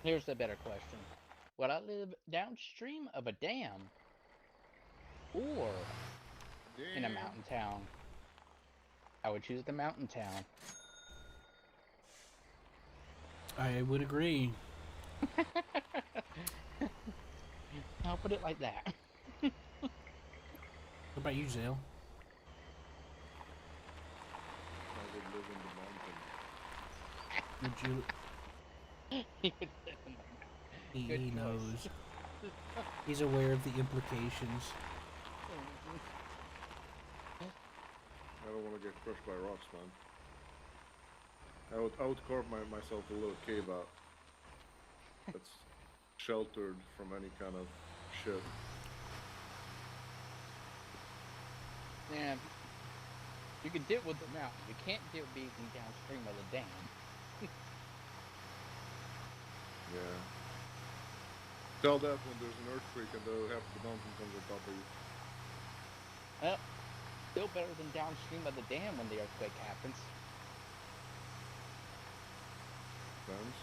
Here's the better question. Would I live downstream of a dam or in a Damn. mountain town? I would choose the mountain town. I would agree. I'll put it like that. What about you, Zale? I would live in the Would you? He would live in the mountain. Good He choice. knows. He's aware of the implications. mountain. I don't want to get crushed by rocks, man. I would carve myself a little cave out that's sheltered from any kind of shit. Yeah, you can deal with the mountain. You can't deal with being downstream of the dam. Yeah. Tell that when there's an earthquake and half the mountain comes on top of you. Well, still better than downstream of the dam when the earthquake happens. Depends.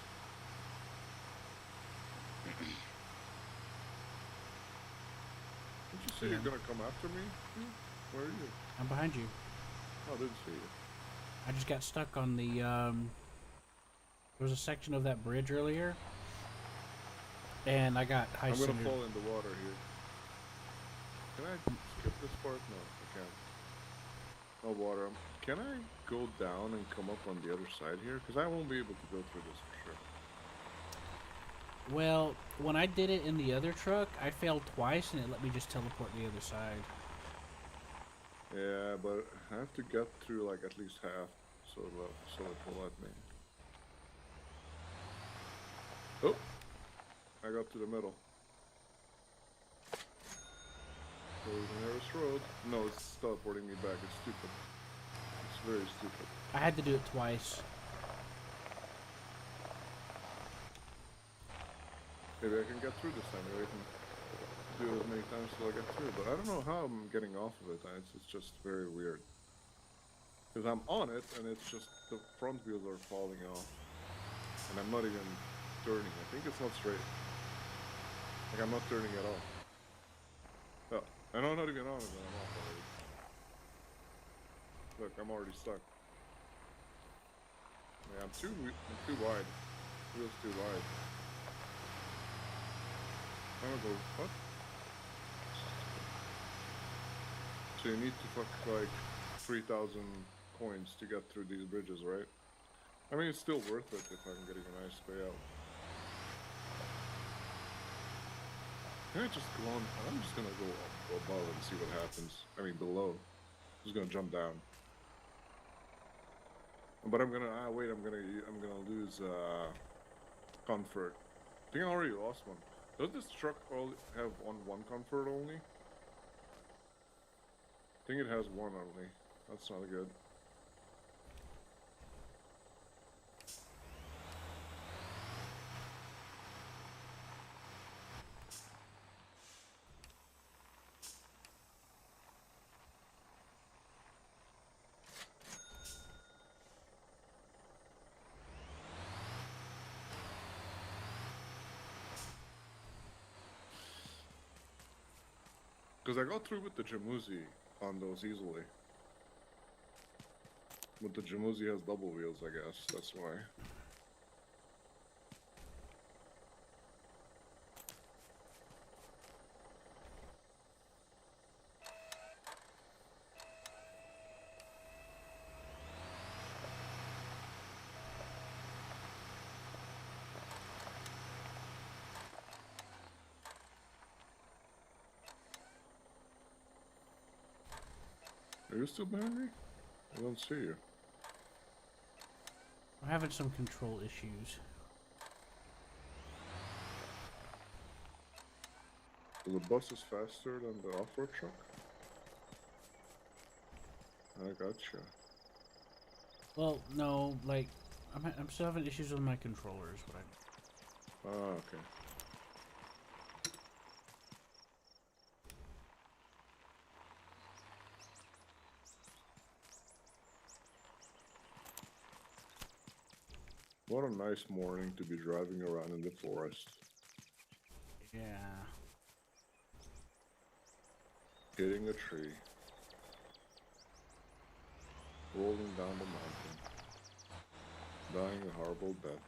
Did you say you're gonna come after me? Where are you? I'm behind you. Oh, I didn't see you. I just got stuck on the. There was a section of that bridge earlier, and I got high I'm gonna centered. fall in the water here. Can I skip this part? No, I can't. No water. Can I go down and come up on the other side here? Because I won't be able to go through this for sure. Well, when I did it in the other truck, I failed twice, and it let me just teleport the other side. Yeah, but I have to get through like at least half, so it will let me. Oh, I got to the middle. So the nearest road. No, it's teleporting me back. It's stupid. It's very stupid. I had to do it twice. Maybe I can get through this time. Maybe I can do it as many times till I get through. But I don't know how I'm getting off of it. It's just very weird. Because I'm on it, and it's just the front wheels are falling off. And I'm not even turning. I think it's not straight. Like, I'm not turning at all. Oh, and I'm not even on it, and I'm off already. Look, I'm already stuck. Yeah, I'm too wide. Wheels too wide. I'm gonna go, what? So you need to fuck like 3,000 coins to get through these bridges, right? I mean, it's still worth it if I'm getting a nice payout. Can I just go on? I'm just gonna go above and see what happens. I mean, below. I'm just gonna jump down. But I'm gonna wait. I'm gonna lose comfort. I think I already lost one. Does this truck all have on one comfort only? I think it has one only. That's not good. Because I got through with the Jamuzi on those easily. But the Jamuzi has double wheels, I guess. That's why. Are you still behind me? I don't see you. I'm having some control issues. So the bus is faster than the off-road truck? I gotcha. Well, no, like I'm still having issues with my controllers. What I Ah, okay. What a nice morning to be driving around in the forest, Yeah. hitting a tree, rolling down the mountain, dying a horrible death.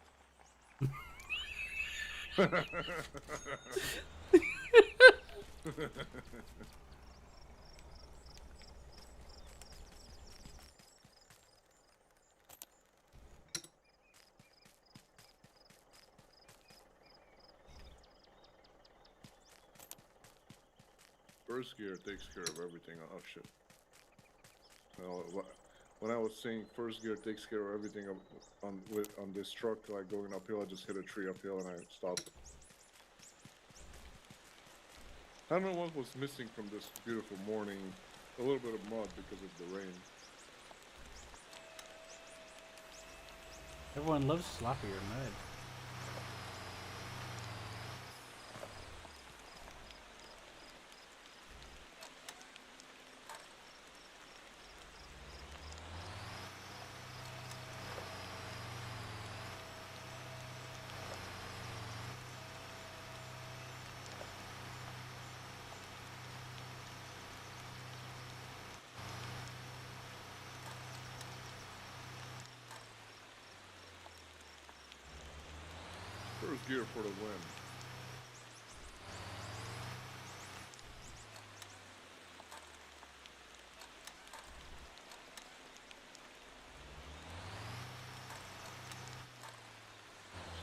First gear takes care of everything. Oh shit. Well, when I was saying first gear takes care of everything on this truck, like going uphill, I just hit a tree uphill and I stopped. I don't know what was missing from this beautiful morning. A little bit of mud because of the rain. Everyone loves sloppier mud. First gear for the win.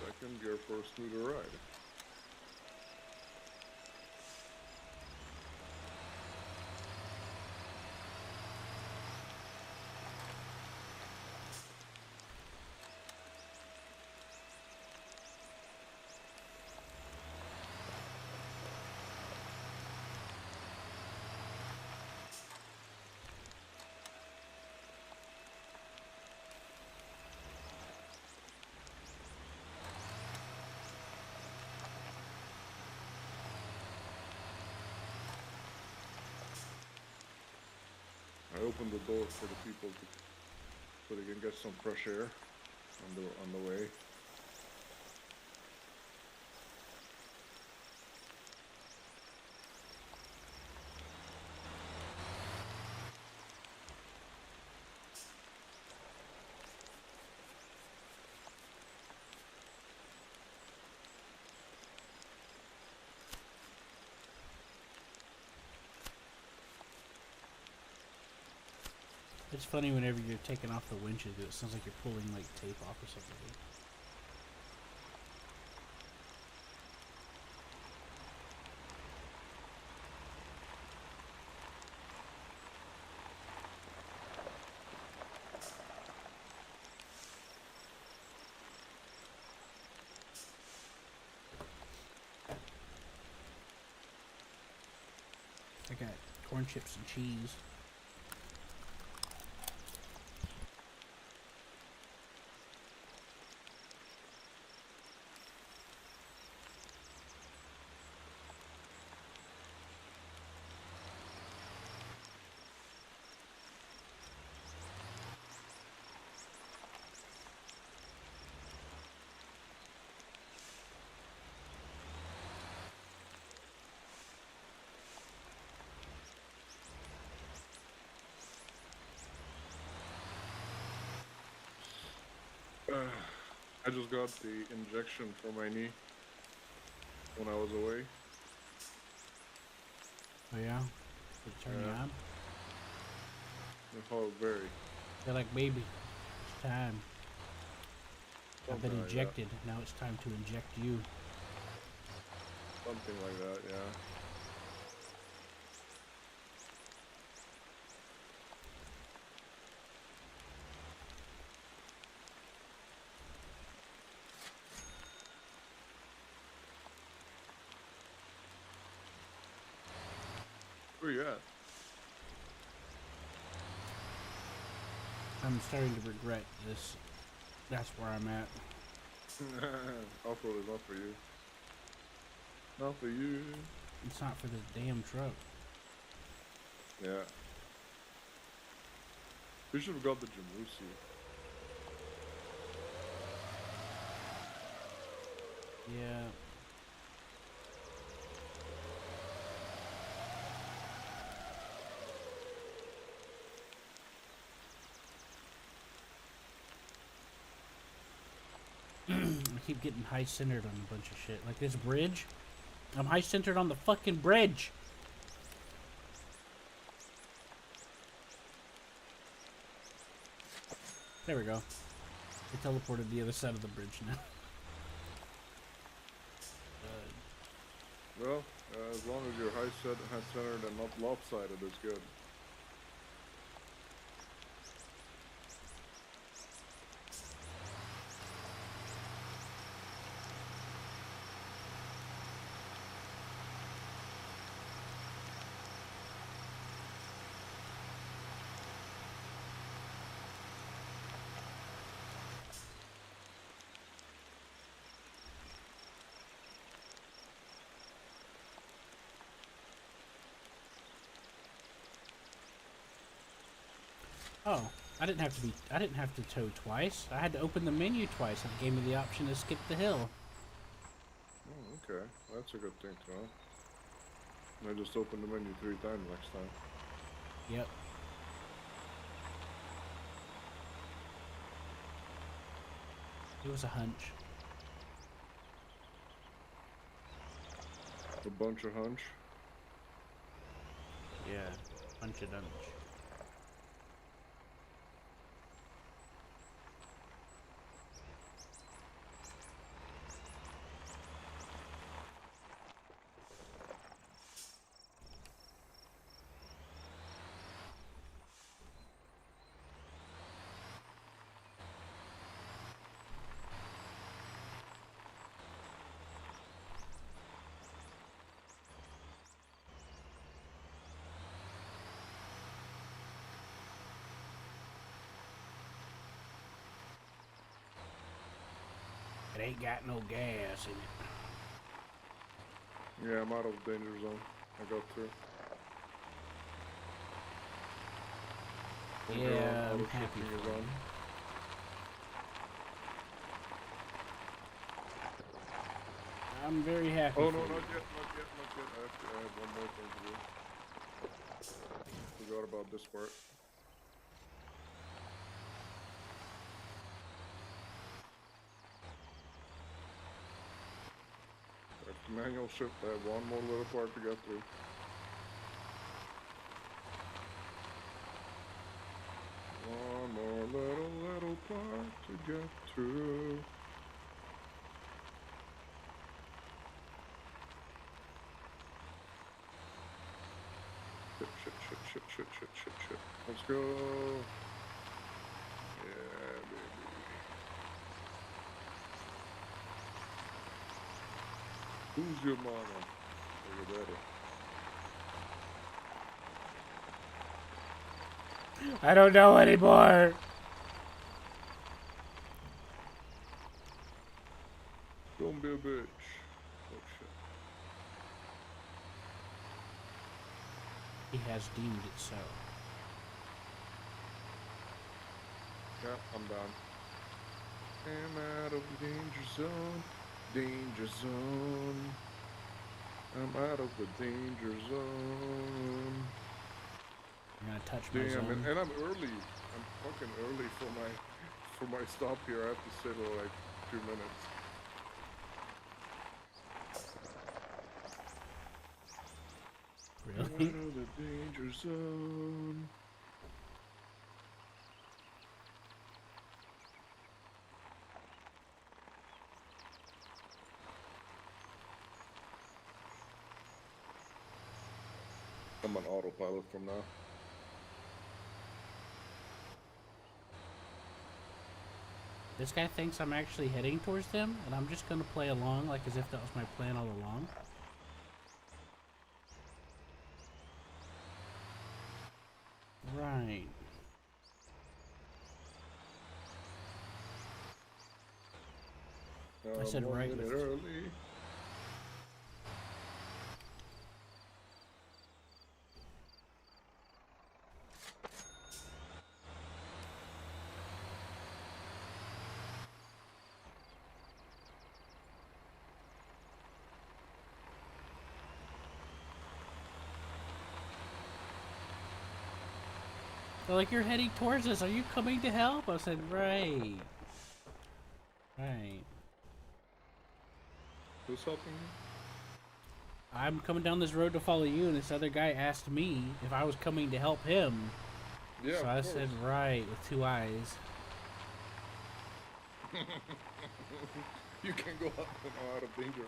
Second gear for a smoother ride. I opened the door for the people so they can get some fresh air on the way. It's funny whenever you're taking off the winches, it sounds like you're pulling like tape off or something. I got corn chips and cheese. I just got the injection for my knee when I was away. Oh yeah? Did it turn you Yeah. on? Oh, very. They're like, baby, it's time. I've been Something like that. injected. Now it's time to inject you. Something like that, yeah. Where you at? I'm starting to regret this. That's where I'm at. Off-road is not for you. Not for you. It's not for this damn truck. Yeah. You should have got the Jamusi. Yeah. I keep getting high-centered on a bunch of shit. Like this bridge. I'm high-centered on the fucking bridge. There we go. I teleported the other side of the bridge now. Well, as long as you're high-centered and not lopsided, it's good. Oh, I didn't have to tow twice. I had to open the menu twice. It gave me the option to skip the hill. Oh, okay. That's a good thing to know. I just open the menu 3 times next time. Yep. It was a hunch. A bunch of hunch. Yeah, hunch a dunch. It ain't got no gas in it. Yeah, I'm out of danger zone. I got through. From here on, Yeah, I'm auto happy shifting is for on. you. I'm very happy Oh for no, you. not yet, not yet, not yet. I have one more thing to do. Forgot about this part. After manual shift, I have one more little part to get through. One more little part to get through. Shit. Let's go. Yeah, baby. Who's your mama? Or your daddy? I don't know anymore. Don't be a bitch. Oh shit. He has deemed it so. Yeah, I'm done. I'm out of the danger zone. Danger zone. I'm out of the danger zone. You're gonna touch my Damn, zone. and I'm early. I'm fucking early for my stop here. I have to sit for like 2 minutes. Really? Out of the danger zone. I'm on autopilot from now. This guy thinks I'm actually heading towards them, and I'm just gonna play along like as if that was my plan all along. Right. I said 1 right minute with... early. They're like, you're heading towards us. Are you coming to help? I said, right. Right. Who's helping you? I'm coming down this road to follow you, and this other guy asked me if I was coming to help him. Yeah, So of I course. said, right, with 2 eyes. You can go out of danger.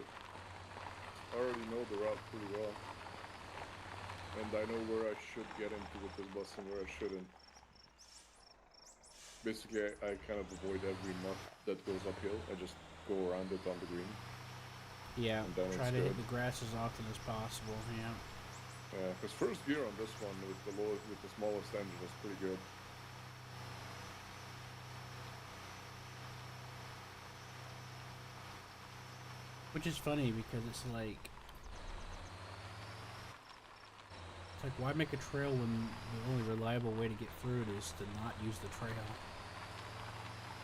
I already know the route pretty well. And I know where I should get into with this bus and where I shouldn't. Basically, I kind of avoid every mud that goes uphill. I just go around it on the green. Yeah, And then try it's to hit good. the grass as often as possible, yeah. Yeah, because first gear on this one with the smallest engine is pretty good. Which is funny because it's like why make a trail when the only reliable way to get through it is to not use the trail?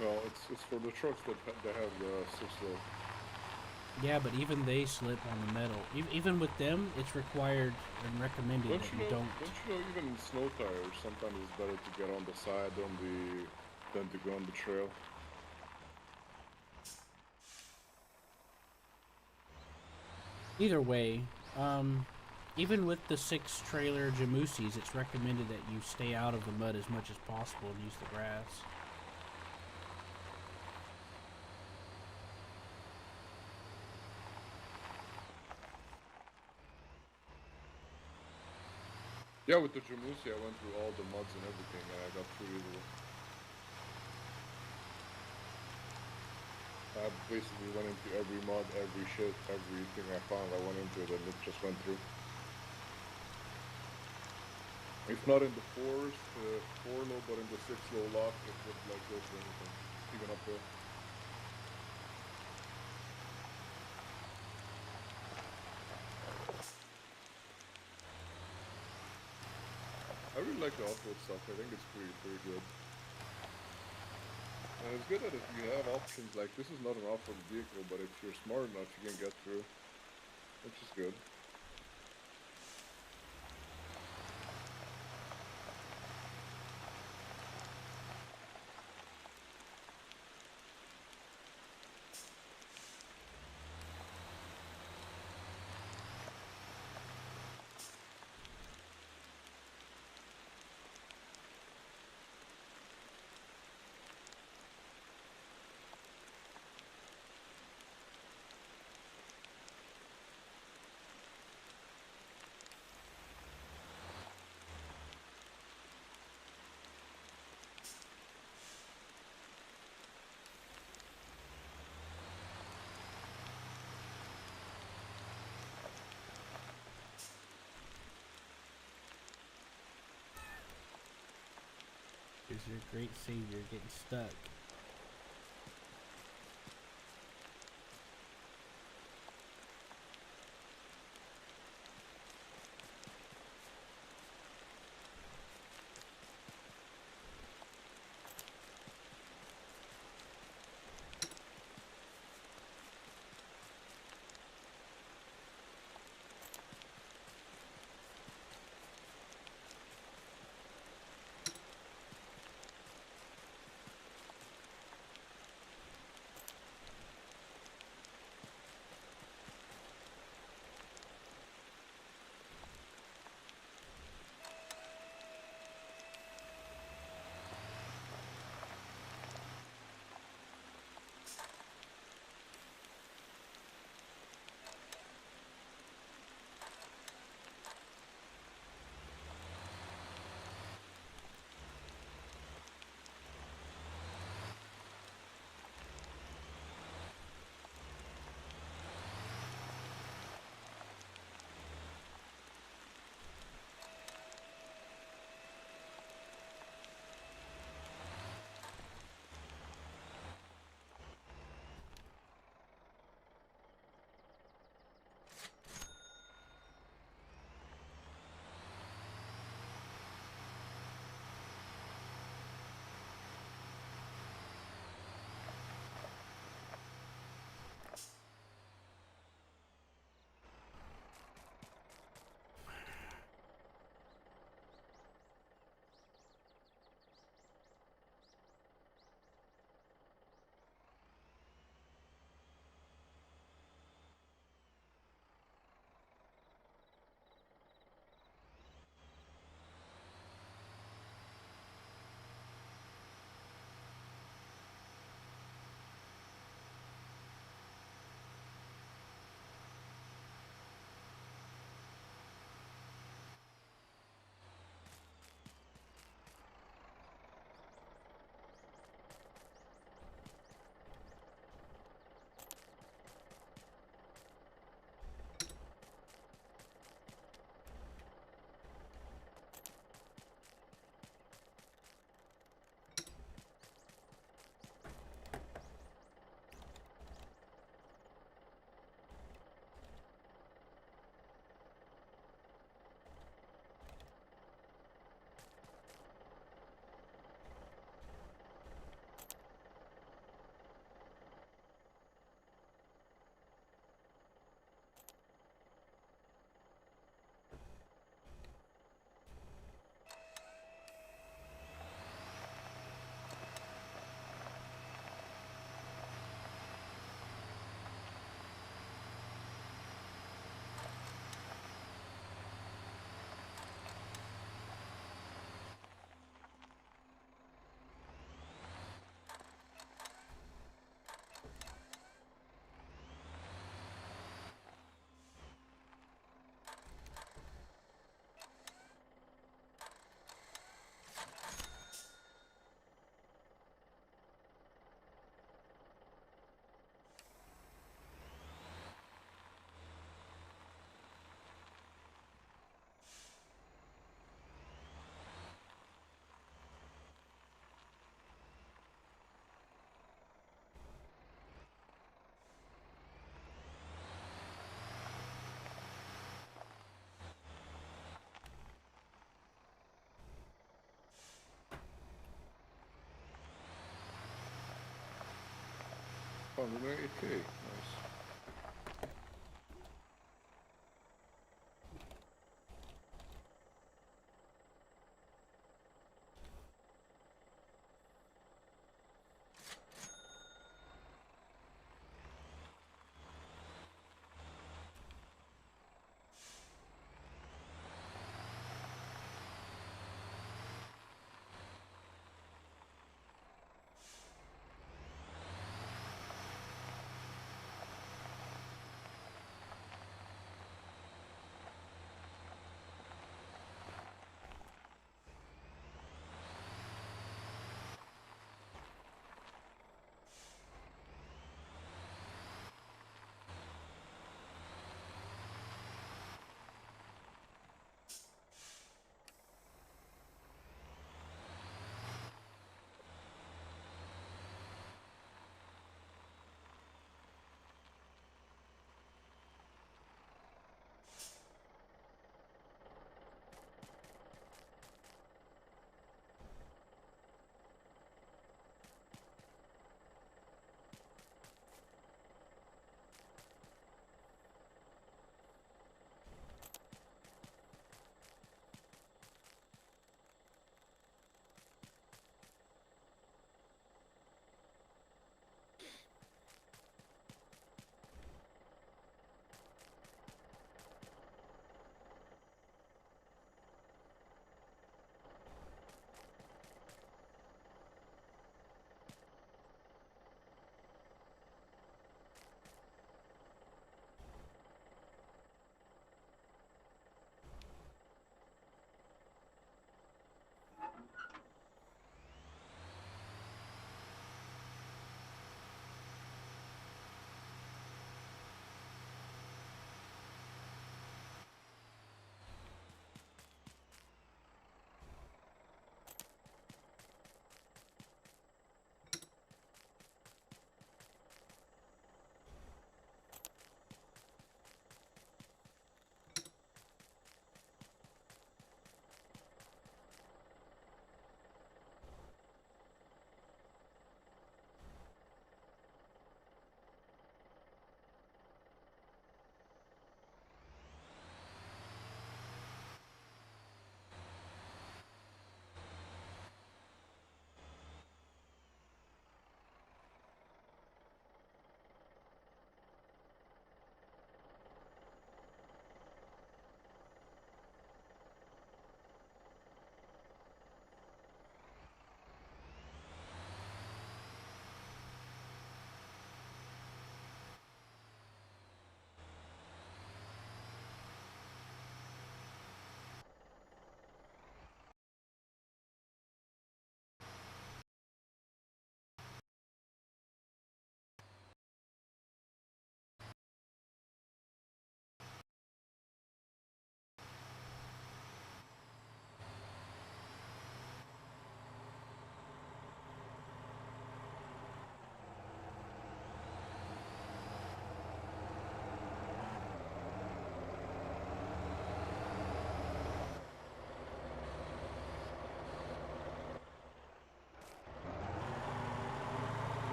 Well, it's for the trucks that have the 6-slope. Yeah, but even they slip on the metal. Even with them, it's required and recommended that you don't. Don't you know even snow tires, sometimes it's better to get on the side than to go on the trail. Either way, even with the 6-trailer Jamusis, it's recommended that you stay out of the mud as much as possible and use the grass. Yeah, with the Jamusi, I went through all the muds and everything, and I got through easily. I basically went into every mud, every shit, everything I found, I went into it, and it just went through. If not in the 4-low, but in the 6-low lock, it would like go through anything, even uphill. I really like the off-road stuff. I think it's pretty good. And it's good that if you have options, like this is not an off-road vehicle, but if you're smart enough, you can get through, which is good. Is your great savior getting stuck? 108K. Nice.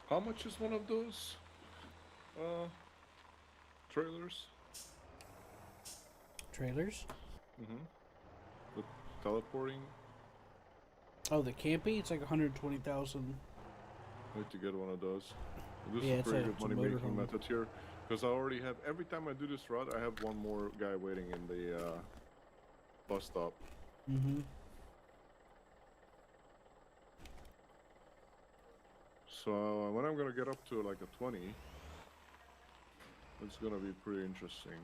How much is one of those trailers? Trailers? Mm-hmm. The teleporting. Oh, the campy? It's like 120,000. I need to get one of those. This Yeah, is a it's pretty a- good it's a money making motorhome. method here, because I already have, every time I do this route, I have one more guy waiting in the bus stop. Mm-hmm. So when I'm gonna get up to like a 20, it's gonna be pretty interesting.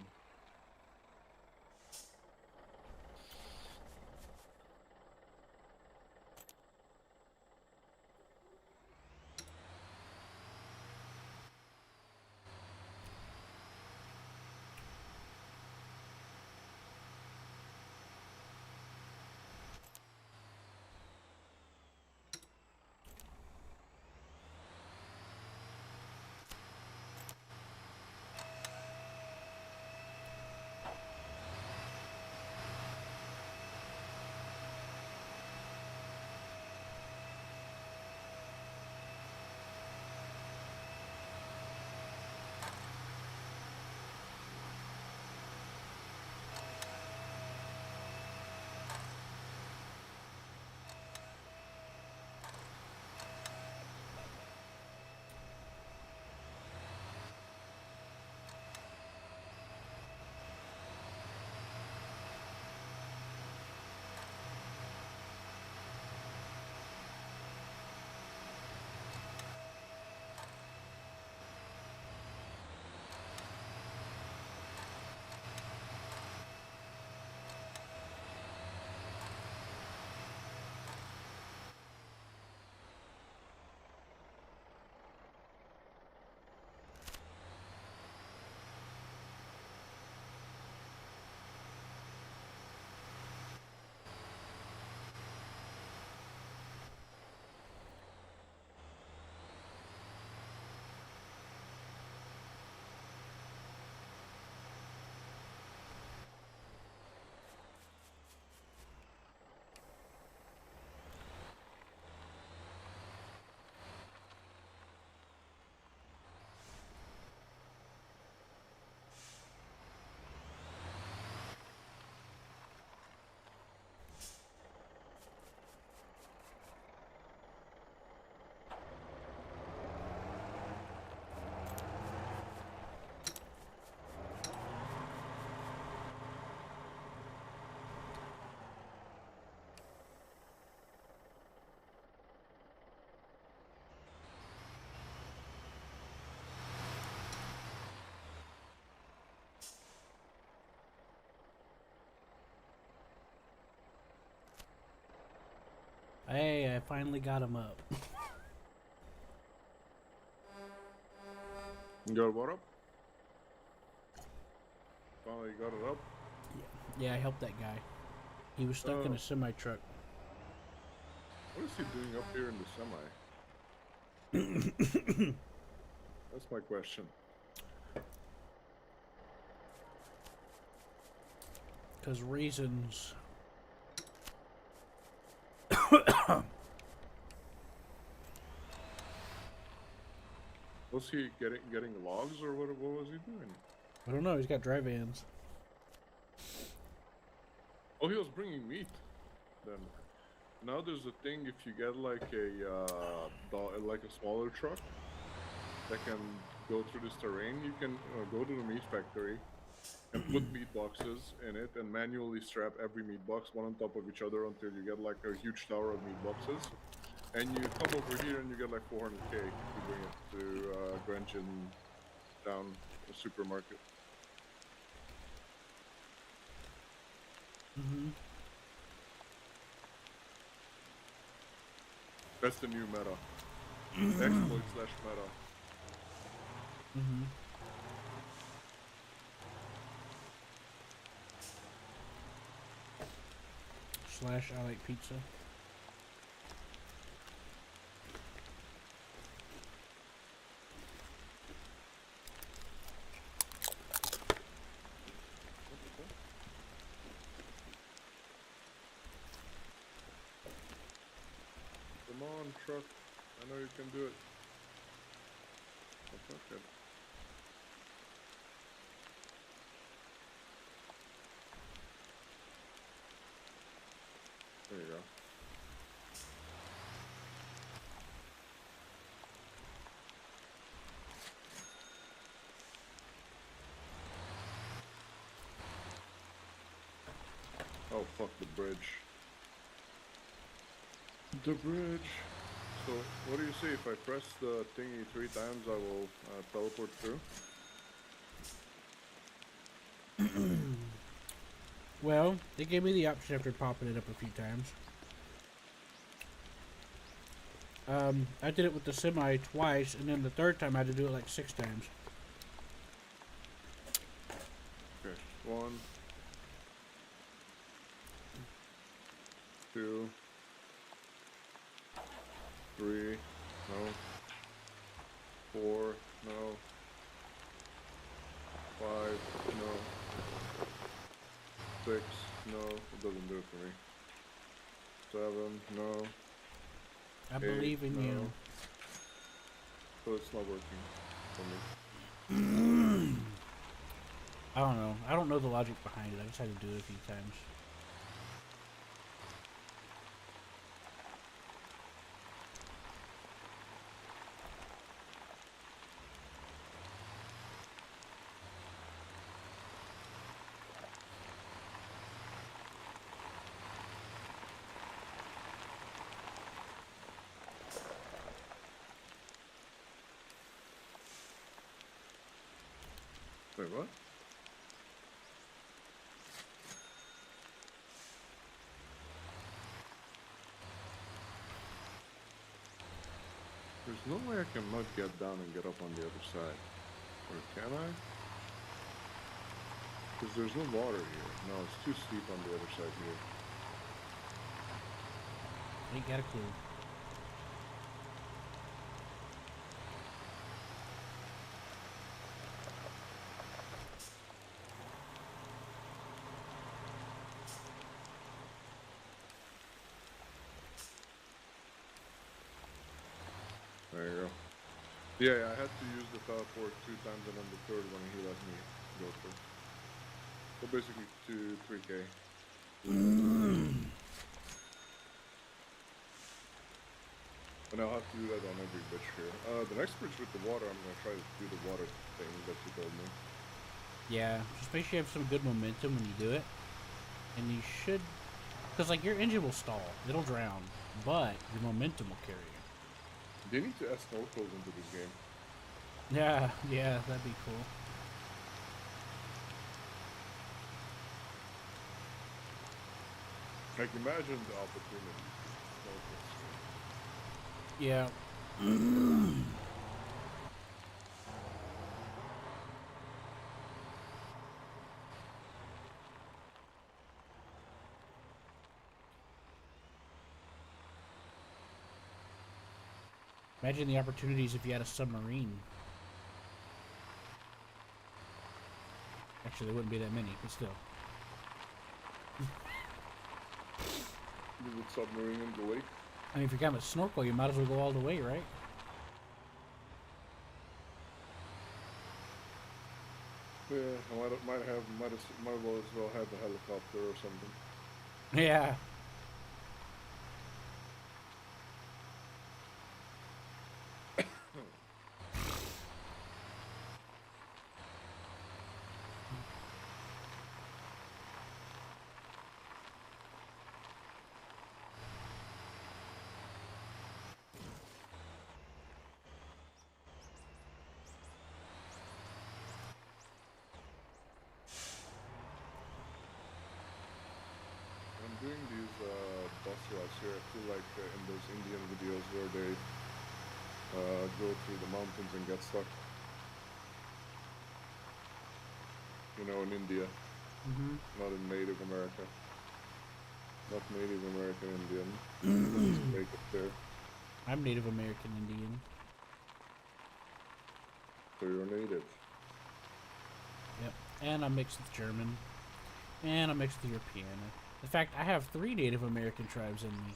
Hey, I finally got him up. You got what up? Finally got it up. Yeah, I helped that guy. He was stuck in Oh. a semi-truck. What is he doing up here in the semi? That's my question. Because reasons. Was he getting logs, or what was he doing? I don't know, he's got dry vans. Oh, he was bringing meat. Then now there's a thing, if you get like a smaller truck that can go through this terrain, you can go to the meat factory and put meat boxes in it and manually strap every meat box one on top of each other until you get like a huge tower of meat boxes. And you come over here and you get like 400k if you bring it to Grenchen down the supermarket. Mm-hmm. That's the new meta. Exploit/meta. Mm-hmm. Slash I like pizza. Come on, truck. I know you can do it. Okay. There you go. Oh, fuck the bridge. The bridge. So, what do you say if I press the thingy 3 times, I will teleport through? Well, they gave me the option after popping it up a few times. I did it with the semi twice, and then the third time I had to do it like 6 times. Okay, 1, 2, 3, no. 4, no. 5, no. 6, no. It doesn't do it for me. 7, no. I 8, believe in no. you. So it's not working for me. I don't know. I don't know the logic behind it. I just had to do it a few times. Wait, what? There's no way I can not get down and get up on the other side. Or can I? Because there's no water here. No, it's too steep on the other side here. Ain't got a clue. There you go. Yeah, I had to use the teleport 2 times and then the third one he let me go through. So basically 3k. And I'll have to do that on every bridge here. The next bridge with the water, I'm gonna try to do the water thing that you told me. Yeah, just make sure you have some good momentum when you do it. And you should... Because, like, your engine will stall. It'll drown. But your momentum will carry you. They need to add snorkels into this game. Yeah, that'd be cool. Like, imagine the opportunity. Snorkels. Yeah. Imagine the opportunities if you had a submarine. Actually, there wouldn't be that many, but still. You would submarine in the lake. I mean, if you got a snorkel, you might as well go all the way, right? Yeah, I might as well have a helicopter or something. Yeah. I'm doing these bus rides here. I feel like in those Indian videos where they go through the mountains and get stuck. You know, in India, not in Native America. Not Native American Indian. Let's make it there. I'm Native American Indian. So you're native. Yep. And I'm mixed with German. And I'm mixed with European. In fact, I have 3 Native American tribes in me.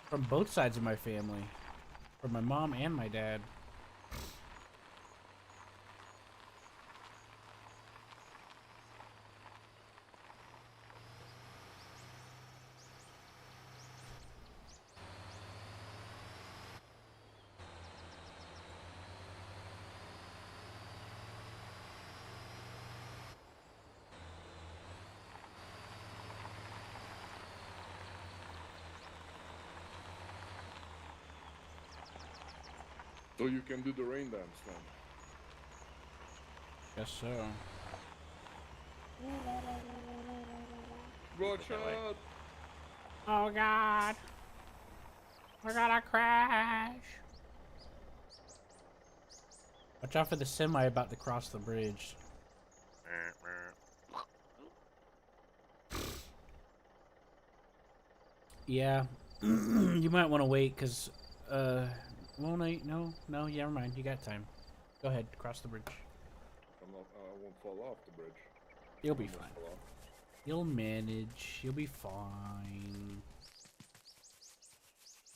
From both sides of my family. From my mom and my dad. So you can do the rain dance then. Guess so. Watch that way. out! Oh God! We're gonna crash! Watch out for the semi about to cross the bridge. Yeah, you might want to wait, cause, well, no, yeah, never mind. You got time. Go ahead, cross the bridge. I won't fall off the bridge. You'll be Almost fine. fell off. You'll manage. You'll be fine.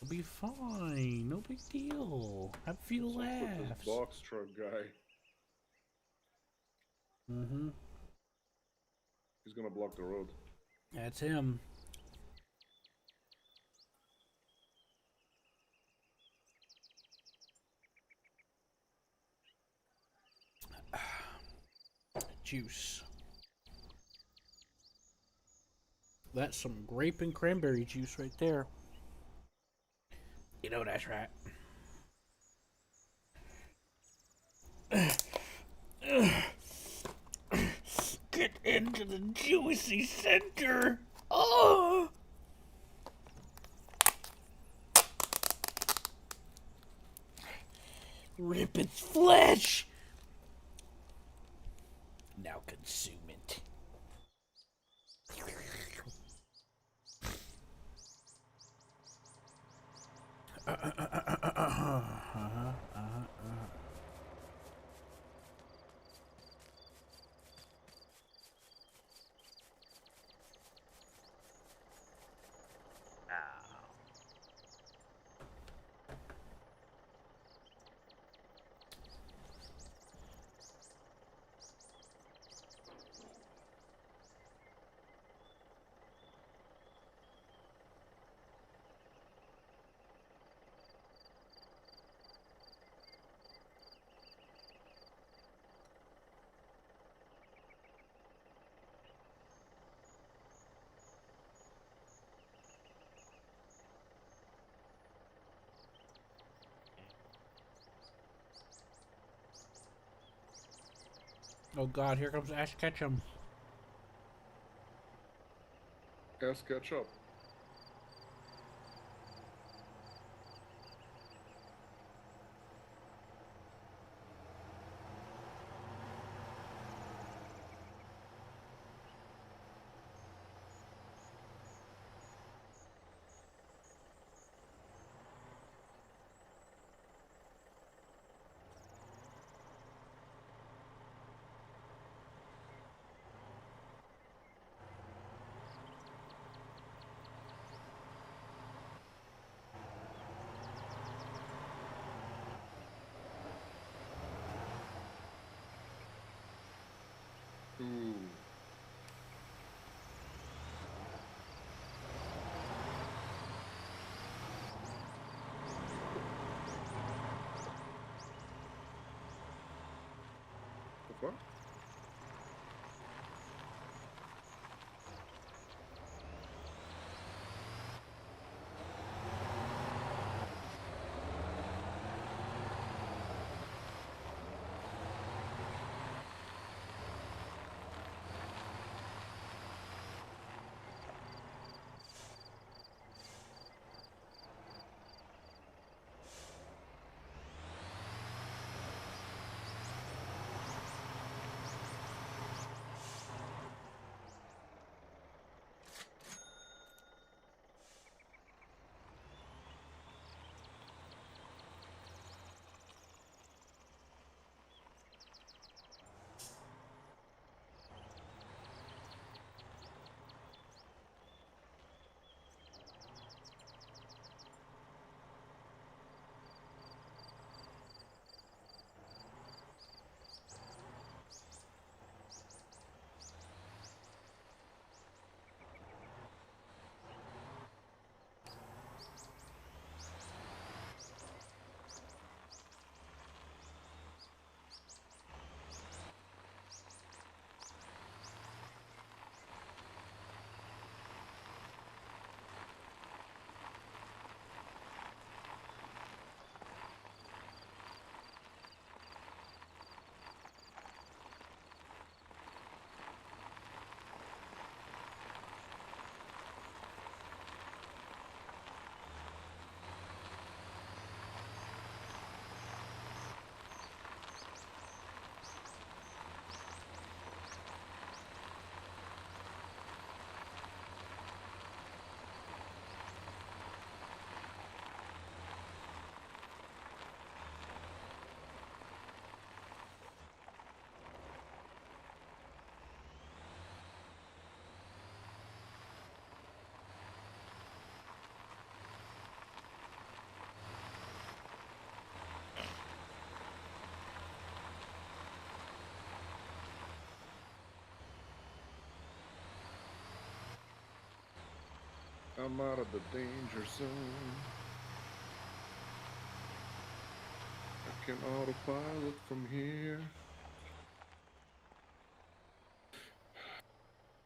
You'll be fine. No big deal. Have a few What's up with laughs. this box truck guy? Mm-hmm. He's gonna block the road. That's him. Juice. That's some grape and cranberry juice right there. You know that's right. Get into the juicy center. Oh! Rip its flesh. Now consume it. Oh God, here comes Ash Ketchum. Ass catch up. Ooh. What? I'm out of the danger zone. I can autopilot from here.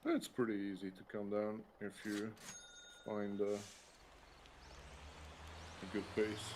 It's pretty easy to come down if you find a good pace.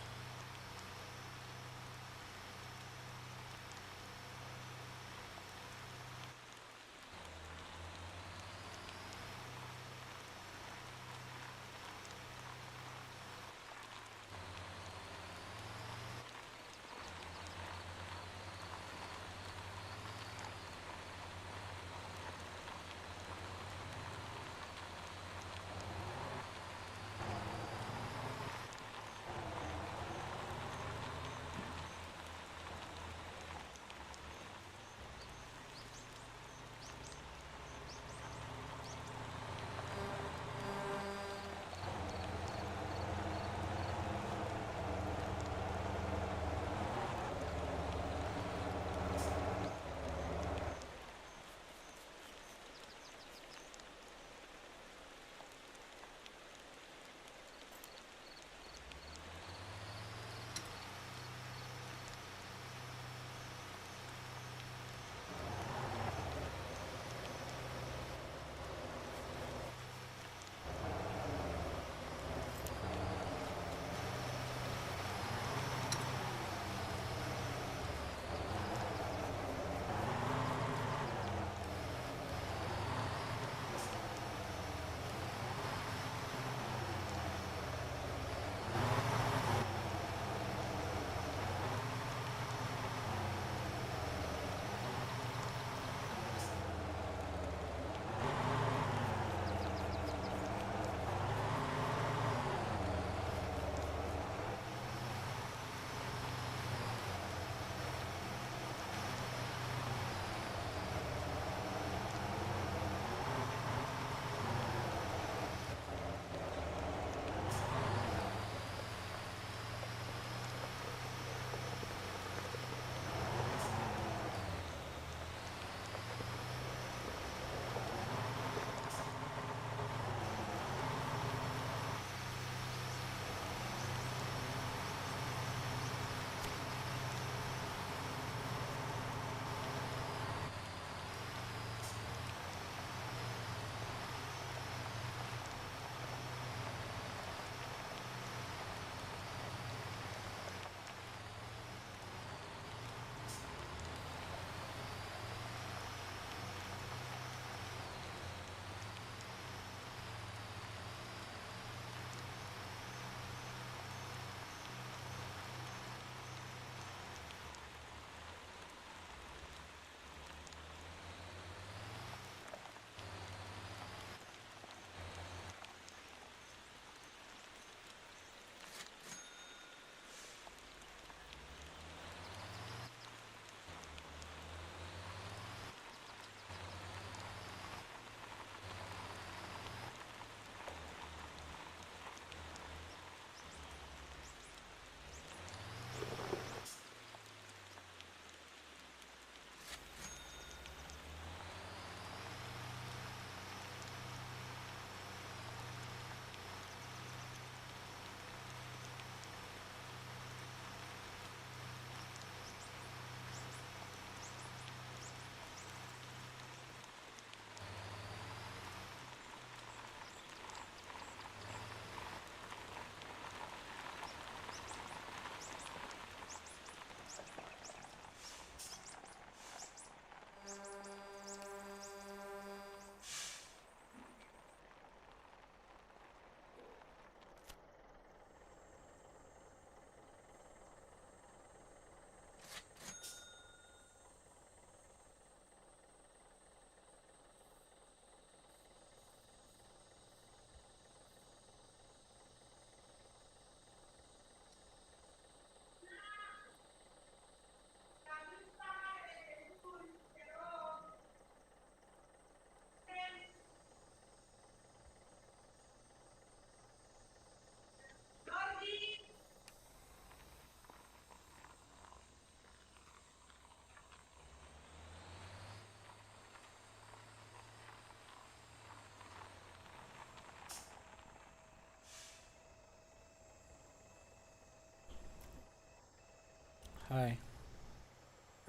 Hi.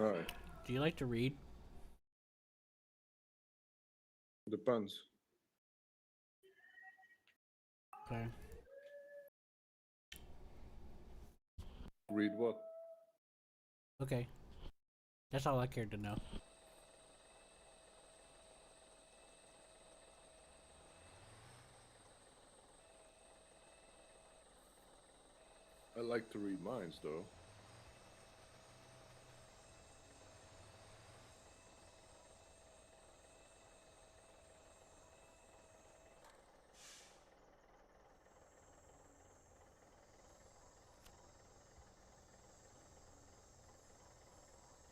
Hi. Do you like to read? Depends. Okay. Read what? Okay. That's all I cared to know. I like to read minds, though.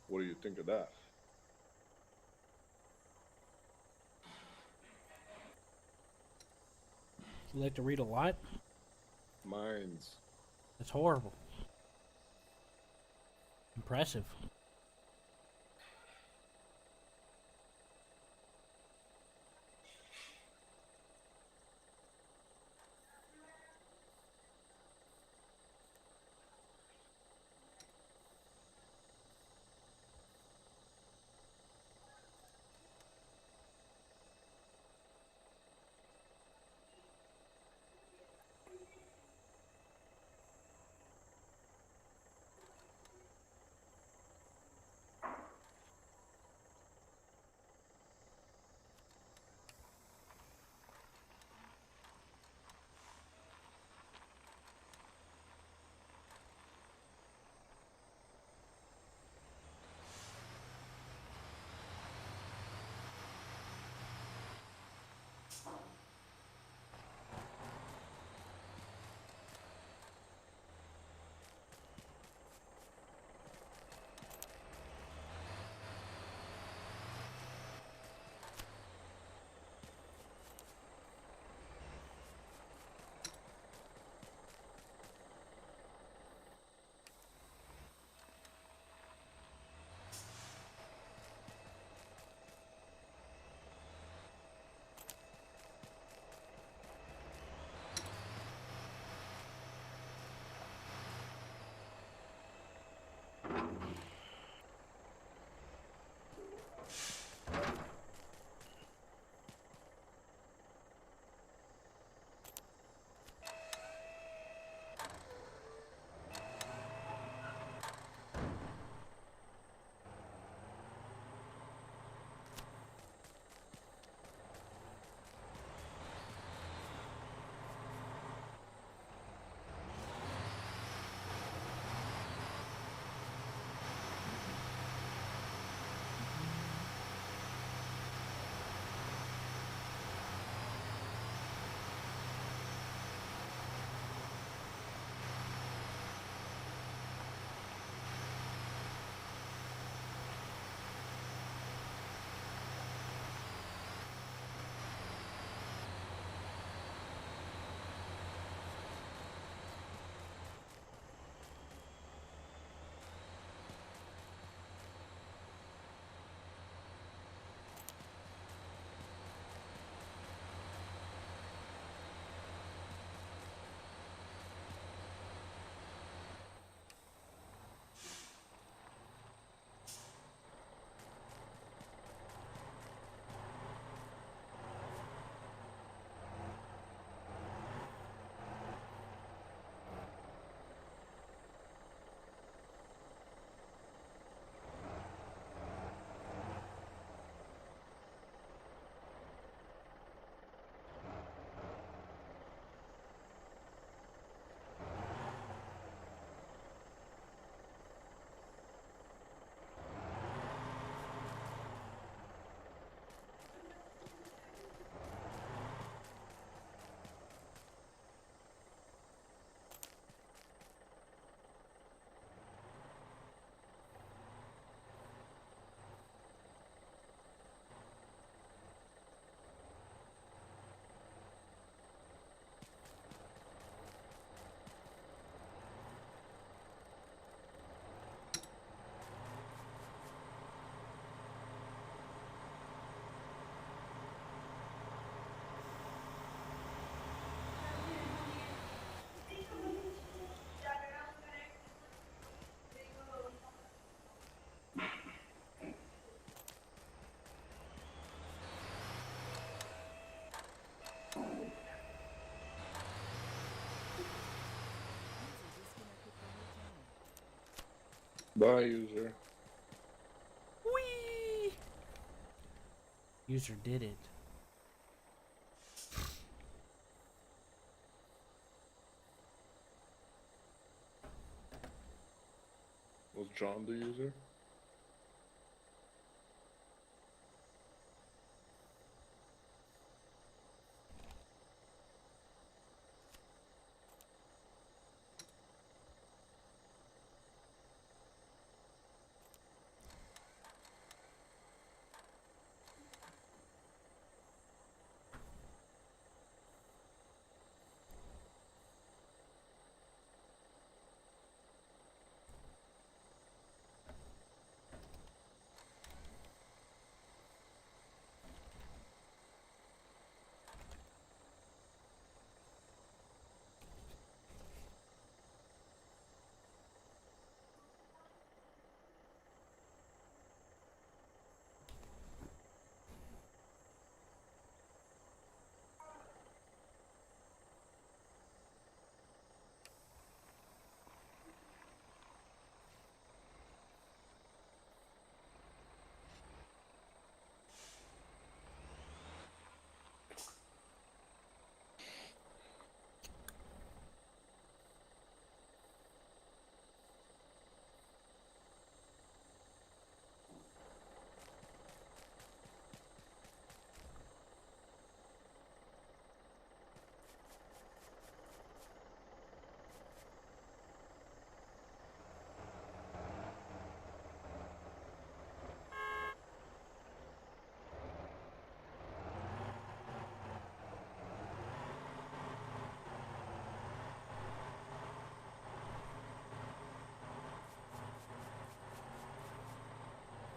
What do you think of that? You like to read a lot? Minds. That's horrible. Impressive. Bye, user. Whee! User did it. Was John the user?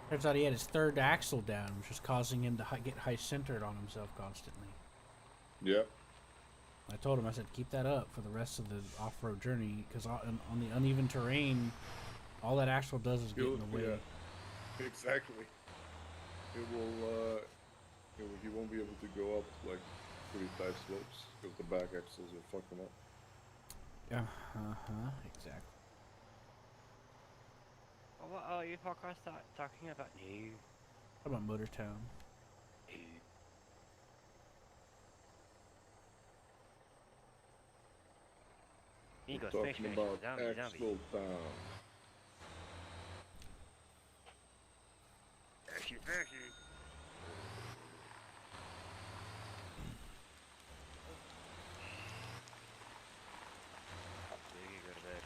Turns out he had his third axle down, which was causing him to get high-centered on himself constantly. Yep. I told him, I said, keep that up for the rest of the off-road journey, because on the uneven terrain, all that axle does is get in the way. Yeah, exactly. It will, he won't be able to go up, like, pretty tight slopes, because the back axles will fuck him up. Yeah, exactly. What are you podcast talking about? No. How about Motortown? No. You We're go space talking station. about Zombie. Axel Town. Fashy. You go to bed.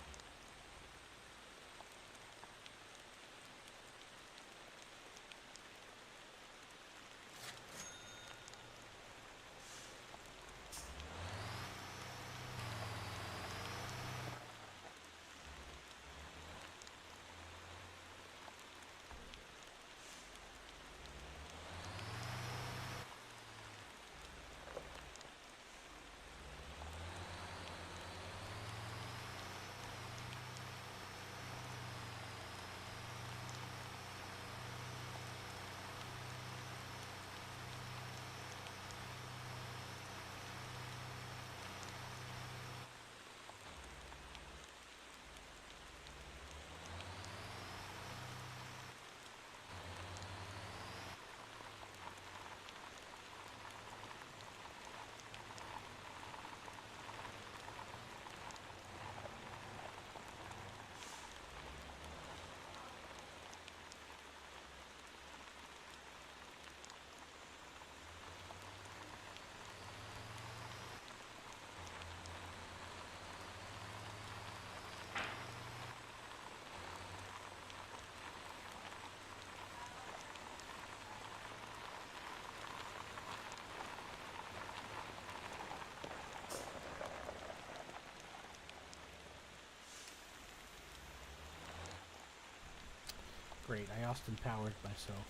Great, I Austin powered myself.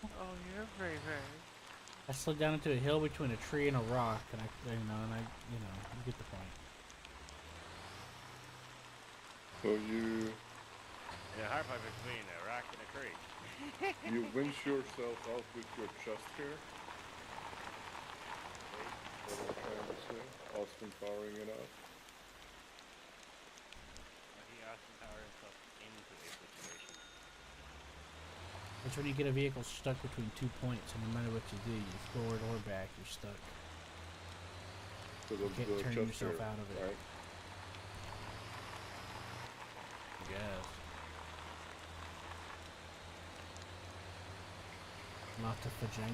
Oh, you're very. I slid down into a hill between a tree and a rock, and you get the point. So you In a hard fight between a rock and a tree. you winch yourself out with your chest here. What I'm trying to say. Austin powering it up. It's when you get a vehicle stuck between 2 points, and no matter what you do, you forward or back, you're stuck. So You can't turn chest yourself here, out of it. right? I guess. Not the vagina.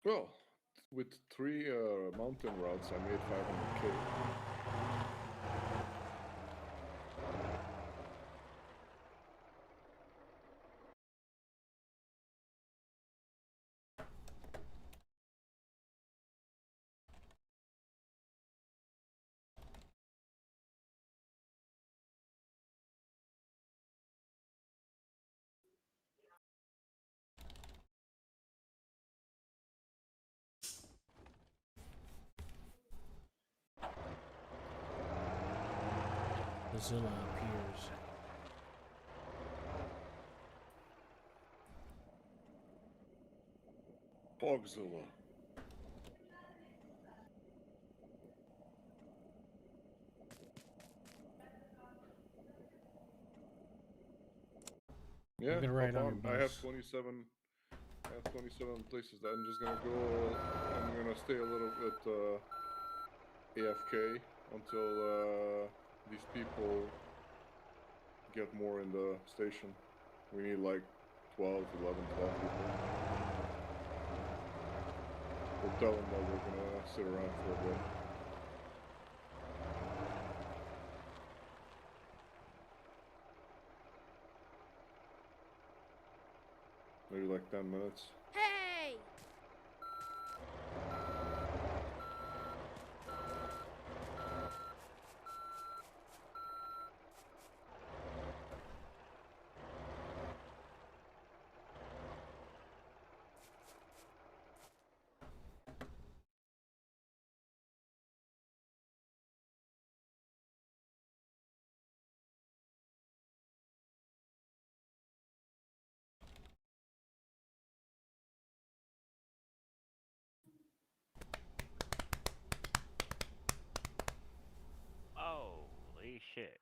Well, with 3 mountain routes, I made 500K. The Zilla appears. Hogzilla. Yeah, I'm gonna write hop on on. your I have bus. 27. I have 27 places. I'm just gonna go. I'm gonna stay a little bit AFK until these people get more in the station. We need like 12, 11, 12 people. We'll tell them that we're gonna sit around for a bit. Maybe like 10 minutes. Hey! Holy shit.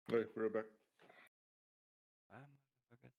Hey, we're back. Motherfucker.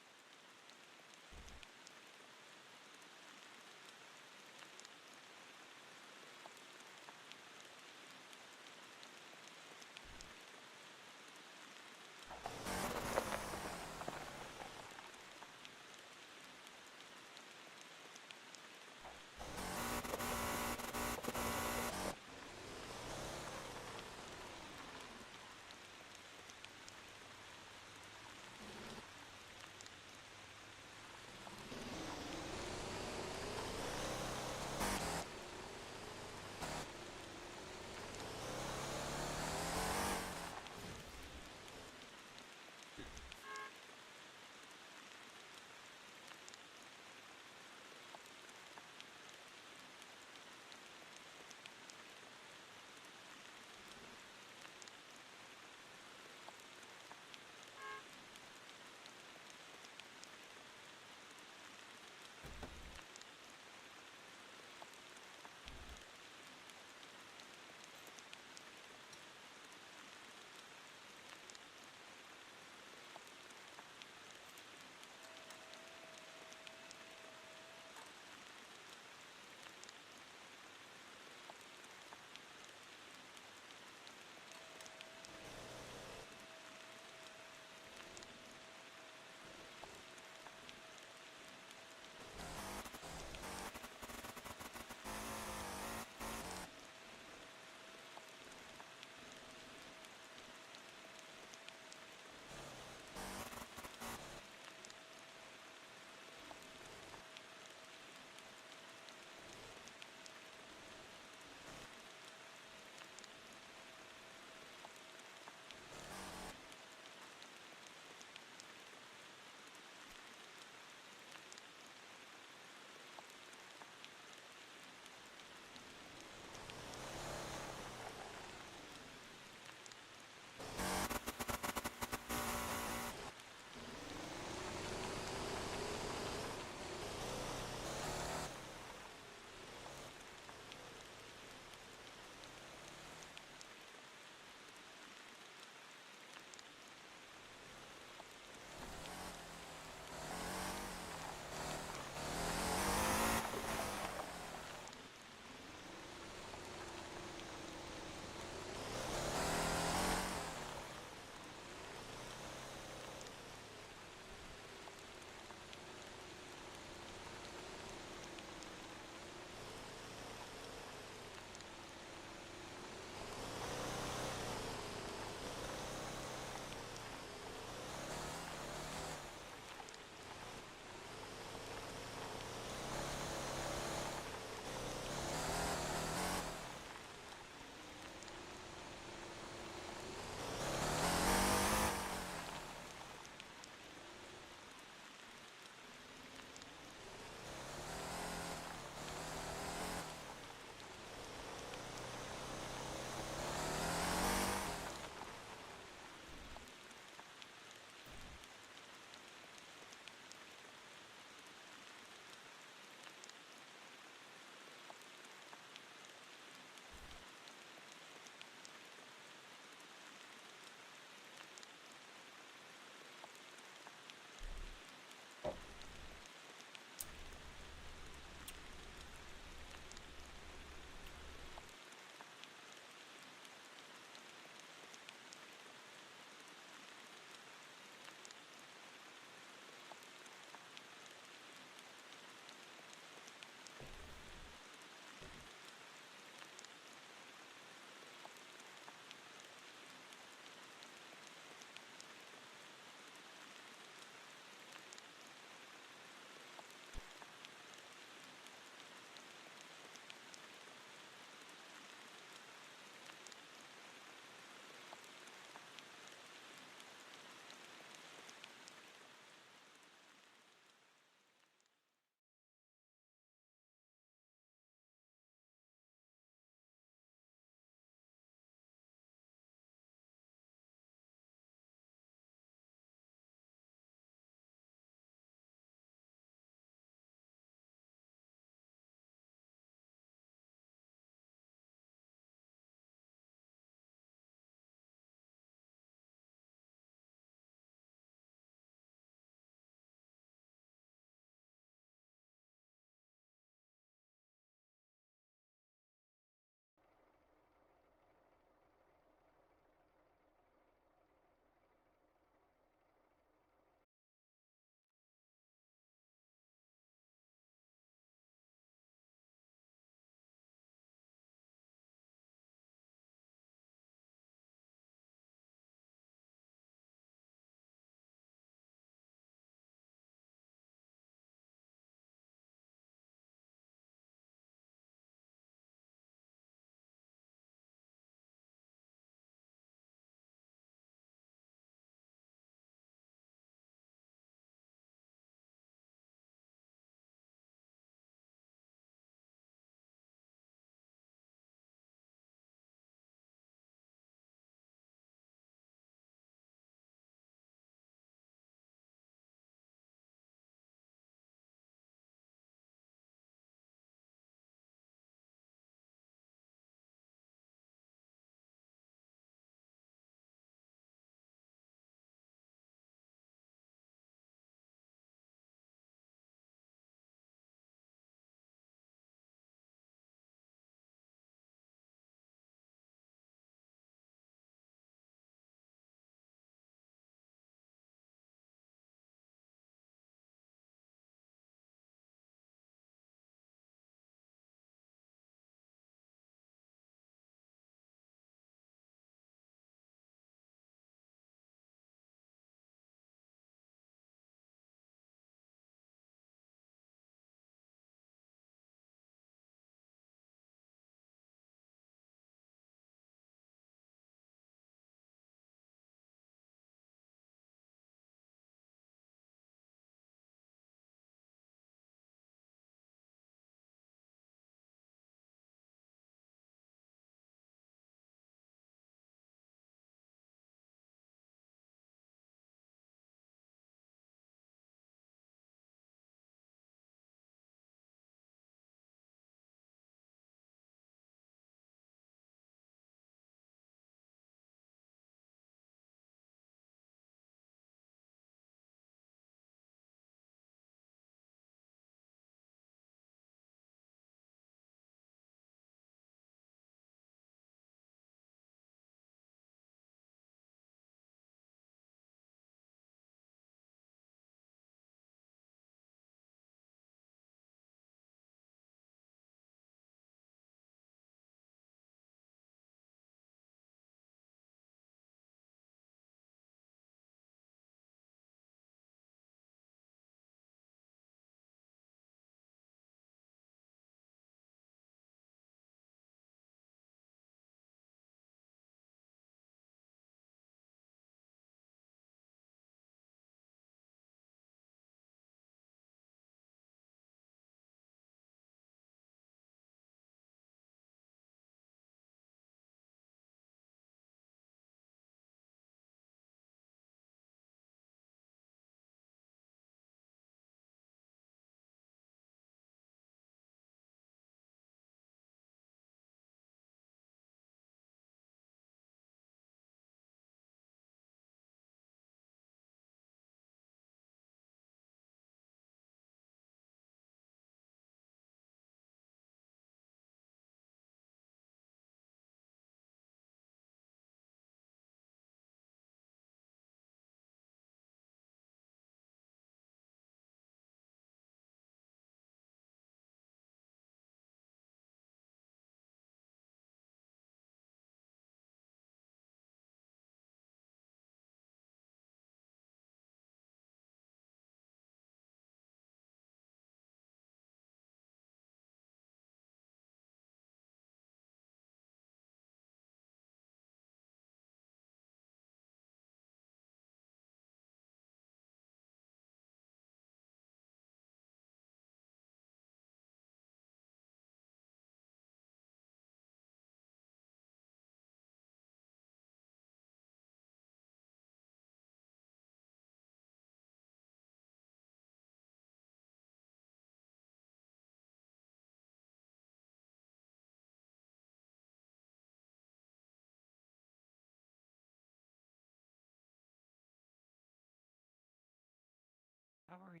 How are you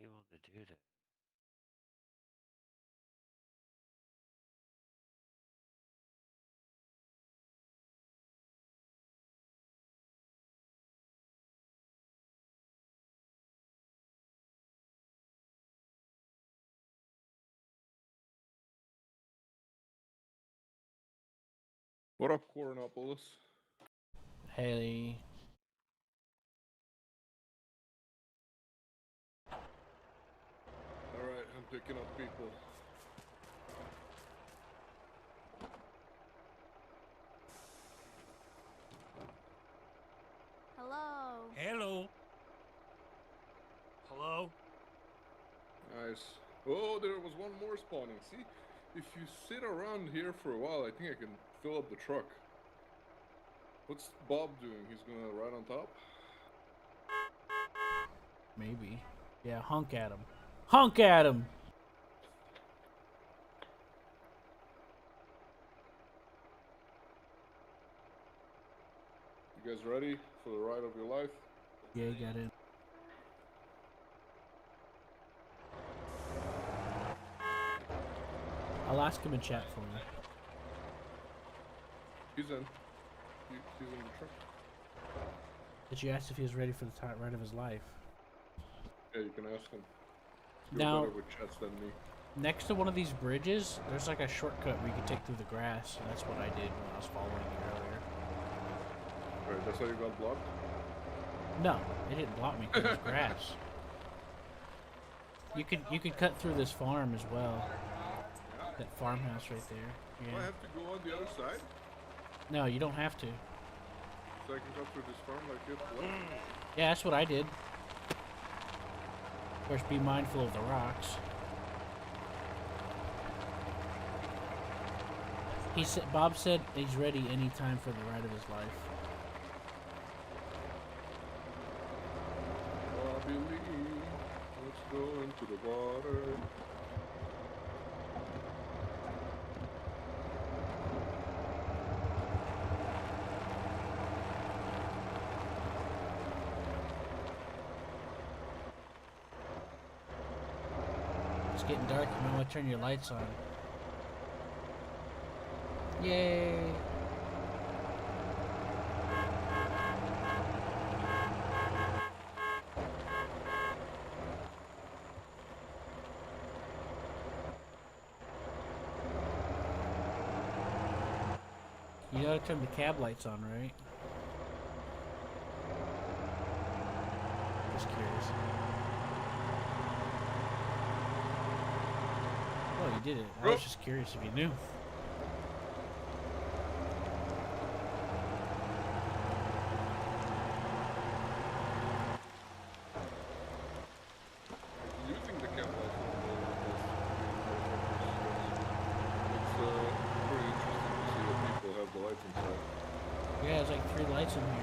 able to do that? What up, Coronopolis? Hey. Alright, I'm picking up people. Hello. Hello. Hello. Nice. Oh, there was one more spawning. See, if you sit around here for a while, I think I can fill up the truck. What's Bob doing? He's gonna ride on top? Maybe. Yeah, honk at him. Honk at him! You guys ready for the ride of your life? Yeah, got in. I'll ask him in chat for you. He's in. He's in the truck. Did you ask if he was ready for the ride of his life? Yeah, you can ask him. You're Now, better with chats than me. next to one of these bridges, there's like a shortcut where you can take through the grass. And that's what I did when I was following you earlier. Right, that's how you got blocked? No, it didn't block me because it was grass. You could cut through this farm as well. That farmhouse right there. Do I Yeah. have to go on the other side? No, you don't have to. So I can come through this farm like this? What? Yeah, that's what I did. Of course, be mindful of the rocks. He said, Bob said he's ready anytime for the ride of his life. I believe. Let's go into the water. It's getting dark. You might want to turn your lights on. Yay! You gotta turn the cab lights on, right? Just curious. Oh, you did it. I was just curious if you knew. Using the camera is it's pretty interesting to see that people have the lights inside. Yeah, there's like 3 lights in here.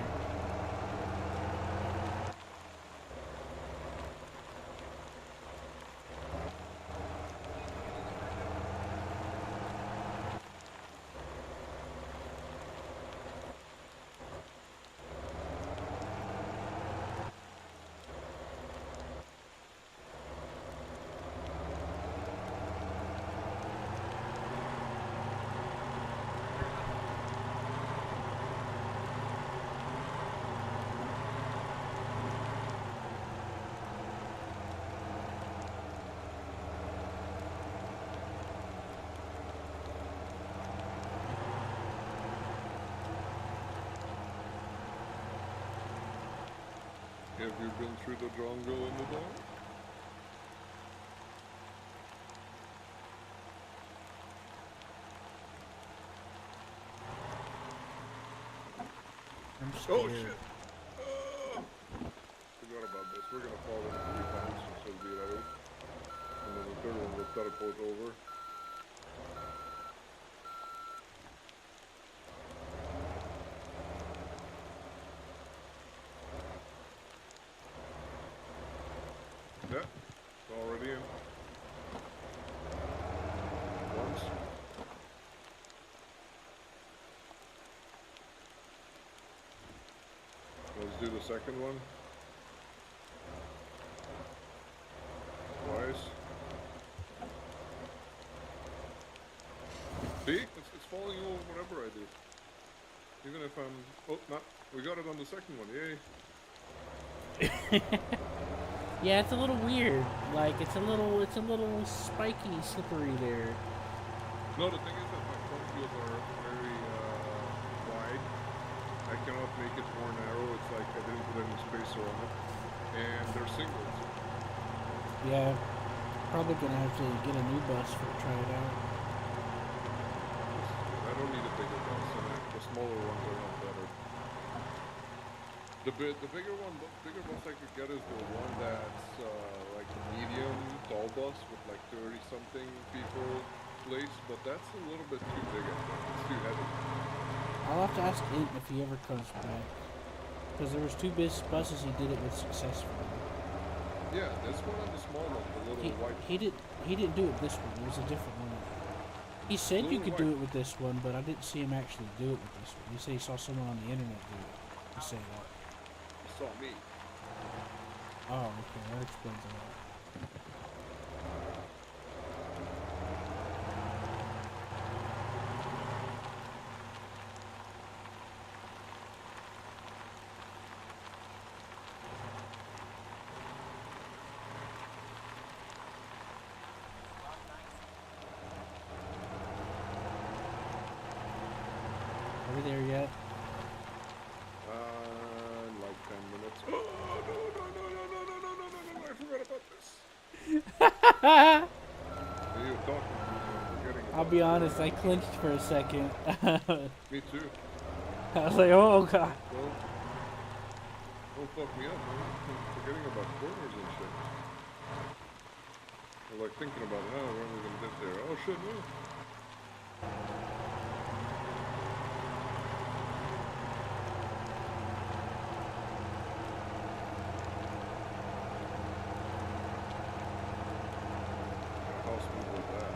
Have you been through the jungle in the dark? I'm scared. Oh shit! Oh! Forgot about this. We're gonna fall in 3 times so we'll be right. And then the third one will teleport over. Yeah, it's already in. Once. Let's do the second one. Twice. See? It's following you whatever I do. Even if I'm... Oh, no. We got it on the second one. Yay. Yeah, it's a little weird. Like it's a little spiky, slippery there. No, the thing is that my front wheels are very wide. I cannot make it more narrow. It's like I didn't put any spacer on it. And they're singles. Yeah, probably gonna have to get a new bus for try it out. I don't need a bigger bus, and the smaller ones are not better. The bigger bus I could get is the one that's like a medium tall bus with like 30 something people place, but that's a little bit too big. I think it's too heavy. I'll have to ask Int if he ever comes back, because there was two buses he did it with successfully. Yeah, this one and the small one, the little white. He didn't do it this one. It was a different one. He said you could do it with this one, but I didn't see him actually do it with this one. He said he saw someone on the internet do it. He said that. You saw me. Oh, okay, that explains a lot. Are we there yet? Like 10 minutes. Oh, no, I forgot about this. You're talking to me, I'm forgetting about I'll be honest, I clinched for a second. Me too. I was like, oh god. Well, don't fuck me up, man. I'm forgetting about corners and shit. I'm like thinking about, oh, when are we gonna get there? Oh shit, no. How smooth was that?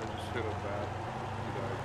I just hit a bat. He died.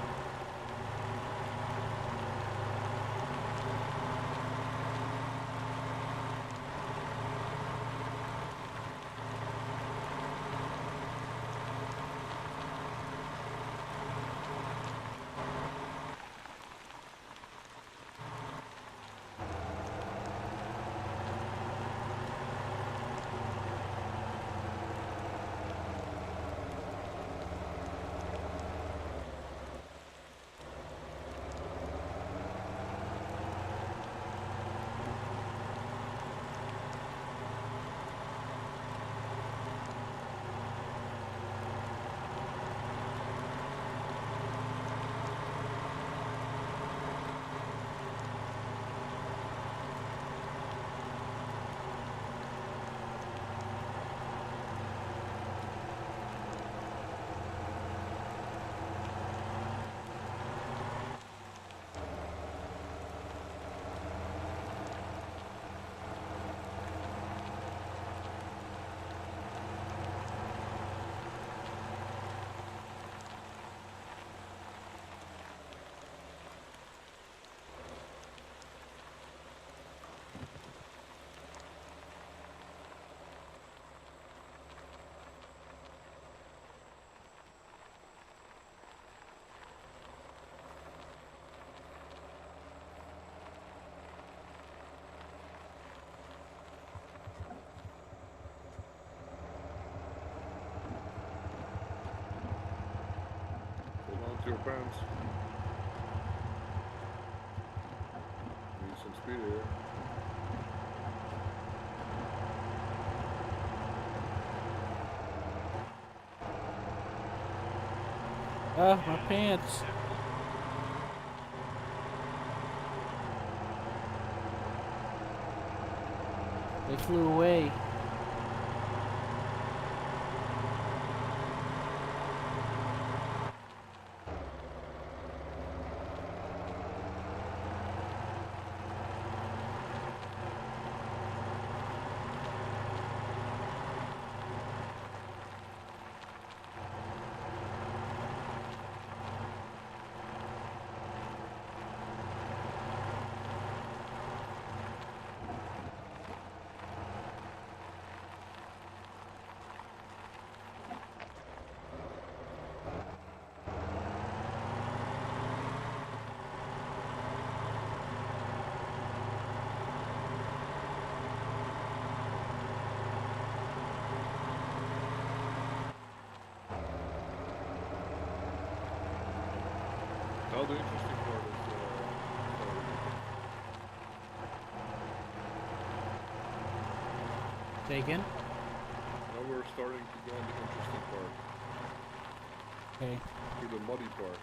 Hold on to your pants. Need some speed here. Oh, my pants. They flew away. Now the interesting part is Say again? now we're starting to go on the interesting part. Okay. To the muddy part.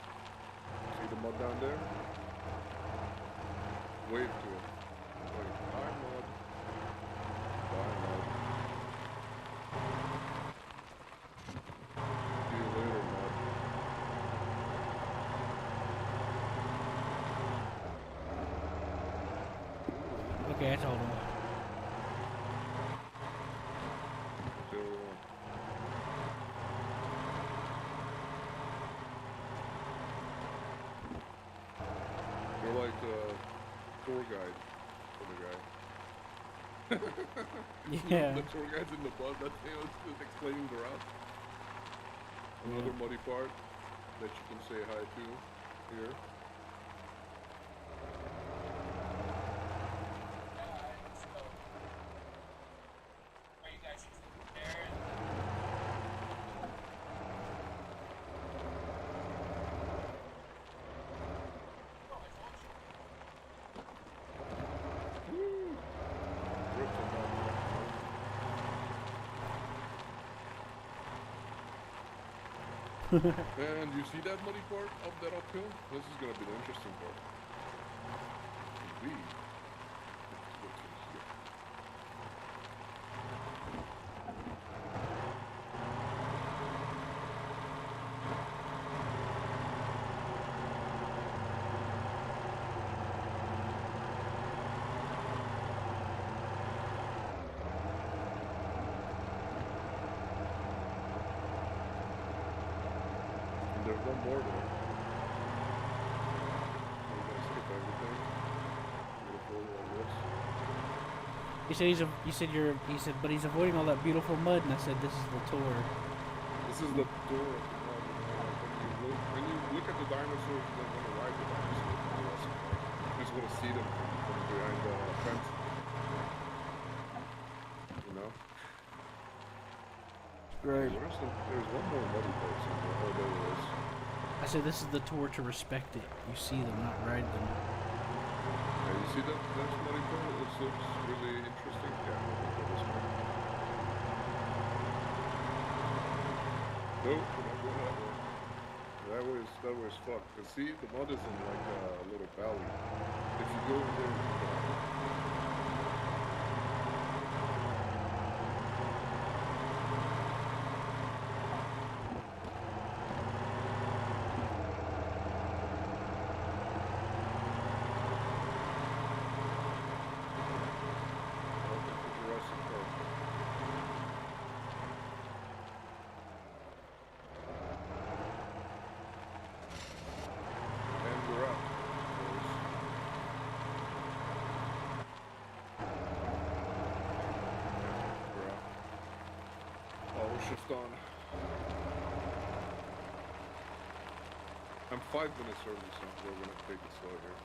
See the mud down there? Wave to it. Wait, hi mud. Bye mud. See you later, mud. Okay, I told him. See you later. You're like the tour guide for the guy. Yeah. The tour guide's in the mud that they was just explaining the route. Another muddy part that you can say hi to here. Rips and down there. And you see that muddy part up that uphill? This is gonna be the interesting part. We have to go through here. And there's one more there. So we're gonna skip everything. We're gonna follow all this. He said, but he's avoiding all that beautiful mud, and I said, this is the tour. This is the door of the mud. When you look at the dinosaurs, you don't want to ride the dinosaurs. You just want to see them from behind the fence. You know? Right. There's one more muddy place in there. Oh, there it is. I said, this is the tour to respect it. You see them, not ride them. Yeah, you see that muddy part? It looks really interesting. Yeah, we'll go this way. Nope, we're not going that way. That way is fucked. Cause see, the mud is in like a little valley. If you go in there, you can go. Welcome to Jurassic Park. And we're out. boys. We're out. Auto shift on. I'm 5 minutes early, so we're gonna take it slow here.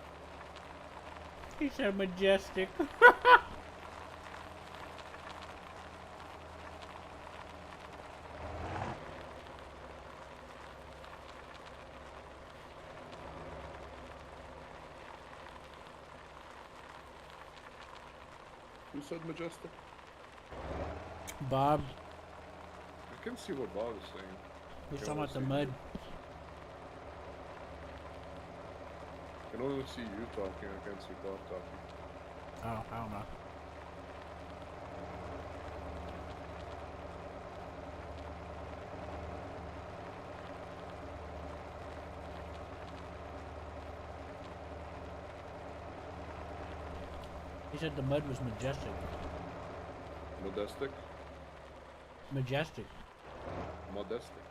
He said majestic. Who said majestic? Bob, I can see what Bob is saying. he's Can talking only about the see mud. you. I can only see you talking. I can't see Bob talking. Oh, I don't know. He said the mud was majestic. Modestic? Majestic. Modestic.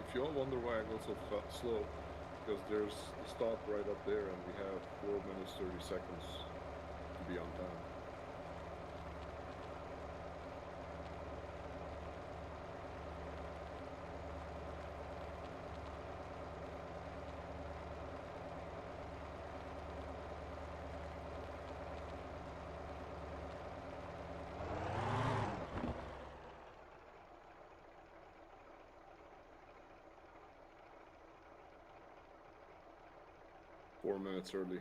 If you all wonder why I go so slow, because there's the stop right up there and we have 4 minutes 30 seconds to be on time. 4 minutes early.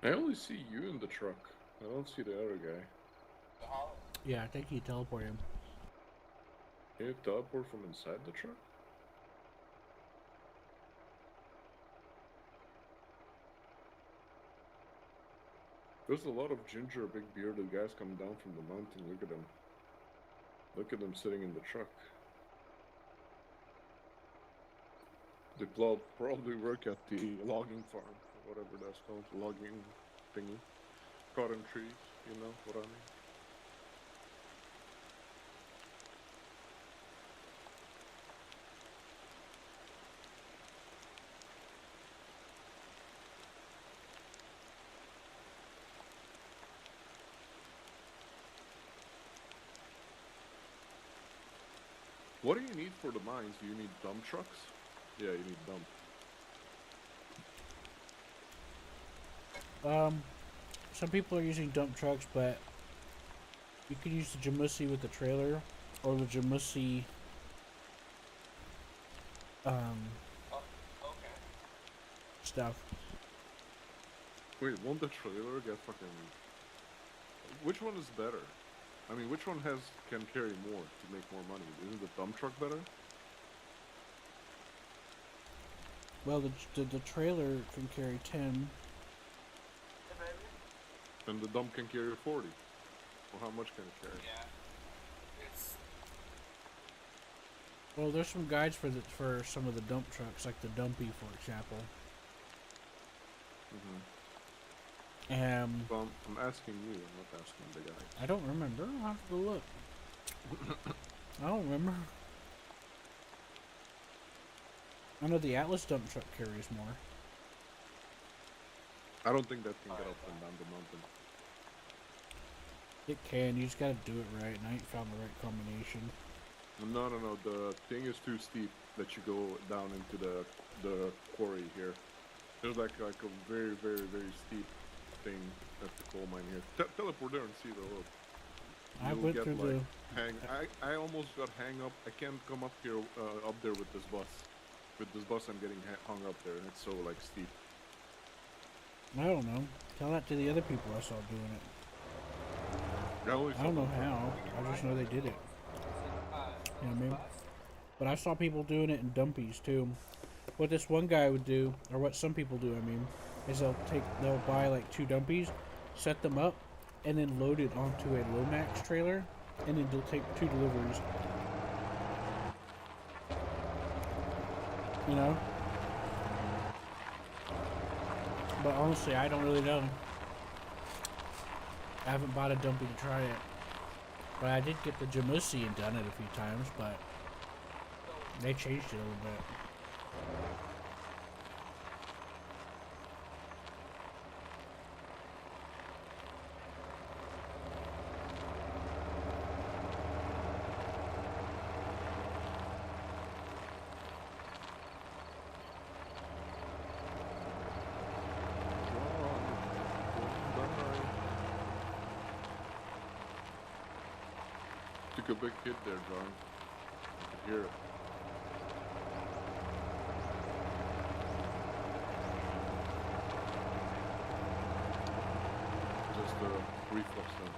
I only see you in the truck. I don't see the other guy. Yeah, I think he teleported him. Can you teleport from inside the truck? There's a lot of ginger, big bearded guys coming down from the mountain. Look at them. Look at them sitting in the truck. They probably work at the logging farm, or whatever that's called, logging thingy. Cotton trees, you know what I mean? What do you need for the mines? Do you need dump trucks? Yeah, you need dump. Some people are using dump trucks, but you can use the Jamusi with the trailer, or the Jamusi, stuff. Wait, won't the trailer get fucking... Which one is better? I mean, which one can carry more to make more money? Isn't the dump truck better? Well, the trailer can carry 10. And the dump can carry 40. Or how much can it carry? Yeah. It's Well, there's some guides for some of the dump trucks, like the Dumpy, for example. Well, I'm asking you, I'm not asking the guy. I don't remember. I'll have to go look. I don't remember. I know the Atlas dump truck carries more. I don't think that can get up and down the mountain. It can. You just gotta do it right, and I ain't found the right combination. No. The thing is too steep that you go down into the quarry here. There's like a very, very, very steep thing at the coal mine here. Teleport there and see the road. I went through the... I almost got hang up. I can't come up here, up there with this bus. With this bus, I'm getting hung up there, and it's so like steep. I don't know. Tell that to the other people I saw doing it. I don't know how. I just know they did it. You know what I mean? But I saw people doing it in dumpies too. What this one guy would do, or what some people do, I mean, is they'll buy like 2 dumpies, set them up, and then load it onto a Lomax trailer, and then they'll take 2 deliveries. You know? But honestly, I don't really know. I haven't bought a dumpy to try it. But I did get the jamusi and done it a few times, but they changed it a little bit. Took a big hit there, John. I could hear it. Just a reflex then.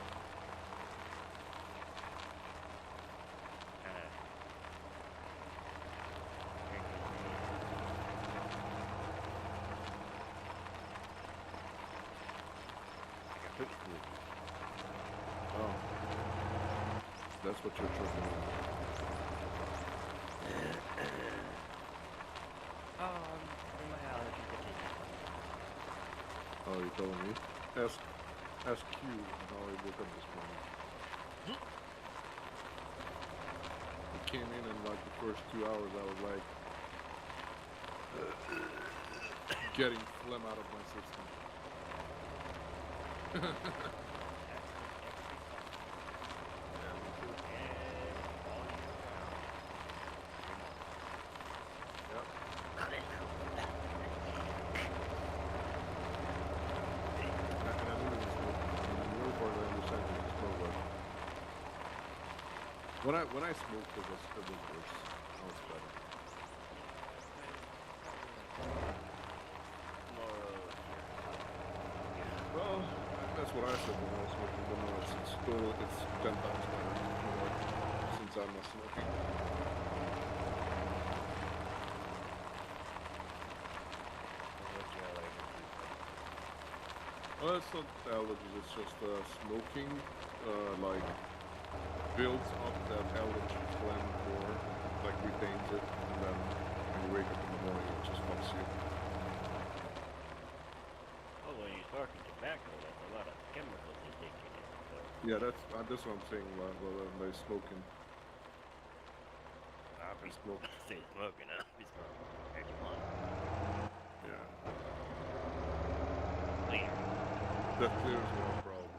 Oh. That's what you're choking on. My allergy continues. Oh, you're telling me? Ask Q how he woke up this morning. He came in and like the first 2 hours I was like getting phlegm out of my system. When I smoked, it was worse. Now it's better. Well, that's what I said when I was smoking, but no, it's 10 times better. You know, since I'm not smoking. Well, it's not allergies, it's just smoking, like, builds up that allergy phlegm more, like retains it, and then when you wake up in the morning, it just fucks you. Oh, when you're smoking tobacco, that's a lot of chemicals they take in it. So. Yeah, that's what I'm saying, by smoking. I'll be smoking. Say smoking, I'll be smoking. Every month. Yeah. Clear. That clears no problem.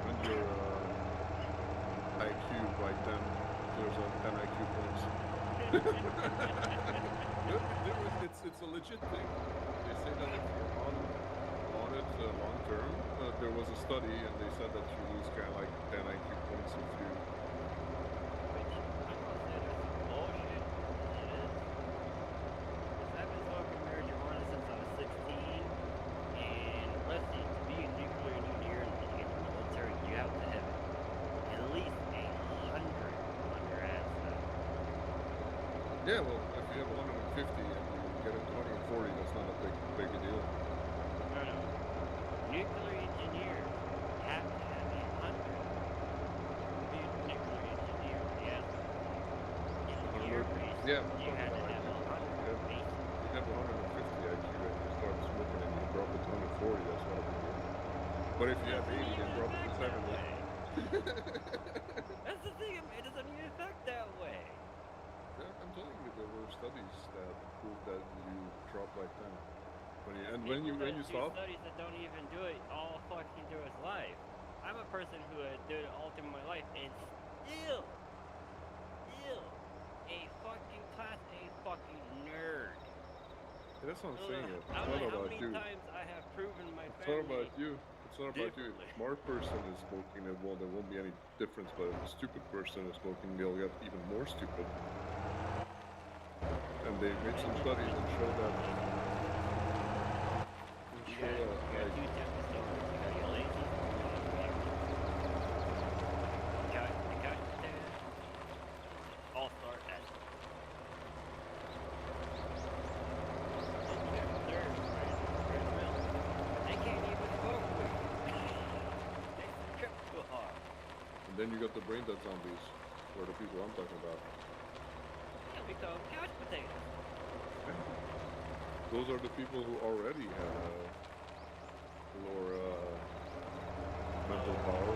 When your IQ by 10 clears out 10 IQ points. It's a legit thing. They say that if you're on it long term, there was a study and they said that you lose kind of like 10 IQ points if you. Yeah, well, if you have 150 and you get a 20 or 40, that's not a big a deal. No. Nuclear engineers have to have 100. Be a nuclear engineer, yes. In the year base, yeah, you had to have 100. You have 150 IQ and you start smoking and you drop it to 140, that's not a big deal. But if you have 80 and drop it to 70. That's the thing, it doesn't even affect that way. Yeah, I'm telling you, there were studies that proved that you drop like 10. When you stop. Studies that don't even do it all fucking through his life. I'm a person who did it all through my life and still a fucking class A fucking nerd. Yeah, that's what I'm saying. It's I not don't know how about many you. times I have proven my It's not family. about you. It's not about you. If a smart person is smoking, there won't be any difference. But if a stupid person is smoking, they'll get even more stupid. And they made some studies and showed that. You got two types of stories. You got your lazy. All start at. They can't even smoke with you. They trip too hard. And then you got the brain dead zombies. are the people I'm talking about. Yeah, we call them couch potatoes. Those are the people who already had lower mental power,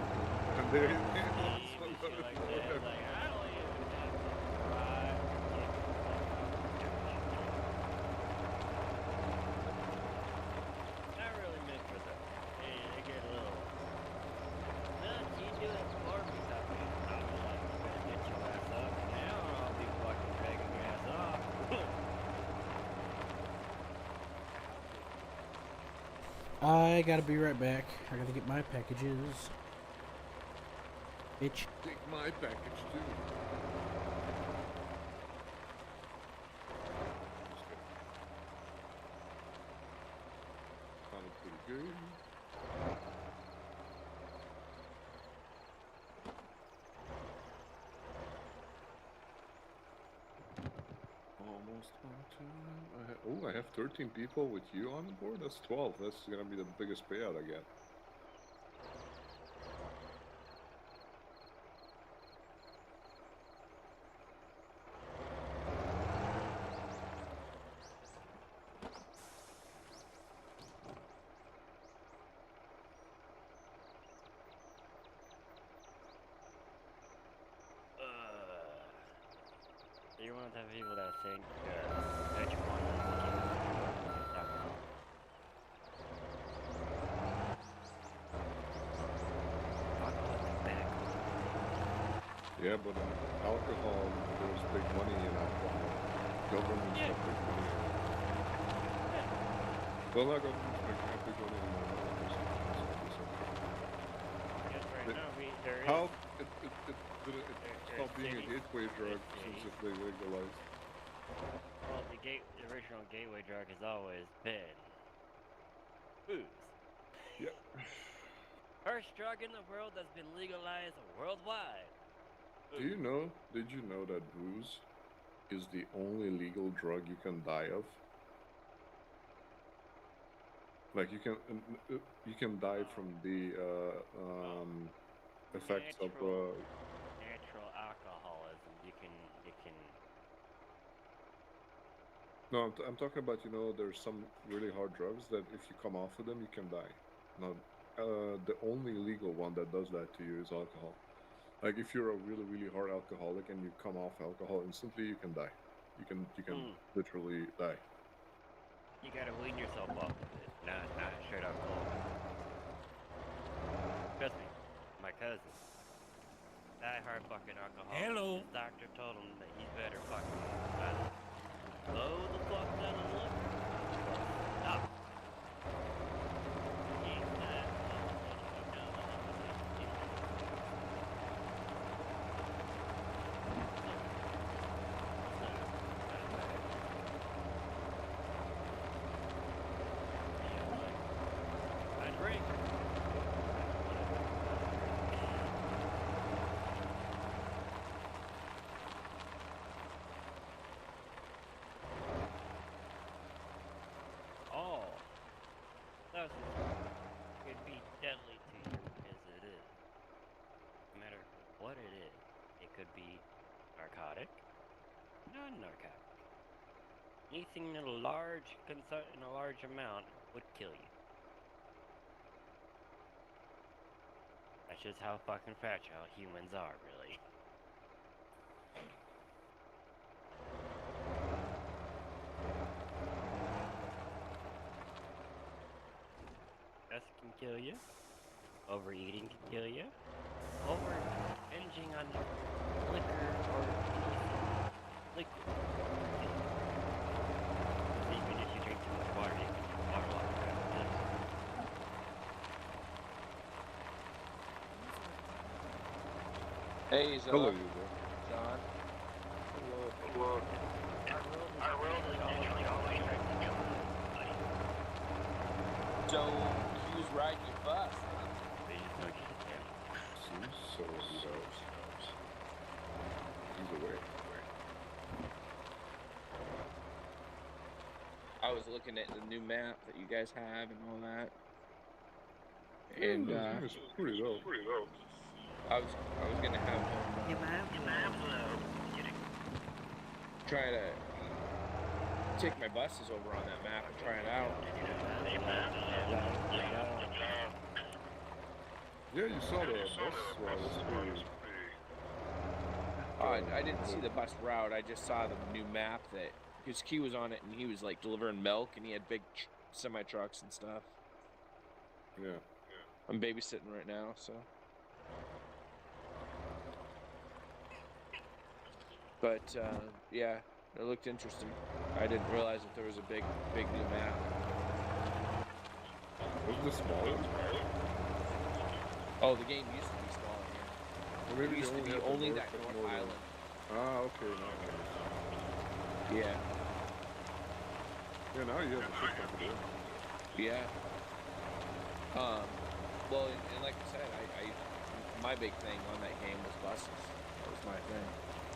and they Steam and shit like that. Like, I don't even have to try to get the fuck out. Not really meant for them. They get a little nuts. You do it for me, type of thing. I'll be like, you better get your ass up now, or I'll be fucking dragging your ass off. I gotta be right back. I gotta get my packages. Bitch. take my package too. Just kidding. Sounded pretty good. Almost on time. I have 13 people with you on the board. That's 12. That's gonna be the biggest payout I get. You're one of the people that think marijuana is alcohol. Alcohol is bad. Yeah, but alcohol, there's big money in alcohol. Governments have big money in it. Well, not governments have big money in marijuana. Yes, right But now there is. how it stopped being a gateway drug since if they legalized. Well, the original gateway drug has always been booze. Yeah. First drug in the world that's been legalized worldwide. Do you know? Did you know that booze is the only legal drug you can die of? Like you can die from the effects of natural alcoholism. You can No, I'm talking about, there's some really hard drugs that if you come off of them, you can die. Now, the only legal one that does that to you is alcohol. Like if you're a really, really hard alcoholic and you come off alcohol instantly, you can die. You can literally die. You gotta wean yourself off of it, not straight up cold. Trust me, my cousin, die-hard fucking alcoholic. Hello. His doctor told him that he's better fucking either slow the fuck down on liquor or stop. He's not slow the fuck down on liquor. I drink. All substances could be deadly to you as it is. No matter what it is, it could be narcotic, non-narcotic. Anything in a large amount would kill you. That's just how fucking fragile humans are, really. Stress can kill you. Overeating can kill you. Over-binging on liquor or liquid can kill you. Even if you drink too much water, you can water lock can kill you. Hey, Hello, Zola. you there. John. Hello. Our world is always So, he was riding your bus. They just don't get it down. Seems so he's away. I was looking at the new map that you guys have and all that. Yeah, And, the thing is pretty dope. I was gonna have him try to take my buses over on that map and try it out. Yeah, you saw the bus route. It's pretty. I didn't see the bus route. I just saw the new map that because Key was on it and he was like delivering milk and he had big semi trucks and stuff. Yeah. I'm babysitting right now, so. But yeah, it looked interesting. I didn't realize that there was a big new map. Was this smaller? Oh, the game used to be smaller. Yeah. Or maybe It used to be have the only that but North more than- Island. Ah, okay. Now I understand. Yeah. Yeah, now you have a shit ton to do. Yeah. Well, and like I said, I my big thing on that game was buses. That was my thing.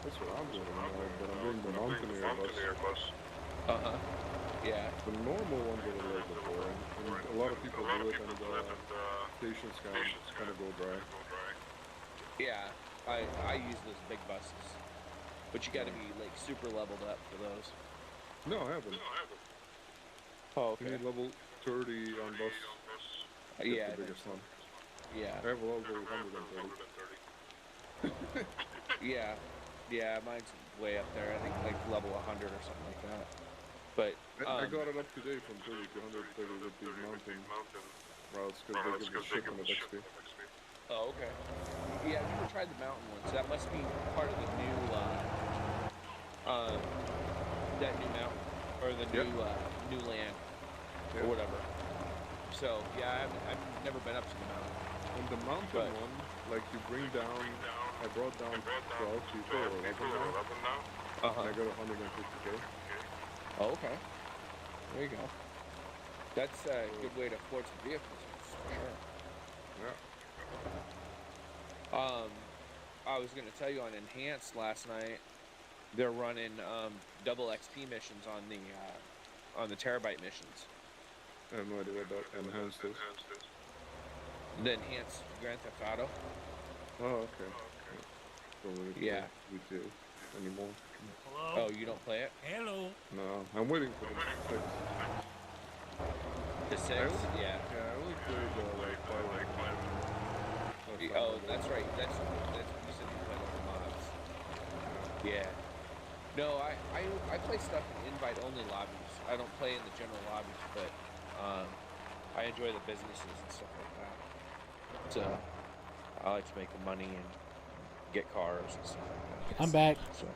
That's what I'm doing now, but I'm doing the Mountaineer bus. Uh-huh. Yeah. The normal ones are a little bit boring, and a lot of people do it, and the stations kind of go dry. Yeah. I use those big buses. But you gotta be like super leveled up for those. No, I haven't. Oh, You need level 30 on bus. to Yeah. get the biggest one. Yeah. I have a level 130. Yeah. Yeah, mine's way up there. I think like level 100 or something like that. But I got it up today from 30 to 130 with these mountain routes because they give a shit ton of XP. Oh, okay. Yeah, I've never tried the mountain ones. That must be part of the new that new mountain or the new land or whatever. So yeah, I've never been up to the mountain. And the mountain one, like you bring down, I brought down 12 people or 11 now. And I got 150k. Oh, okay. There you go. That's a good way to afford some vehicles, for sure. Yeah. I was gonna tell you on Enhanced last night, they're running double XP missions on the Terabyte missions. I have no idea what that enhanced is. The Enhanced Grand Theft Auto. Oh, okay. Don't really play Yeah. GTA anymore. Oh, you don't play it? Hello. No, I'm waiting for the 6. The 6? Yeah. Yeah, I only played like 5. Oh, that's right. That's you said you play with the mods. Yeah. No, I play stuff in invite-only lobbies. I don't play in the general lobbies, but I enjoy the businesses and stuff like that. So I like to make the money and get cars and stuff like that. I'm back. So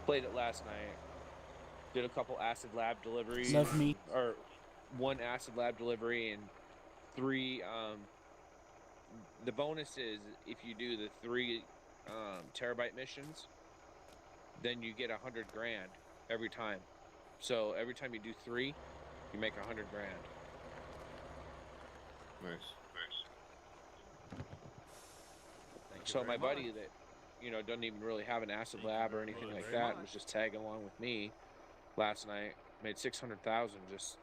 played it last night. Did a couple acid lab deliveries. Love me. Or one acid lab delivery and 3 the bonus is if you do the 3 terabyte missions, then you get 100 grand every time. So every time you do 3, you make 100 grand. Nice. So my buddy that doesn't even really have an acid lab or anything like that, and was just tagging along with me last night, made 600,000 just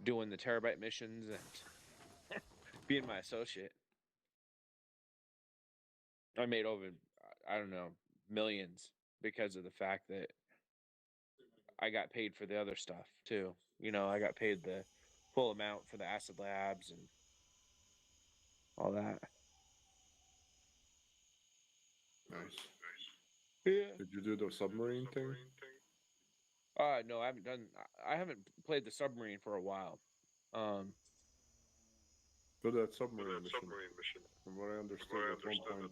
doing the terabyte missions and being my associate. I made over, I don't know, millions because of the fact that I got paid for the other stuff too. I got paid the full amount for the acid labs and all that. Nice. Yeah. Did you do the submarine thing? No, I haven't played the submarine for a while. Do that submarine mission. From what I understood, at one point,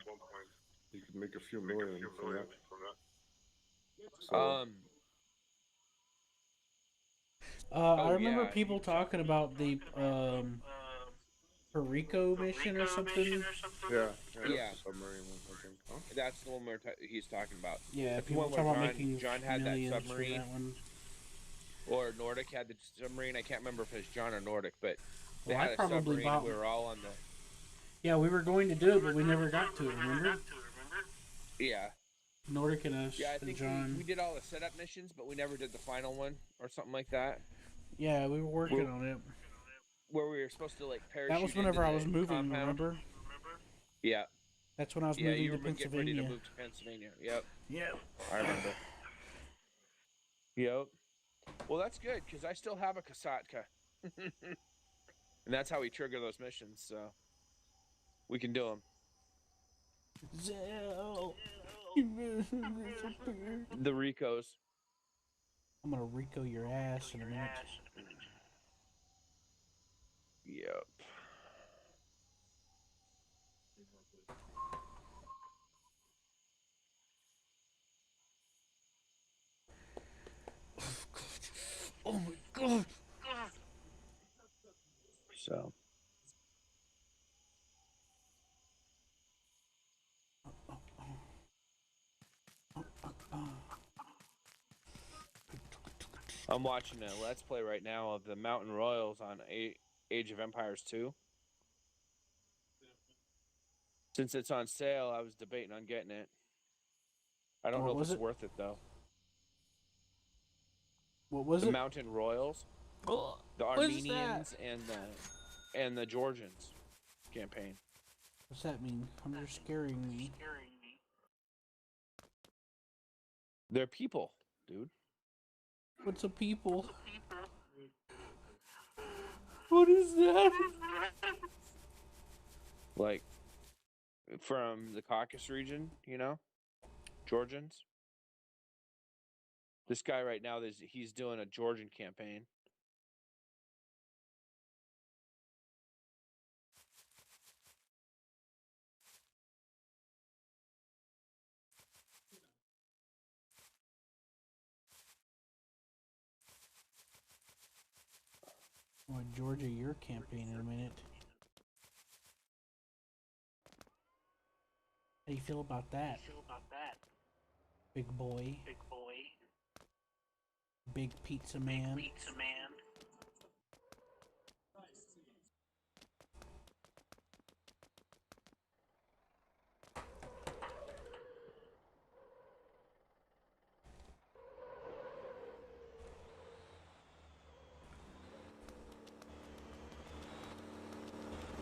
you could make a few million from that. So, I remember people talking about the Perico mission or something. yeah, Yeah. that's the submarine one, I think. Huh? That's the one he's talking about. Yeah, That's the people one talking where about making John had that millions for submarine, that one. or Nordic had the submarine. I can't remember if it's John or Nordic, but they Well, I had a probably submarine. bought- We were all on the. Yeah, we were going to do it, but we never got to it. Remember? Yeah. Nordic and us Yeah, I and think John. we did all the setup missions, but we never did the final one or something like that. Yeah, we were working on it. where we were supposed to like parachute. That was whenever I was into the moving. compound. Remember? Yeah. That's when I was Yeah, moving you to were getting ready to Pennsylvania. move to Pennsylvania. Yep. Yeah. I remember. Yep. Well, that's good because I still have a Kasatka, and that's how we trigger those missions. So we can do them. Zell. The Ricos. I'm gonna Rico your ass in a minute. Yep. Oh my god. So. I'm watching a Let's Play right now of the Mountain Royals on Age of Empires 2. Since it's on sale, I was debating on getting it. I don't know if it's worth it though. What was the it? Mountain Royals, the Armenians and the Georgians campaign. What's that mean? You're scaring me. They're people, dude. What's a people? What is that? Like, from the Caucasus region, you know? Georgians. This guy right now, he's doing a Georgian campaign. Oh, Georgia, your campaign in a minute. How do you feel about that? Big boy. Big pizza man.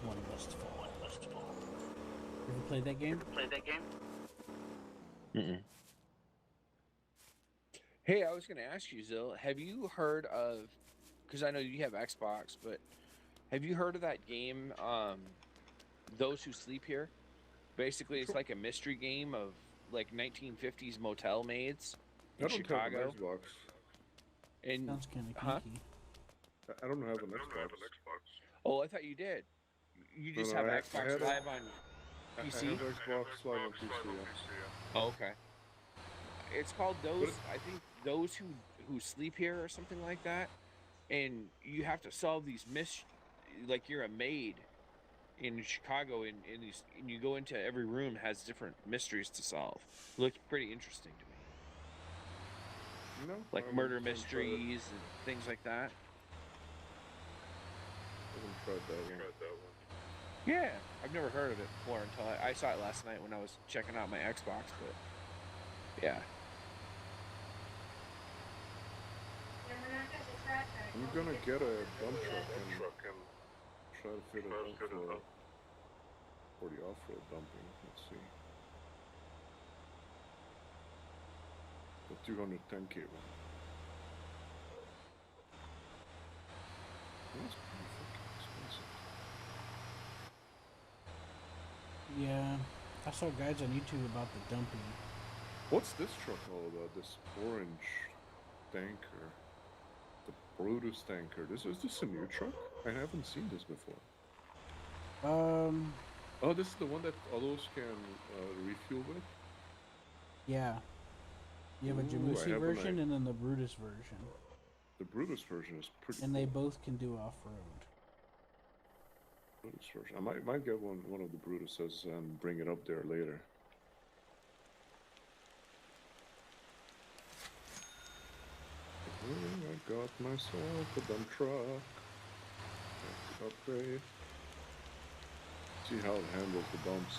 One must fall. You ever played that game? Mm-mm. Hey, I was going to ask you, Zill, have you heard of, because I know you have Xbox, but have you heard of that game, Those Who Sleep Here? Basically, it's like a mystery game of like 1950s motel maids in Chicago. I don't have an Xbox. And, Sounds kind of kinky. I don't have an Xbox. Oh, I thought you did. You just have Xbox Live on PC? I have Xbox Live on PC, yeah. Oh, okay. It's called I think Those Who Sleep Here or something like that. And you have to solve these like you're a maid in Chicago, and you go into every room has different mysteries to solve. It looks pretty interesting to me. No, like murder mysteries and things like that. I haven't tried that one. Yeah, I've never heard of it before until I saw it last night when I was checking out my Xbox, but yeah. I'm gonna get a dump truck and try to fit it out for the off-road dumping. Let's see. The 210 cable. That's pretty fucking expensive. Yeah, I saw guides on YouTube about the dumping. What's this truck all about? This orange tanker. The Brutus tanker. Is this a new truck? I haven't seen this before. Oh, this is the one that others can refuel with? Yeah. You have a Jamusi version and then the Brutus version. The Brutus version is pretty And cool. they both can do off-road. Brutus version. I might get one of the Brutuses and bring it up there later. I got myself a dump truck. Upgrade. See how it handles the bumps.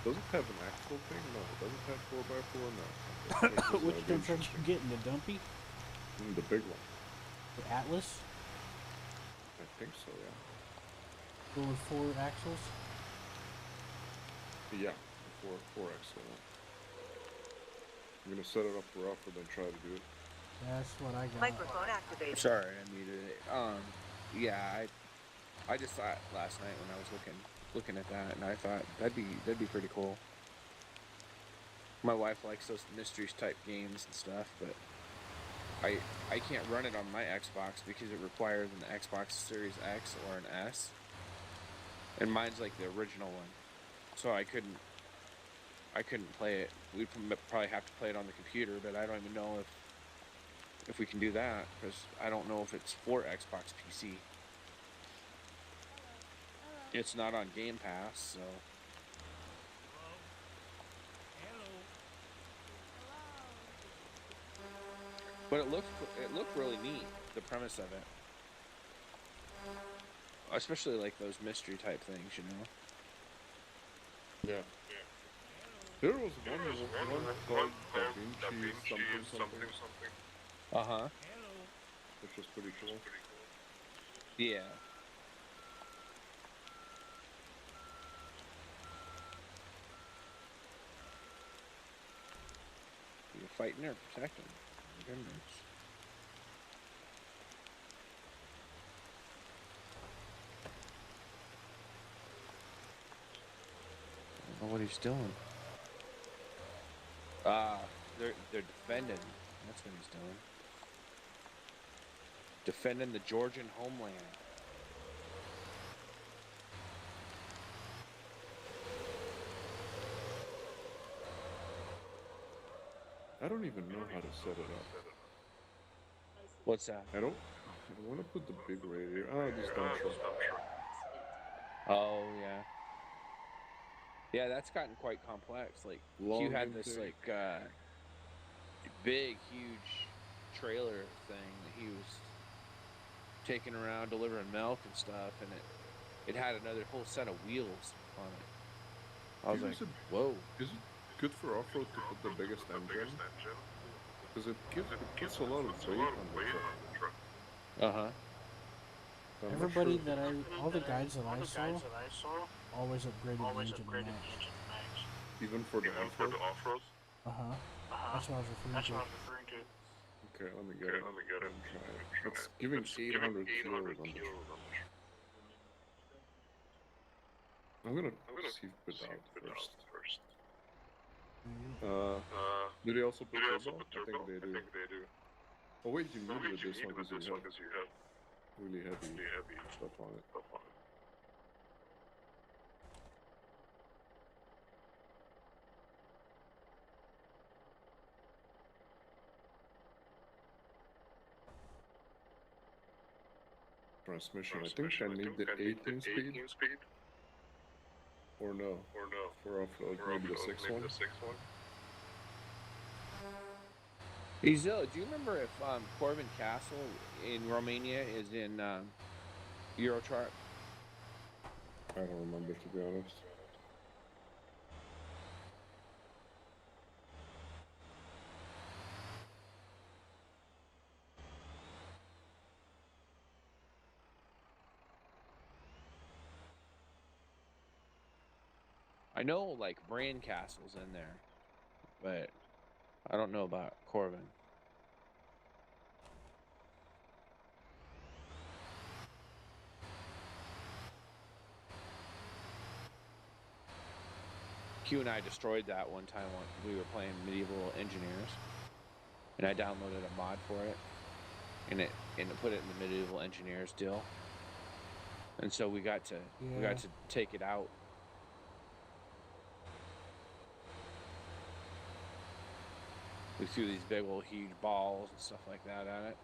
Does it have an axle thing? No. Does it have 4x4? No. Which dump truck you getting? The Dumpy? The big one. The Atlas? I think so, yeah. Go with 4 axles. Yeah, four axle. I'm gonna set it up rough and then try to do it. That's what I got. Microphone activated. Sorry, I muted it. Yeah, I just saw it last night when I was looking at that, and I thought that'd be pretty cool. My wife likes those mysteries type games and stuff, but I can't run it on my Xbox because it requires an Xbox Series X or an S, and mine's like the original one, so I couldn't play it. We'd probably have to play it on the computer, but I don't even know if we can do that because I don't know if it's for Xbox PC. It's not on Game Pass, so. But it looked really neat, the premise of it. Especially like those mystery type things, you know. Yeah. There was one called Da Vinci something, Uh-huh. which was pretty cool. Yeah. You're fighting or protecting? Goodness. I don't know what he's doing. They're defending. That's what he's doing. Defending the Georgian homeland. I don't even know how to set it up. What's that? I want to put the big radio. Oh, just dump truck. Oh yeah. Yeah, that's gotten quite complex. Like you had this intake. like big, huge trailer thing that he was taking around delivering milk and stuff, and it had another whole set of wheels on it. I was like, whoa. Is it good for off-road to put the biggest engine? Because it puts a lot of weight on the truck. Uh-huh. Everybody all the guides that I saw, always upgraded the engine to max. Even for the off-road? Uh-huh. That's what I was referring to. Okay, let me get it. Try it. It's giving 800 kilos on the truck. I'm gonna see without first. Do they also put turbo? I think they do. Oh wait, you need with this one because you have really heavy stuff on it. Transmission. I think I need the 18 speed. Or no. For off-road, maybe the 6 one. Hey Zilla, do you remember if Corvin Castle in Romania is in Eurotrack? I don't remember, to be honest. I know like Brand Castle's in there, but I don't know about Corvin. Q and I destroyed that one time when we were playing Medieval Engineers, and I downloaded a mod for it, and it put it in the Medieval Engineers deal, and so we got to take it out. We threw these big old huge balls and stuff like that at it.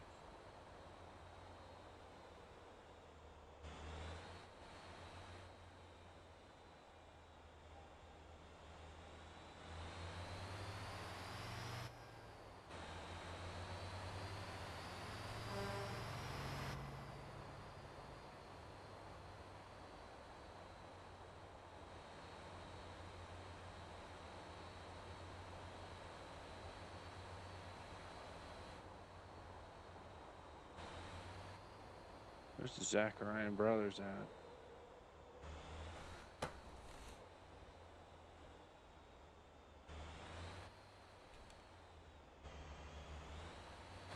Where's the Zachariah brothers at?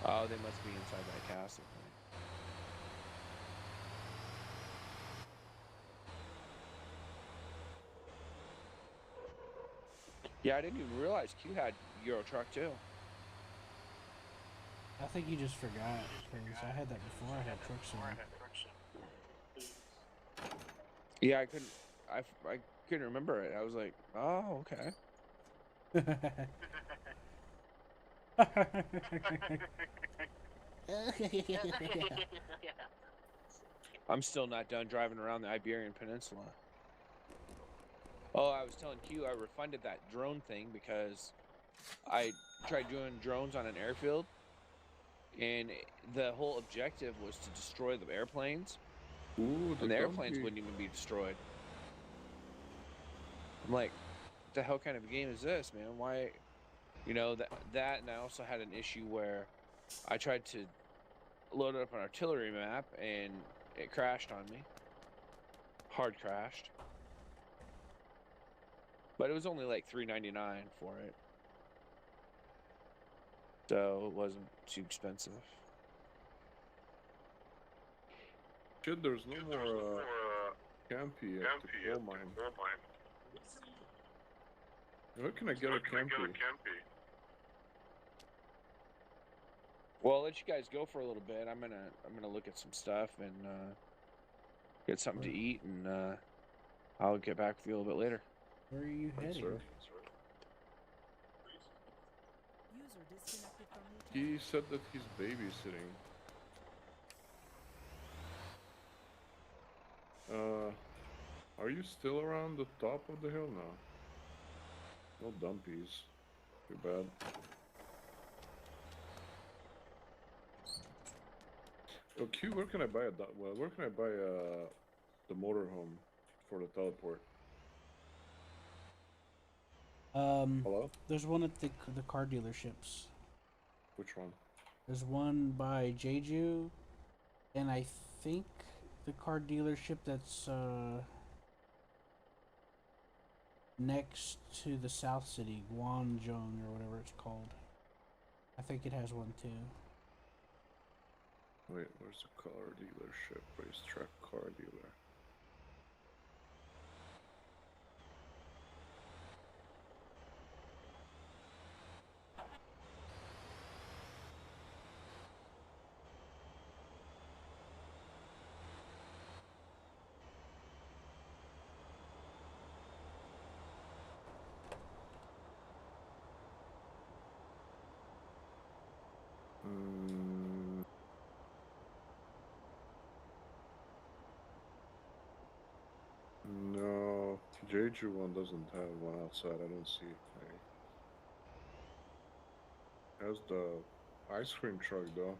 Oh, they must be inside that castle. Yeah, I didn't even realize Q had Euro Truck too. I think you just forgot, because I had that before I had Truck Sim. Yeah, I couldn't remember it. I was like, oh, okay. I'm still not done driving around the Iberian Peninsula. Oh, I was telling Q I refunded that drone thing because I tried doing drones on an airfield, and the whole objective was to destroy the airplanes, Ooh, and the airplanes dumpy. wouldn't even be destroyed. I'm like, what the hell kind of a game is this, man? Why, you know, that, and I also had an issue where I tried to load up an artillery map and it crashed on me. Hard crashed. But it was only like $3.99 for it. So it wasn't too expensive. Shit, there's no more campy at the coal mine. Where can I get a campy? Well, I'll let you guys go for a little bit. I'm gonna look at some stuff and get something to eat, and I'll get back with you a little bit later. Where are you Yes, heading? sir. User disconnected from your channel. He said that he's babysitting. Are you still around the top of the hill now? No dumpies. Too bad. Oh, Q, where can I buy where can I buy the motorhome for the teleport? Hello? There's one at the car dealerships. Which one? There's one by Jeju, and I think the car dealership that's next to the South City, Guangzhou or whatever it's called. I think it has one too. Wait, where's the car dealership? Racetrack car dealer. No, Jeju one doesn't have one outside. I don't see any. Has the ice cream truck though.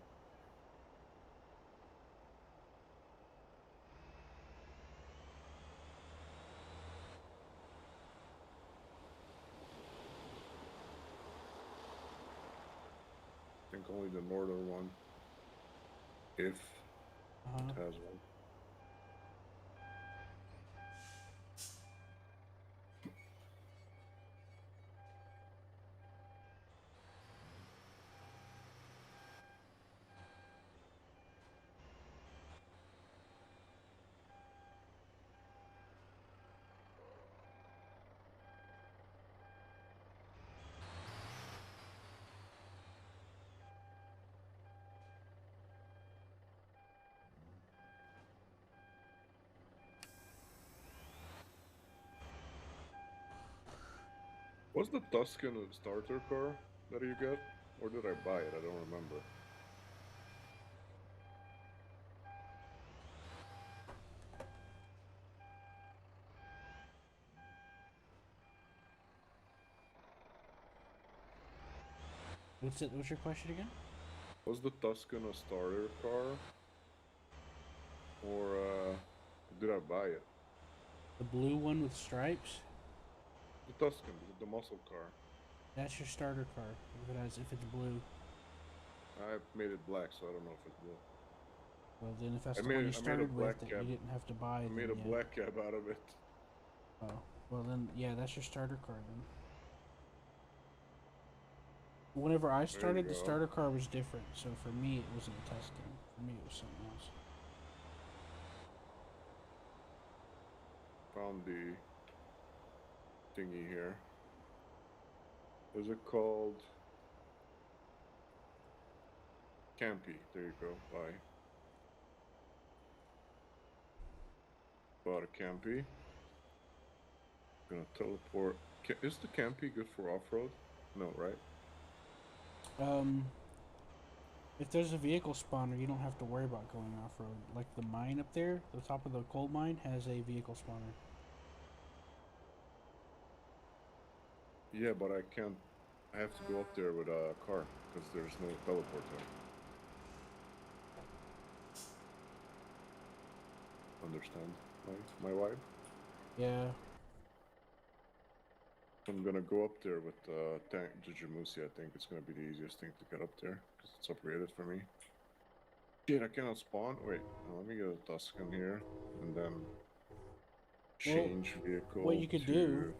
I think only the northern one, if it has one. Was the Tuscan a starter car that you got? Or did I buy it? I don't remember. What's your question again? Was the Tuscan a starter car? Or did I buy it? The blue one with stripes? The Tuscan, the muscle car. That's your starter car. If it's blue. I made it black, so I don't know if it's blue. Well, then if that's I the one you made a started with black that cab. you didn't have to buy, I then made a yeah. black cab out of it. Oh, well then, yeah, that's your starter car then. Whenever I There you started, the go. starter car was different. So for me, it wasn't a Tuscan. For me, it was something else. Found the thingy here. Is it called Campy? There you go. Bye. Bought a Campy. Gonna teleport. Is the Campy good for off-road? No, right? If there's a vehicle spawner, you don't have to worry about going off-road. Like the mine up there, the top of the coal mine has a vehicle spawner. Yeah, but I can't. I have to go up there with a car because there's no teleport there. Understand my wife? Yeah. I'm gonna go up there with tank Jijimusi. I think it's gonna be the easiest thing to get up there because it's upgraded for me. Shit, I cannot spawn. Wait, let me get a Tuscan here and then change vehicle what you could to do,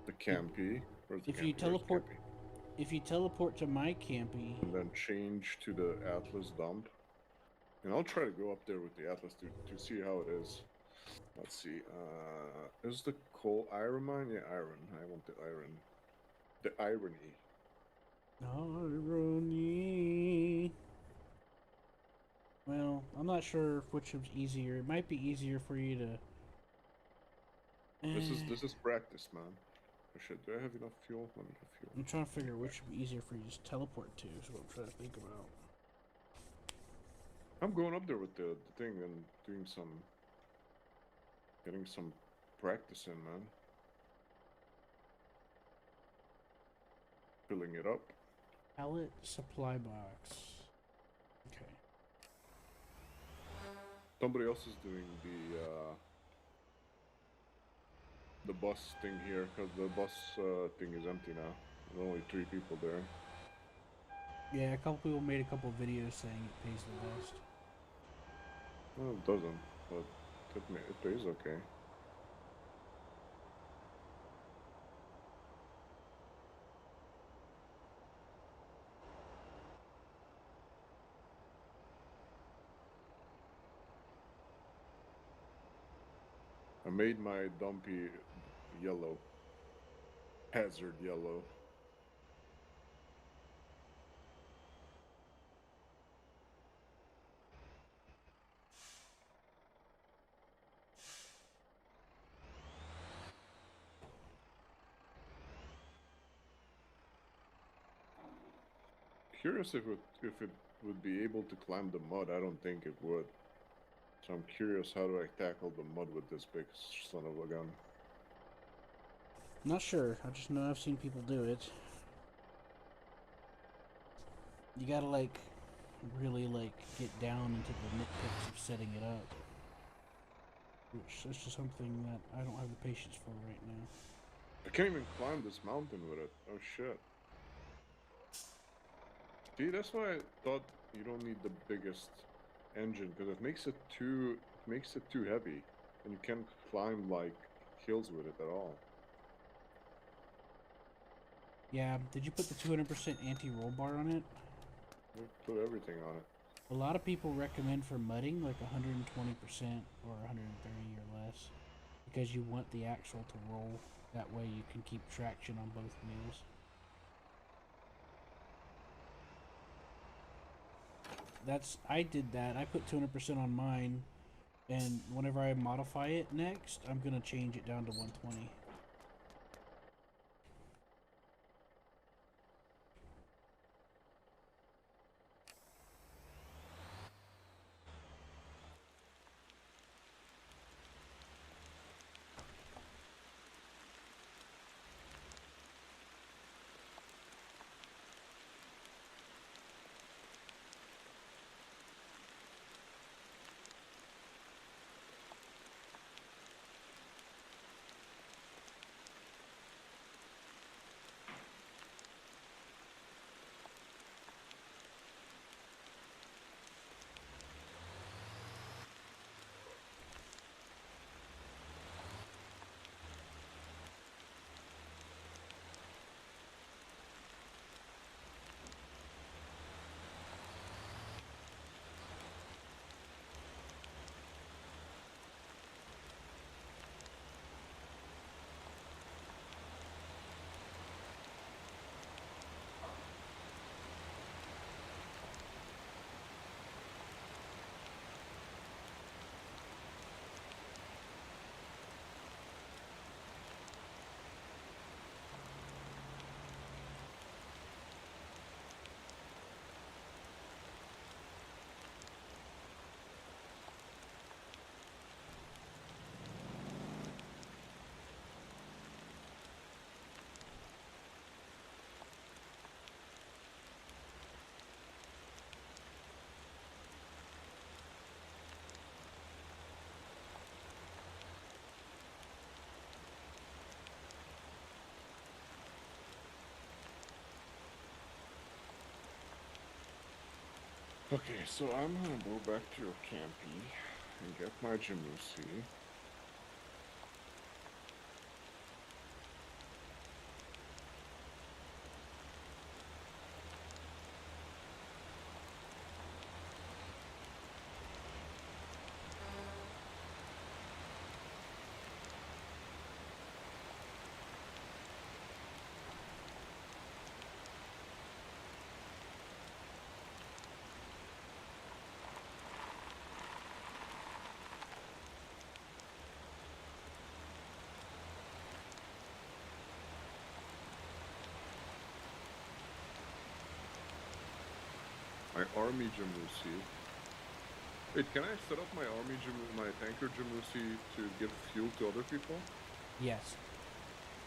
the Campy. Where's the if Campy? you There's the teleport, Campy. if you teleport to my campy, And then change to the Atlas dump. And I'll try to go up there with the Atlas to see how it is. Let's see. Is the coal iron mine? Yeah, iron. I want the iron. The irony. irony. Well, I'm not sure which is easier. It might be easier for you to. This is practice, man. Oh shit, do I have enough fuel? Let me get fuel. I'm trying to figure which would be easier for you to just teleport to. Is what I'm trying to think about. I'm going up there with the thing and doing some, getting some practice in, man. Filling it up. Pallet supply box. Okay. Somebody else is doing the bus thing here because the bus thing is empty now. There's only 3 people there. Yeah, a couple people made a couple videos saying it pays the best. Well, it doesn't, but it pays okay. I made my dumpy yellow. Hazard yellow. Curious if it would be able to climb the mud. I don't think it would. So I'm curious, how do I tackle the mud with this big son of a gun? Not sure. I just know I've seen people do it. You gotta like really like get down into the nitpicks of setting it up, which is just something that I don't have the patience for right now. I can't even climb this mountain with it. Oh shit. See, that's why I thought you don't need the biggest engine, because it makes it too heavy, and you can't climb like hills with it at all. Yeah, did you put the 200% anti-roll bar on it? You put everything on it. A lot of people recommend for mudding like 120% or 130 or less, because you want the axle to roll. That way you can keep traction on both wheels. I did that. I put 200% on mine, and whenever I modify it next, I'm gonna change it down to 120. Okay, so I'm gonna go back to your campy and get my Jamusi. My army Jamusi. Wait, can I set up my my tanker Jamusi to give fuel to other people? Yes.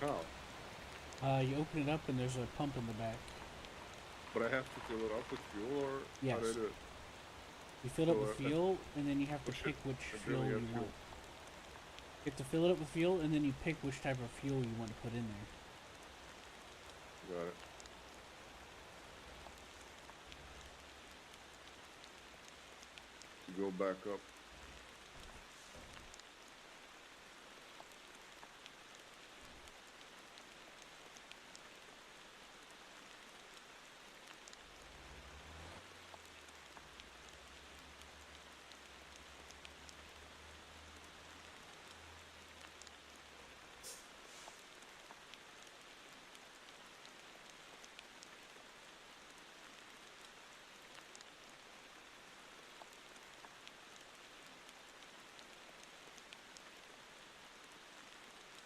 How? You open it up and there's a pump in the back. But I have to fill it up with fuel, or how do I Yes. do it? You fill it up So, with fuel, and then you have to oh shit, pick which I fuel barely you have fuel. want. You have to fill it up with fuel, and then you pick which type of fuel you want to put in there. Got it. To go back up.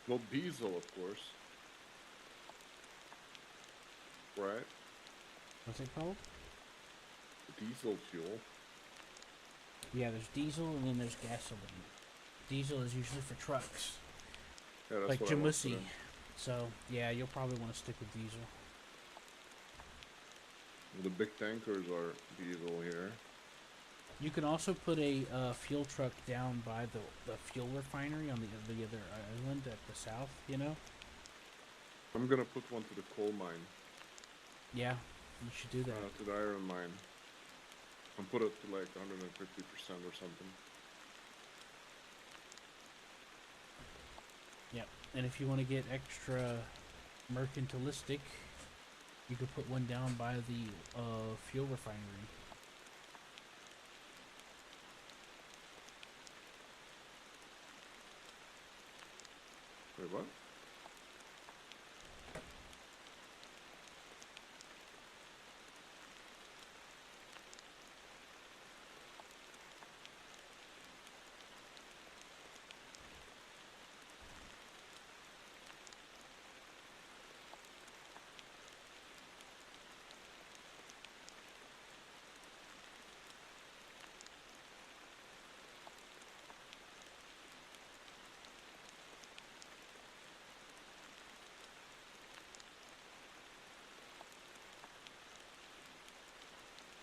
Well, diesel, of course. Right? What's it called? Diesel fuel. Yeah, there's diesel, and then there's gasoline. Diesel is usually for trucks, Yeah, that's like what I want for Jamusi. them. So, yeah, you'll probably want to stick with diesel. Well, the big tankers are diesel here. You can also put a fuel truck down by the fuel refinery on the other island at the south, you know? I'm gonna put one to the coal mine. Yeah, you should do that. To the iron mine. And put it to like 150% or something. Yep. And if you want to get extra mercantilistic, you could put one down by the fuel refinery. Wait, what?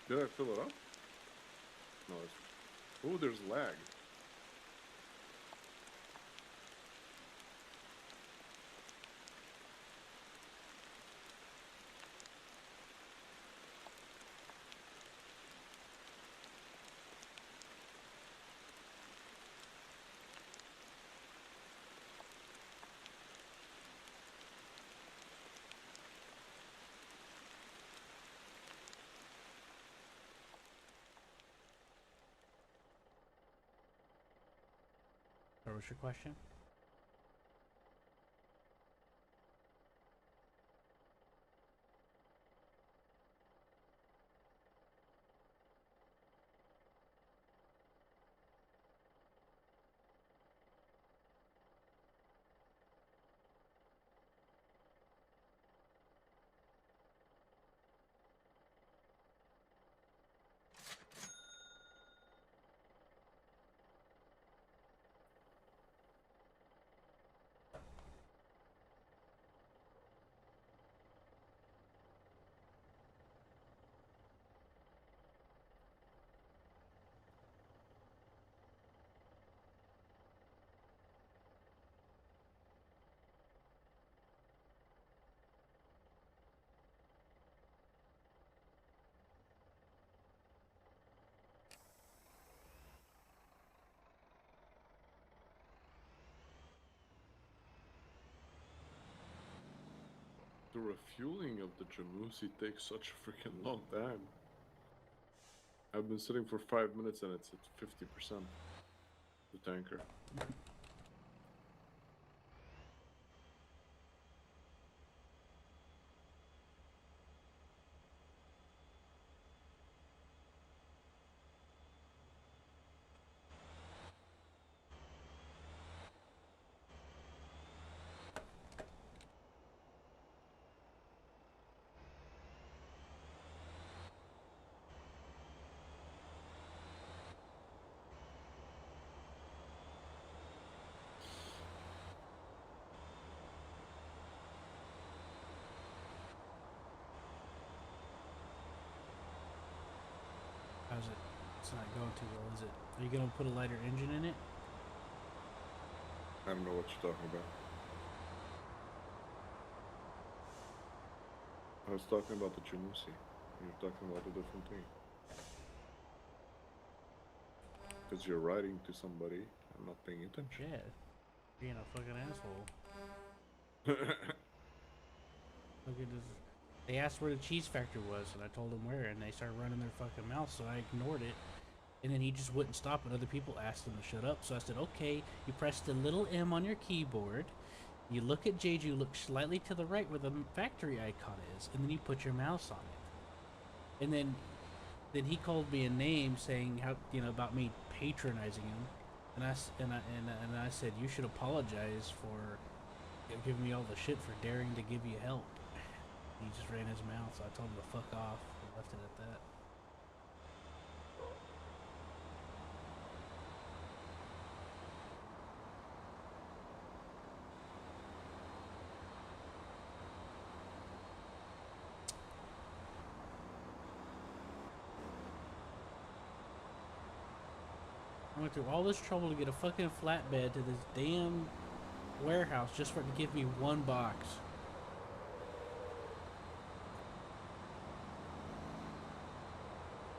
Did I fill it up? No, it's... Oh, there's lag. What was your question? the refueling of the Jamusi takes such a freaking long time. I've been sitting for 5 minutes and it's at 50%. The tanker. How's it? It's not going too well, is it? Are you gonna put a lighter engine in it? I don't know what you're talking about. I was talking about the Jamusi. You're talking about a different thing. Because you're writing to somebody, I'm not paying attention. Yeah. Being a fucking asshole. Look at this. They asked where the cheese factory was, and I told them where, and they started running their fucking mouth, so I ignored it. And then he just wouldn't stop, and other people asked him to shut up. So I said, okay, you press the little M on your keyboard, you look at Jeju, look slightly to the right where the factory icon is, and then you put your mouse on it. And then he called me a name, saying how, you know, about me patronizing him. And I said, you should apologize for giving me all the shit for daring to give you help. He just ran his mouth, so I told him to fuck off and left it at that. I went through all this trouble to get a fucking flatbed to this damn warehouse just for it to give me one box.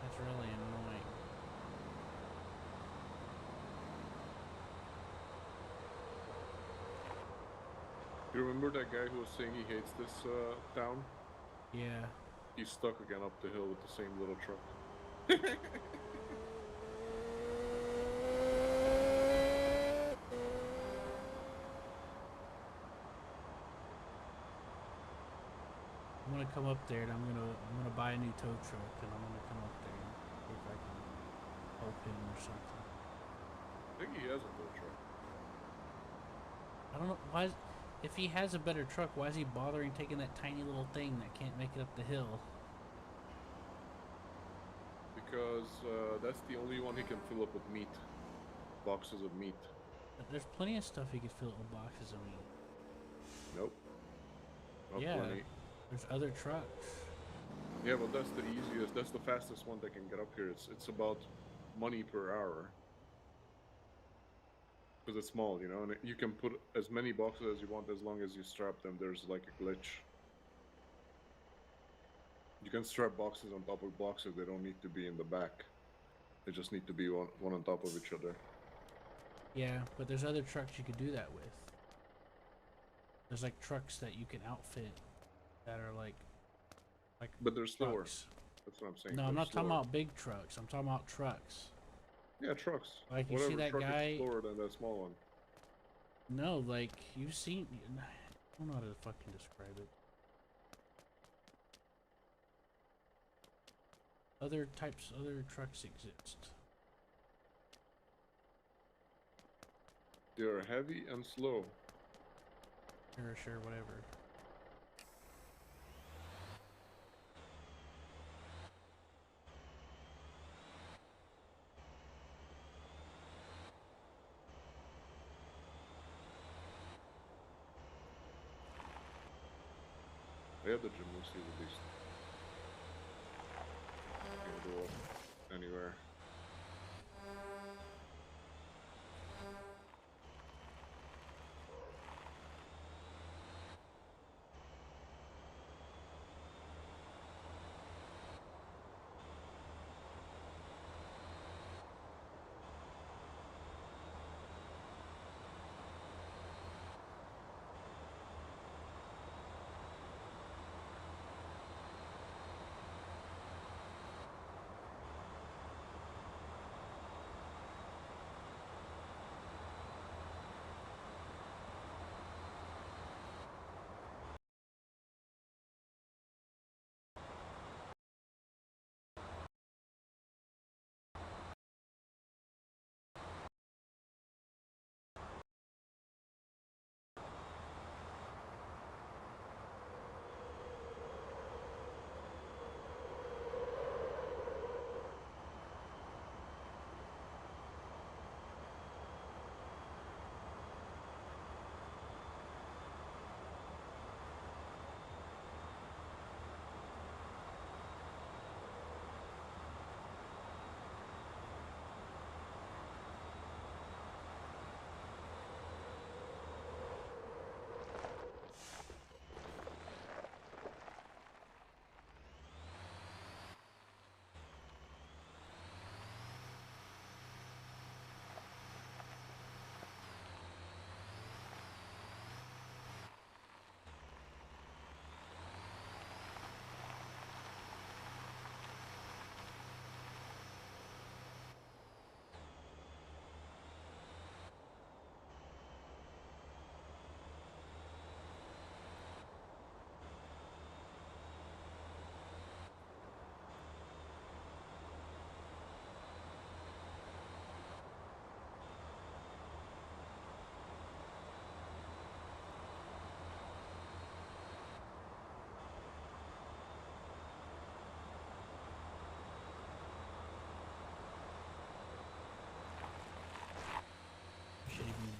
That's really annoying. You remember that guy who was saying he hates this town? Yeah. He's stuck again up the hill with the same little truck. I'm gonna come up there and I'm gonna buy a new tow truck and I'm gonna come up there and see if I can help him or something. I think he has a tow truck. I don't know why. If he has a better truck, why is he bothering taking that tiny little thing that can't make it up the hill? Because that's the only one he can fill up with meat. Boxes of meat. There's plenty of stuff he could fill up with boxes of meat. Nope. Not Yeah. plenty. There's other trucks. Yeah, but that's the easiest, that's the fastest one that can get up here. It's about money per hour. Because it's small, you know, and you can put as many boxes as you want as long as you strap them. There's like a glitch. You can strap boxes on top of boxes. They don't need to be in the back. They just need to be one on top of each other. Yeah, but there's other trucks you could do that with. There's like trucks that you can outfit that are like But they're slower. trucks. That's what I'm saying. No, They're I'm not talking slower. about big trucks. I'm talking about trucks. Yeah, trucks. Like, you Whatever see that truck guy- is slower than that small one. No, like, you've seen... I don't know how to fucking describe it. Other trucks exist. They are heavy and slow. Sure, whatever. They have the Jamusi at least. Can go up anywhere.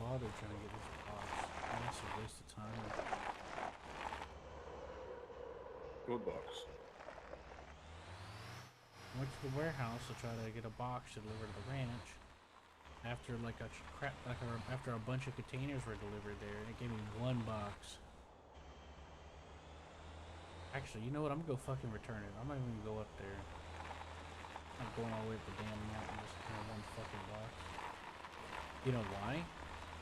bother trying to get this box. That's a waste of time. What box? I went to the warehouse to try to get a box to deliver to the ranch. After after a bunch of containers were delivered there, and it gave me one box. Actually, you know what? I'm gonna go fucking return it. I'm not even gonna go up there. I'm not going all the way up the damn mountain just for one fucking box. You know why?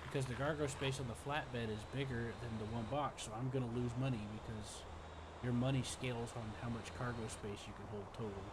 Because the cargo space on the flatbed is bigger than the one box, so I'm gonna lose money because your money scales on how much cargo space you can hold total.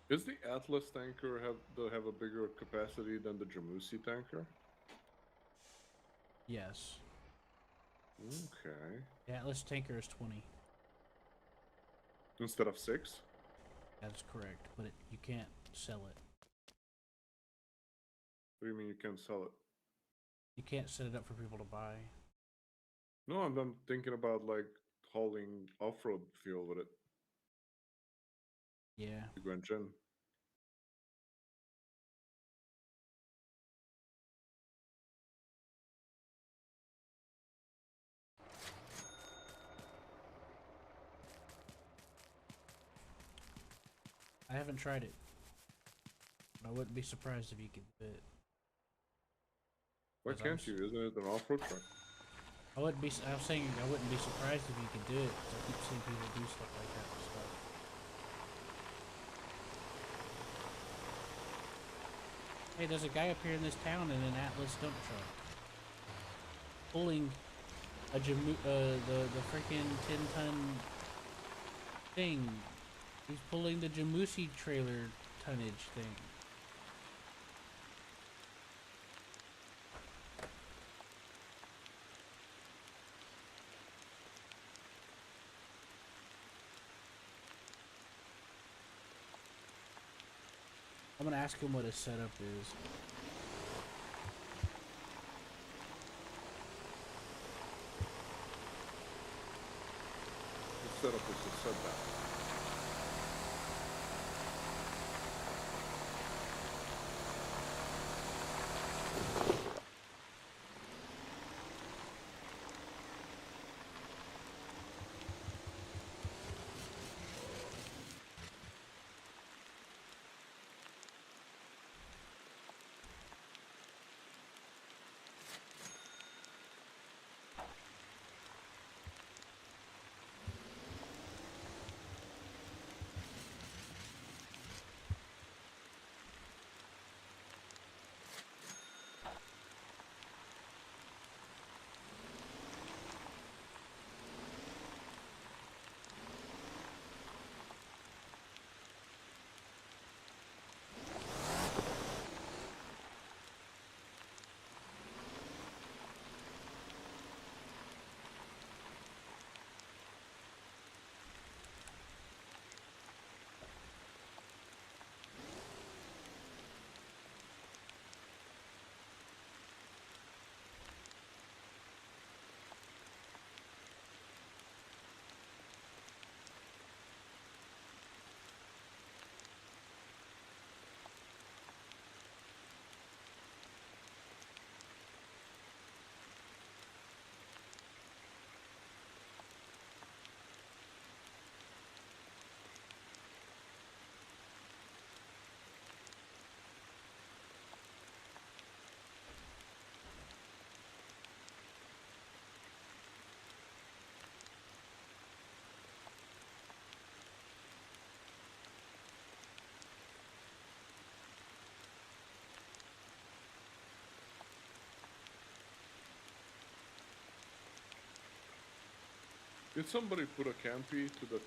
Does the Atlas tanker have a bigger capacity than the Jamusi tanker? Yes. Okay. The Atlas tanker is 20. Instead of 6? That's correct, but you can't sell it. What do you mean you can't sell it? You can't set it up for people to buy. No, I'm thinking about like hauling off-road fuel with it. Yeah. To Gwenchen. I haven't tried it. But I wouldn't be surprised if you could do it. Why can't you? Isn't it an off-road truck? I was saying I wouldn't be surprised if you could do it, 'cause I keep seeing people do stuff like that and stuff. Hey, there's a guy up here in this town in an Atlas dump truck. Pulling a the freaking 10-ton thing. He's pulling the Jamusi trailer tonnage thing. I'm gonna ask him what his setup is. The setup is to set that. Did somebody put a campy to the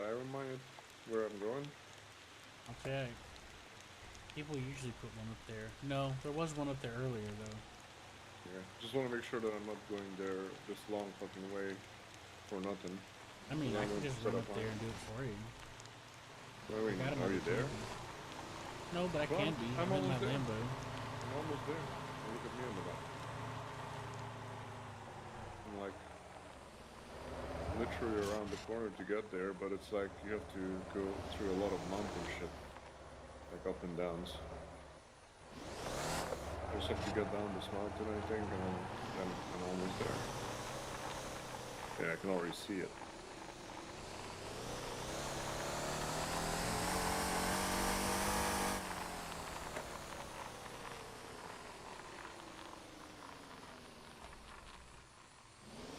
iron mine where I'm going? I'll check. People usually put one up there. No, there was one up there earlier though. Yeah, just want to make sure that I'm not going there this long fucking way for nothing. I mean, And I I'm can gonna just set run up up there and do it for you. I mean, got are you another there? campy. No, but I Well, can be. I'm I'm in my almost there. Lambo. I'm almost there. Look at me on the map. I'm like literally around the corner to get there, but it's like you have to go through a lot of mountain shit, like up and downs. Just have to get down this mountain, I think, and then I'm almost there. Yeah, I can already see it.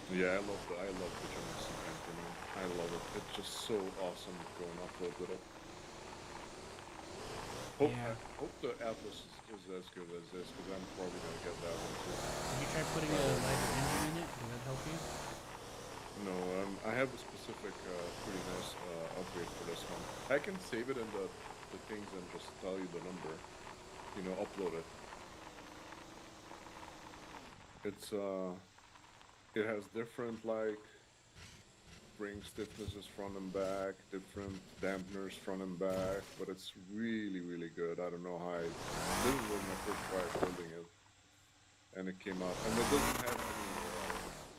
Yeah, I love the Genesis Panther, man. I love it. It's just so awesome going off-road with it. Yeah. I hope the Atlas is as good as this, because I'm probably gonna get that one too. Did you try putting a lighter engine in it? Did that help you? No, I have a specific, pretty nice upgrade for this one. I can save it in the things and just tell you the number. You know, upload it. It's it has different like spring stiffnesses front and back, different dampeners front and back, but it's really, really good. I don't know how this was my first try at building it, and it came out, and it doesn't have any.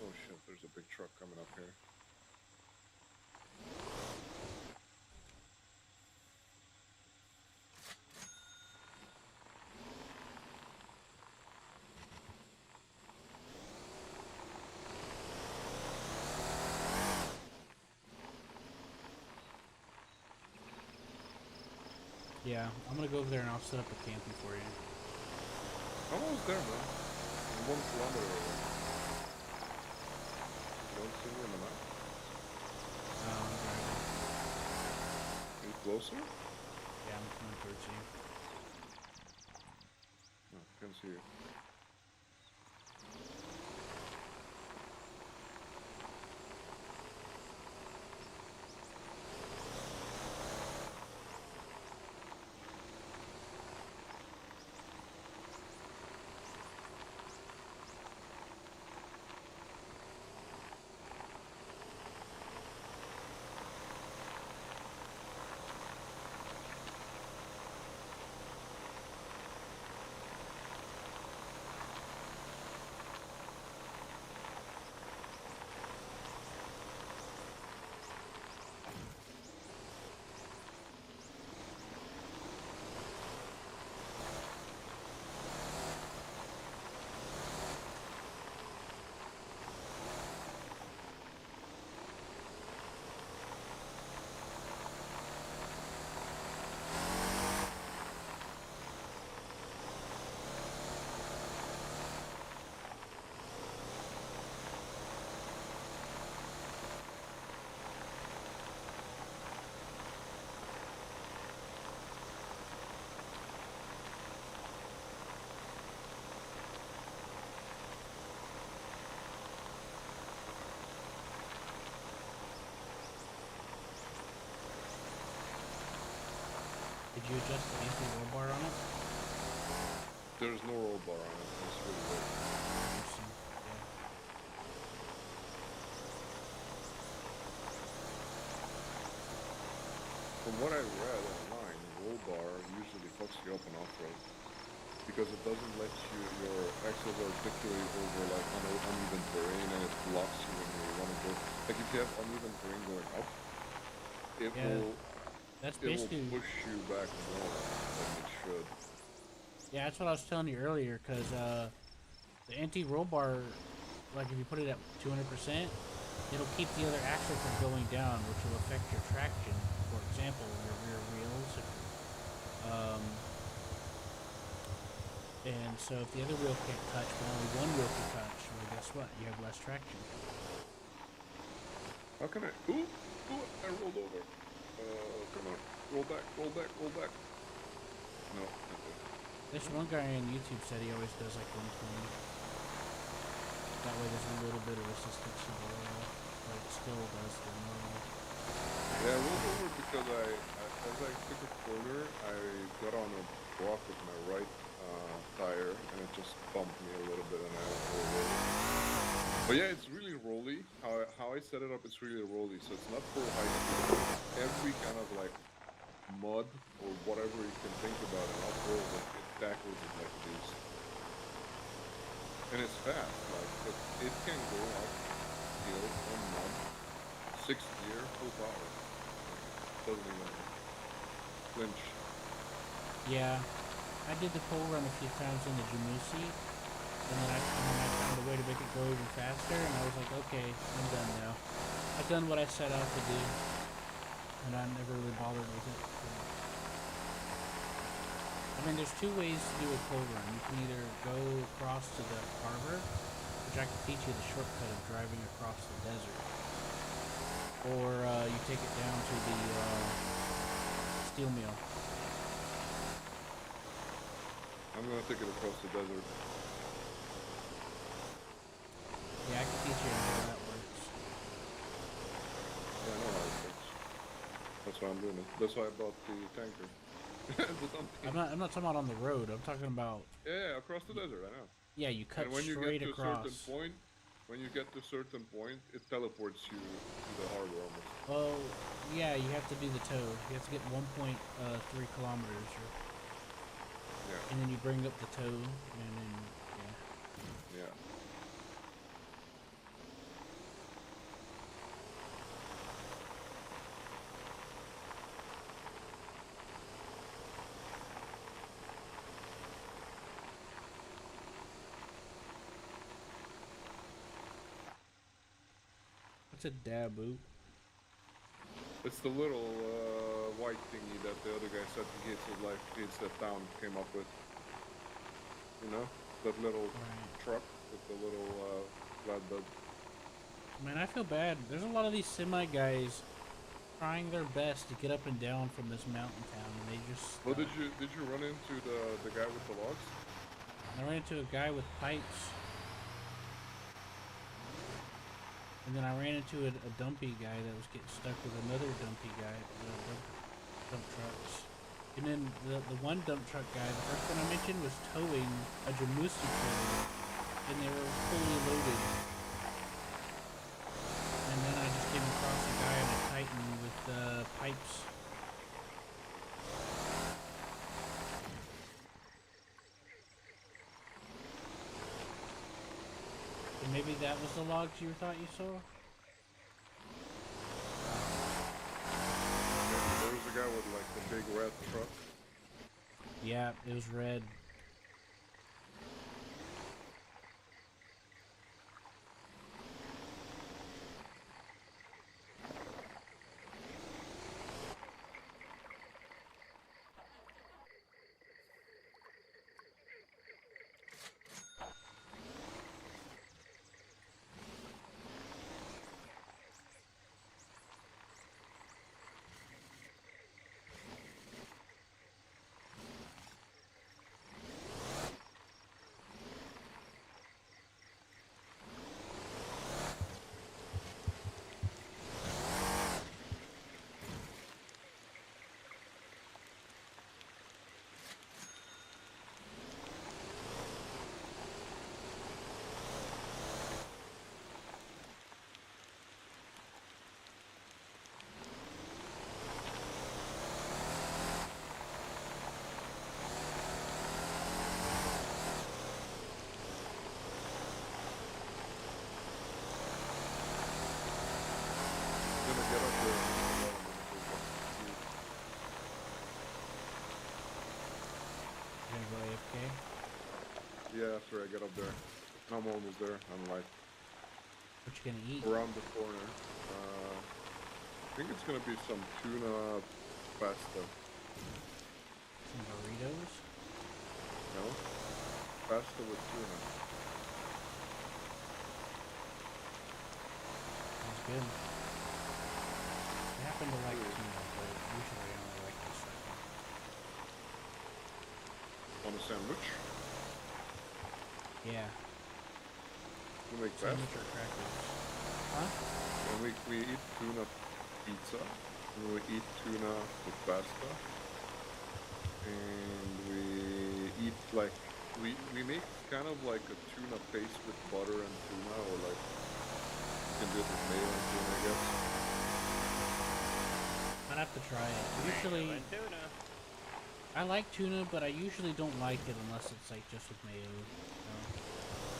Oh shit! There's a big truck coming up here. Yeah, I'm gonna go over there and I'll set up a camping for you. I'm almost there, man. I'm 1 kilometer away. You don't see me on the map? I'm driving. Are you closer? Yeah, I'm coming towards you. No, can't see you. Did you adjust the anti-roll bar on it? There's no roll bar on it. It's really good. Interesting. Yeah. From what I read online, roll bar usually fucks you up on off-road because it doesn't let you, your axles are articulate over like uneven terrain, and it blocks you when you want to go. Like if you have uneven terrain going up, it Yeah, will That's it will basically. push you back more than it should. Yeah, that's what I was telling you earlier. Cause the anti-roll bar, like if you put it at 200%, it'll keep the other axle from going down, which will affect your traction. For example, your rear wheels. And so if the other wheel can't touch, but only one wheel can touch, well, guess what? You have less traction. How can I? Ooh, I rolled over. Come on, roll back, roll back, roll back. No, not good. This one guy on YouTube said he always does like 120. That way there's a little bit of resistance to the like still does the normal. Yeah, I rolled over because as I took a corner, I got on a block with my right tire, and it just bumped me a little bit, and I rolled over. But yeah, it's really rolly. How I set it up, it's really rolly, so it's not full high speed. Every kind of like mud or whatever you can think about it, off-road, it tackles it like a beast. And it's fast, like it can go up hill on mud, 6th gear, full power. Doesn't even flinch. Yeah, I did the pole run a few times in the Jamusi, and then I found a way to make it go even faster, and I was like, okay, I'm done now. I've done what I set out to do, and I never really bothered with it. I mean, there's two ways to do a pole run. You can either go across to the harbor, which I can teach you the shortcut of driving across the desert, or you take it down to the steel mill. I'm gonna take it across the desert. Yeah, I can teach you how that works. Yeah, I know how it works. That's why I'm doing it. That's why I bought the tanker. The dumping. I'm not talking about on the road. I'm talking about, Yeah, across the desert, I know. yeah, you cut And when you straight get to a across. certain point, it teleports you to the harbor almost. Oh, yeah, you have to do the tow. You have to get 1.3 kilometers, Yeah. and then you bring up the tow, and then, yeah. Yeah. What's a dabu? It's the little white thingy that the other guy said he hates his life, hates that town came up with. You know? That little Right. truck with the little flatbed. Man, I feel bad. There's a lot of these semi guys trying their best to get up and down from this mountain town, and they just. Well, did you run into the guy with the logs? I ran into a guy with pipes, and then I ran into a dumpy guy that was getting stuck with another dumpy guy, dump trucks. And then the one dump truck guy, the first one I mentioned, was towing a Jamusi trailer, and they were fully loaded. And then I just came across a guy on a Titan with pipes. And maybe that was the logs you thought you saw? There was a guy with like the big red truck. Yeah, it was red. Gonna get up there. You gonna go AFK? Yeah, after I get up there. I'm almost there. I'm like What you gonna eat? around the corner. I think it's gonna be some tuna pasta. Some burritos? No? Pasta with tuna. Sounds good. I happen to like tuna, but usually I only like the second. On a sandwich. Yeah. You make Sandwich pasta. or crackers. Huh? and we eat tuna pizza, and we eat tuna with pasta, and we eat like we make kind of like a tuna paste with butter and tuna, or like you can do it with mayo and tuna, I guess. I'd have to try it. Mayo Usually, and tuna. I like tuna, but I usually don't like it unless it's like just with mayo. So.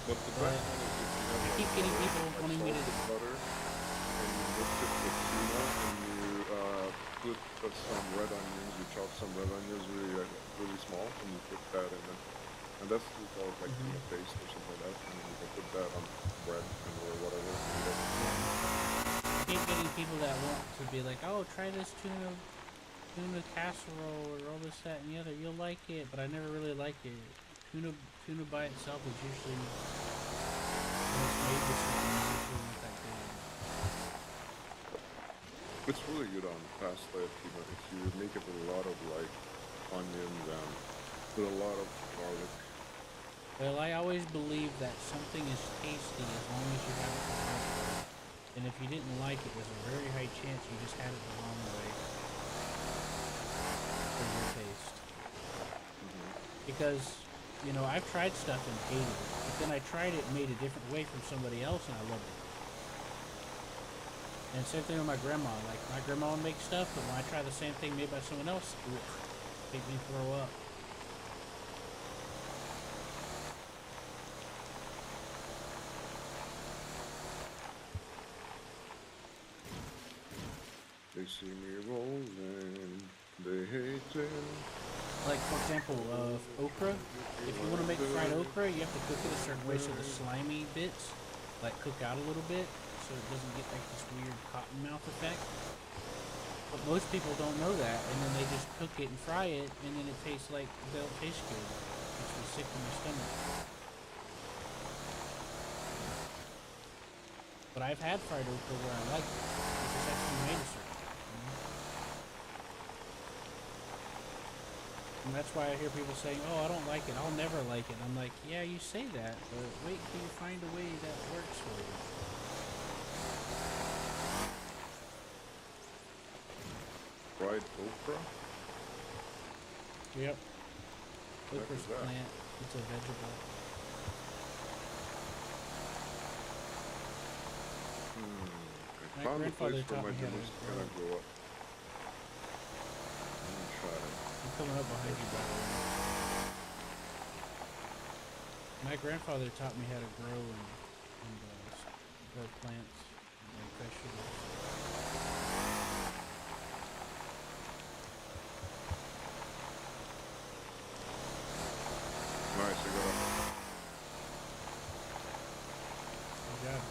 But the best one is if you have I like keep getting butter, people like wanting me to. salted butter, and you mix it with tuna, and you put some red onions. You chop some red onions really small, and you put that in it. And that's called like tuna paste or something like that. And you can put that on bread and or whatever. I keep getting people that want to be like, oh, try this tuna casserole or all this, that, and the other. You'll like it, but I never really like it. Tuna by itself is usually when it's made this way, it's usually not that good. It's really good on pasta if you make it with a lot of like onions and with a lot of garlic. Well, I always believe that something is tasty as long as you have it the right way. And if you didn't like it, there's a very high chance you just had it the wrong way for your taste. Because, you know, I've tried stuff and hated it, but then I tried it and made a different way from somebody else and I loved it. And same thing with my grandma. Like, my grandma would make stuff, but when I try the same thing made by someone else, it would make me throw up. They see me rolling, they hate it. Like, for example, okra. If you want to make fried okra, you have to cook it a certain way so the slimy bits, like, cook out a little bit, so it doesn't get, like, this weird cotton mouth effect. But most people don't know that, and then they just cook it and fry it, and then it tastes like, it don't taste good. It makes me sick in my stomach. But I've had fried okra where I like it. It's just actually made a certain way. And that's why I hear people saying, oh, I don't like it, I'll never like it. I'm like, yeah, you say that, but wait till you find a way that works for you. Fried okra? Yep. What Okra's is a that? plant. It's a vegetable. I My found a grandfather place for taught my me how to juice to kind of grow up. Let me try it. I'm coming up behind you, by the way. My grandfather taught me how to grow and grow plants and vegetables. Nice, I got up. Good job.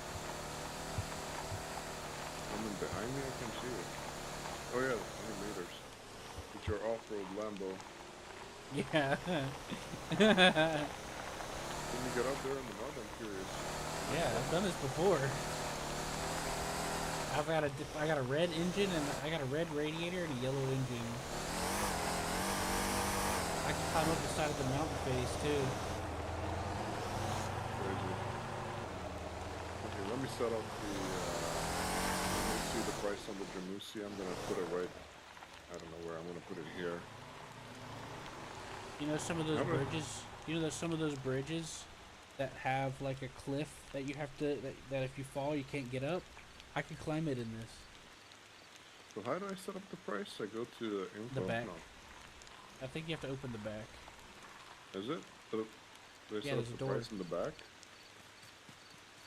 Coming behind me, I can see it. Oh yeah, 20 meters. It's your off-road Lambo. Yeah. Can you get up there in the mud? I'm curious. Yeah, I've done this before. I got a red engine and I got a red radiator and a yellow engine. I can climb up the side of the mountain face too. Crazy. Okay, let me set up the, let me see the price on the Jamusi. I'm gonna put it right, I don't know where, I'm gonna put it here. You know some of those How about- bridges. You know, there's some of those bridges that have like a cliff that you have to that if you fall you can't get up. I could climb it in this. So how do I set up the price? I go to info? The back. No. I think you have to open the back. Is it? Do I Yeah, set there's up a the door. price in the back?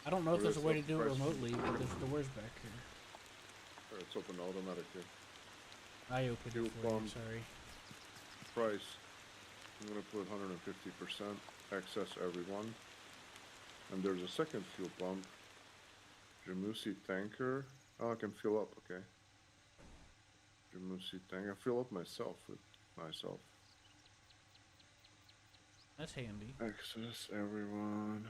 I don't know if Or there's a is way that to do it price- remotely, but there's doors back here. Or it's open automatically. I opened Fuel it for you, pump. sorry. Price. I'm gonna put 150%. Access everyone. And there's a second fuel pump. Jamusi tanker. Oh, I can fill up, okay. Jamusi tanker. I fill up myself with myself. That's handy. Access everyone.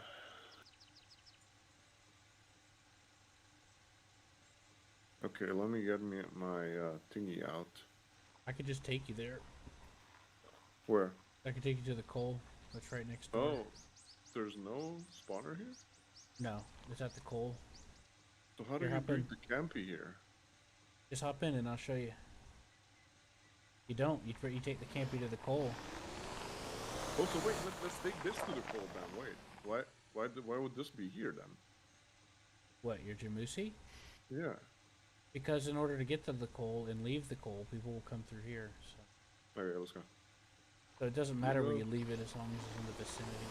Okay, let me get my thingy out. I could just take you there. Where? I could take you to the coal that's right next door. Oh, there's no spawner here? No, it's at the coal. So how do Here, you hop bring in. the campy here? Just hop in and I'll show you. You don't. You take the campy to the coal. Oh, so wait, let's take this to the cold then. Wait, why would this be here then? What, your Jamusi? Yeah. Because in order to get to the coal and leave the coal, people will come through here. So, Okay, let's go. so it doesn't matter where go. you leave it as long as it's in the vicinity.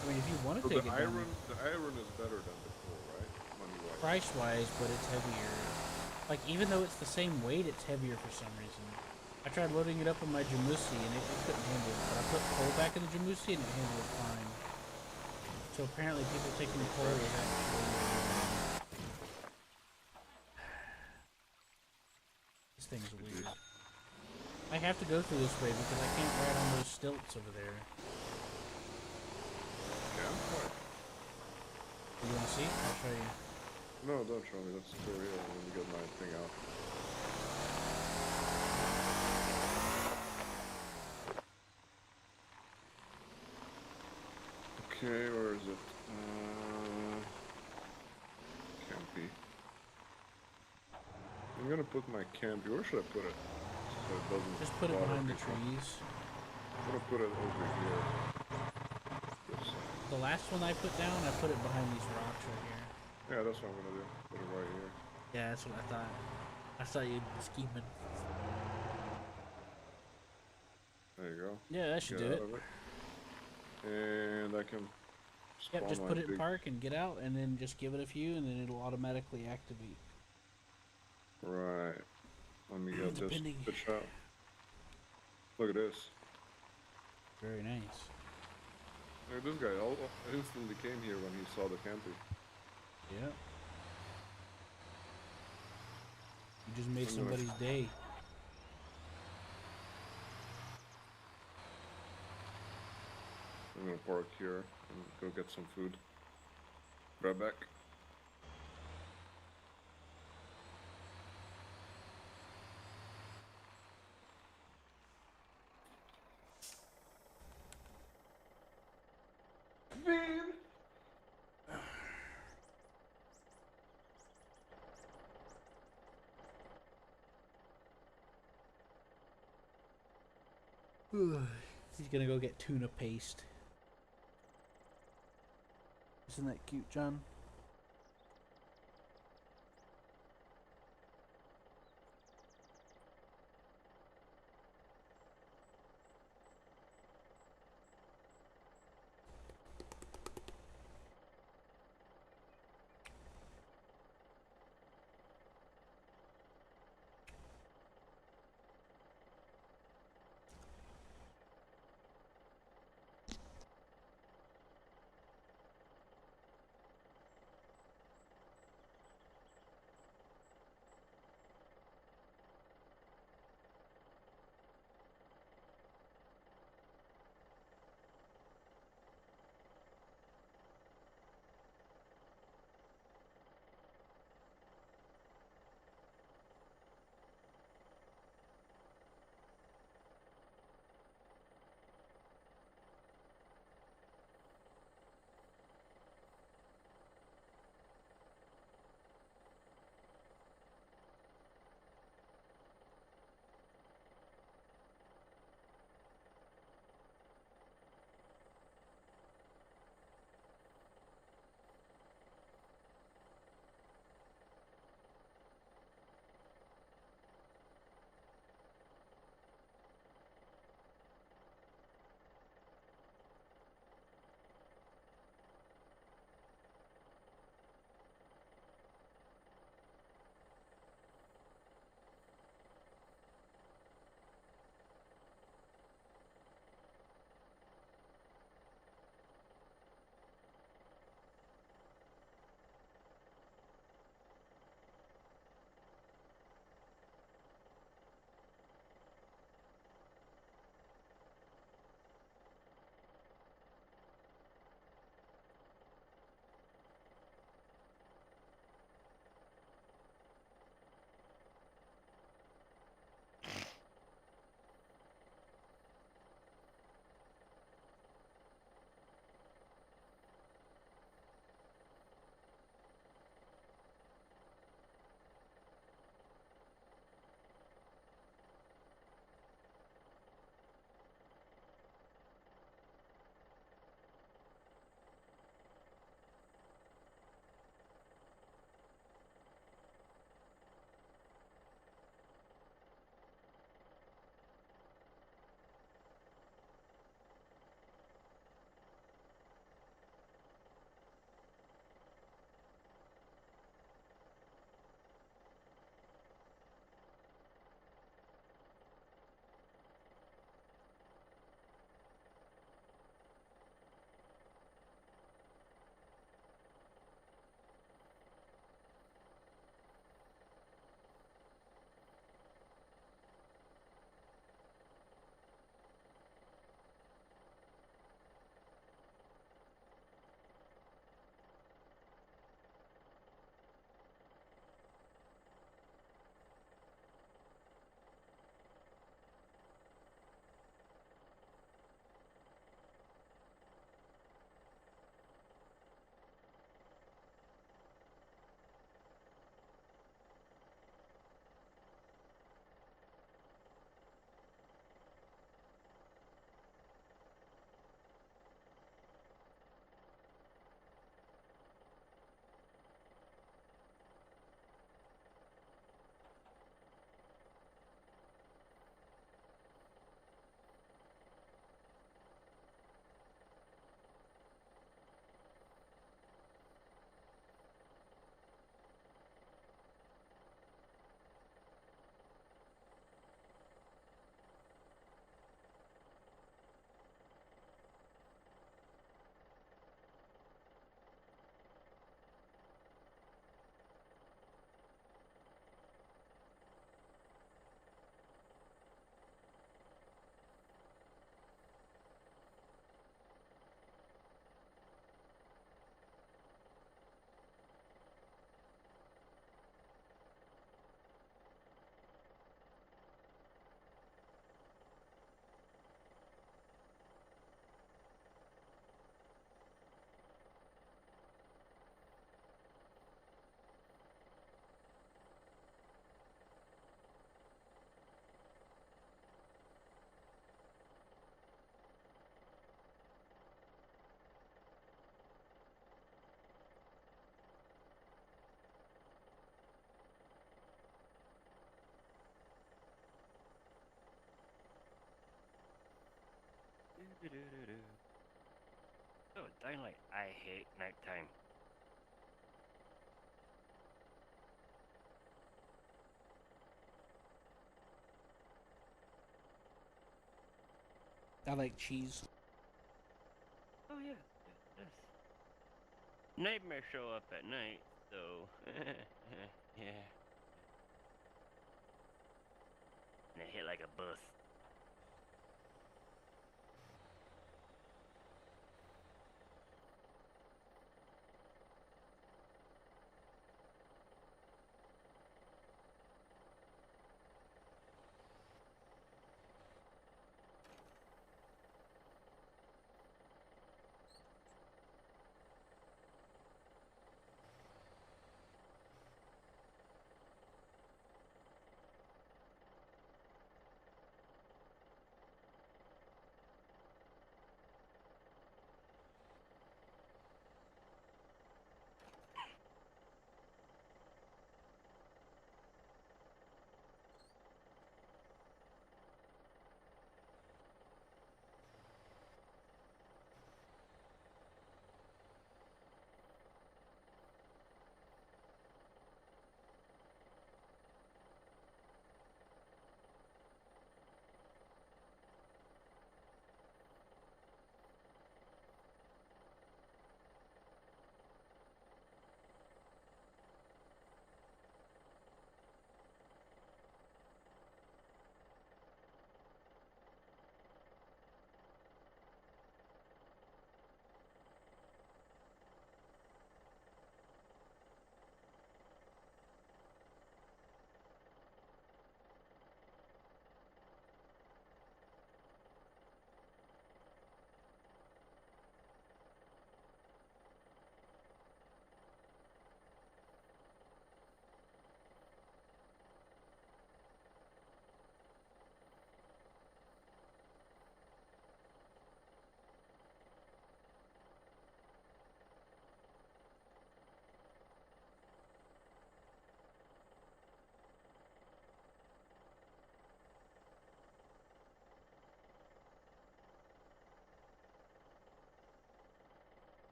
I mean, if you want to So take the it down iron is better than the coal, right? Money-wise. price-wise, but it's heavier. Like, even though it's the same weight, it's heavier for some reason. I tried loading it up in my Jamusi and it couldn't handle it, but I put coal back in the Jamusi and it handled it fine. So apparently people taking coal is actually... This thing's weird. I have to go through this way because I can't ride on those stilts over there. Yeah? Why? You wanna see? I'll show you. No, don't show me. That's tutorial. Let me get my thing out. Okay, where is it? Campy. I'm gonna put my campy. Where should I put it? So it doesn't. Just put it bother behind the people. trees. I'm gonna put it over here. This side. The last one I put down, I put it behind these rocks right here. Yeah, that's what I'm gonna do. Put it right here. Yeah, that's what I thought. I thought you'd be scheming. There you go. Yeah, that should Get do out it. of it. And I can spawn Yep, just my put it in big- park and get out, and then just give it a few, and then it'll automatically activate. Right. Let me get this Depending. bitch out. Look at this. Very nice. Look at this guy. All instantly came here when he saw the campy. Yep. You just made I'm gonna- somebody's day. I'm gonna park here and go get some food. Right back. He's gonna go get tuna paste. Isn't that cute, John? Do-do-do-do. Oh, daylight. I hate nighttime. I like cheese. Oh yeah, yes. Nightmares show up at night, so yeah. And they hit like a bus.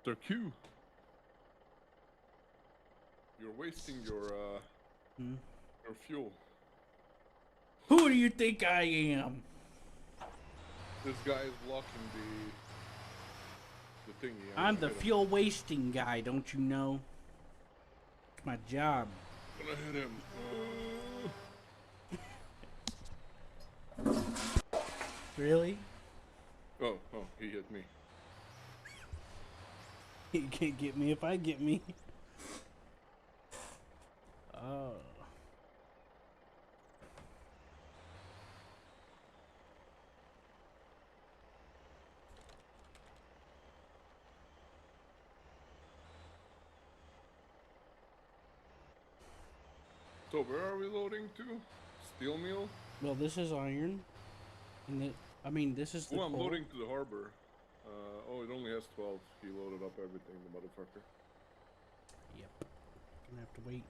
Mr. Q. You're wasting your fuel. Who do you think I am? This guy is blocking the thingy. I'm the fuel wasting guy, don't you know? It's my job. I'm gonna hit him. Really? Oh, he hit me. You can't get me if I get me. Oh. So where are we loading to? Steel mill? Well, this is iron. And I mean, this is the Oh, I'm coal. loading to the harbor. Oh, it only has 12. He loaded up everything, the motherfucker. Yep. Gonna have to wait.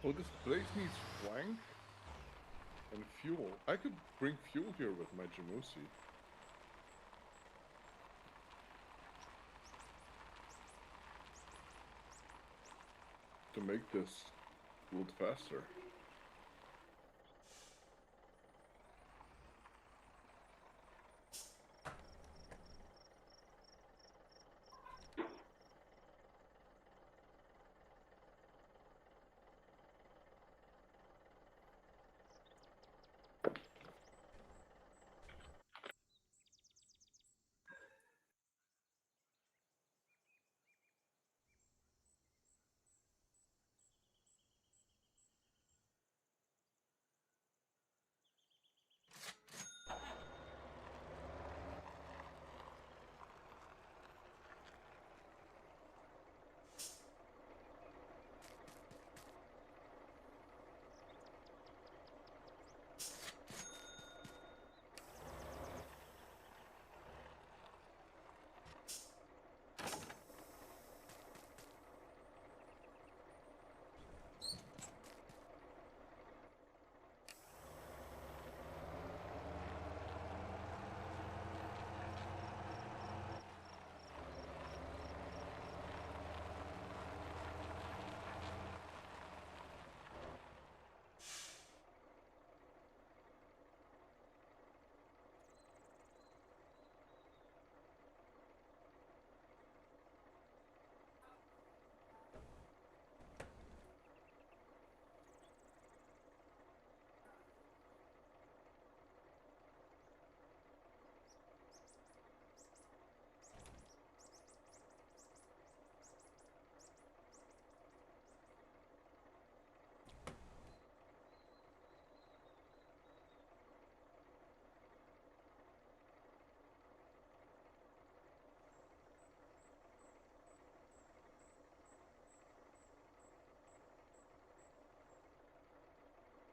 Oh, this place needs flank and fuel. I could bring fuel here with my Jamusi. To make this wood faster.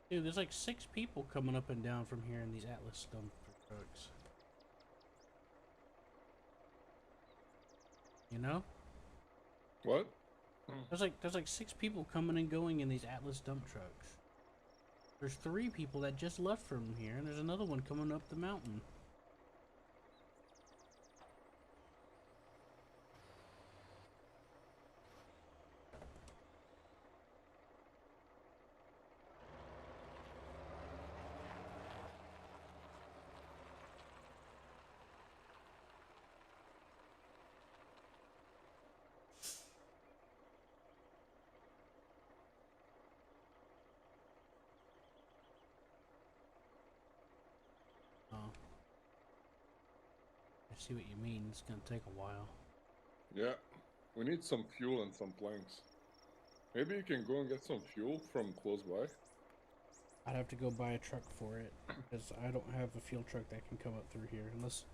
Dude, there's like 6 people coming up and down from here in these Atlas dump trucks. You know? What? There's like 6 people coming and going in these Atlas dump trucks. There's 3 people that just left from here, and there's another one coming up the mountain. Oh. I see what you mean. It's gonna take a while. Yeah. We need some fuel and some planks. Maybe you can go and get some fuel from close by. I'd have to go buy a truck for it because I don't have a fuel truck that can come up through here unless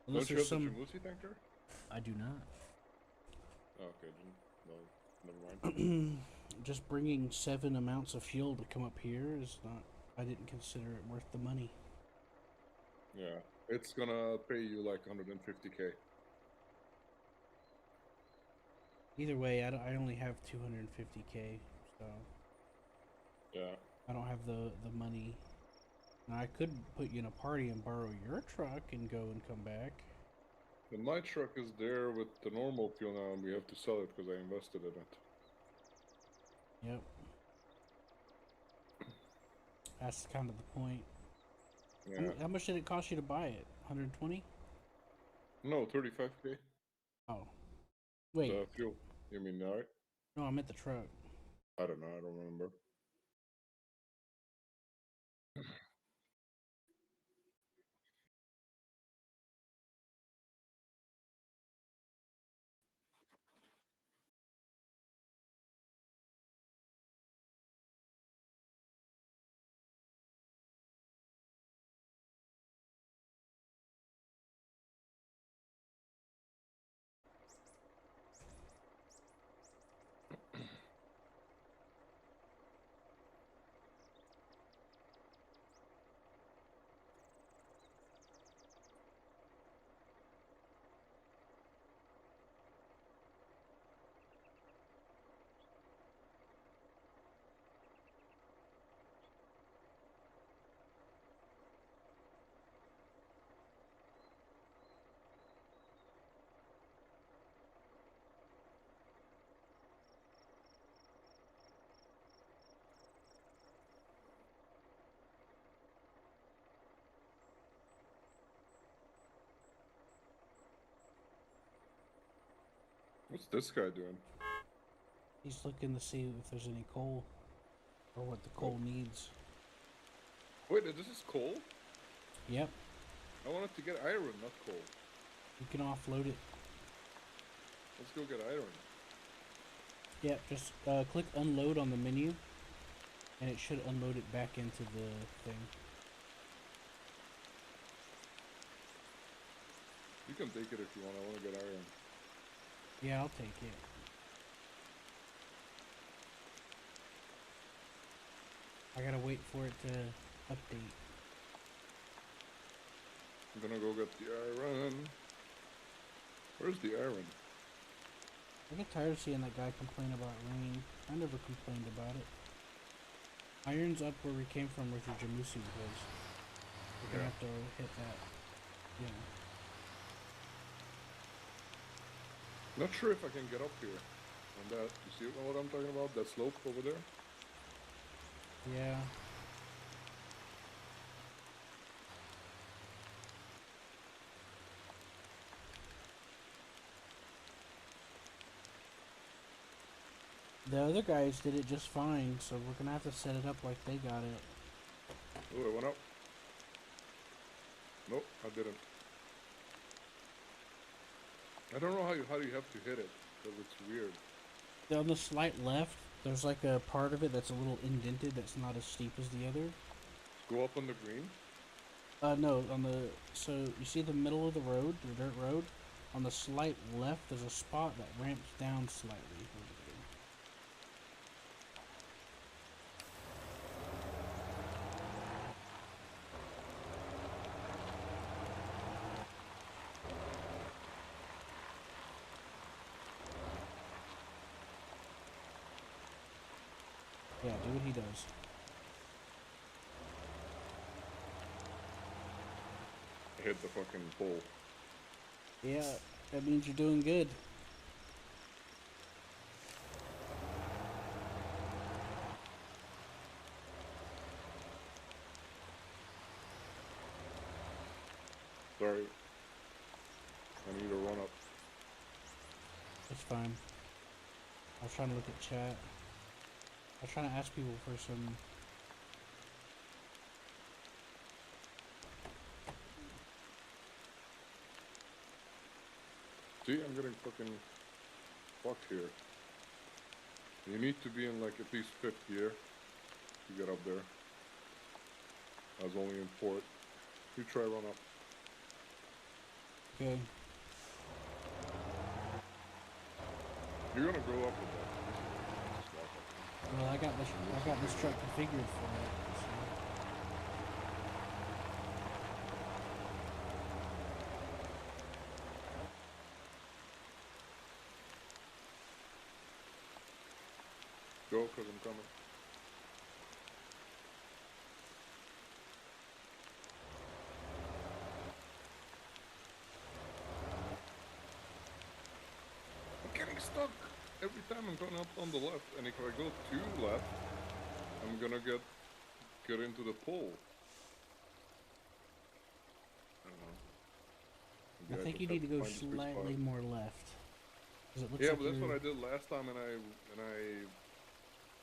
Don't you there's have some. the Jamusi tanker? I do not. Oh, okay, then, no, never mind. just bringing 7 amounts of fuel to come up here is not. I didn't consider it worth the money. Yeah, it's gonna pay you like 150K. Either way, I only have 250K, so Yeah. I don't have the money. Now, I could put you in a party and borrow your truck and go and come back. And my truck is there with the normal fuel now, and we have to sell it because I invested in it. Yep. That's kind of the point. Yeah. How much did it cost you to buy it? 120? No, 35K. Oh. Wait. The fuel. You mean right? No, I meant the truck. I don't know. I don't remember. What's this guy doing? He's looking to see if there's any coal or what the coal needs. Wait, this is coal? Yep. I wanted to get iron, not coal. You can offload it. Let's go get iron. Yep, just click unload on the menu and it should unload it back into the thing. You can take it if you want. I want to get iron. Yeah, I'll take it. I gotta wait for it to update. I'm gonna go get the iron. Where's the iron? I get tired of seeing that guy complain about rain. I never complained about it. Iron's up where we came from, where the Jamusi was. We're gonna have to hit that. Yeah. Not sure if I can get up here. On that, you see what I'm talking about? That slope over there? Yeah. The other guys did it just fine, so we're gonna have to set it up like they got it. Oh, it went up. Nope, I didn't. I don't know how you have to hit it, because it's weird. On the slight left, there's like a part of it that's a little indented that's not as steep as the other. Go up on the green? No, on the, so you see the middle of the road, the dirt road? On the slight left, there's a spot that ramps down slightly. Yeah, do what he does. I hit the fucking pole. Yeah, that means you're doing good. Sorry. I need to run up. It's fine. I was trying to look at chat. I was trying to ask people for some. See, I'm getting fucking fucked here. You need to be in like at least 5th gear to get up there. I was only in 4th. You try run up. Okay. You're gonna grow up with that. Well, I got this truck configured for it. So. Go, cause I'm coming. I'm getting stuck every time I'm going up on the left, and if I go too left, I'm gonna get into the pole. I don't know. Maybe I think you just need to have go find the sweet spot. slightly more left. 'Cause it looks Yeah, like but that's what you're- I did last time, and I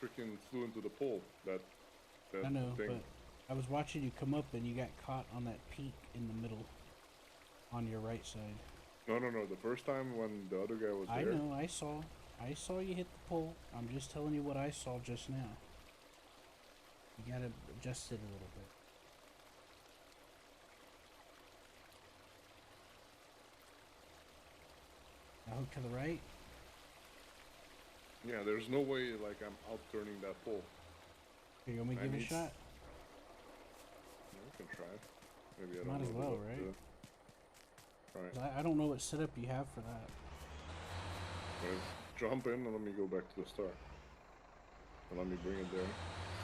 freaking flew into the pole. That I know, thing. but I was watching you come up and you got caught on that peak in the middle, on your right side. No. The first time when the other guy was I there. know, I saw you hit the pole. I'm just telling you what I saw just now. You gotta adjust it a little bit. Now hook to the right. Yeah, there's no way like I'm out turning that pole. Here, you want me to I give it a need- shot? Yeah, we can try. Maybe I don't Might know as the well, what right? Alright. 'Cause I don't know what setup you have for that. Jump in and let me go back to the start. And let me bring it there.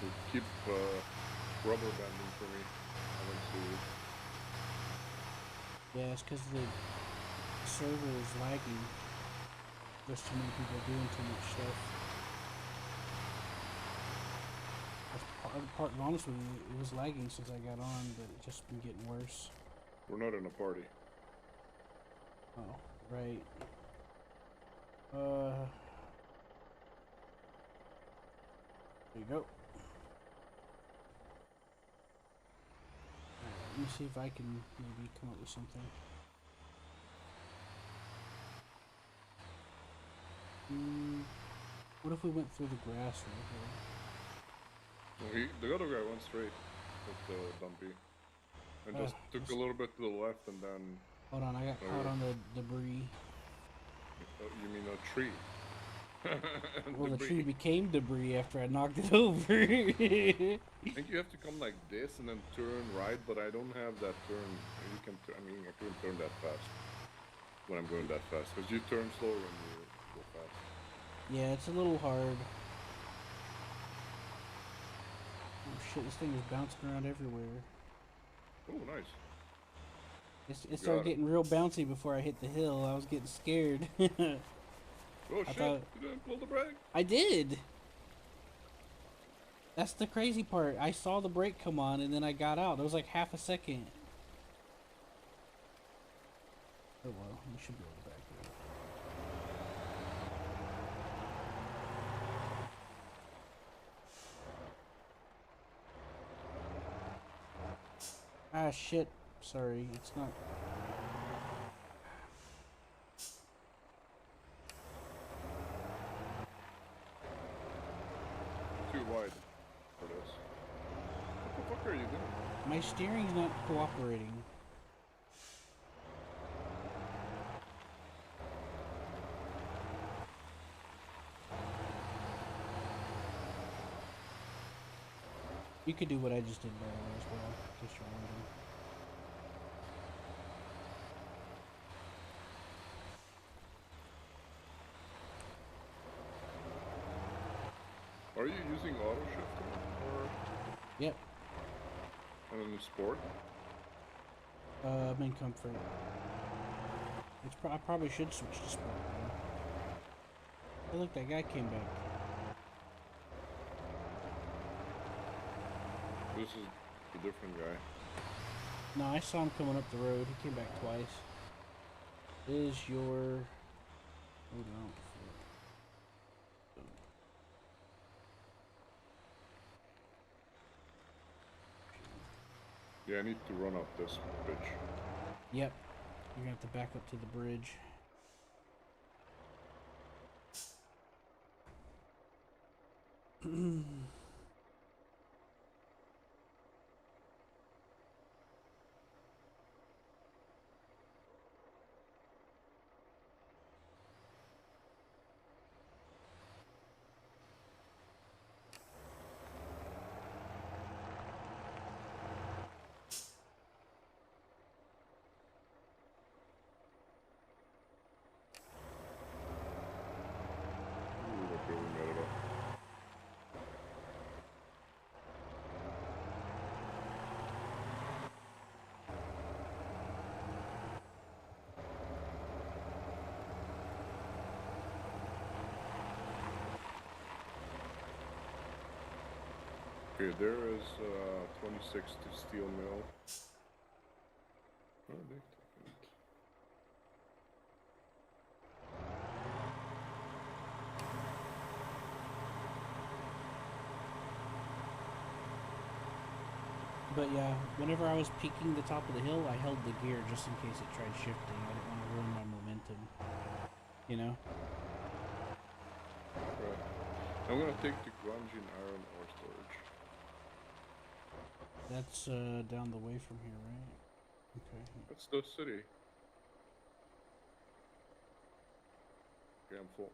So keep rubber banding for me. I don't see it. Yeah, it's because the server is lagging. There's too many people doing too much stuff. That's part, honestly, it was lagging since I got on, but it's just been getting worse. We're not in a party. Oh, right. There you go. Alright, let me see if I can maybe come up with something. What if we went through the grass right here? Well, the other guy went straight with the dumpy. And just took a little bit to the left and then... Hold on, I got caught on the debris. You mean a tree? Well, the Debris. tree became debris after I knocked it over. I think you have to come like this and then turn right, but I don't have that turn. You can. I mean, I couldn't turn that fast when I'm going that fast because you turn slow when you go fast. Yeah, it's a little hard. Oh shit, this thing is bouncing around everywhere. Oh, nice. It started getting real bouncy before I hit the hill. I was getting scared. Oh shit! thought- You didn't pull the brake. I did! That's the crazy part. I saw the brake come on and then I got out. It was like half a second. Oh well, you should be able to back it up. Ah shit. Sorry, it's not. Too wide for this. What the fuck are you doing? My steering's not cooperating. You could do what I just did by the way as well, in case you're wondering. Are you using auto shifting or Yep, and in the sport? I'm in comfort. I probably should switch to sport now. Hey, look, that guy came back. This is a different guy. No, I saw him coming up the road. He came back twice. Is your... Hold on. Yeah, I need to run up this bitch. Yep. You're gonna have to back up to the bridge. Okay, there is 26 to steel mill. Oh, they've taken it. But yeah, whenever I was peaking the top of the hill, I held the gear just in case it tried shifting. I didn't want to ruin my momentum. You know? Right. I'm gonna take the Guanjin iron ore storage. That's down the way from here, right? Okay. That's the city. Okay, I'm full.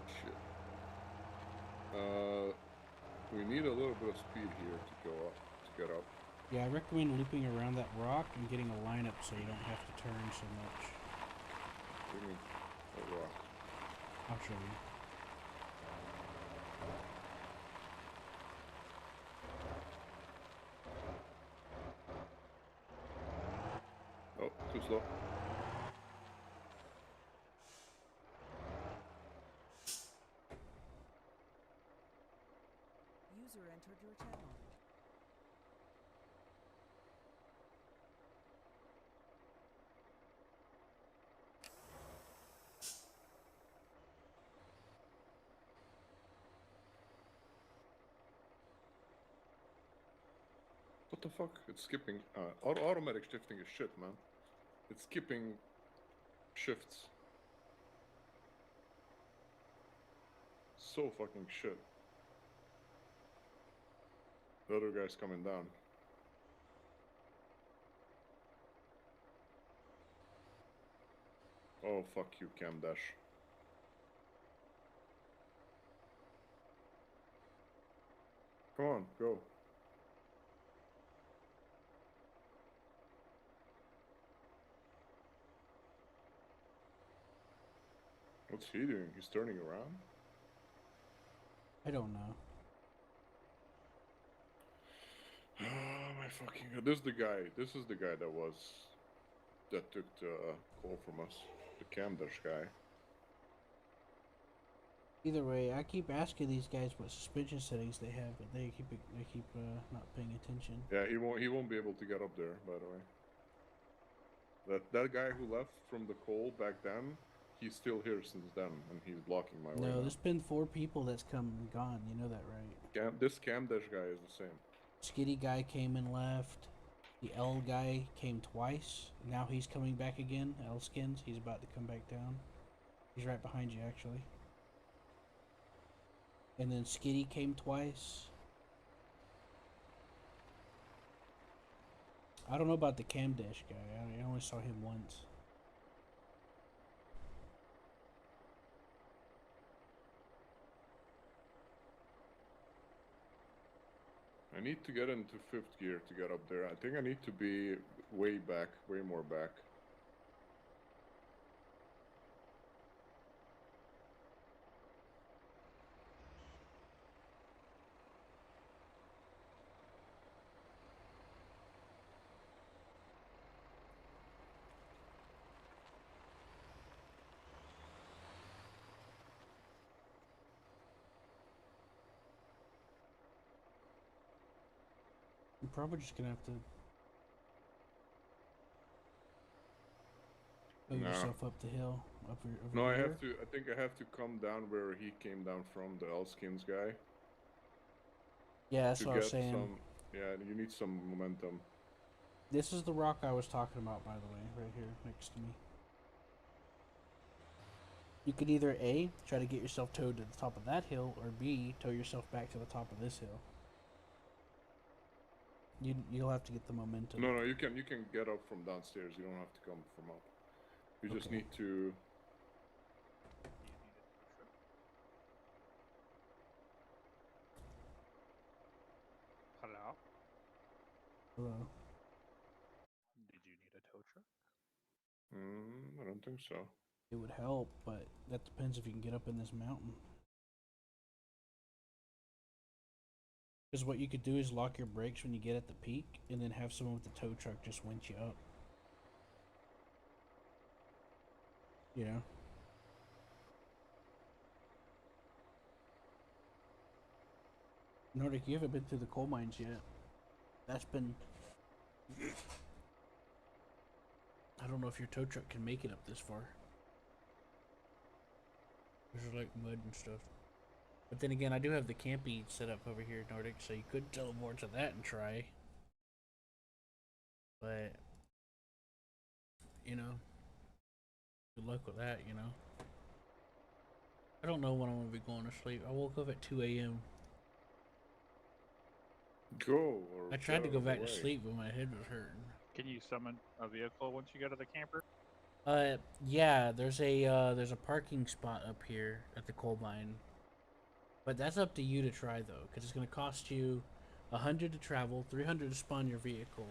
Shit. We need a little bit of speed here to go up, to get up. Yeah, I recommend looping around that rock and getting a lineup so you don't have to turn so much. What do you mean? A rock. I'll show you. Oh, too slow. User entered your channel. What the fuck? It's skipping. Automatic shifting is shit, man. It's skipping shifts. So fucking shit. The other guy's coming down. Oh, fuck you, Cam Dash. Come on, go. What's he doing? He's turning around? I don't know. Oh my fucking god. This is the guy. This is the guy that took the call from us. The Cam Dash guy. Either way, I keep asking these guys what suspension settings they have, but they keep not paying attention. Yeah, he won't be able to get up there, by the way. That guy who left from the call back then, he's still here since then, and he's blocking my way No, now. there's been 4 people that's come and gone. You know that, right? This Cam Dash guy is the same. Skitty guy came and left. The L guy came twice. Now he's coming back again. L skins. He's about to come back down. He's right behind you, actually. And then Skitty came twice. I don't know about the Cam Dash guy. I only saw him once. I need to get into 5th gear to get up there. I think I need to be way back, way more back. You're probably just gonna have to go No. yourself up the hill. Over No, I here. have to. I think I have to come down where he came down from, the Elskins guy. Yeah, that's To what I was get saying. some. Yeah, you need some momentum. This is the rock I was talking about, by the way, right here next to me. You could either A, try to get yourself towed to the top of that hill, or B, tow yourself back to the top of this hill. You'll have to get the momentum. No, you can get up from downstairs. You don't have to come from up. You just Okay. need to. Hello? Hello. Did you need a tow truck? I don't think so. it would help, but that depends if you can get up in this mountain. Because what you could do is lock your brakes when you get at the peak, and then have someone with the tow truck just winch you up. You know? Nordic, you haven't been through the coal mines yet. That's been... I don't know if your tow truck can make it up this far. There's like mud and stuff. But then again, I do have the campy set up over here, Nordic, so you could teleport to that and try. But, you know, good luck with that, you know. I don't know when I'm going to be going to sleep. I woke up at 2 a.m. Go, or I tried to go back to away. sleep, but my head was hurting. Can you summon a vehicle once you go to the camper? Yeah, there's a parking spot up here at the coal mine. But that's up to you to try though, because it's gonna cost you 100 to travel, 300 to spawn your vehicle,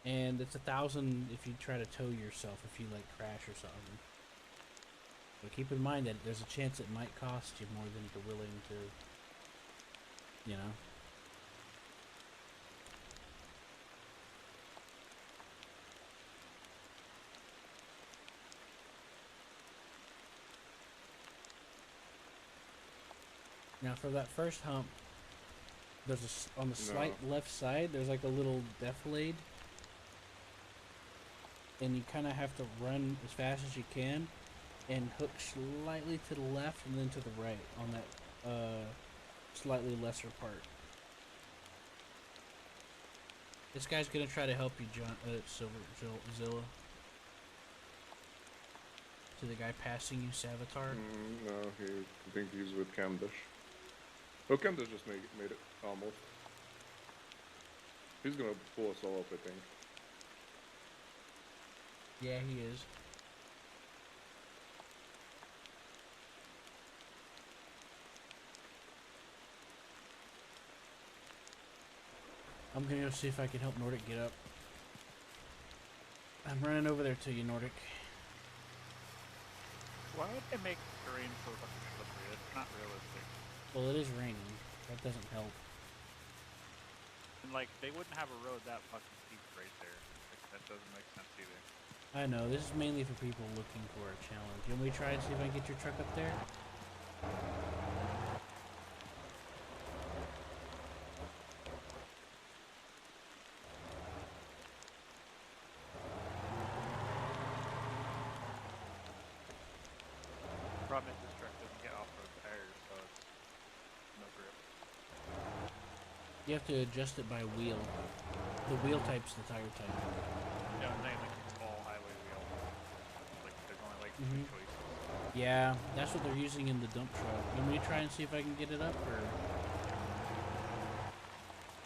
and it's 1,000 if you try to tow yourself if you like crash or something. But keep in mind that there's a chance it might cost you more than you're willing to, you know. Now for that first hump, there's on the slight left side, there's like a little defilade. And you kind of have to run as fast as you can and hook slightly to the left and then to the right on that slightly lesser part. This guy's gonna try to help you, John, Zilla. To the guy passing you, Savitar. No, I think he's with Camdish. Oh, Camdish just made it, almost. He's gonna pull us all up, I think. Yeah, he is. I'm gonna go see if I can help Nordic get up. I'm running over there to you, Nordic. Why would they make terrain so fucking slippery? It's not realistic. Well, it is raining. That doesn't help. And like, they wouldn't have a road that fucking steep right there. Like, that doesn't make sense either. I know, this is mainly for people looking for a challenge. Can we try and see if I can get your truck up there? Problem is this truck doesn't get off-road tires, so it's no grip. You have to adjust it by wheel. The wheel type's the tire type. Yeah, I'm saying like all highway wheel. Like there's only like two choices. Yeah, that's what they're using in the dump truck. Let me try and see if I can get it up, or...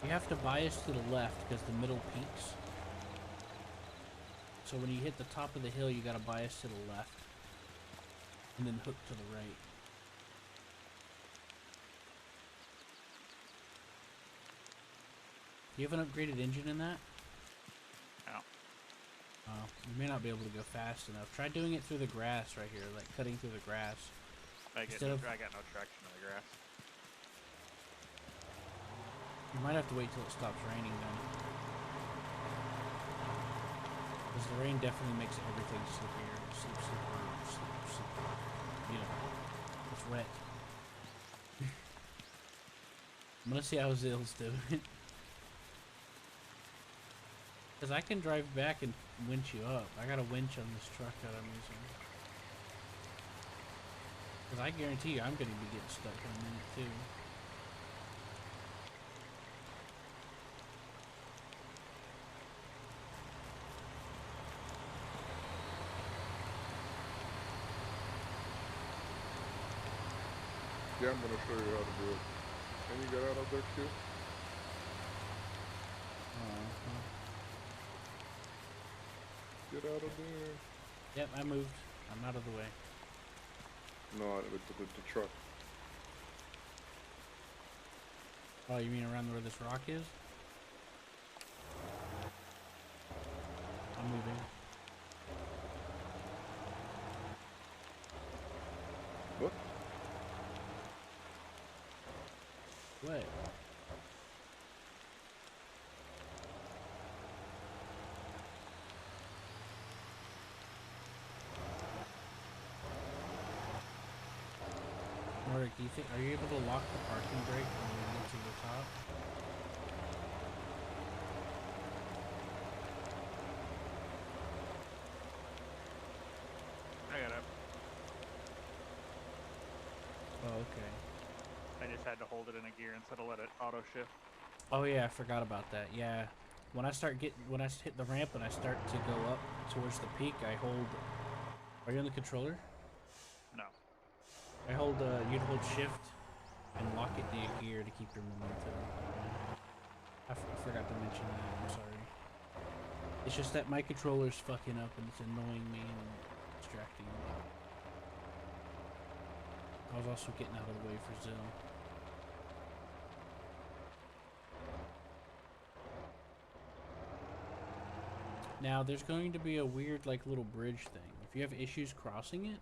You have to bias to the left because the middle peaks. So when you hit the top of the hill, you gotta bias to the left. And then hook to the right. Do you have an upgraded engine in that? No. Oh, you may not be able to go fast enough. Try doing it through the grass right here, like cutting through the grass. I got no traction on the grass. You might have to wait till it stops raining then. Because the rain definitely makes everything slippier. Slippery. You know, it's wet. I'm gonna see how Zill's doing. Because I can drive back and winch you up. I got a winch on this truck that I'm using. Because I guarantee you I'm going to be getting stuck in a minute too. Yeah, I'm gonna show you how to do it. Can you get out of there, Q? Get out of there. Yep, I moved. I'm out of the way. No, with the truck. Oh, you mean around where this rock is? I'm moving. What? Nordic, do you think, are you able to lock the parking brake when you get to the top? I got it. Oh, okay. I just had to hold it in a gear instead of let it auto shift. Oh yeah, I forgot about that. Yeah, when I hit the ramp and I start to go up towards the peak, I hold. Are you on the controller? No. I hold. You'd hold shift and lock it in a gear to keep your momentum. I forgot to mention that. I'm sorry. It's just that my controller's fucking up and it's annoying me and distracting me. I was also getting out of the way for Zill. Now, there's going to be a weird, like, little bridge thing. If you have issues crossing it,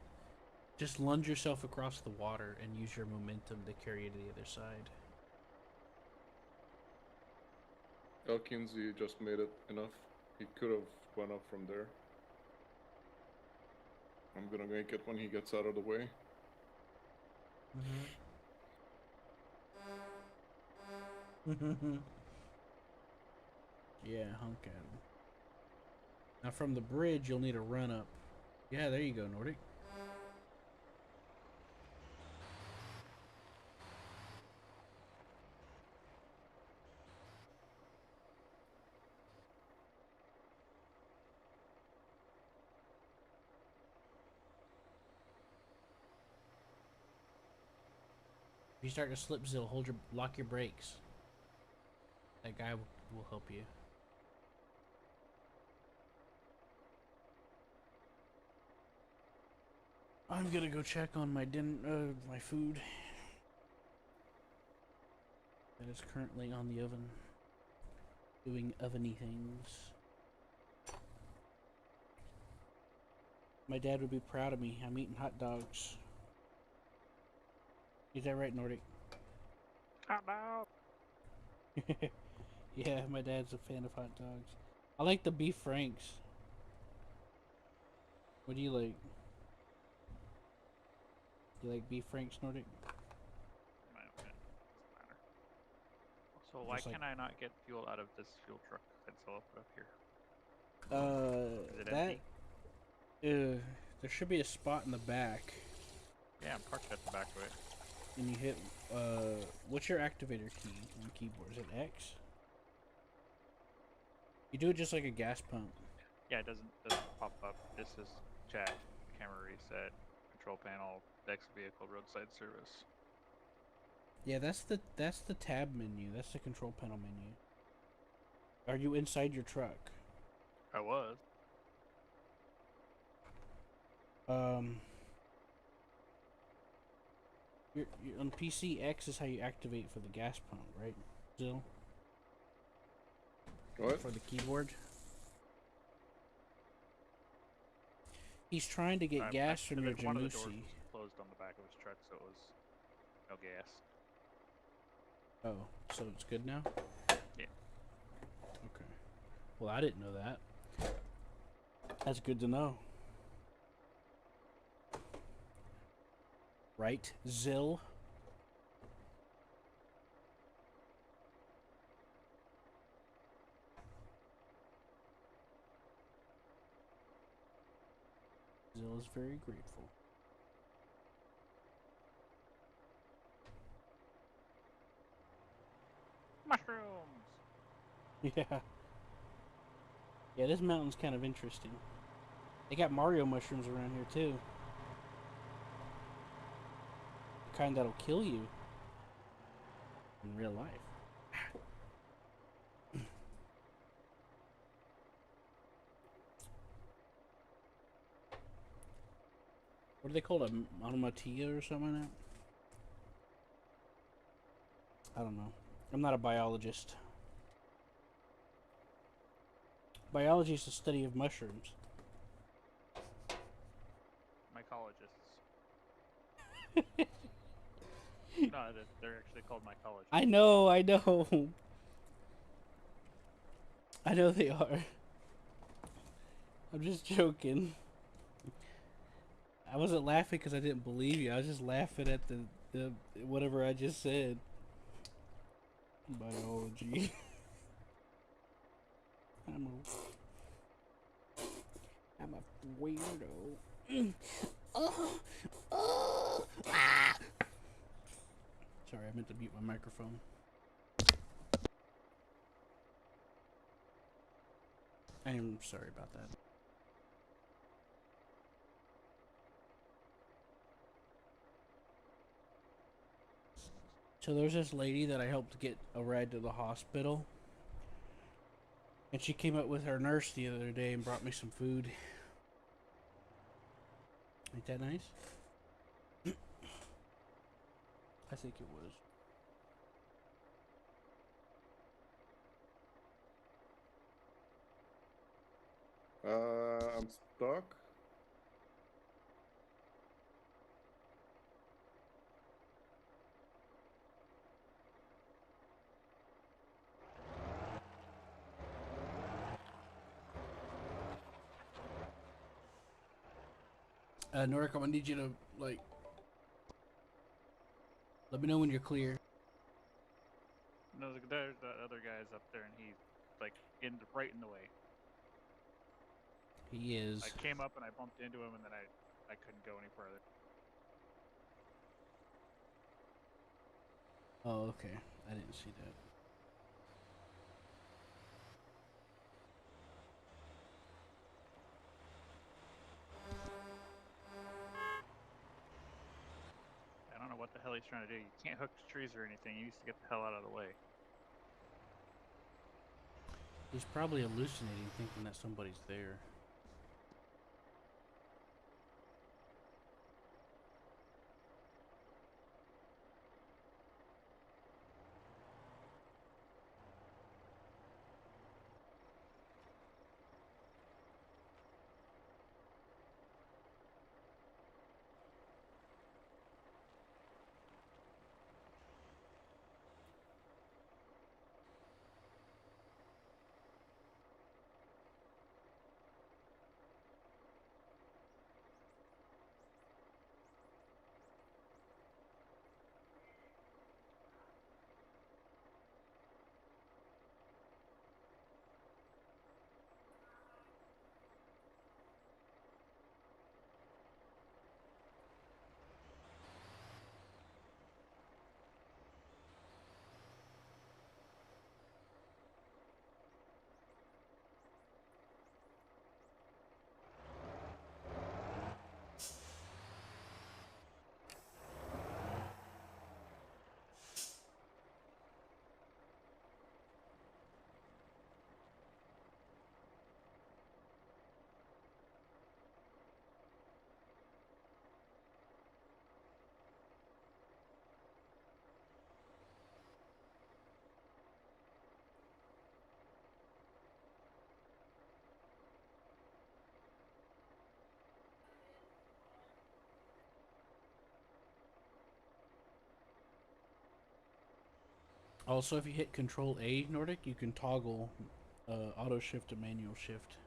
just lunge yourself across the water and use your momentum to carry you to the other side. Kinsey just made it enough. He could have went up from there. I'm gonna make it when he gets out of the way. Yeah, hunk at him. Now from the bridge, you'll need a run up. Yeah, there you go, Nordic. If you start to slip, Zill, lock your brakes. That guy will help you. I'm gonna go check on my my food. That is currently on the oven, doing oveny things. My dad would be proud of me. I'm eating hot dogs. Is that right, Nordic? Hot dog! Yeah, my dad's a fan of hot dogs. I like the beef franks. What do you like? You like beef franks, Nordic? I don't know. Doesn't matter. So why Just like- can I not get fuel out of this fuel truck that's all put up here? Is it that. empty? There should be a spot in the back. Yeah, I'm parked at the back of it. And you hit, what's your activator key on the keyboard? Is it X? You do it just like a gas pump. Yeah, it doesn't pop up. This is chat, camera reset, control panel, Dex vehicle, roadside service. Yeah, that's the tab menu. That's the control panel menu. Are you inside your truck? I was. You're on PC. X is how you activate for the gas pump, right? Still What? for the keyboard. He's trying to get gas from your one of the doors Janusi. was closed on the back of his truck, so it was no gas. Oh, so it's good now? Yeah. Okay. Well, I didn't know that. That's good to know. Right, Zill? Zill is very grateful. Mushrooms! Yeah. Yeah, this mountain's kind of interesting. They got Mario mushrooms around here, too. The kind that'll kill you in real life. What are they called? A onomatopoeia or something like that? I don't know. I'm not a biologist. Biology is the study of mushrooms. Mycologists. No, they're actually called mycology. I know, I know. I know they are. I'm just joking. I wasn't laughing because I didn't believe you. I was just laughing at the whatever I just said. Biology. I'm a weirdo. Sorry, I meant to mute my microphone. I am sorry about that. So there's this lady that I helped get a ride to the hospital. And she came up with her nurse the other day and brought me some food. Ain't that nice? I think it was. I'm stuck. Norik, I'm gonna need you to, like, let me know when you're clear. No, there's the other guys up there, and he's like right in the way. He is. I came up and I bumped into him, and then I couldn't go any further. Oh, okay. I didn't see that. I don't know what the hell he's trying to do. You can't hook trees or anything. He needs to get the hell out of the way. He's probably hallucinating, thinking that somebody's there. Also, if you hit Control A, Nordic, you can toggle auto shift to manual shift.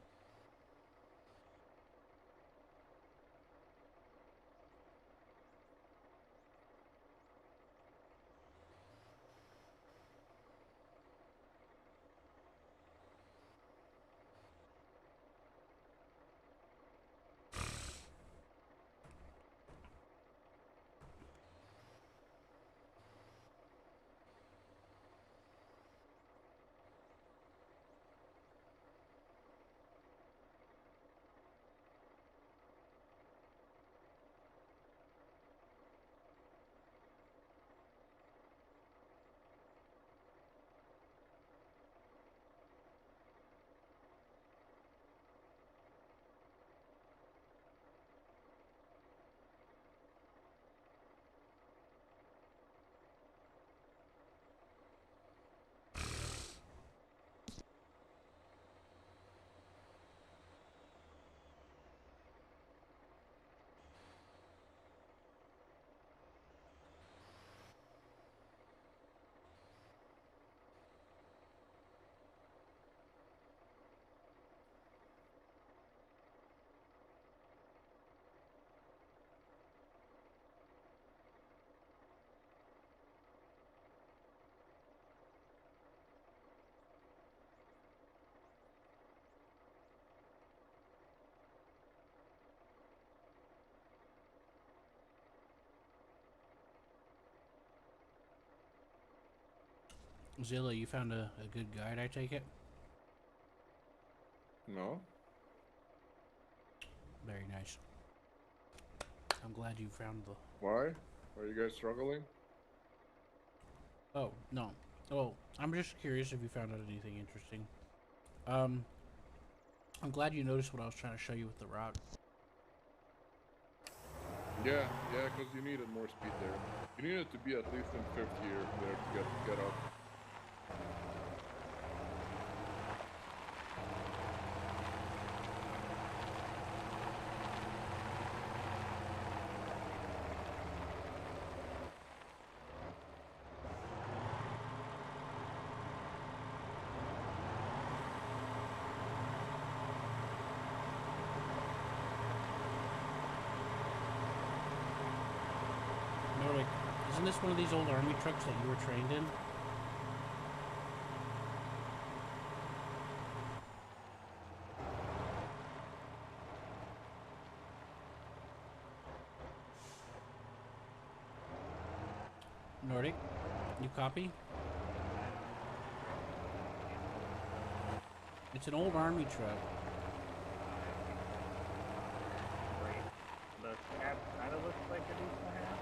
Zilla, you found a good guide, I take it? No? Very nice. I'm glad you found the... Why? Are you guys struggling? Oh, no. Oh, I'm just curious if you found out anything interesting. I'm glad you noticed what I was trying to show you with the rock. Yeah, because you needed more speed there. You needed to be at least in 5th gear there to get up. Nordic, isn't this one of these old army trucks that you were trained in? Nordic, you copy? It's an old army truck. The cab kind of looks like it used to have.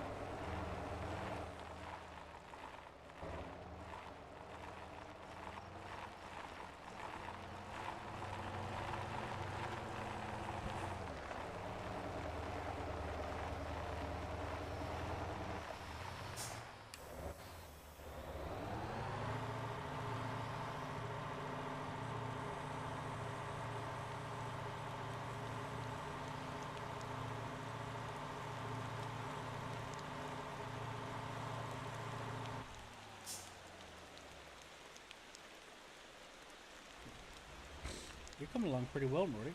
You're coming along pretty well, Nordic.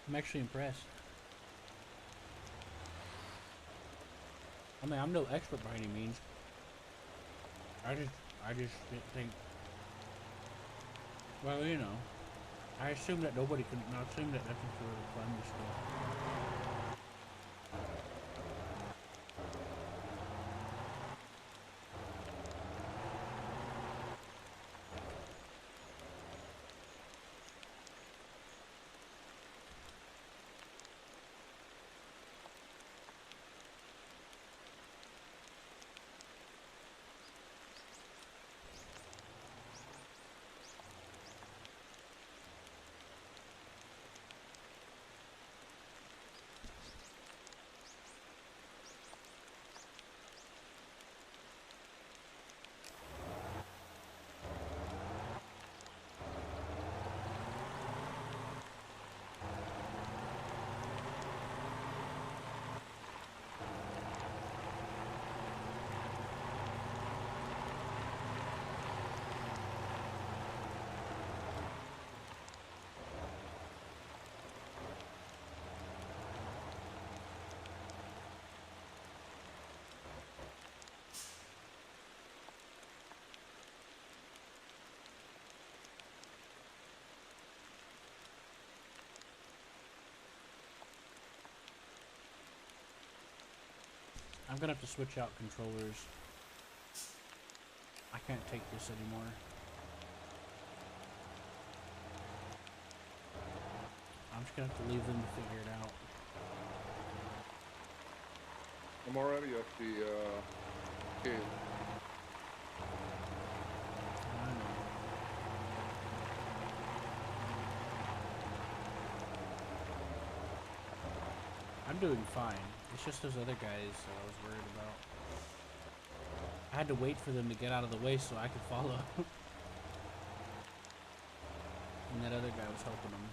I'm actually impressed. I mean, I'm no expert by any means. I just didn't think. Well, you know, I assume that nobody can. I assume that nothing can really climb this stuff. I'm gonna have to switch out controllers. I can't take this anymore. I'm just gonna have to leave them to figure it out. I'm already at the cave. I know. I'm doing fine. It's just those other guys that I was worried about. I had to wait for them to get out of the way so I could follow. And that other guy was helping them.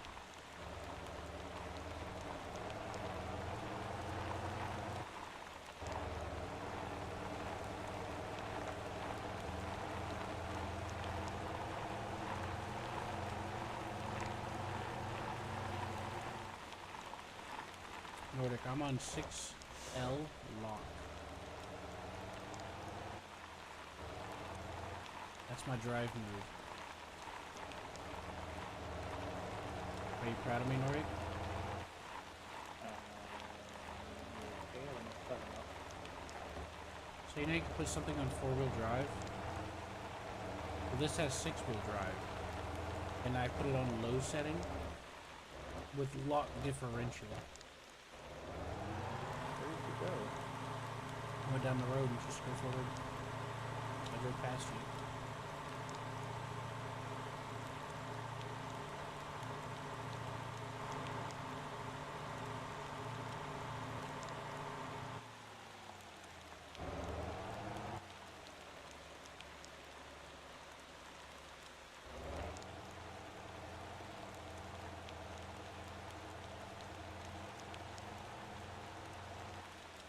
Nordic, I'm on 6L lock. That's my drive move. Are you proud of me, Nordic? So you know you can put something on 4-wheel drive? this has 6-wheel drive, and I put it on low setting with lock differential. Where did you go? I went down the road and just go forward. I drove past you.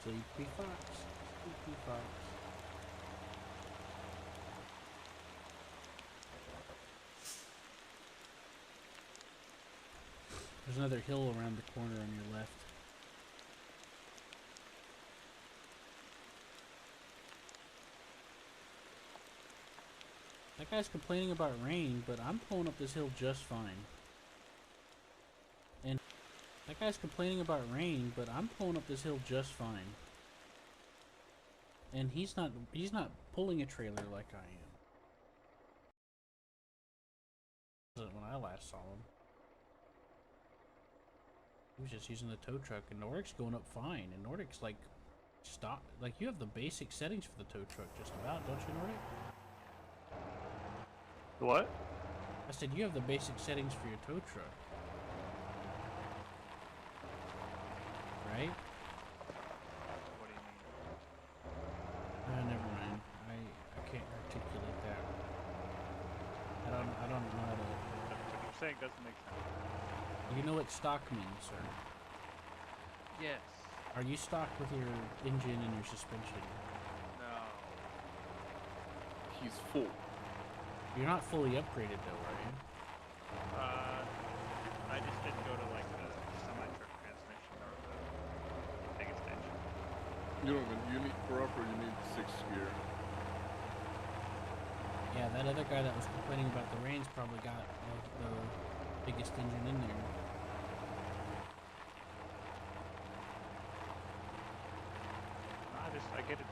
Sleepy fox, sleepy fox. There's another hill around the corner on your left. That guy's complaining about rain, but I'm pulling up this hill just fine. And that guy's complaining about rain, but I'm pulling up this hill just fine. And he's not pulling a trailer like I am. When I last saw him, he was just using the tow truck, and Nordic's going up fine. And Nordic's like, stop, like you have the basic settings for the tow truck just about, don't you, Nordic? What? I said you have the basic settings for your tow truck, right? What do you mean? Never mind. I can't articulate that. I don't know how to. What you're saying doesn't make sense. You know what stock means, sir? Yes. Are you stocked with your engine and your suspension? No. He's full. You're not fully upgraded though, are you? I just didn't go to like the semi-truck transmission or the big extension. You don't even, you need, for upper, you need 6th gear. Yeah, that other guy that was complaining about the rain's probably got the biggest engine in there. I get it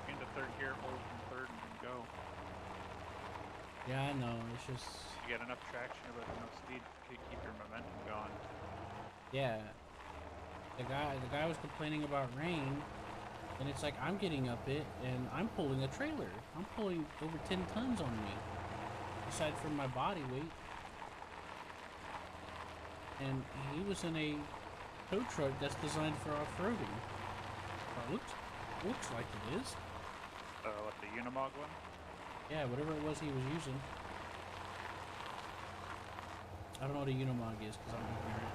into third gear, hold in third, and then go. Yeah, I know. It's just You get enough traction about enough speed to keep your momentum going. yeah. The guy was complaining about rain, and it's like I'm getting up it and I'm pulling a trailer. I'm pulling over 10 tons on me, aside from my body weight. And he was in a tow truck that's designed for off-roading. Or looks like it is. What, the Unimog one? Yeah, whatever it was he was using. I don't know what a Unimog is because I'm ignorant.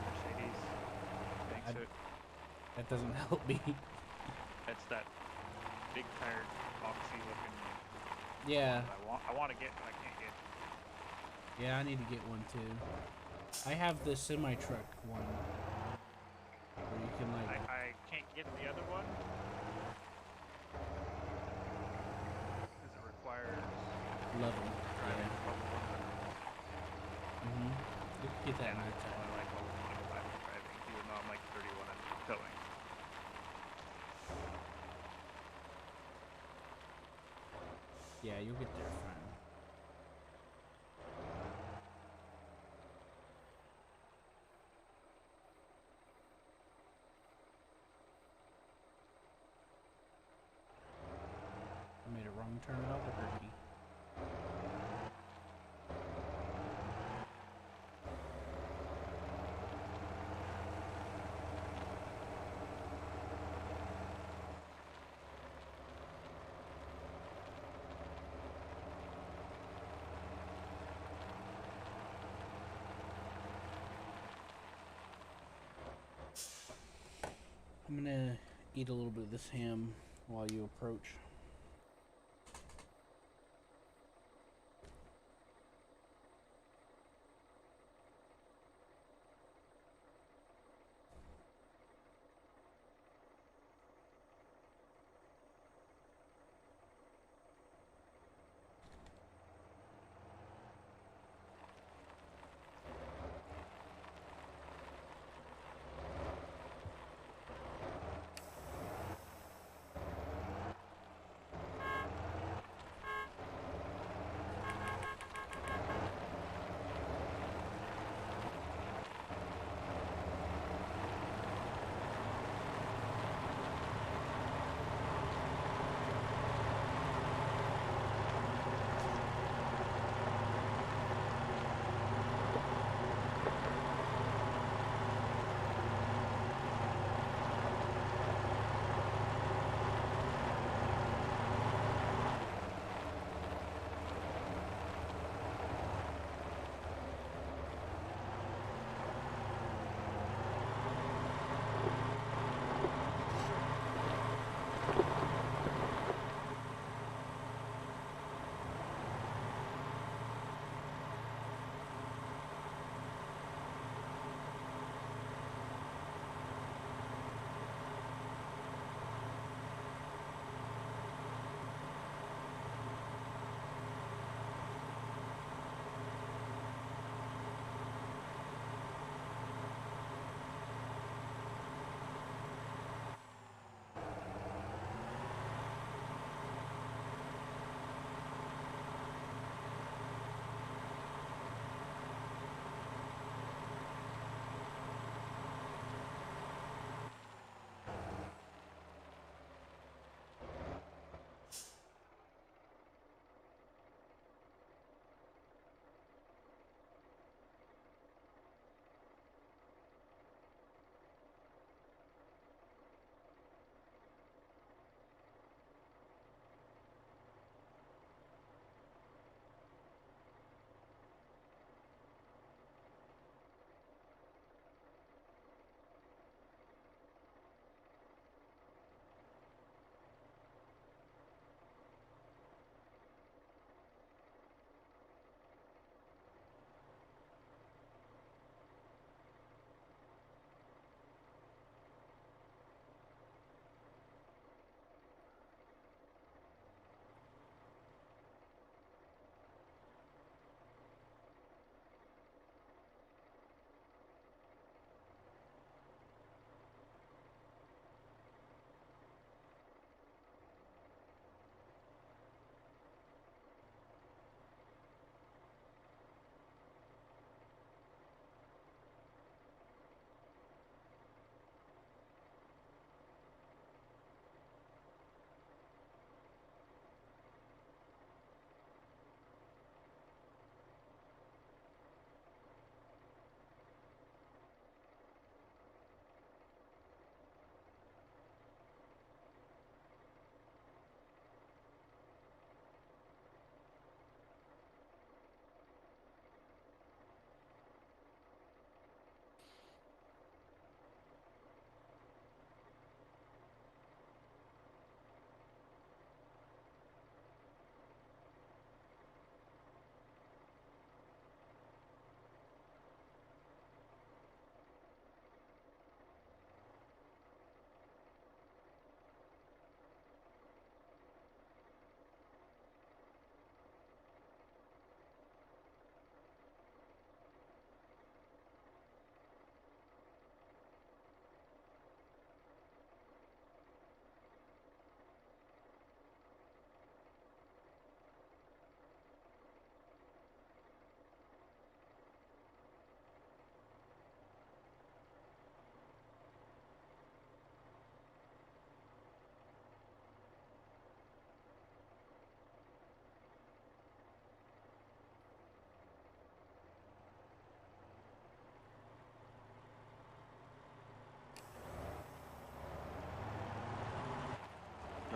Mercedes. Thanks it. That doesn't help me. It's that big tired, boxy looking. Yeah. I want to get, but I can't get. Yeah, I need to get one too. I have the semi-truck one. Where you can like... I can't get the other one. Because it requires level. driving Yeah. level 100. You can get that And in I'm no time. only like level 25 for driving, even though I'm like 31 and towing. Yeah, you'll get there fine. I made a wrong turn at Albuquerque. I'm gonna eat a little bit of this ham while you approach.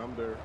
I'm there.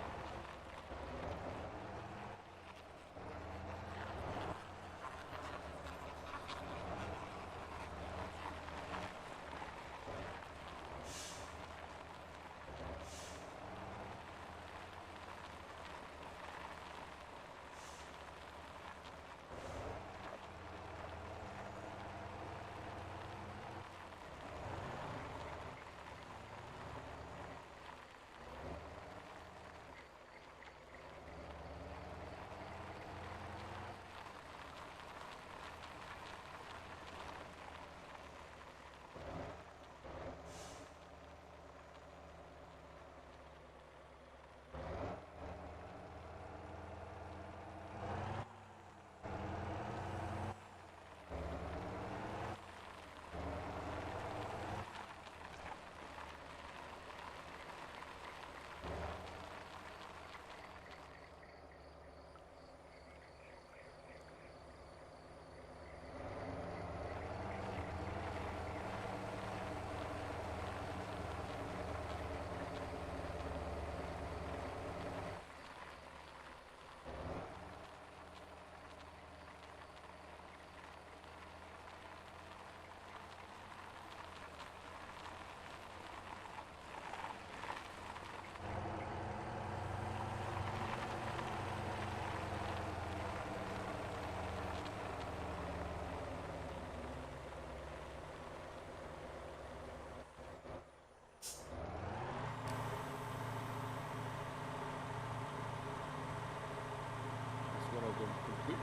Is one of them complete?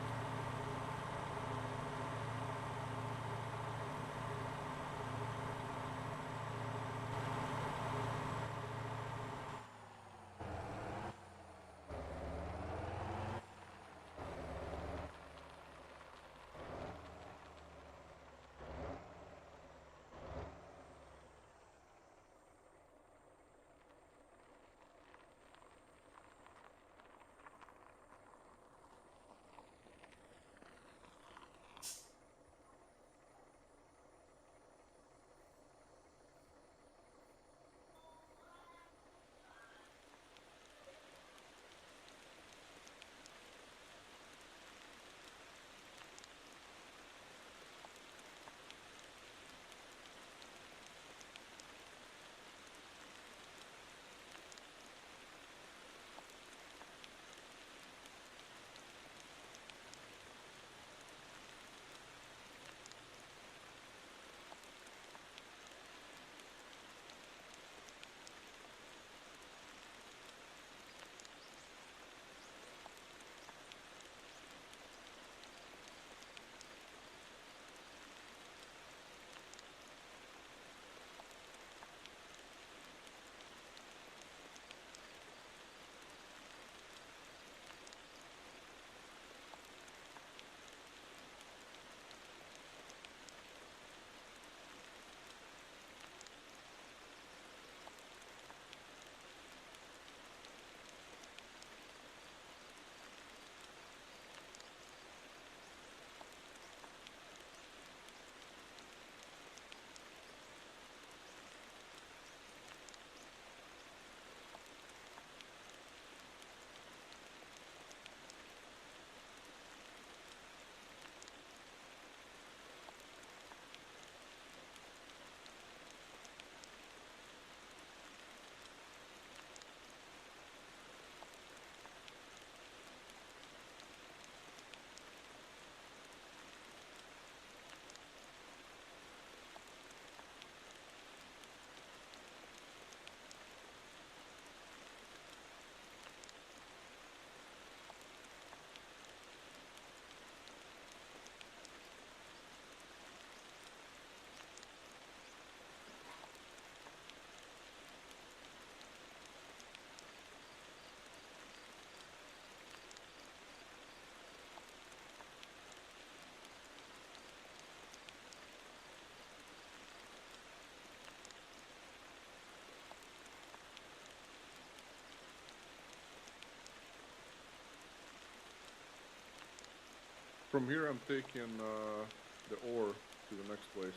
From here, I'm taking the ore to the next place.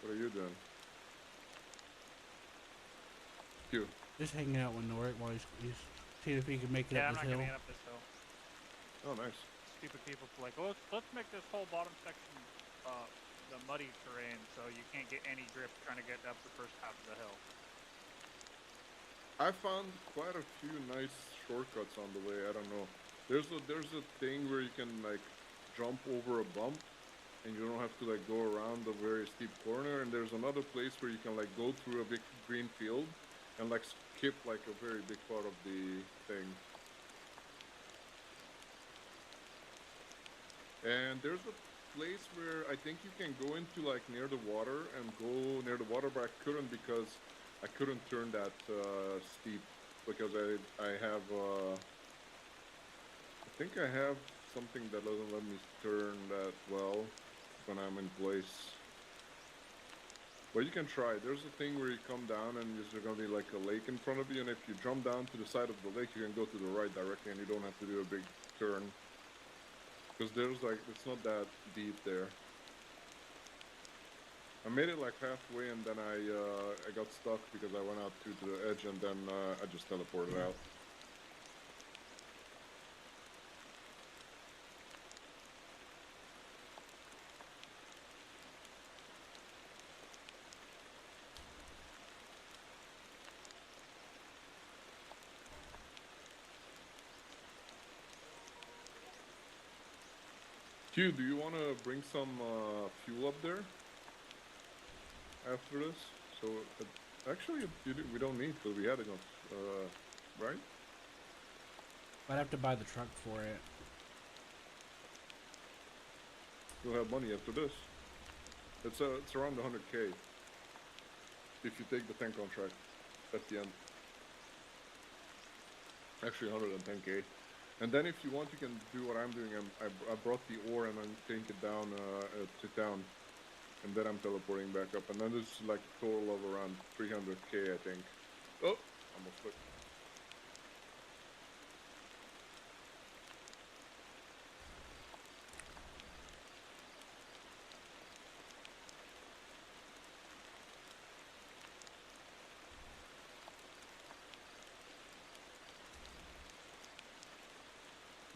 What are you doing? Q. Just hanging out with Norik while he's seeing if he can make it Yeah, up I'm this not hill. getting up this hill. Oh, nice. Stupid people like, let's make this whole bottom section the muddy terrain so you can't get any grip trying to get up the first half of the hill. I found quite a few nice shortcuts on the way. I don't know. There's a thing where you can like jump over a bump, and you don't have to like go around a very steep corner. And there's another place where you can like go through a big green field, and like skip like a very big part of the thing. And there's a place where I think you can go into like near the water and go near the water, but I couldn't because I couldn't turn that steep because I have I think I have something that doesn't let me turn that well when I'm in place. But you can try. There's a thing where you come down and there's gonna be like a lake in front of you, and if you jump down to the side of the lake, you can go to the right directly, and you don't have to do a big turn. Because there's like, it's not that deep there. I made it like halfway, and then I got stuck because I went out to the edge, and then I just teleported out. Q, do you want to bring some fuel up there after this? So, actually, we don't need to. We had enough, right? I'd have to buy the truck for it. You'll have money after this. It's around 100k if you take the tank contract at the end. Actually, 110k. And then if you want, you can do what I'm doing. I brought the ore and then take it down to town. And then I'm teleporting back up. And then there's like a total of around 300k, I think. Oh, almost flipped.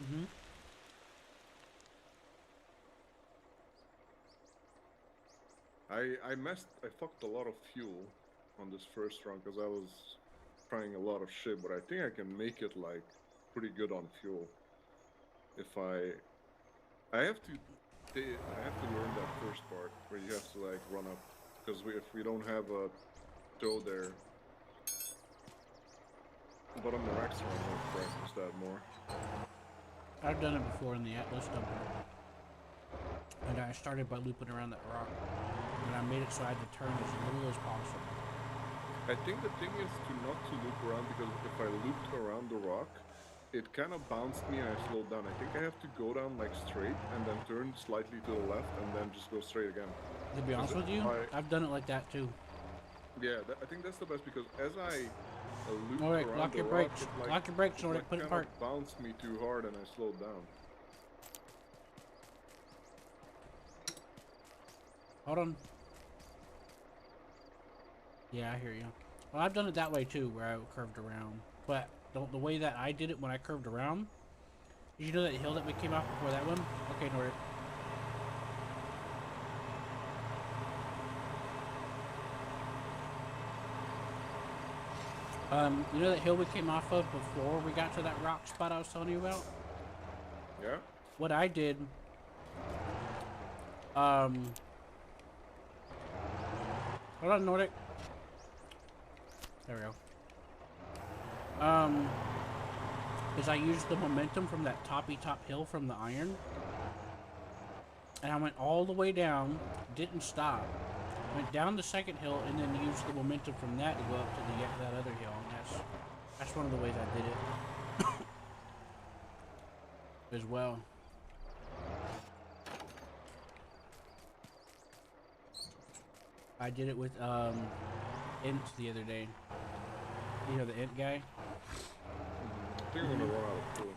Mm-hmm. I fucked a lot of fuel on this first run because I was trying a lot of shit, but I think I can make it like pretty good on fuel. If I have to learn that first part where you have to like run up, because if we don't have a tow there, but on the next run I'll practice that more. I've done it before in the Atlas dumper. And I started by looping around that rock. And I made it so I had to turn as little as possible. I think the thing is not to loop around, because if I looped around the rock, it kind of bounced me and I slowed down. I think I have to go down like straight and then turn slightly to the left and then just go straight again. To be honest with you, I've done it like that too. Yeah, I think that's the best, because as I looped Alright, around lock the your rock, brakes. it, like, Lock your brakes, Nordic. like, Put it in kind park. of bounced me too hard and I slowed down. Hold on. Yeah, I hear you. Well, I've done it that way too, where I curved around. But the way that I did it when I curved around, did you know that hill that we came off before that one? Okay, Nordic. You know that hill we came off of before we got to that rock spot I was telling you about? Yeah? What I did, hold on, Nordic. There we go. Is I used the momentum from that top hill from the iron, and I went all the way down, didn't stop, went down the second hill, and then used the momentum from that to go up to that other hill. And that's one of the ways I did it as well. I did it with Int the other day. You know the Int guy? I think I'm gonna run out of fuel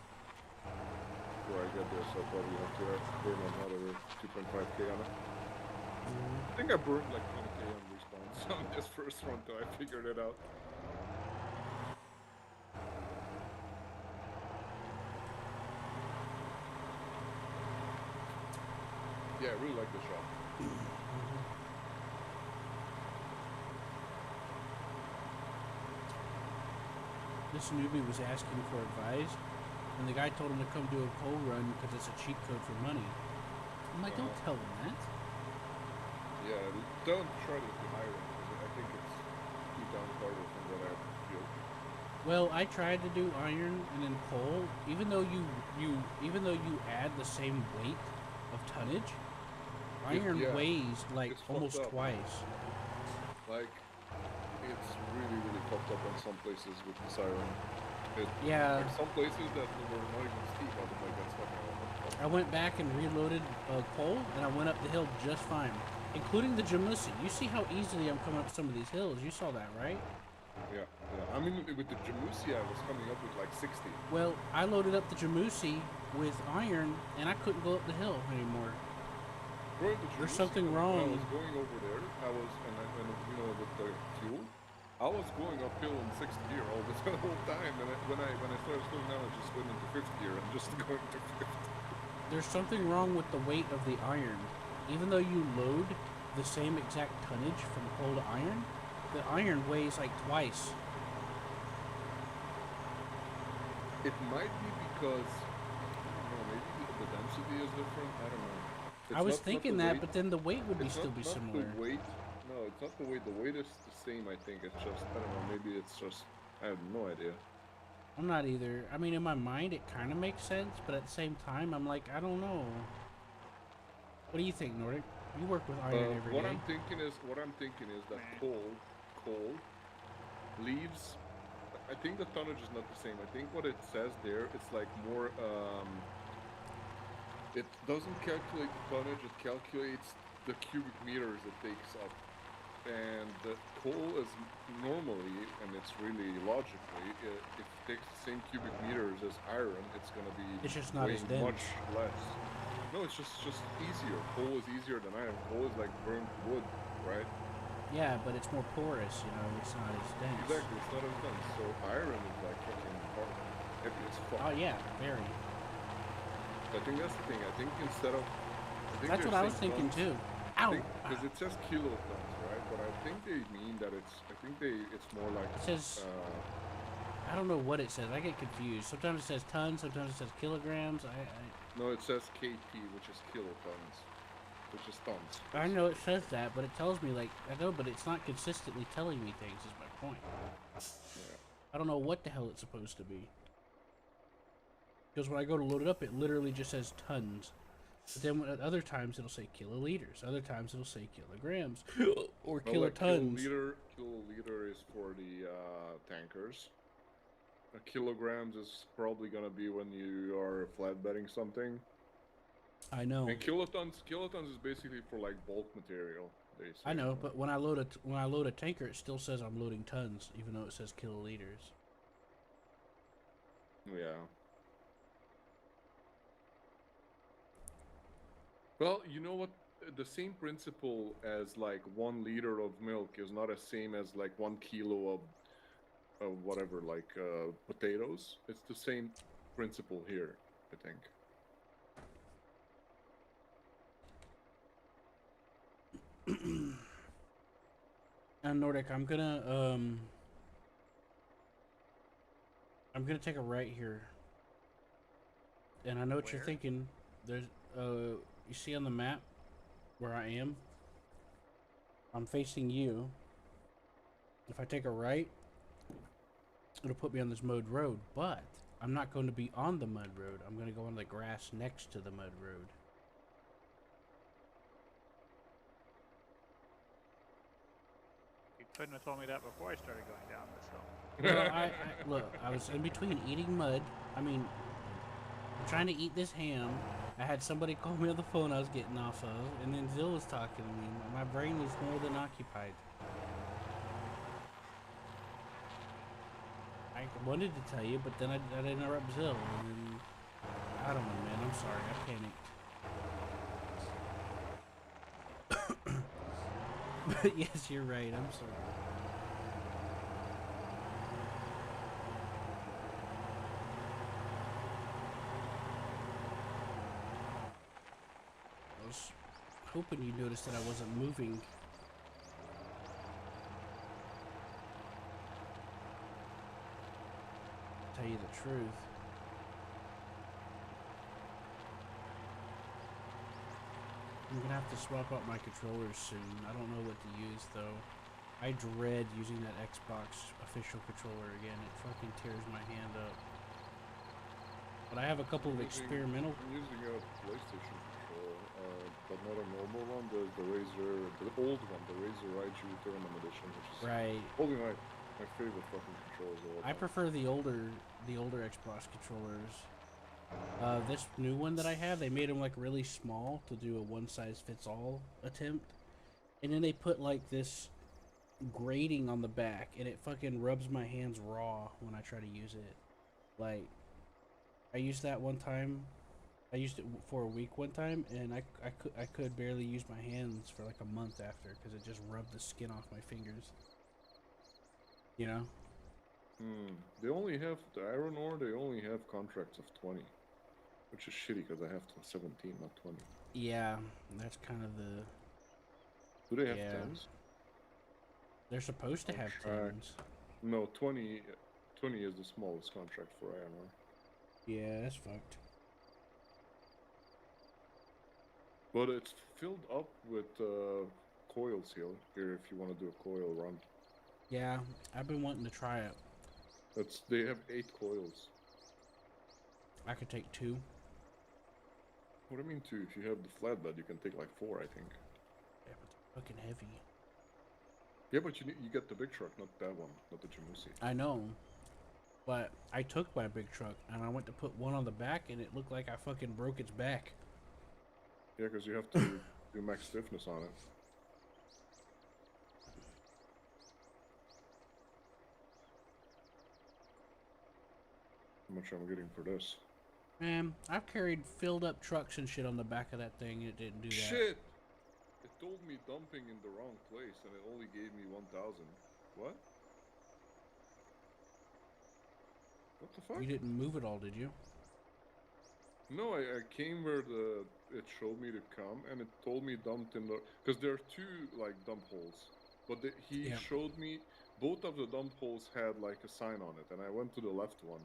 before I get there, so I'll probably have to burn another 2.5k on it. I think I burned like 20k on respawn on this first run till I figured it out. Yeah, I really like this shop. This newbie was asking for advice, and the guy told him to come do a coal run because it's a cheat code for money. I'm like, don't tell him that. Yeah, don't try to do iron because I think it's too down harder from what I feel. Well, I tried to do iron and then coal. Even though you add the same weight of tonnage, iron yeah, weighs like it's almost fucked up. twice. Like, it's really, really fucked up in some places with this iron. Yeah. There's some places that were not even steep. I was like, that's fucking I went back and reloaded coal, and I went up the hill just fine, including the Jamusi. You see how easily I'm coming up some of these hills. You saw that, right? Yeah, yeah. I mean, with the Jamusi, I was coming up with like 60. Well, I loaded up the Jamusi with iron, and I couldn't go up the hill anymore. Bro, There's something when wrong. I was going over there, and you know, with the fuel, I was going uphill in 6th gear all the whole time. And when I started slowing down, I just went into 5th gear and just going to 5th. There's something wrong with the weight of the iron. Even though you load the same exact tonnage from coal to iron, the iron weighs like twice. It might be because, I don't know, maybe the density is different. I don't know. I was thinking that, but then the weight would still be similar. The weight. No, it's not the weight. The weight is the same, I think. It's just, I don't know, maybe it's just, I have no idea. I'm not either. I mean, in my mind, it kind of makes sense, but at the same time, I'm like, I don't know. What do you think, Nordic? You work with iron every what day. I'm thinking is that coal leaves. I think the tonnage is not the same. I think what it says there, it's like more. It doesn't calculate the tonnage. It calculates the cubic meters it takes up. And the coal is normally, and it's really logically, if it takes the same cubic meters as iron, it's going to be It's just not as dense. much less. No, it's just easier. Coal is easier than iron. Coal is like burnt wood, right? Yeah, but it's more porous, you know, it's not as dense. Exactly, it's not as dense. So iron is like fucking hard. Heavy as fuck. Oh, yeah, very. I think that's the thing. I think instead of... That's what I was thinking too. Ow! Because it says kilotons, right? But I think they mean that it's more like... It says... I don't know what it says. I get confused. Sometimes it says tons, sometimes it says kilograms. No, it says KT, which is kilotons. Which is tons. I know it says that, but it tells me, like... I know, but it's not consistently telling me things, is my point. Yeah. I don't know what the hell it's supposed to be. Because when I go to load it up, it literally just says tons. But then at other times it'll say kiloliters. Other times it'll say kilograms or kilotons. Kiloliter is for the tankers. Kilograms is probably gonna be when you are flatbedding something. I know. And kilotons is basically for like bulk material. I know, but when I load a tanker, it still says I'm loading tons, even though it says kiloliters. Yeah. Well, you know what? The same principle as like 1 liter of milk is not as same as like 1 kilo of whatever, like potatoes. It's the same principle here, I think. And Nordic, I'm gonna take a right here. And I know what you're thinking. There's you see on the map where I am? I'm facing you. If I take a right, it'll put me on this mud road, but I'm not going to be on the mud road. I'm going to go on the grass next to the mud road. You couldn't have told me that before I started going down this hill. Well, look, I was in between eating mud. I mean, I'm trying to eat this ham. I had somebody call me on the phone I was getting off of, and then Zill was talking to me. My brain was more than occupied. I wanted to tell you, but then I'd interrupt Zill, and then, I don't know, man. I'm sorry. I panicked. But yes, you're right. I'm sorry. hoping you noticed that I wasn't moving. Tell you the truth. I'm gonna have to swap out my controllers soon. I don't know what to use though. I dread using that Xbox official controller again. It fucking tears my hand up. But I have a couple of experimental. I'm using a PlayStation controller, but not a normal one. The Razer, the old one, the Razer Raiju Tournament Edition, which is probably my favorite fucking controllers of all time. I prefer the older Xbox controllers. This new one that I have, they made them like really small to do a one-size-fits-all attempt, and then they put like this grating on the back, and it fucking rubs my hands raw when I try to use it. Like, I used that one time. I used it for a week one time, and I could barely use my hands for like a month after because it just rubbed the skin off my fingers. You know? They only have the Iron Ore. They only have contracts of 20, which is shitty because I have 17, not 20. Yeah, that's kind of the. Do they have 10s? They're supposed to have 10s. No, 20 is the smallest contract for Iron Ore. Yeah, that's fucked. But it's filled up with coils here if you want to do a coil run. Yeah, I've been wanting to try it. They have 8 coils. I could take 2. What do you mean 2? If you have the flatbed, you can take like 4, I think. Yeah, but they're fucking heavy. Yeah, but you get the big truck, not that one, not the Jamusi. I know. But I took my big truck and I went to put one on the back and it looked like I fucking broke its back. Yeah, because you have to do max stiffness on it. How much am I getting for this? Man, I've carried filled up trucks and shit on the back of that thing and it didn't do that. Shit! It told me dumping in the wrong place and it only gave me 1,000. What? What the fuck? You didn't move it all, did you? No, I came where it showed me to come, and it told me dumped in the... Because there are 2, like, dump holes. But he showed me... Both of the dump holes had, like, a sign on it, and I went to the left one.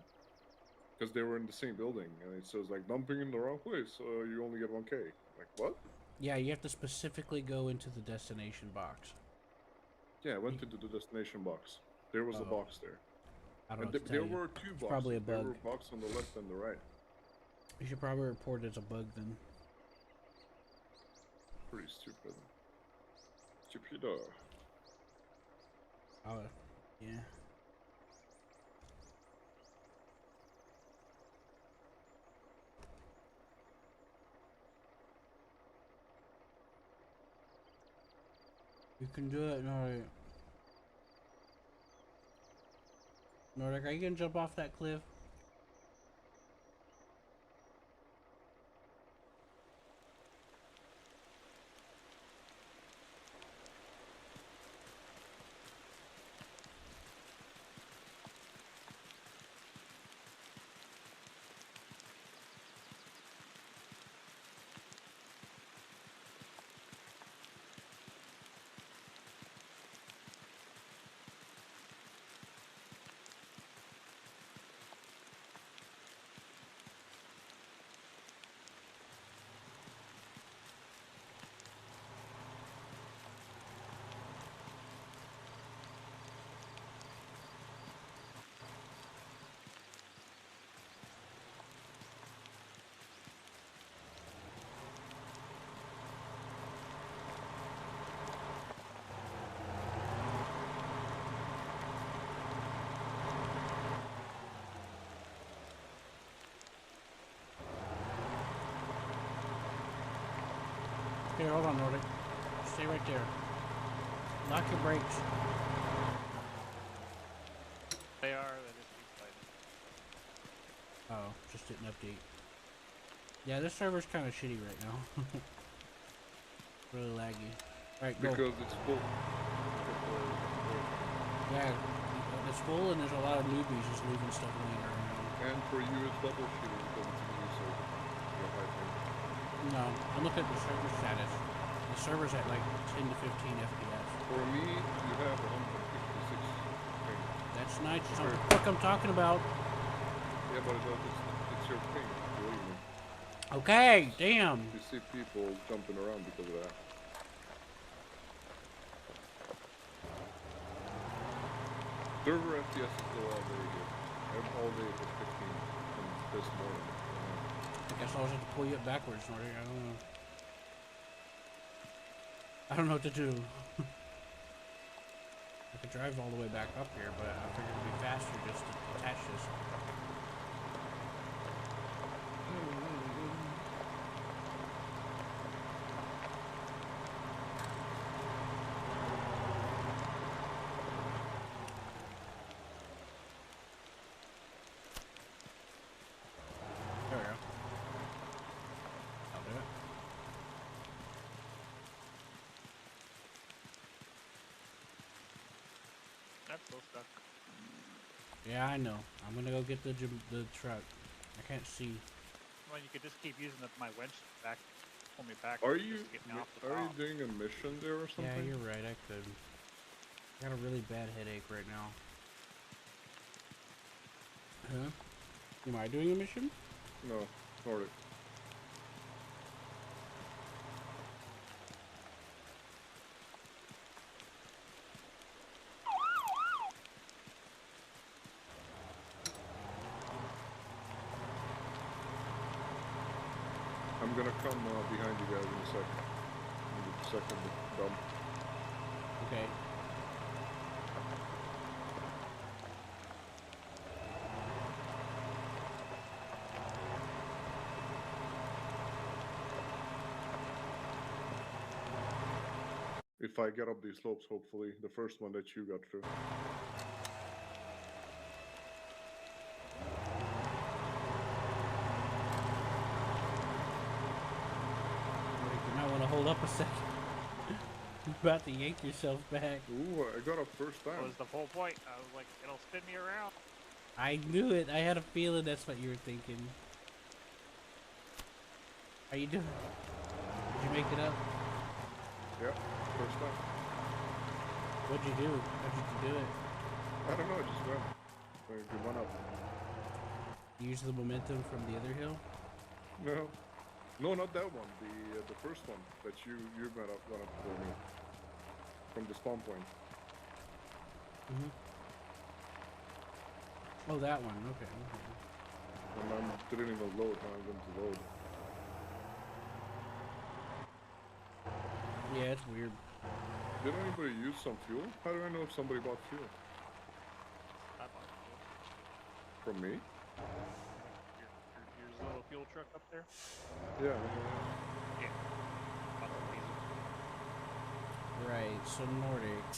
Because they were in the same building, and it says, like, dumping in the wrong place, so you only get 1K. I'm like, what? Yeah, you have to specifically go into the destination box. Yeah, I went into the destination box. There was a box there. I don't know There were 2 boxes. Probably a bug. There were a box on the left and the right. You should probably report it as a bug then. Pretty stupid. Stupido. Oh, yeah. You can do it, Nordic. Nordic, are you gonna jump off that cliff? Here, hold on, Nordic. Stay right there. Lock your brakes. They just keep fighting. Oh, just didn't update. Yeah, this server's kind of shitty right now. Really laggy. Alright, go. Because it's full. Yeah, it's full and there's a lot of newbies just leaving stuff laying around. And for you, it's double shooting because it's a new server. No, I'm looking at the server status. The server's at like 10 to 15 FPS. For me, you have 156 ping. That's nice. That's what the fuck I'm talking about. Yeah, but it's your ping, believe me. Okay, damn. You see people jumping around because of that. Server FPS is still all day here. All day for 15 from this morning. I guess I'll just have to pull you up backwards, Nordic. I don't know. I don't know what to do. I could drive all the way back up here, but I figured it'd be faster just to attach this. There we go. I'll do it. That's still stuck. Yeah, I know. I'm gonna go get the truck. I can't see. Well, you could just keep using my winch back, pull me back. Are and you just get me off the are you top. doing a mission there or something? Yeah, you're right. I could. I got a really bad headache right now. Huh? Am I doing a mission? No, Nordic. I'm gonna come behind you guys in a second. In the second dump. Okay. If I get up these slopes, hopefully, the first one that you got through. You might want to hold up a second. You're about to yank yourself back. Ooh, I got up first That time. was the whole point. I was like, it'll spin me around. I knew it. I had a feeling that's what you were thinking. How you doing? Did you make it up? Yeah, first time. What'd you do? How did you do it? I don't know, I just went. We went up. Use the momentum from the other hill? No. No, not that one. The first one that you went up for me. From the spawn point. Mm-hmm. Oh, that one. Okay. Okay. And I didn't even load when I went to load. Yeah, it's weird. Did anybody use some fuel? How do I know if somebody bought fuel? I bought fuel. From me? Your little fuel truck up there? Yeah. Yeah. Bought the diesel. Right, so Nordic.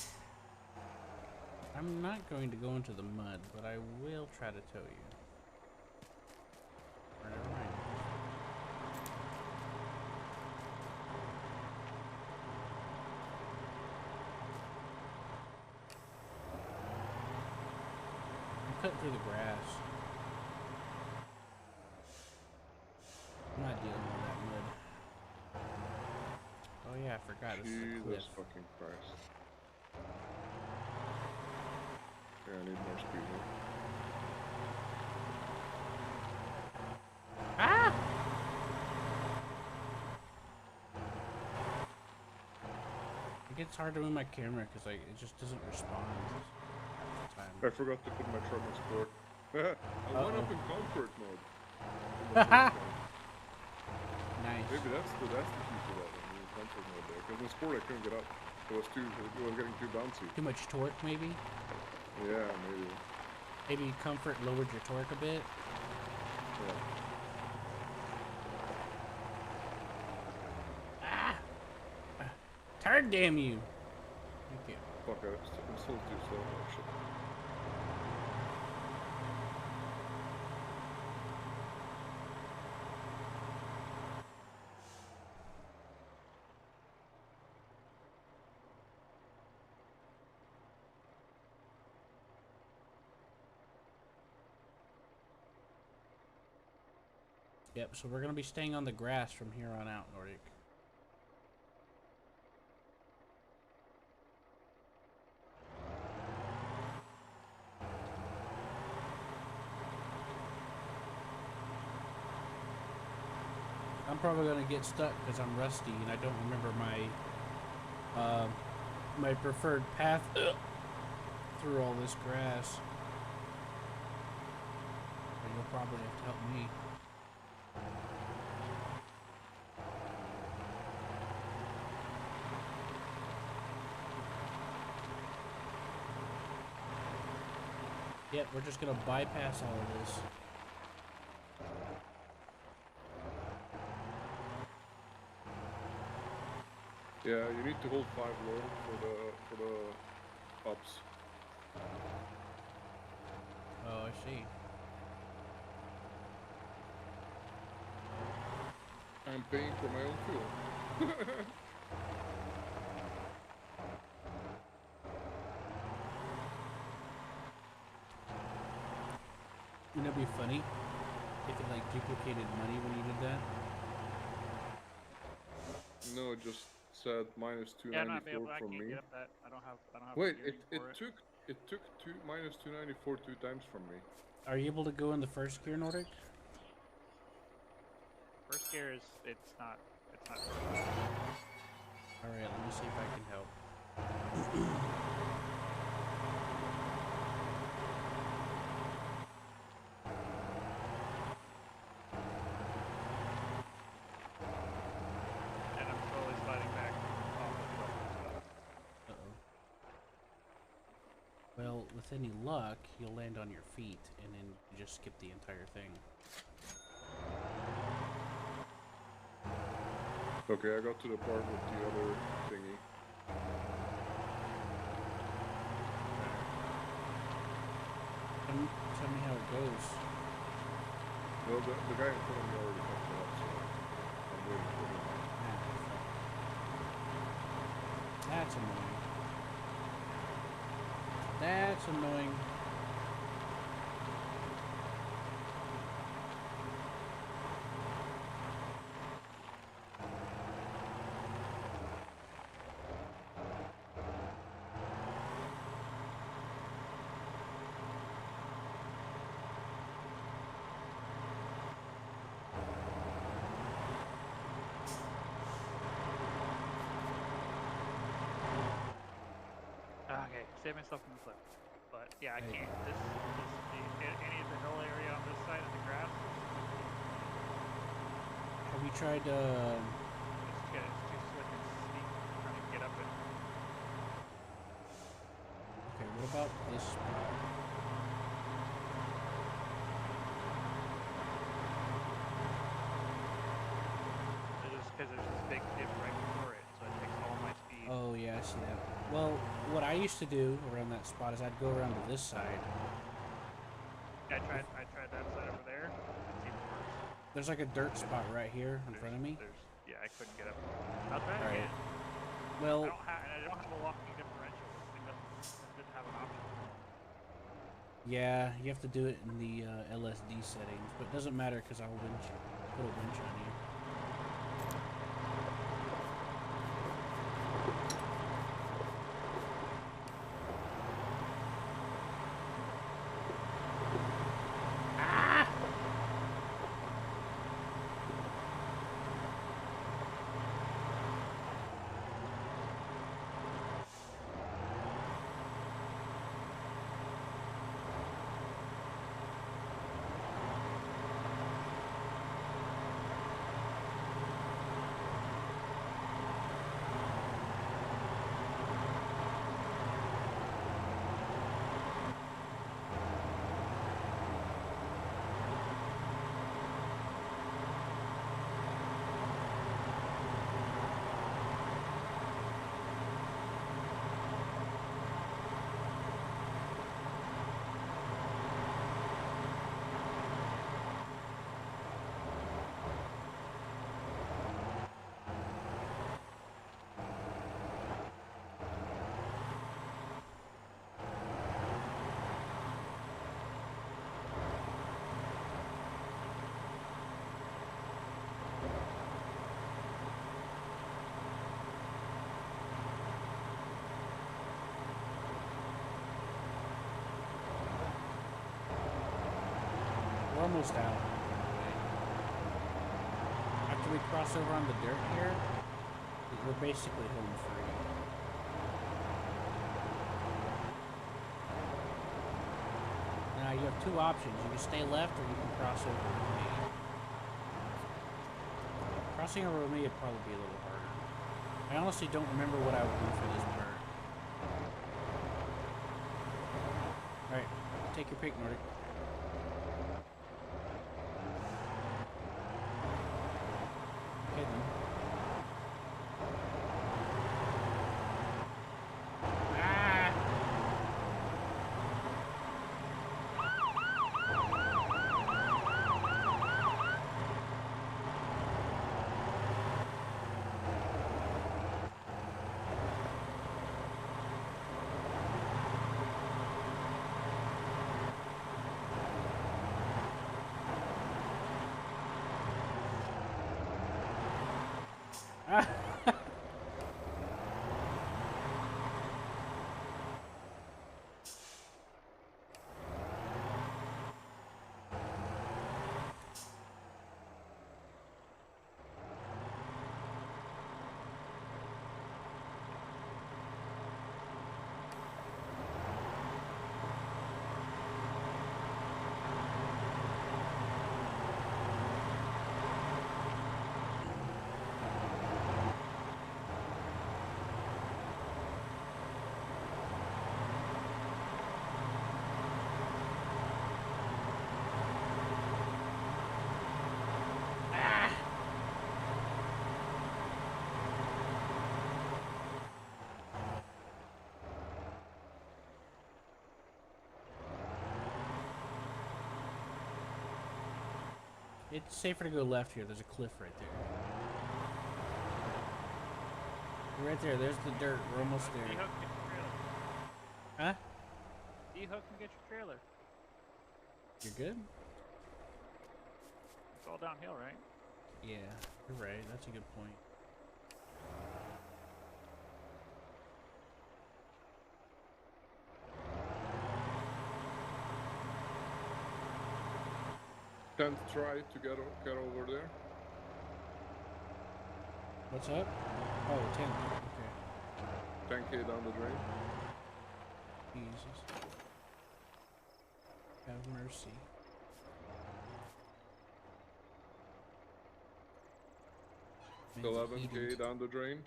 I'm not going to go into the mud, but I will try to tow you. Or never mind. I'm cutting through the grass. I'm not dealing with that mud. Oh yeah, I forgot. This is a cliff. Jesus fucking Christ. Yeah, I need more speed here. Ah! It gets hard to move my camera because like it just doesn't respond half the time. I forgot to put my truck in sport. I went up in comfort mode. Nice. Maybe that's the key for that one, in comfort mode there. Because in sport I couldn't get up. It was getting too bouncy. Too much torque, maybe? Yeah, maybe. Maybe comfort lowered your torque a bit? Yeah. Ah! Turn, damn you! Thank you. Fuck, I'm still too slow. Oh, shit. Yep, so we're gonna be staying on the grass from here on out, Nordic. I'm probably gonna get stuck because I'm rusty and I don't remember my preferred path through all this grass. But you'll probably have to help me. Yep, we're just gonna bypass all of this. Yeah, you need to hold 5 low for the ups. Oh, I see. I'm paying for my own fuel. Wouldn't it be funny if it like duplicated money when you did that? No, it just said minus Yeah, I'm not be 294 able. I from can't me. get up that. I don't have. Wait, gearing it for took minus 294 2 times from me. Are you able to go in the first gear, Nordic? First gear is. It's not. Alright, let me see if I can help. And I'm slowly sliding back off of the stuff. Uh-oh. Well, with any luck, you'll land on your feet, and then you just skip the entire thing. Okay, I got to the part with the other thingy. Tell me how it goes. Well, the guy in front of me already fucked it up, so I'm waiting for him. That's annoying. That's annoying. Okay, save myself from the cliff. But yeah, I Hey. can't. Any of the hill area on this side of the grass. Have you tried, It's too slick and steep trying to get up it. okay, what about this spot? Because there's this big dip right before it, so it takes all my speed. Oh, yeah, I see that. Well, what I used to do around that spot is I'd go around to this side. I tried that side over there. It's even worse. There's like a dirt spot right here in front of me. Yeah, I couldn't get up. I'll try it Alright. again. Well, I don't have a locking differential. This thing doesn't have an option. yeah, you have to do it in the LSD settings, but it doesn't matter because I'll put a winch on you. We're almost out. I after we cross over on the dirt here, we're basically home free. Now you have two options. You can stay left or you can cross over with me. Crossing over with me would probably be a little harder. I honestly don't remember what I would do for this part. Alright, take your pick, Nordic. Okay then. Ah! It's safer to go left here. There's a cliff right there. Right there. There's the dirt. We're almost there. D-hook, get your trailer. Huh? D-hook and get your trailer. You're good? It's all downhill, right? Yeah, you're right. That's a good point. Can't try to get over there. What's up? Oh, 10. Okay. 10K down the drain. Jesus. Have mercy. Man's 11K eating. down the drain.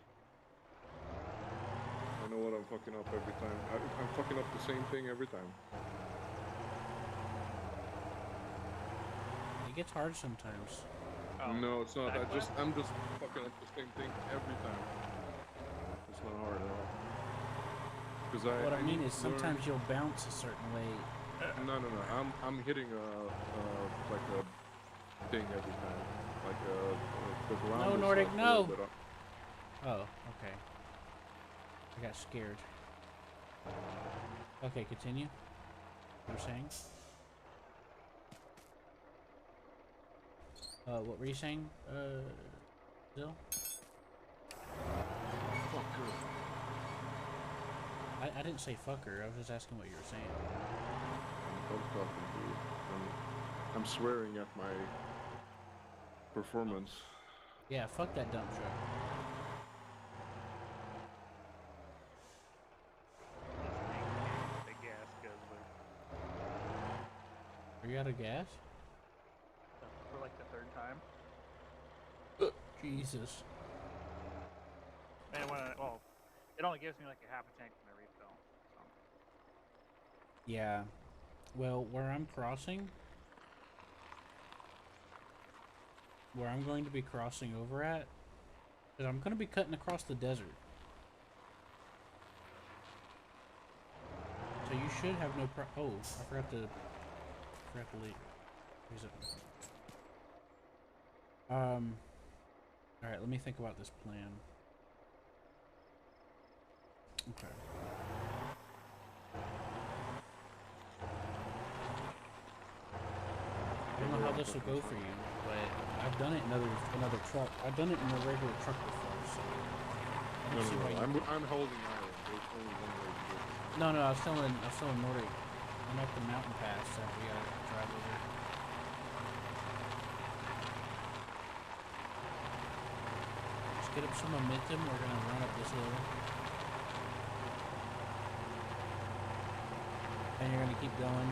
I know what I'm fucking up every time. I'm fucking up the same thing every time. It gets hard sometimes. Oh, No, it's not. backflip? I'm just fucking up the same thing every time. It's not hard at all. Because What I mean need is to learn- sometimes you'll bounce a certain way. No. I'm hitting like a thing every time. Like the ground. No, is Nordic, like a no. little bit up. Oh, okay. I got scared. Okay, continue. You were saying? What were you saying, Dill? Fucker. I didn't say fucker. I was just asking what you were saying. I'm talking to you. I'm swearing at my performance. Yeah, fuck that dump truck. The gas guzzler. Are you out of gas? For like the third time. Jesus. And well, it only gives me like a half a tank when I refill. So. Yeah. Well, where I'm going to be crossing over at, is I'm going to be cutting across the desert. So you should have no oh, I forgot to leave. Here's it. Alright, let me think about this plan. Okay. I don't know how this will go for you, but I've done it in another truck. I've done it in a regular truck before, so I don't see why you... I'm holding iron. There's only one way to do it. No, I was still in Nordic. I'm at the mountain pass that we gotta drive over. get up some momentum. We're gonna run up this hill. And you're gonna keep going.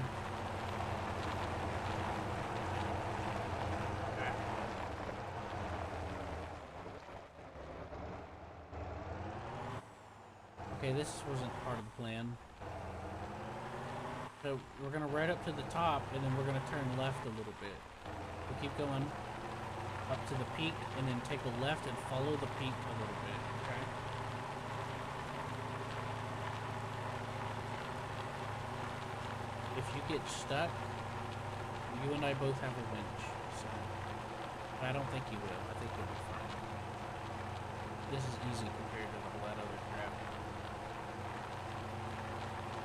Okay, this wasn't part of the plan. So we're gonna ride up to the top, and then we're gonna turn left a little bit. We'll keep going up to the peak, and then take a left and follow the peak a little bit. Okay. If you get stuck, you and I both have a winch. So I don't think you will. I think you'll be fine. This is easy compared to all that other crap.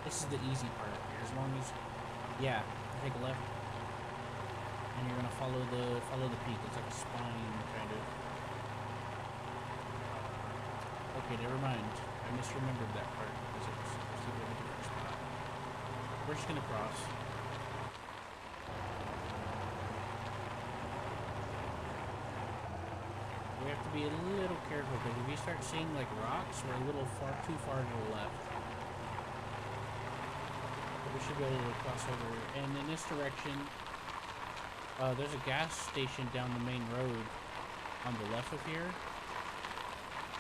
This is the easy part. As long as, yeah, take a left, and you're gonna follow the peak. It's like a spine kind of. Okay, never mind. I misremembered that part because it was supposed to be in a different spot. We're just gonna cross. We have to be a little careful because if you start seeing like rocks, we're a little too far to the left. We should be able to cross over. And in this direction, there's a gas station down the main road on the left of here.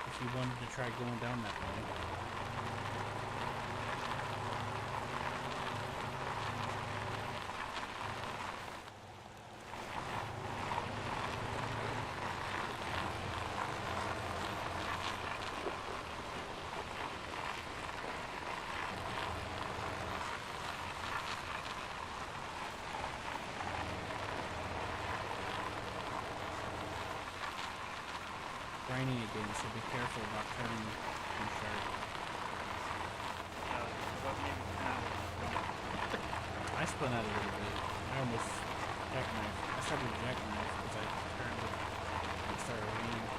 If you wanted to try going down that way. Raining again, so be careful about turning too sharp. What made me spin out? I spun out a little bit. I almost jackknife. I started to jackknife because I turned it started raining.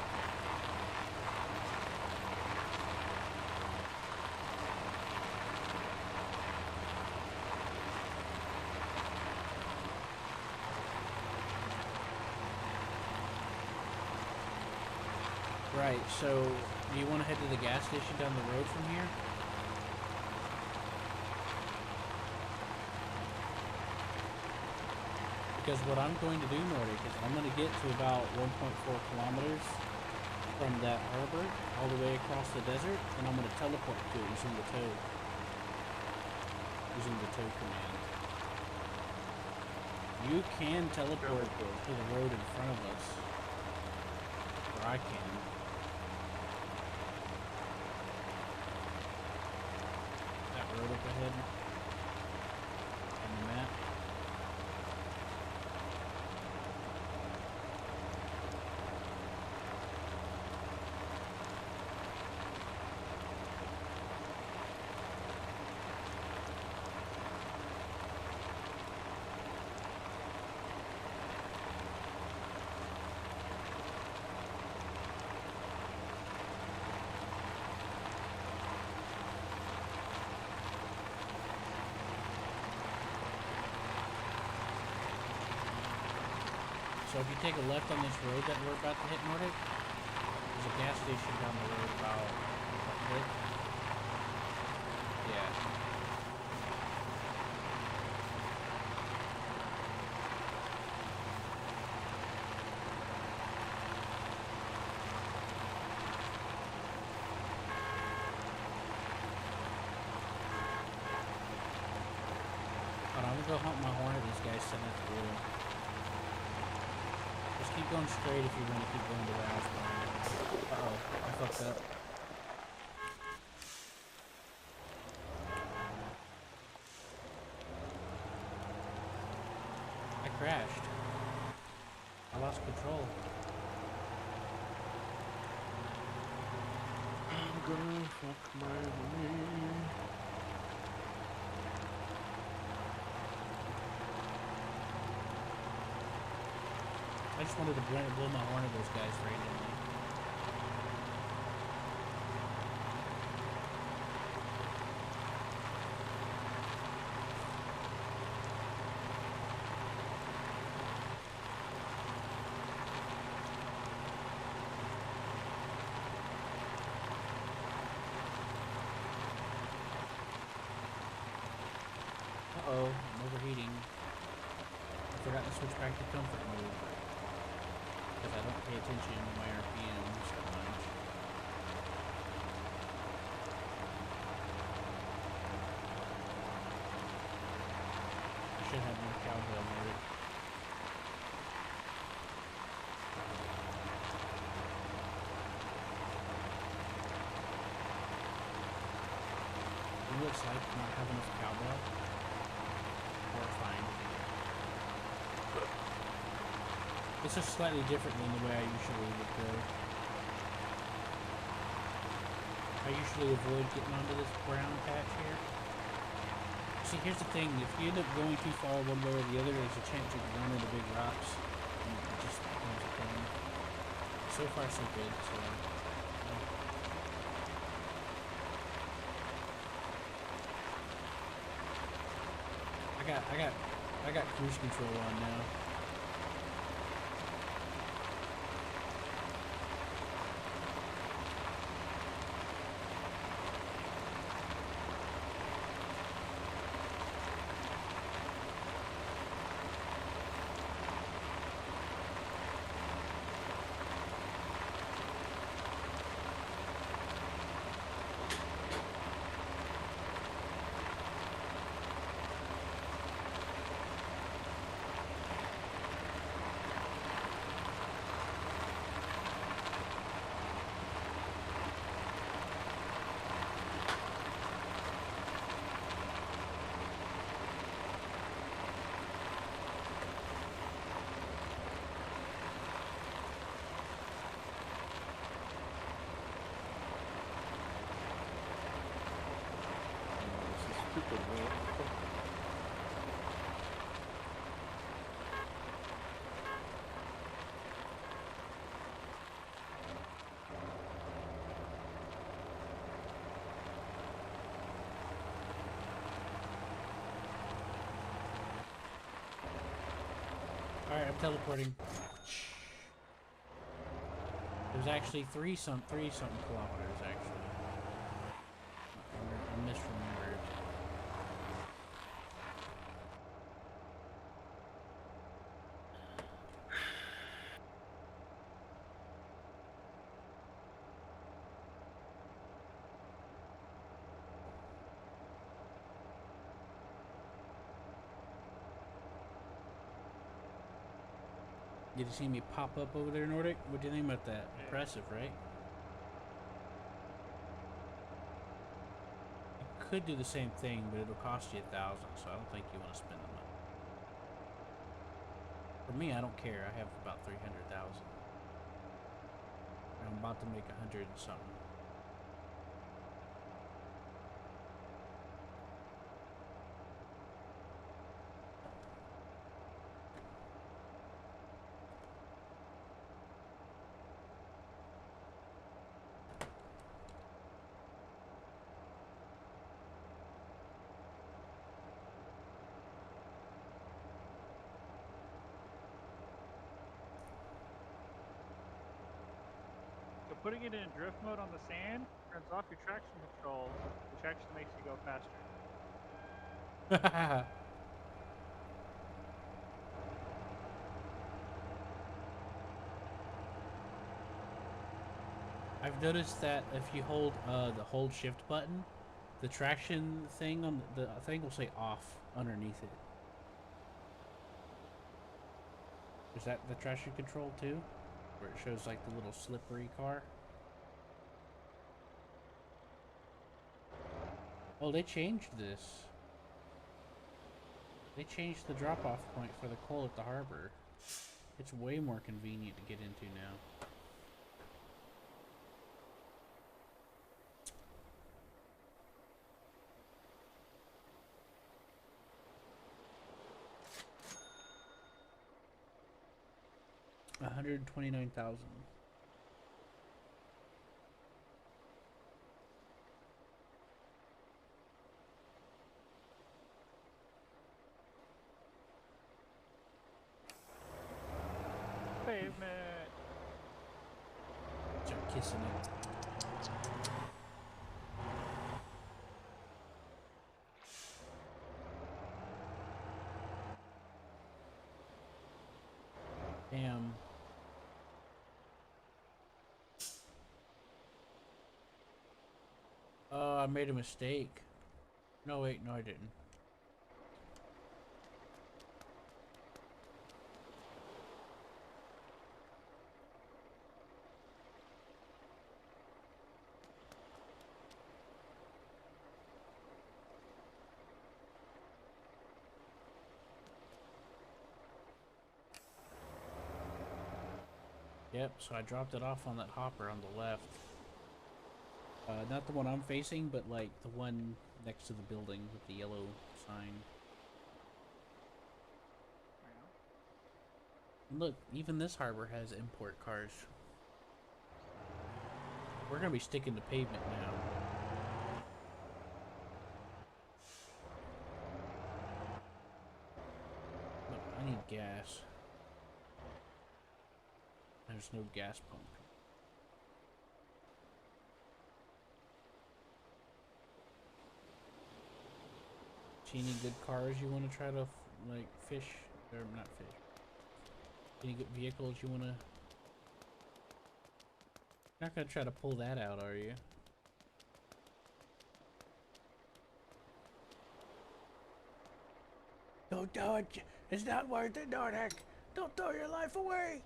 Right, so do you want to head to the gas station down the road from here? Because what I'm going to do, Nordic, is I'm going to get to about 1.4 kilometers from that harbor all the way across the desert, and I'm going to teleport to it using the tow. Using the tow command. You can teleport to the road in front of us. Or I can. Road up ahead on the map. So if you take a left on this road that we're about to hit, Nordic, there's a gas station down the road about a bit. Yeah. Hold on, I'm gonna go hunt my horn at these guys sitting at the wheel. Just keep going straight if you want to keep going to the house. Uh-oh, I fucked up. I crashed. I lost control. I'm gonna fuck my way. I just wanted to blow my horn at those guys randomly. Uh-oh, I'm overheating. I forgot to switch back to comfort mode. Because I don't pay attention to my RPMs that much. I should have more cowbell mode. You know what it's like not having enough cowbell? Horrifying. It's just slightly different than the way I usually would go. I usually avoid getting onto this brown patch here. See, here's the thing, if you end up going too far one way or the other, there's a chance you can run into big rocks. And it just becomes a pain. So far, so good, so... I got cruise control on now. Stupid, man. Alright, I'm teleporting. It was actually three something kilometers, actually. I misremembered. Did you see me pop up over there, Nordic? What do you think about that? Yeah. Impressive, right? You could do the same thing, but it'll cost you 1,000, so I don't think you want to spend the money. For me, I don't care. I have about 300,000. I'm about to make 100 and something. So putting it in drift mode on the sand turns off your traction control, which actually makes you go faster. I've noticed that if you hold the hold shift button, the traction thing on the thing will say off underneath it. Is that the traction control too? Where it shows like the little slippery car? Oh, they changed this. They changed the drop-off point for the coal at the harbor. It's way more convenient to get into now. $129,000. Pavement. Start kissing it. Damn. Oh, I made a mistake. No, wait, no, I didn't. Yep, so I dropped it off on that hopper on the left. Not the one I'm facing, but like the one next to the building with the yellow sign. And look, even this harbor has import cars. We're gonna be sticking to pavement now. Look, I need gas. There's no gas pump. See any good cars you want to try to like fish, or not fish? Any good vehicles you want to? Not gonna try to pull that out, are you? Don't do it. It's not worth it, Nordic. Don't throw your life away.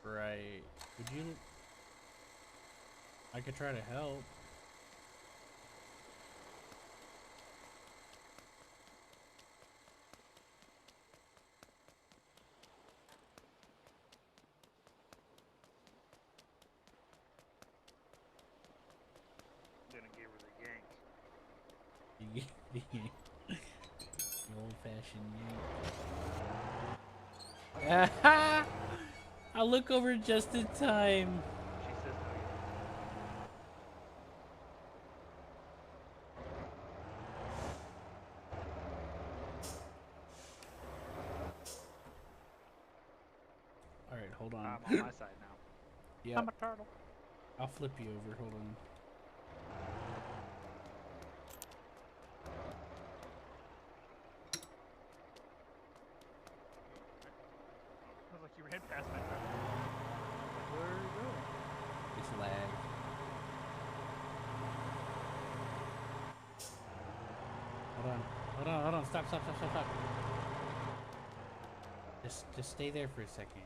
Right. Would you? I could try to help. I'm gonna give her the yank. The old-fashioned yank. I'll look over just in time. She says no. Alright, hold on. I'm on my side now. Yeah, I'm a turtle. I'll flip you over. Hold on. It was like you ran past my turtle. Like, where are you going? It's lag. Hold on. Hold on, hold on. Stop, stop, stop, stop, stop. Just stay there for a second.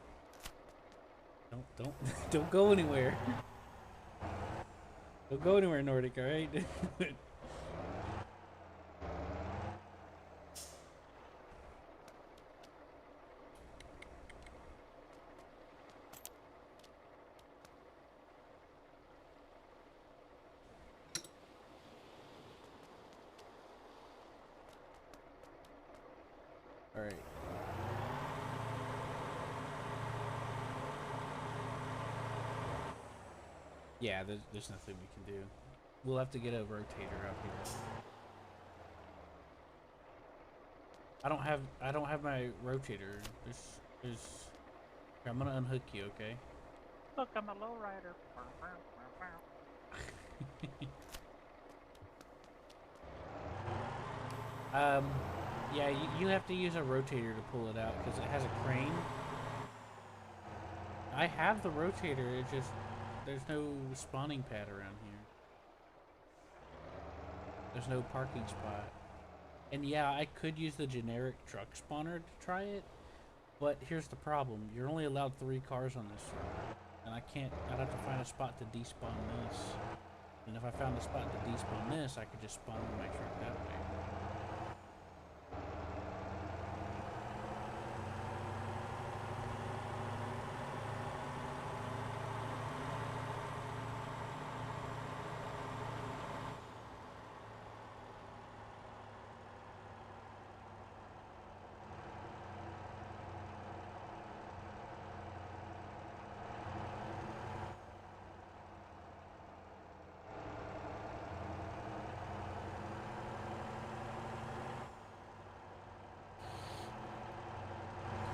Don't don't go anywhere. Don't go anywhere, Nordic, alright? Alright. Yeah, there's nothing we can do. We'll have to get a rotator out here. I don't have my rotator. There's here, I'm gonna unhook you, okay? Look, I'm a lowrider. Yeah, you have to use a rotator to pull it out because it has a crane. I have the rotator, it just there's no spawning pad around here. There's no parking spot. And yeah, I could use the generic truck spawner to try it, but here's the problem. You're only allowed 3 cars on this server. And I'd have to find a spot to despawn this. And if I found a spot to despawn this, I could just spawn my truck that way.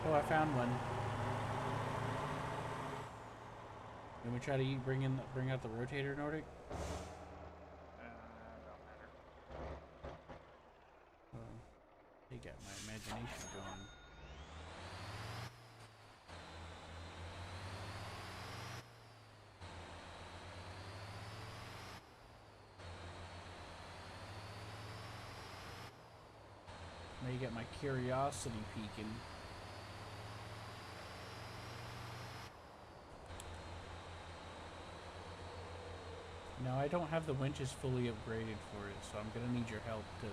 Oh, I found one. Let me try to bring out the rotator, Nordic. Don't matter. They got my imagination going. Now you got my curiosity peaking. No, I don't have the winches fully upgraded for it, so I'm gonna need your help to...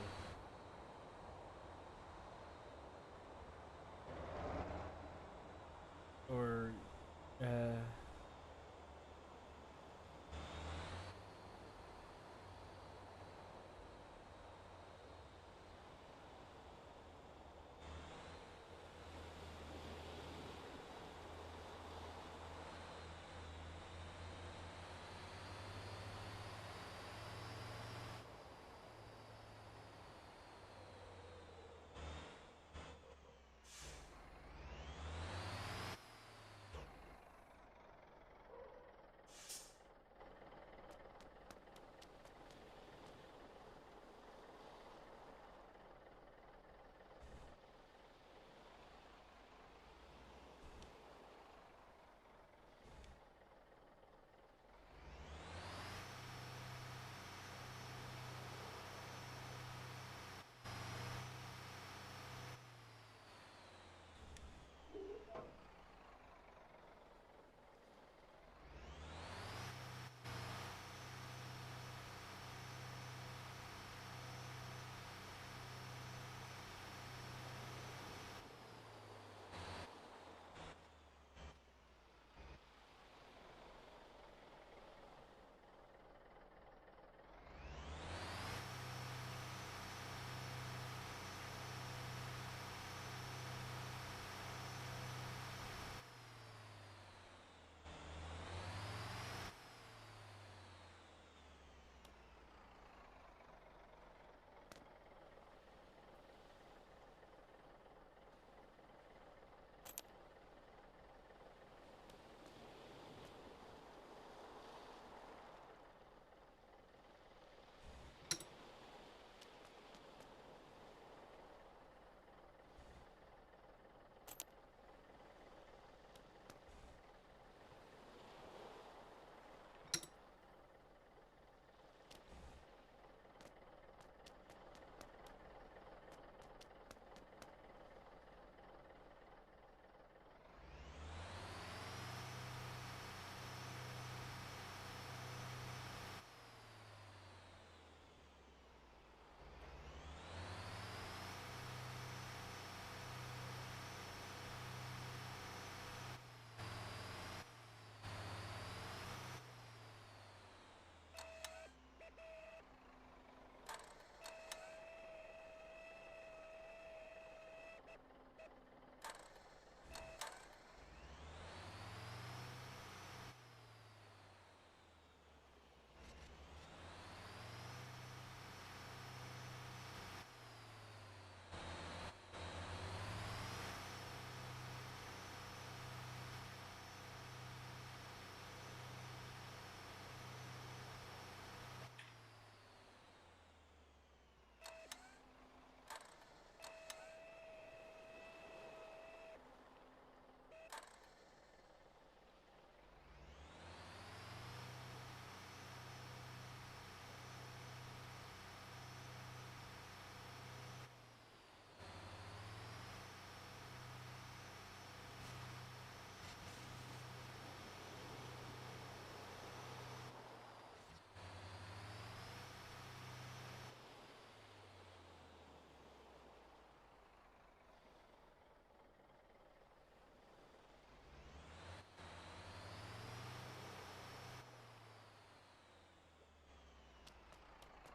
Or,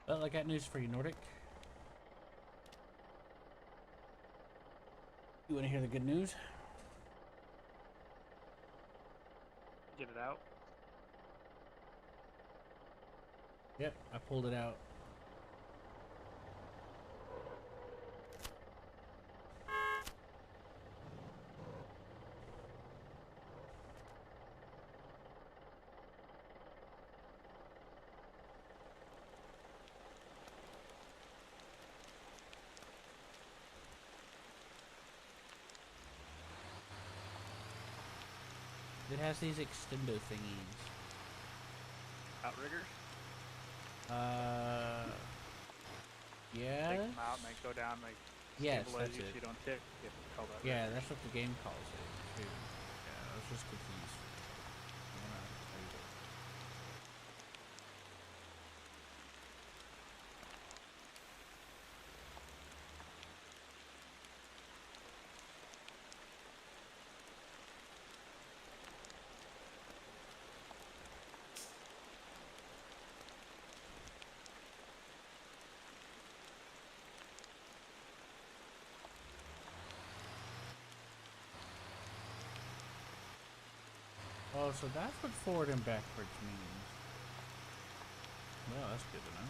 well, I got news for you, Nordic. You want to hear the good news? Get it out. Yep, I pulled it out. has these extendo thingies. Outriggers? Yeah. Take them out and they go down, they Yes, stabilize that's you it. so you don't tick. You have to call that Yeah, riggers. that's what the game calls it, too. Yeah, I was just confused. I wanna tell you that. Oh, so that's what forward and backwards means. Well, that's good to know.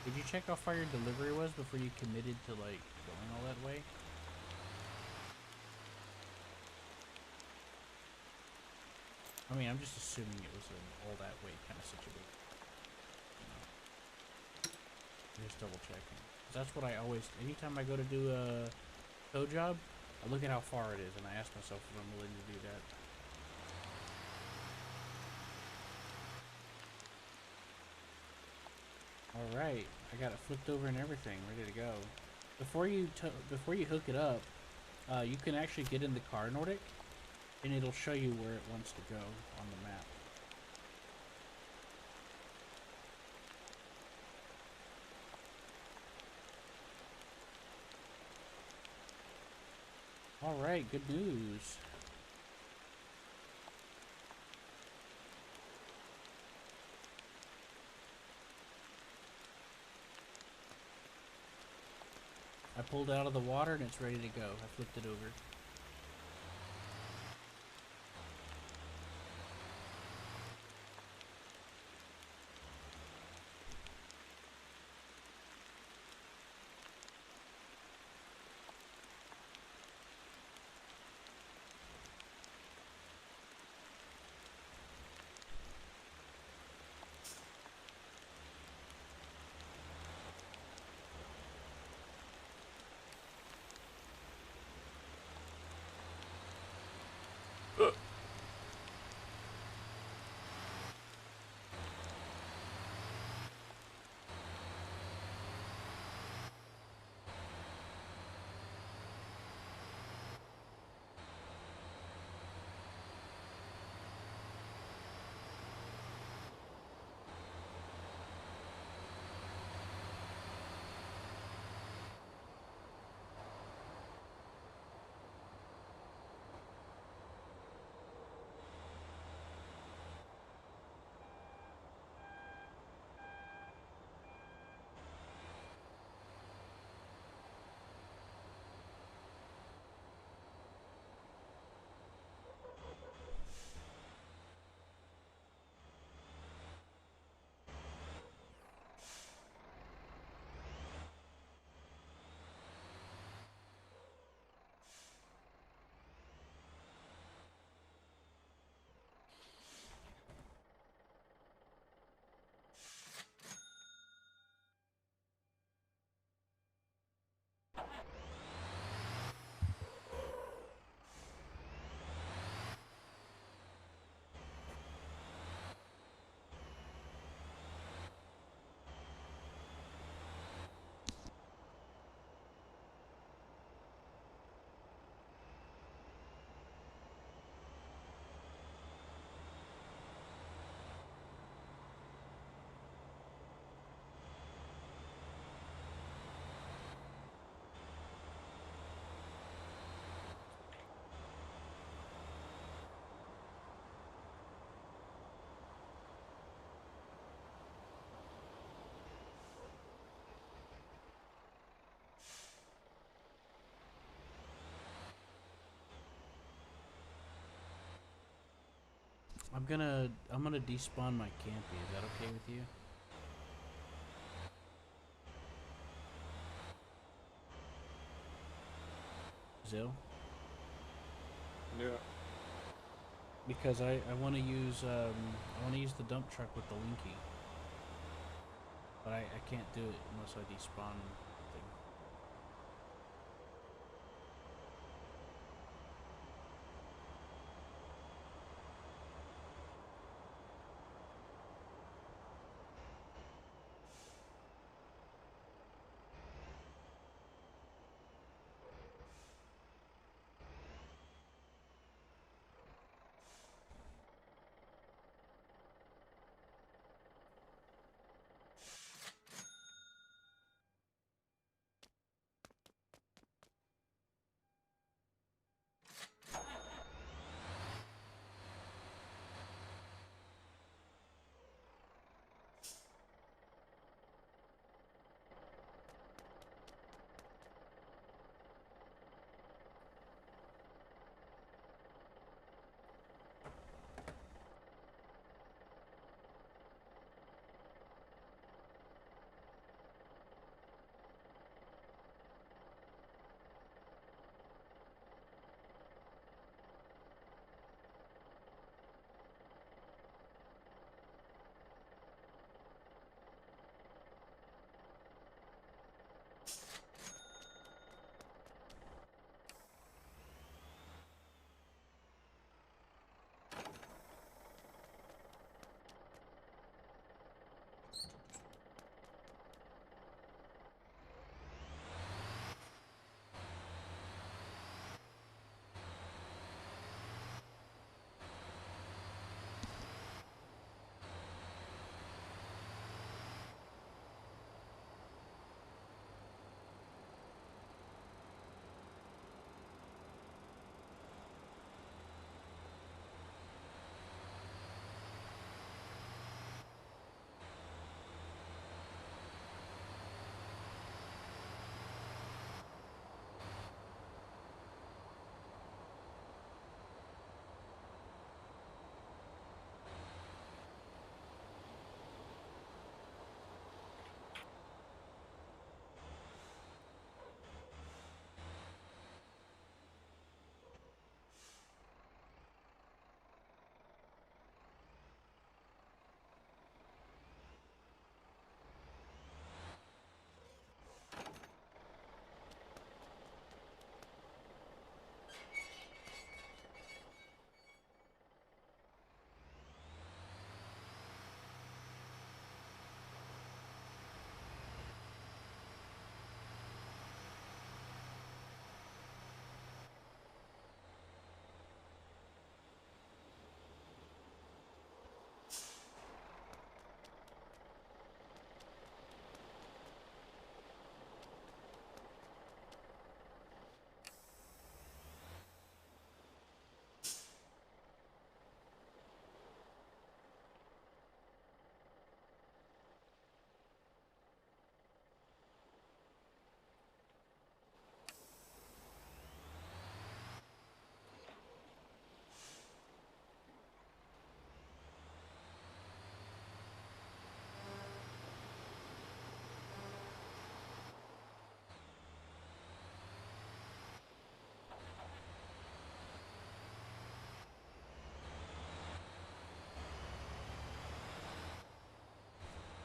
Did you check how far your delivery was before you committed to, like, going all that way? I mean, I'm just assuming it was an all that way kind of situation. You know, just double checking. 'Cause that's what I always, anytime I go to do a tow job, I look at how far it is and I ask myself if I'm willing to do that. All right, I got it flipped over and everything, ready to go. Before you hook it up, you can actually get in the car Nordic, and it'll show you where it wants to go on the map. All right, good news. I pulled it out of the water and it's ready to go. I flipped it over. I'm gonna despawn my campy. Is that okay with you? Zill? Yeah. Because I want to use the dump truck with the linky. but I can't do it unless I despawn thing.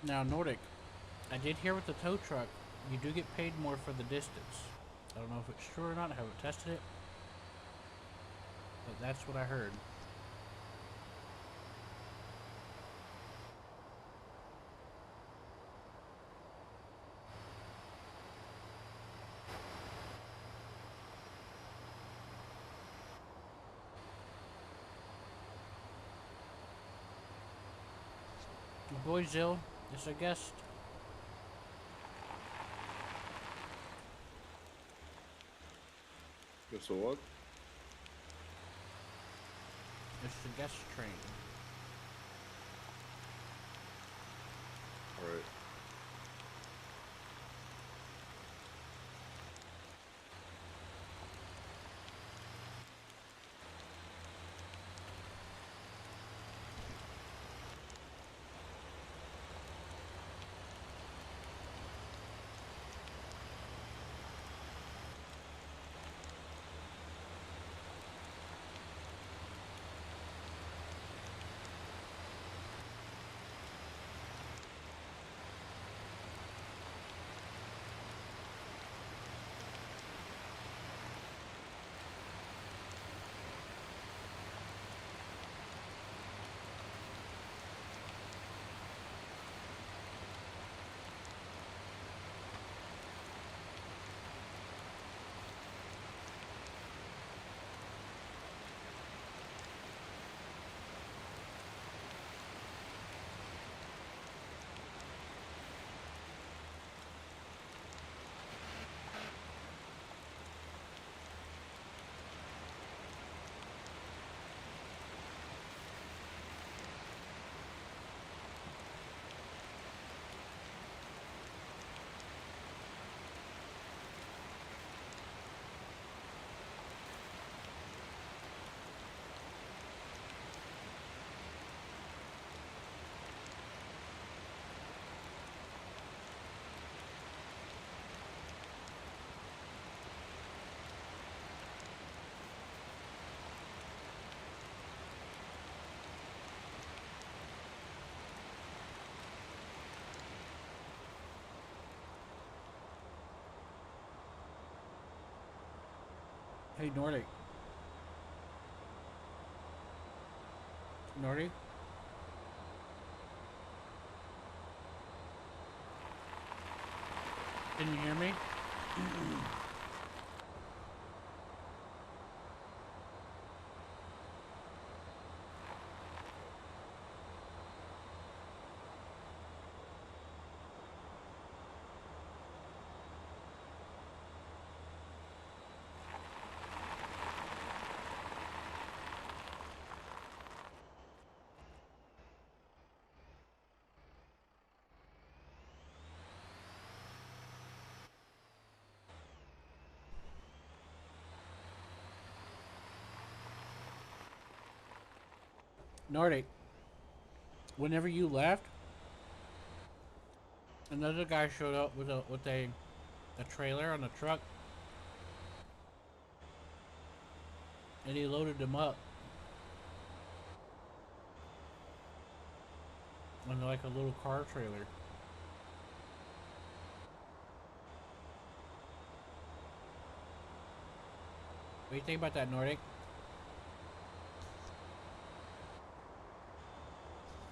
Now, Nordic, I did hear with the tow truck, you do get paid more for the distance. I don't know if it's true or not, I haven't tested it, but that's what I heard. My boy Zill is a guest. Guess what? It's the guest train. Alright. Hey, Nordic. Nordic? Can you hear me? Nordic, whenever you left, another guy showed up with a trailer on a truck, and he loaded them up on like a little car trailer. What do you think about that, Nordic?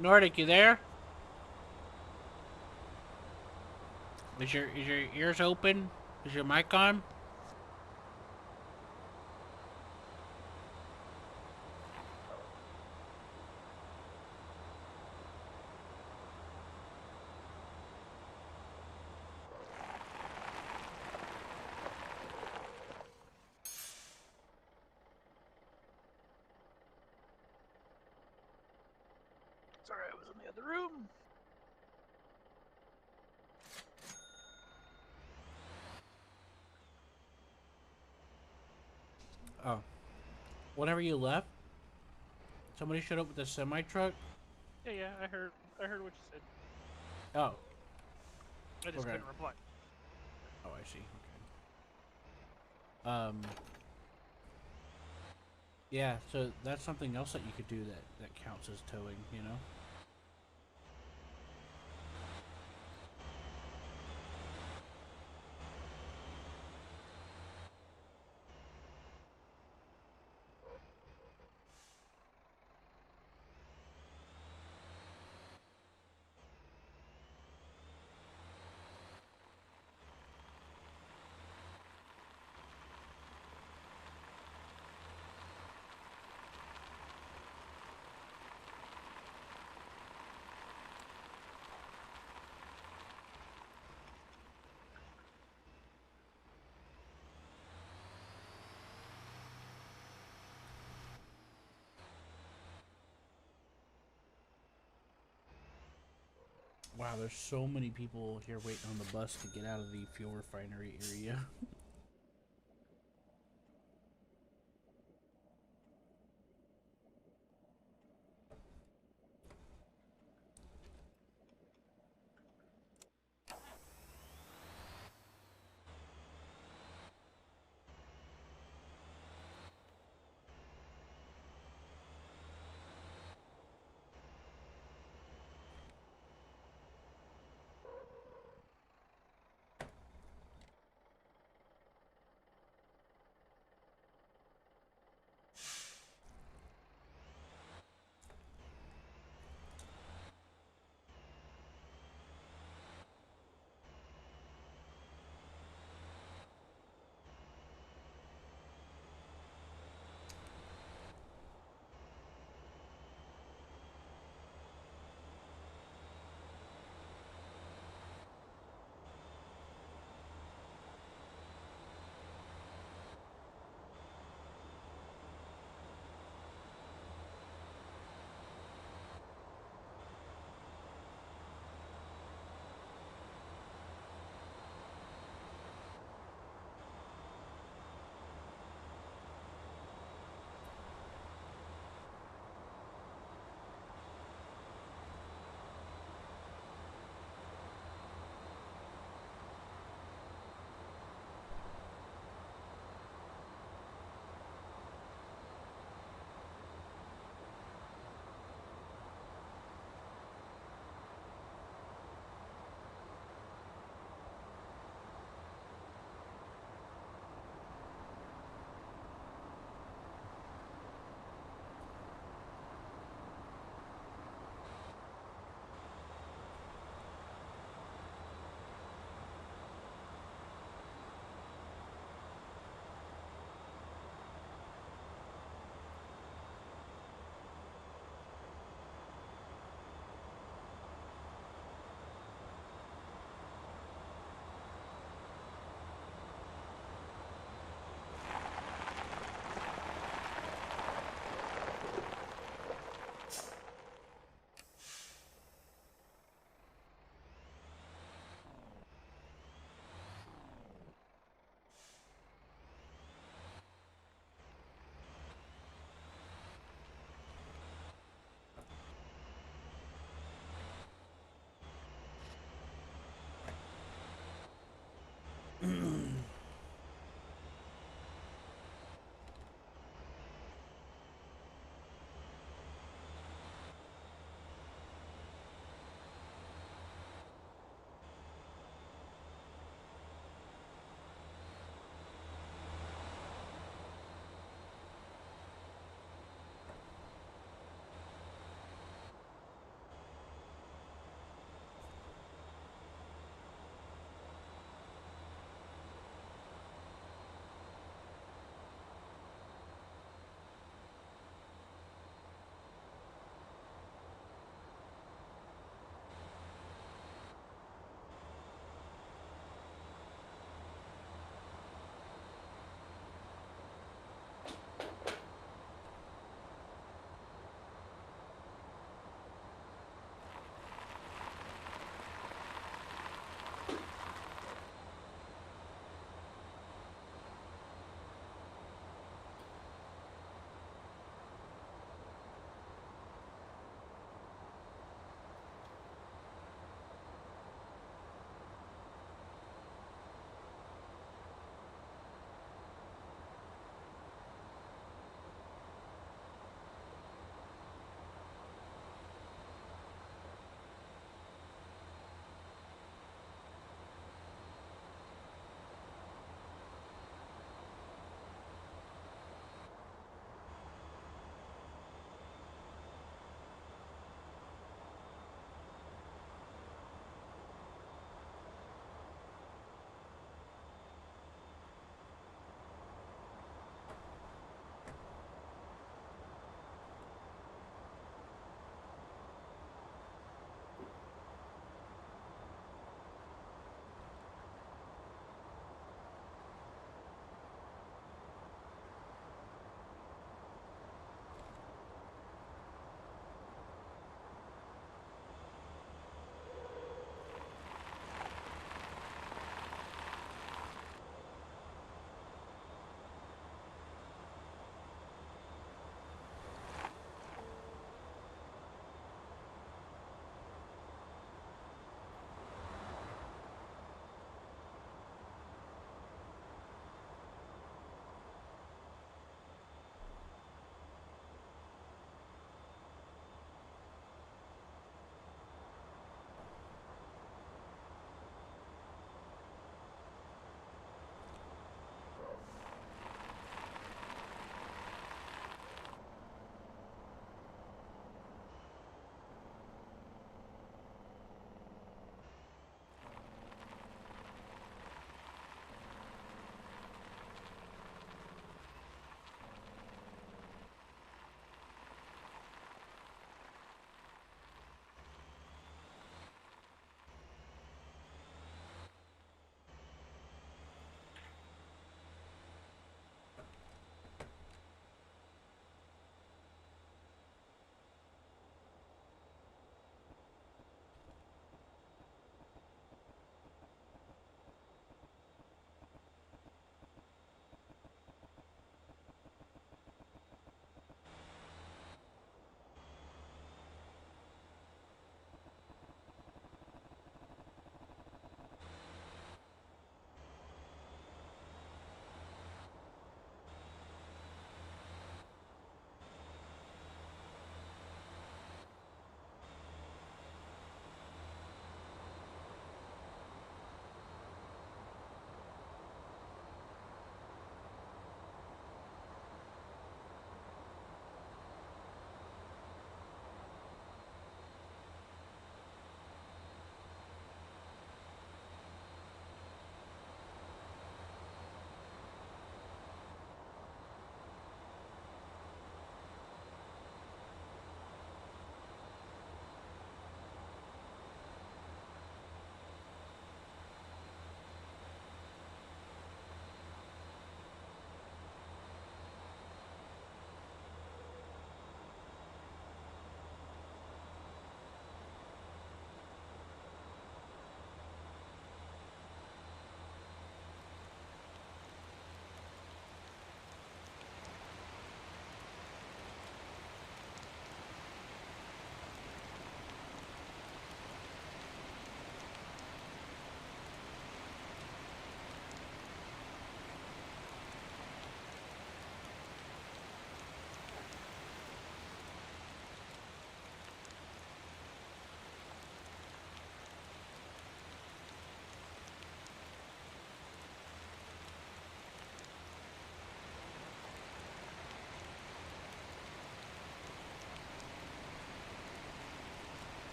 Nordic, you there? Is your ears open? Is your mic on? Sorry, I was in the other room. Oh. Whenever you left, somebody showed up with a semi truck. Yeah, I heard what you said. Oh. I just Okay. couldn't reply. Oh, I see. Okay. Yeah, so that's something else that you could do that counts as towing, you know? Wow, there's so many people here waiting on the bus to get out of the fuel refinery area.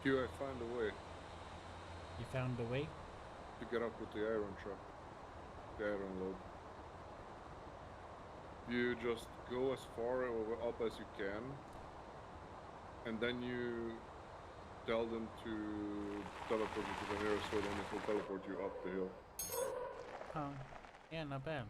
Q, I find a way You found a way? to get up with the iron truck. The iron load. You just go as far up as you can, and then you tell them to teleport you to the nearest hill, and it will teleport you up the hill. Oh, yeah, not bad.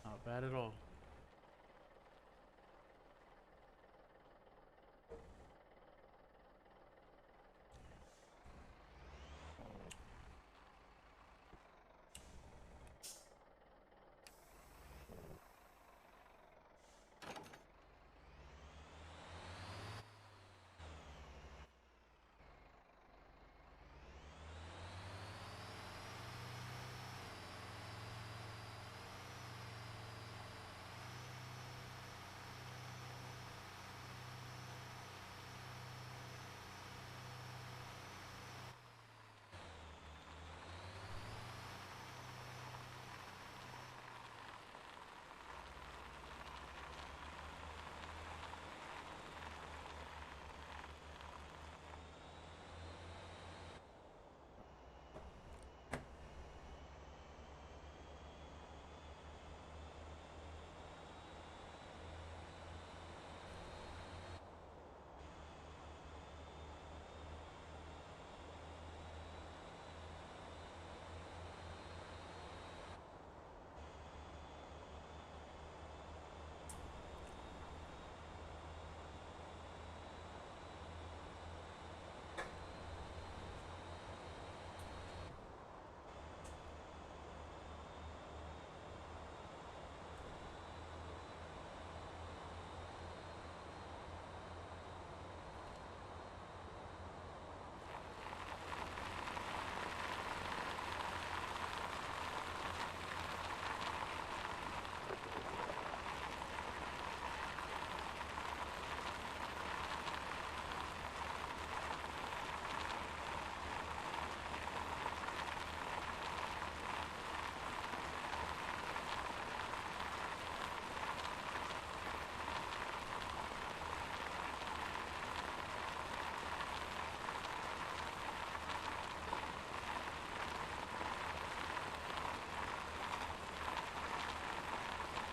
Not bad at all.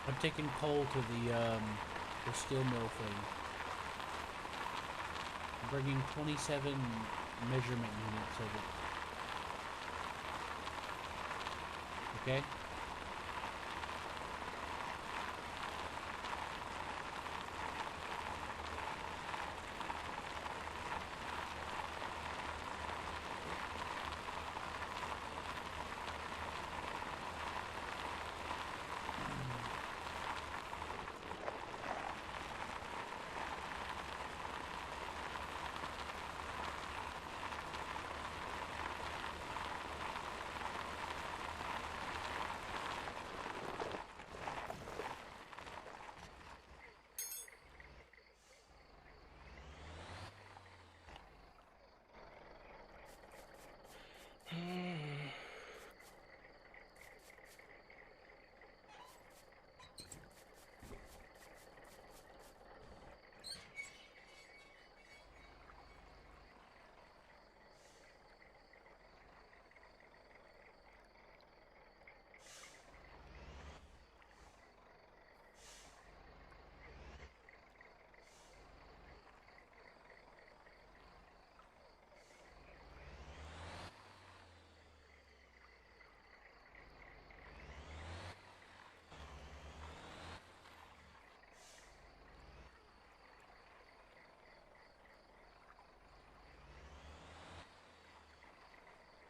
I'm taking coal to the steel mill thing. I'm bringing 27 measurement units of it. Okay?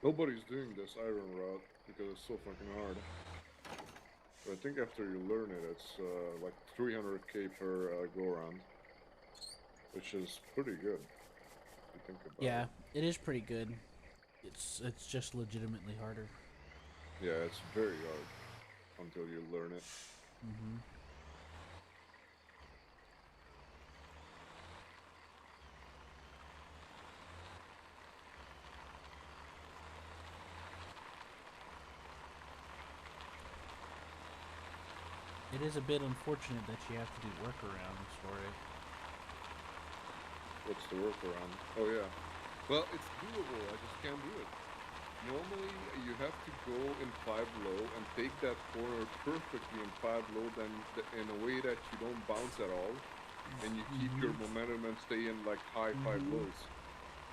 Nobody's doing this iron route because it's so fucking hard. But I think after you learn it, it's like 300k per go round. which is pretty good. If you think about Yeah, it. it is pretty good. It's just legitimately harder. Yeah, it's very hard until you learn it. Mm-hmm. It is a bit unfortunate that you have to do workarounds for it. What's the workaround? Oh yeah. Well, it's doable. I just can't do it. Normally, you have to go in 5 low and take that corner perfectly in 5 low, then in a way that you don't bounce at all, and you keep your momentum and stay in like high 5 lows,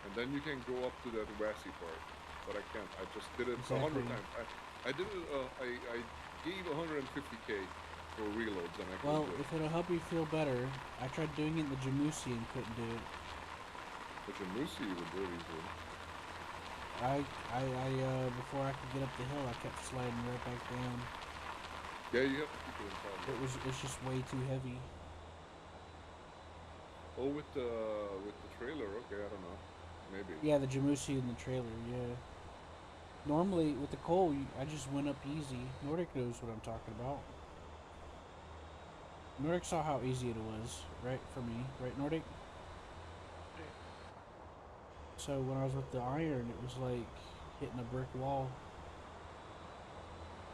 and then you can go up to that wassy part. But I can't. I just did it 100 times. I did it. I gave 150k for reloads, and I couldn't Well, do it. if it'll help you feel better, I tried doing it in the Jamusi and couldn't do it. But your Moosey would do it easily. Before I could get up the hill, I kept sliding right back down. Yeah, you have to keep it in 5 low. It's just way too heavy. Oh, with the trailer. Okay, I don't know. Maybe. Yeah, the Jamusi and the trailer, yeah. Normally, with the coal, I just went up easy. Nordic knows what I'm talking about. Nordic saw how easy it was, right, for me. Right, Nordic? So when I was with the iron, it was like hitting a brick wall.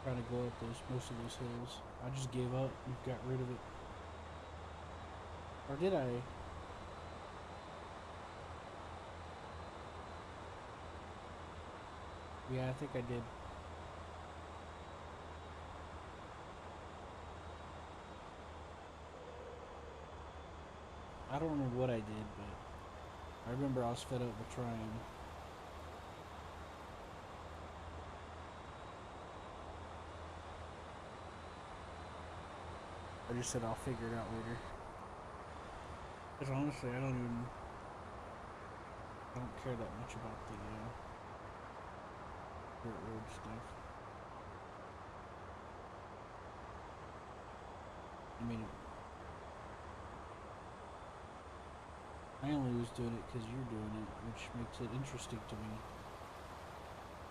Trying to go up most of those hills. I just gave up and got rid of it. Or did I? Yeah, I think I did. I don't remember what I did, but I remember I was fed up with trying. I just said I'll figure it out later. Because honestly, I don't care that much about the dirt road stuff. I mean, I only was doing it because you're doing it, which makes it interesting to me.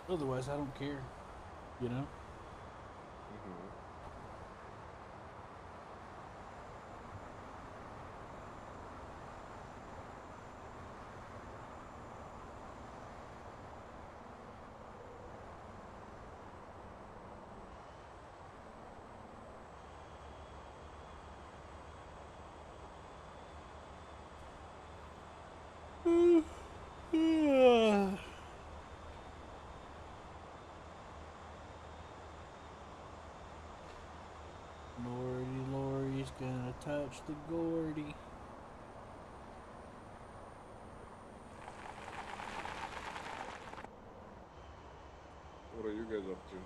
Otherwise, I don't care, you know? Lordy's gonna touch the Gordy. What are you guys up to?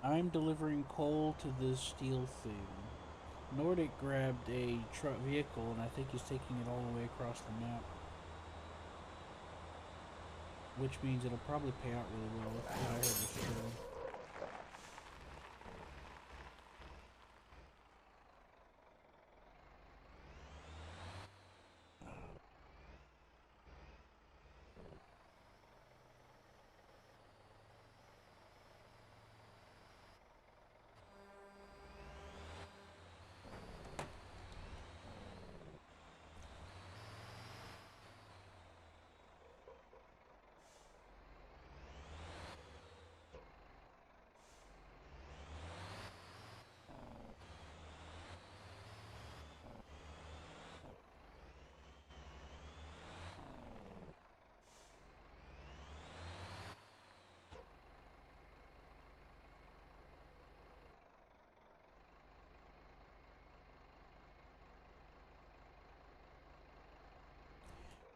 I'm delivering coal to this steel thing. Nordic grabbed a truck vehicle, and I think he's taking it all the way across the map. Which means it'll probably pay out really well if I heard this trailer.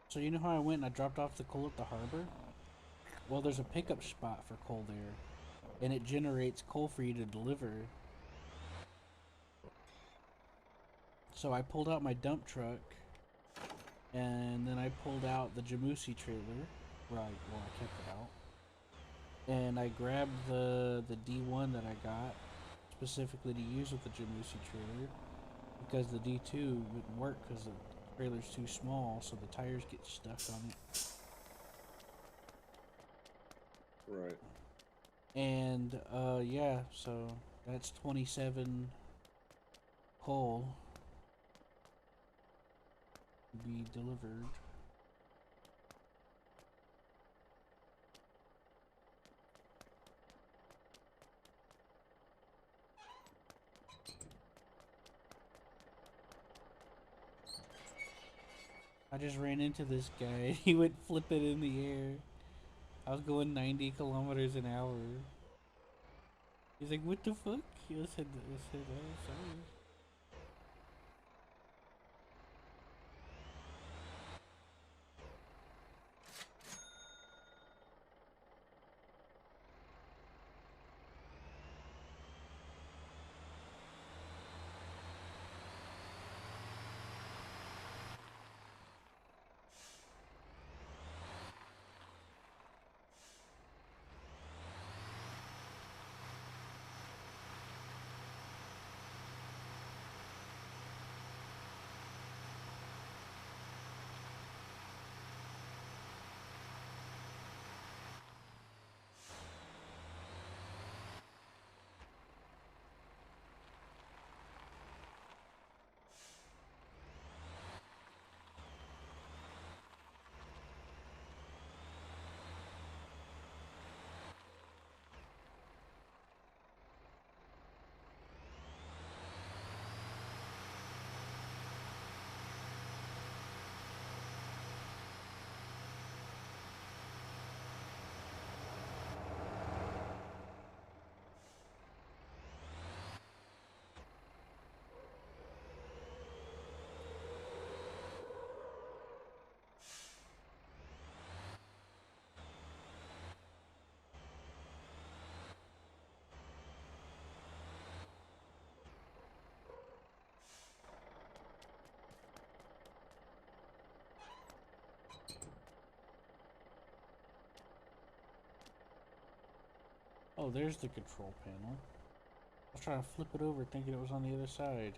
So you know how I went and I dropped off the coal at the harbor? Well, there's a pickup spot for coal there, and it generates coal for you to deliver. So I pulled out my dump truck, and then I pulled out the Jamusi trailer. I kept it out. And I grabbed the D1 that I got, specifically to use with the Jamusi trailer, because the D2 wouldn't work because trailer's too small, so the tires get stuck on it. Right. And yeah, so that's 27 coal to be delivered. I just ran into this guy. He went flipping in the air. I was going 90 kilometers an hour. He's like, what the fuck? I said, oh, sorry. Oh, there's the control panel. I was trying to flip it over thinking it was on the other side.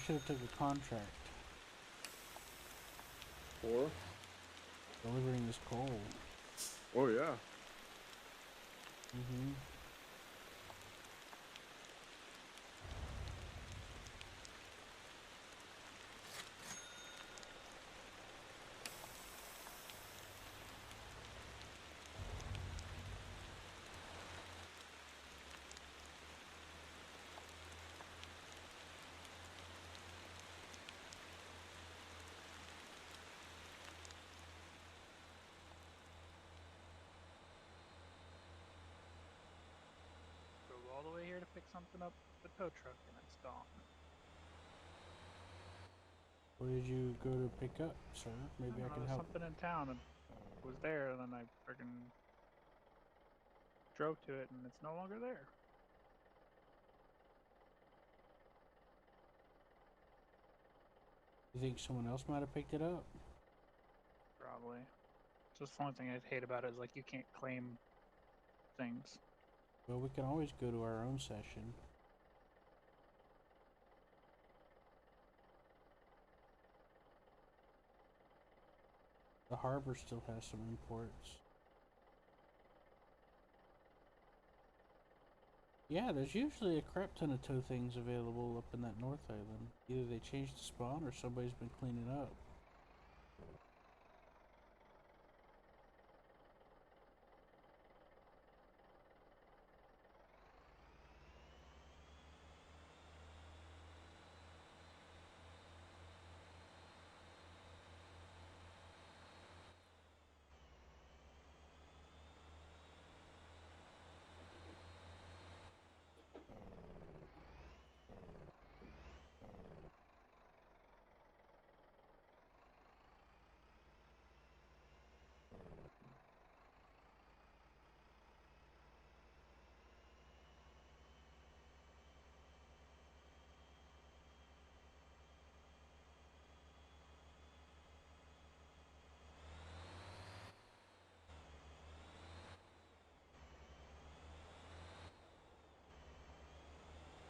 should have took a contract Or? delivering this coal. Oh yeah. Mm-hmm. Drove all the way here to pick something up with the tow truck and it's gone. Where did you go to pick up, sir? Maybe I There can was help. something in town and was there, and then I freaking drove to it and it's no longer there. You think someone else might have picked it up? Probably. Just the only thing I hate about it is like you can't claim things. Well, we can always go to our own session. The harbor still has some imports. Yeah, there's usually a crap ton of tow things available up in that North Island. Either they changed the spawn or somebody's been cleaning up.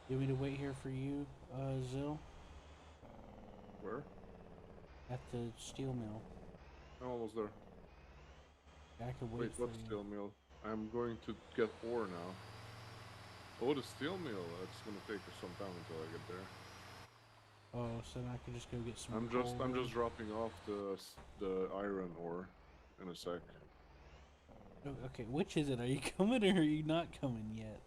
You want me to wait here for you, Zill? Where? At the steel mill. I'm almost there. I could wait Wait, for what you. steel mill? I'm going to get ore now. Oh, the steel mill. It's gonna take us some time until I get there. Oh, so then I can just go get some I'm coal. just dropping off the iron ore in a sec. Oh, okay, which is it? Are you coming or are you not coming yet?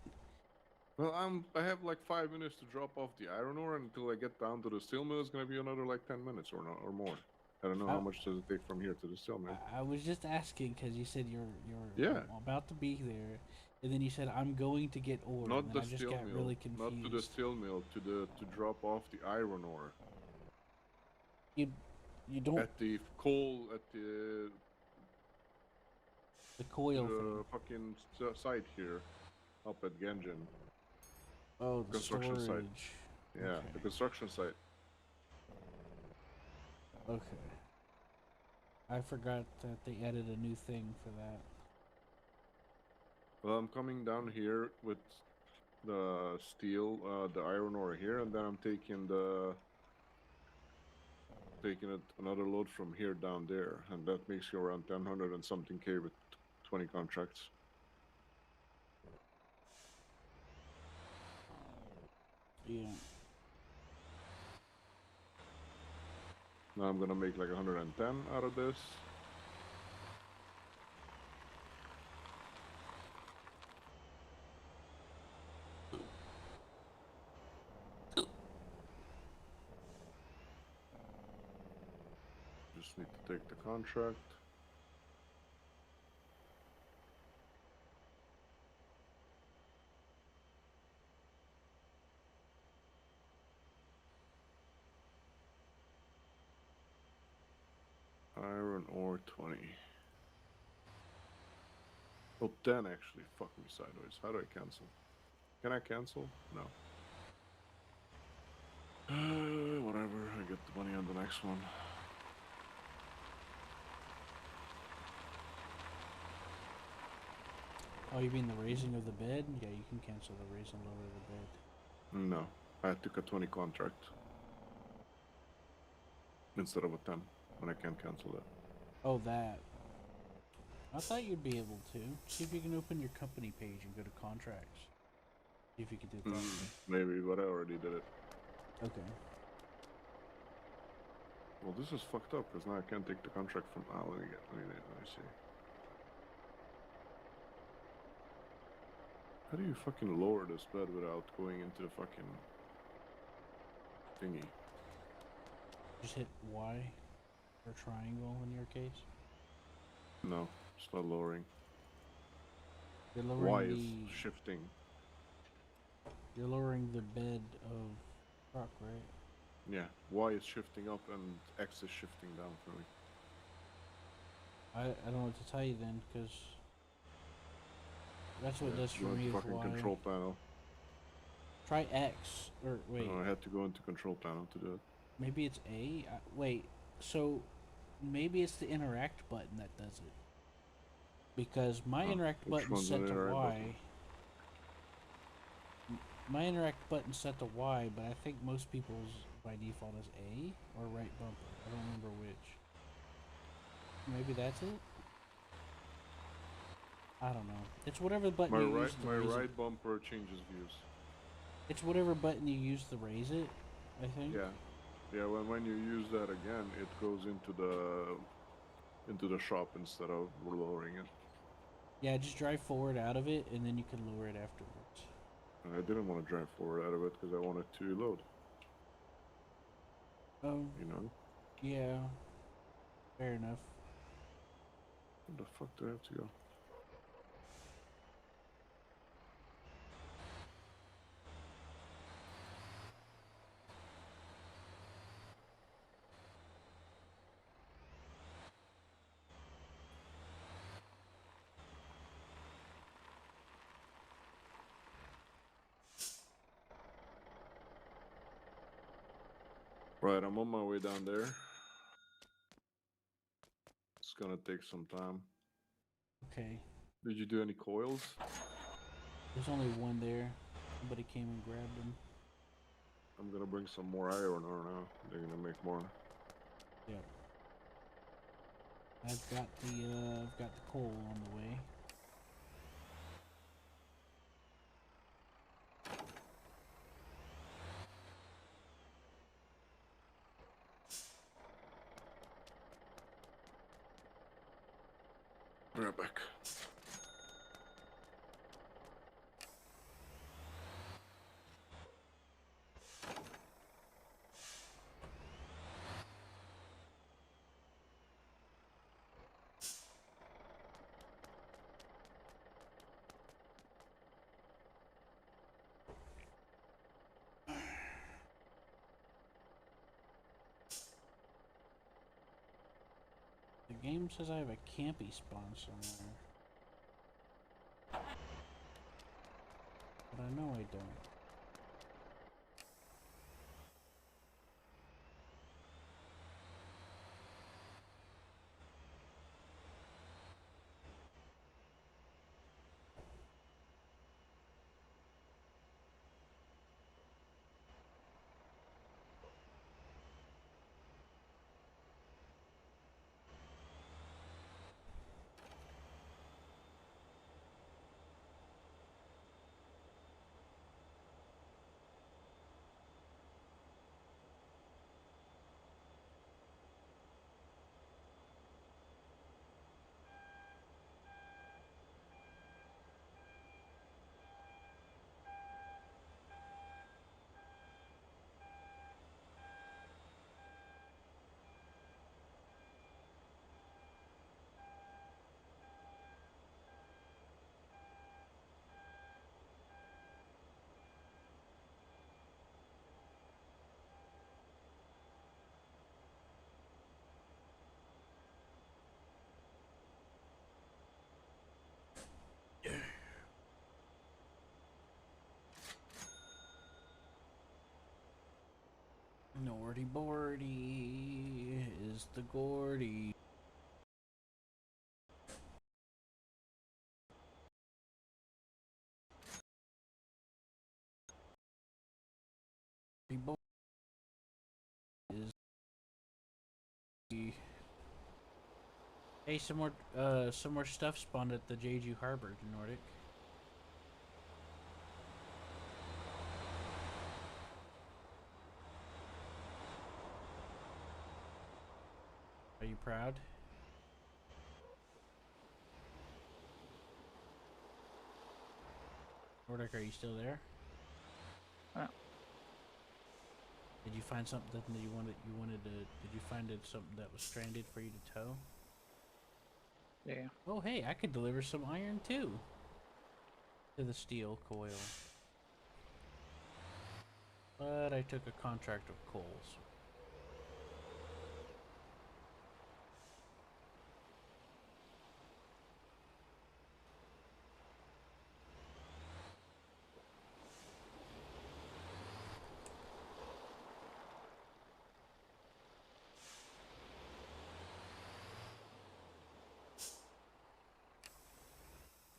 Well, I have like 5 minutes to drop off the iron ore until I get down to the steel mill. It's gonna be another like 10 minutes or no, or more. I don't know how much does it take from here to the steel mill. I was just asking because you said you're Yeah. about to be there, and then you said I'm going to get ore. Not and the then I just steel got mill. really confused. Not to the steel mill. To drop off the iron ore. You don't At the coal at the coil thing. fucking site here, up at Genjin. Oh, the Construction site. storage. Yeah, Okay. the construction site. Okay. I forgot that they added a new thing for that. Well, I'm coming down here with the steel, the iron ore here, and then I'm taking it another load from here down there, and that makes you around 1000 and something K with 20 contracts. Yeah. Now I'm gonna make like 110 out of this. Just need to take the contract. Iron ore 20. Oh, 10 actually. Fuck me sideways. How do I cancel? Can I cancel? No. Whatever. I get the money on the next one. Oh, you mean the raising of the bed? Yeah, you can cancel the raise and lower of the bed. No. I took a 20 contract. instead of a 10 when I can't cancel that. Oh, that. I thought you'd be able to. See if you can open your company page and go to contracts. See if you can do it that way. Maybe, but I already did it. Okay. Well, this is fucked up because now I can't take the contract from Alan again. Let me see. How do you fucking lower this bed without going into the fucking thingy? Just hit Y or triangle in your case. No, it's not lowering. You're Y lowering is shifting. You're lowering the bed of truck, right? Yeah, Y is shifting up and X is shifting down for me. I don't know what to tell you then, because that's what it does for Go me into with fucking Y. control panel. Try X, or wait. No, I had to go into control panel to do it. Maybe it's A? Wait, so maybe it's the interact button that does it. Because my interact button's set to Y. My interact button's set to Y, but I think most people's by default is A or right bumper. I don't remember which. Maybe that's it? I don't know. It's whatever button you use to raise it. My right bumper changes views. It's whatever button you use to raise it, I think. Yeah. Yeah, when you use that again, it goes into the shop instead of lowering it. Yeah, just drive forward out of it, and then you can lower it afterwards. I didn't want to drive forward out of it because I wanted to load. Oh. You know? Yeah. Fair enough. Where the fuck do I have to go? Right, I'm on my way down there. It's gonna take some time. Okay. Did you do any coils? There's only one there. Somebody came and grabbed them. I'm gonna bring some more iron ore now. They're gonna make more. Yep. I've got the coal on the way. Be right back. The game says I have a campy spawn somewhere. But I know I don't. Nordy Bordy is the Gordy. Bordy is Hey, some more stuff spawned at the Jeju Harbor, Nordic. Are you proud? Nordic, are you still there? Did you find something that you wanted to, did you find it something that was stranded for you to tow? Yeah. Oh, hey, I could deliver some iron too. To the steel coil. But I took a contract of coals.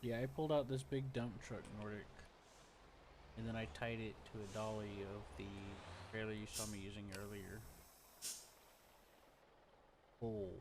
Yeah, I pulled out this big dump truck, Nordic. And then I tied it to a dolly of the trailer you saw me using earlier. Coal.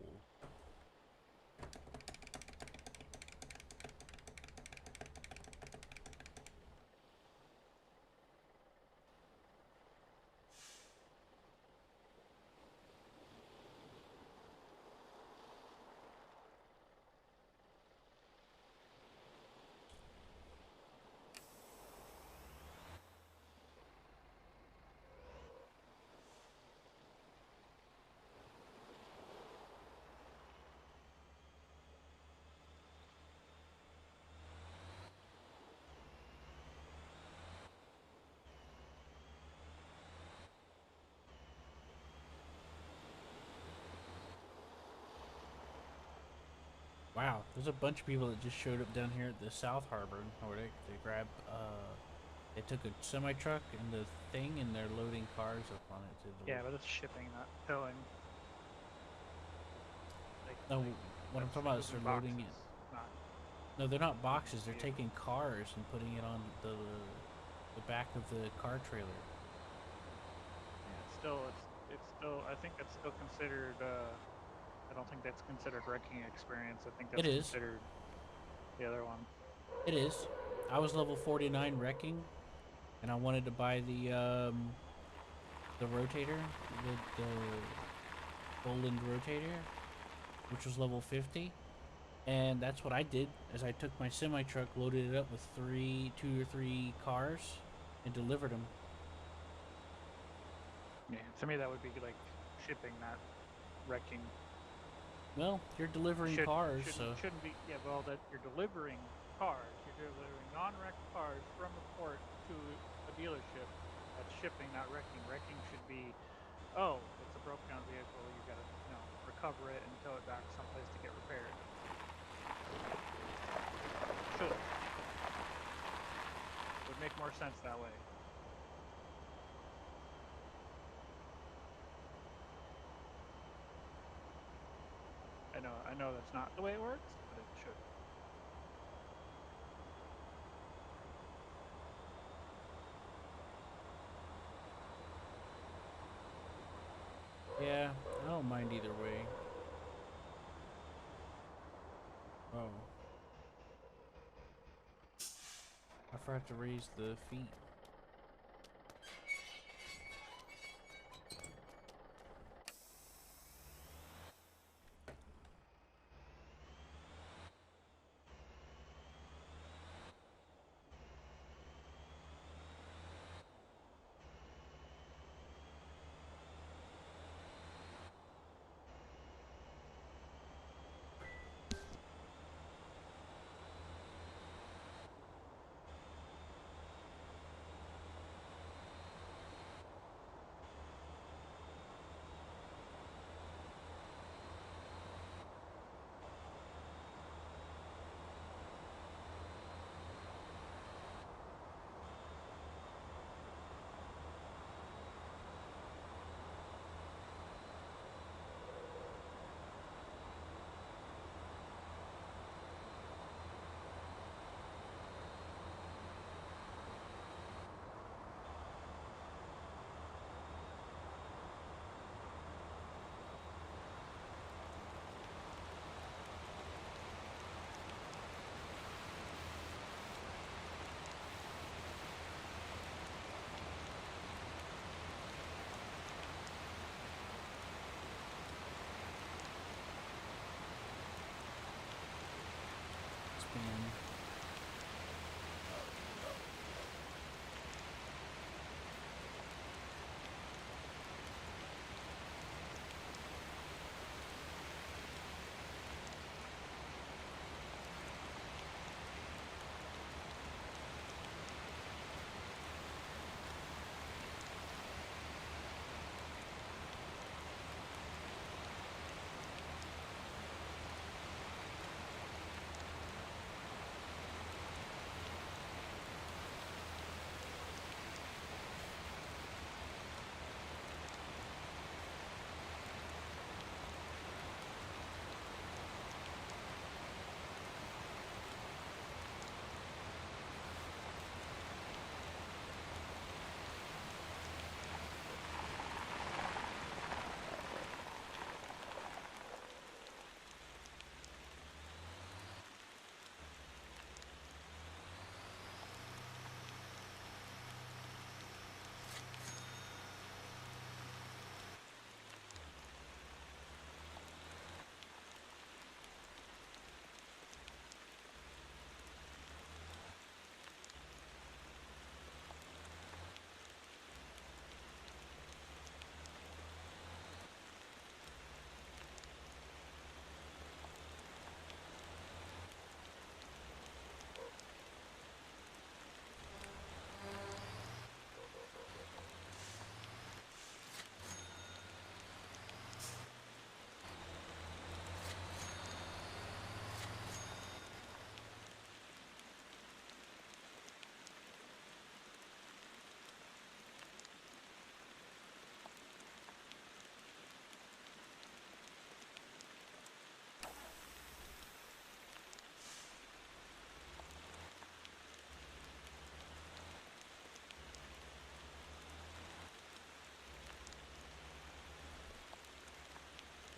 Wow, there's a bunch of people that just showed up down here at the South Harbor, Nordic. They took a semi-truck and the thing, and they're loading cars up on it to Yeah, deliver. but it's shipping, not towing. No, what I'm talking about is they're loading it. Not. No, they're not boxes. They're Vehicle. taking cars and putting it on the back of the car trailer. Yeah, it's still. I think that's still considered. I don't think that's considered wrecking experience. I think It that's is. considered the other one. It is. I was level 49 wrecking, and I wanted to buy the rotator, the Poland rotator, which was level 50. And that's what I did, as I took my semi-truck, loaded it up with 2 or 3 cars, and delivered them. Yeah, to me that would be like shipping, not wrecking. Well, you're delivering cars, so... Shouldn't be. Yeah, well, that you're delivering cars. You're delivering non-wrecked cars from a port to a dealership. That's shipping, not wrecking. Wrecking should be, oh, it's a broke down vehicle. You gotta, recover it and tow it back someplace to get repaired. Should. Would make more sense that way. I know that's not the way it works, but it should. Yeah, I don't mind either way. Oh. I forgot to raise the feet.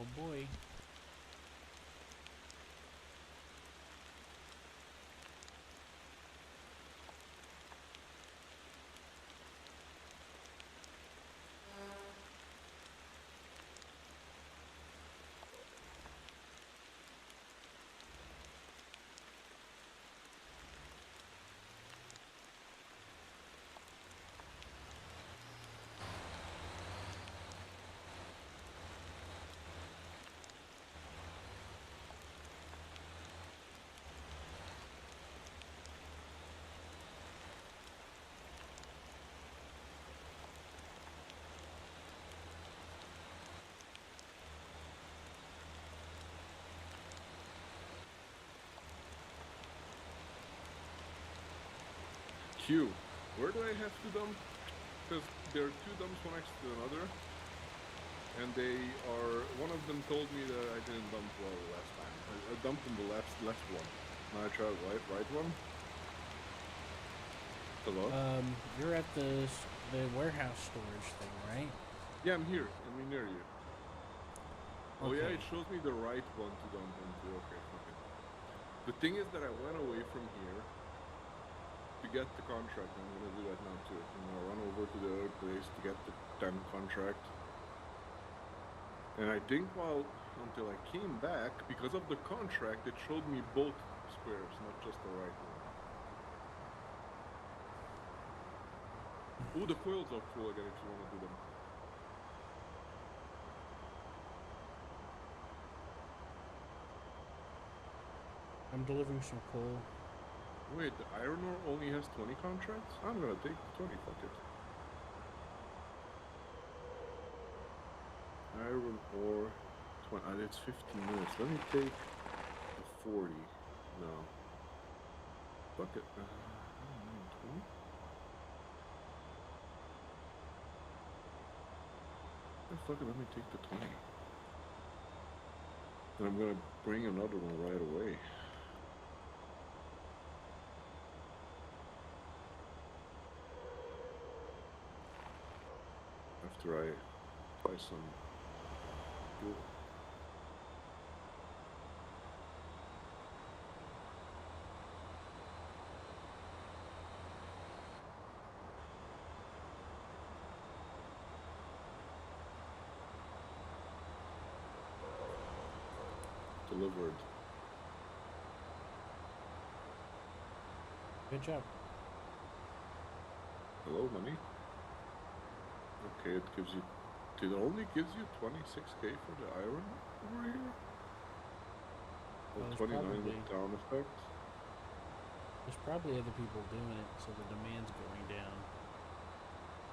Oh boy. Q, where do I have to dump? Because there are two dumps one next to another, and they are. One of them told me that I didn't dump well last time. I dumped in the left one. Now I try right one. Hello. You're at the warehouse storage thing, right? Yeah, I'm here. I'm near you. Oh yeah, Okay. it shows me the right one to dump into. Okay, okay. The thing is that I went away from here to get the contract. I'm gonna do that now too. I'm gonna run over to the other place to get the 10 contract. And I think until I came back, because of the contract, it showed me both squares, not just the right one. Ooh, the coils are full again if you want to do them. I'm delivering some coal. Wait, the iron ore only has 20 contracts? I'm gonna take the 20, fuck it. Iron ore, 20, it's 15 minutes. Let me take the 40. No. Fuck it. 20? Oh, fuck it, let me take the 20. And I'm gonna bring another one right away. After I buy some fuel. Delivered. Good job. Hello, money. Okay, it gives you. It only gives you 26k for the iron over here. Well, Oh, there's 29 probably- with down effect. There's probably other people doing it, so the demand's going down.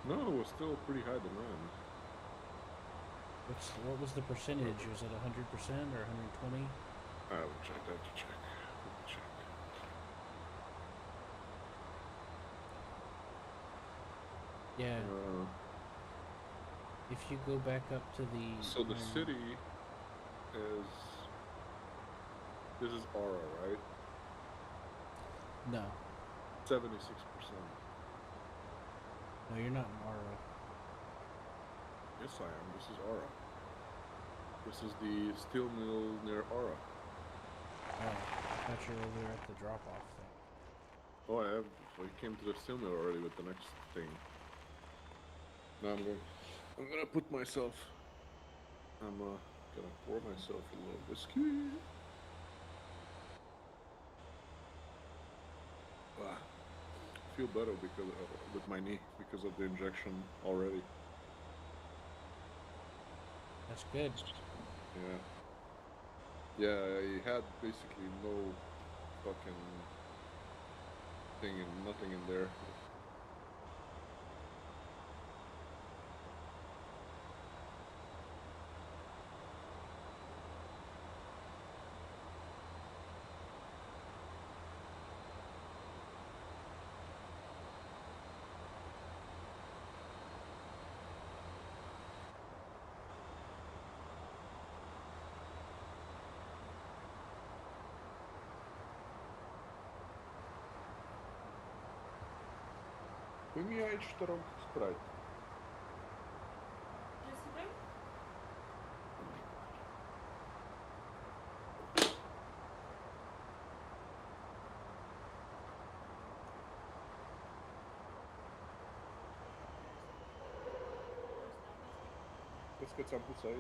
No, it was still pretty high demand. What was the percentage? Was it 100% or 120? I will check that to check. Let me check. Yeah. If you go back up to the. So the city is. This is Aura, right? No. 76%. No, you're not in Aura. Yes, I am. This is Aura. This is the steel mill near Aura. Oh, I thought you were over there at the drop-off thing. Oh, I came to the steel mill already with the next thing. Now I'm gonna put myself. I'm gonna pour myself a little whiskey. Ah, feel better because with my knee because of the injection already. That's good. Yeah. Yeah, I had basically no fucking thing and nothing in there. Поменяй шторм спрайт. Just get some sage.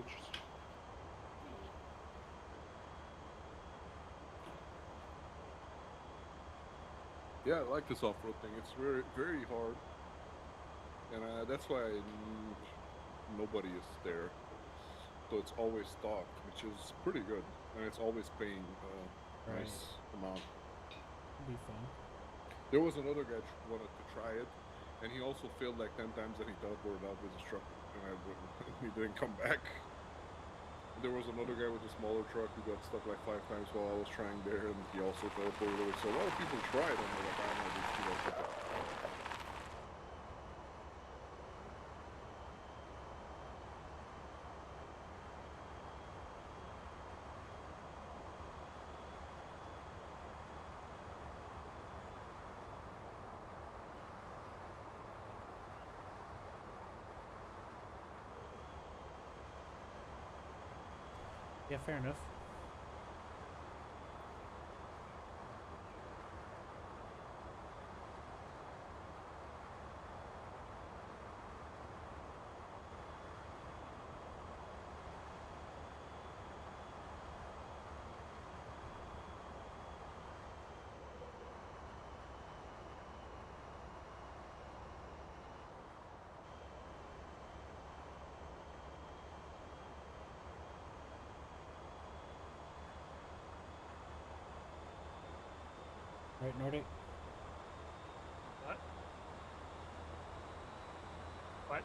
Yeah, I like this off-road thing. It's very, very hard, and that's why nobody is there. So it's always stocked, which is pretty good, and it's always paying a nice amount. It'll be fun. There was another guy who wanted to try it, and he also failed like 10 times, and he teleported out with his truck, and he didn't come back. There was another guy with a smaller truck who got stuck like 5 times while I was trying there, and he also teleported away. So a lot of people tried, and they're like, I don't know, these people are fucking. Yeah, fair enough. Right, Nordic? What? What?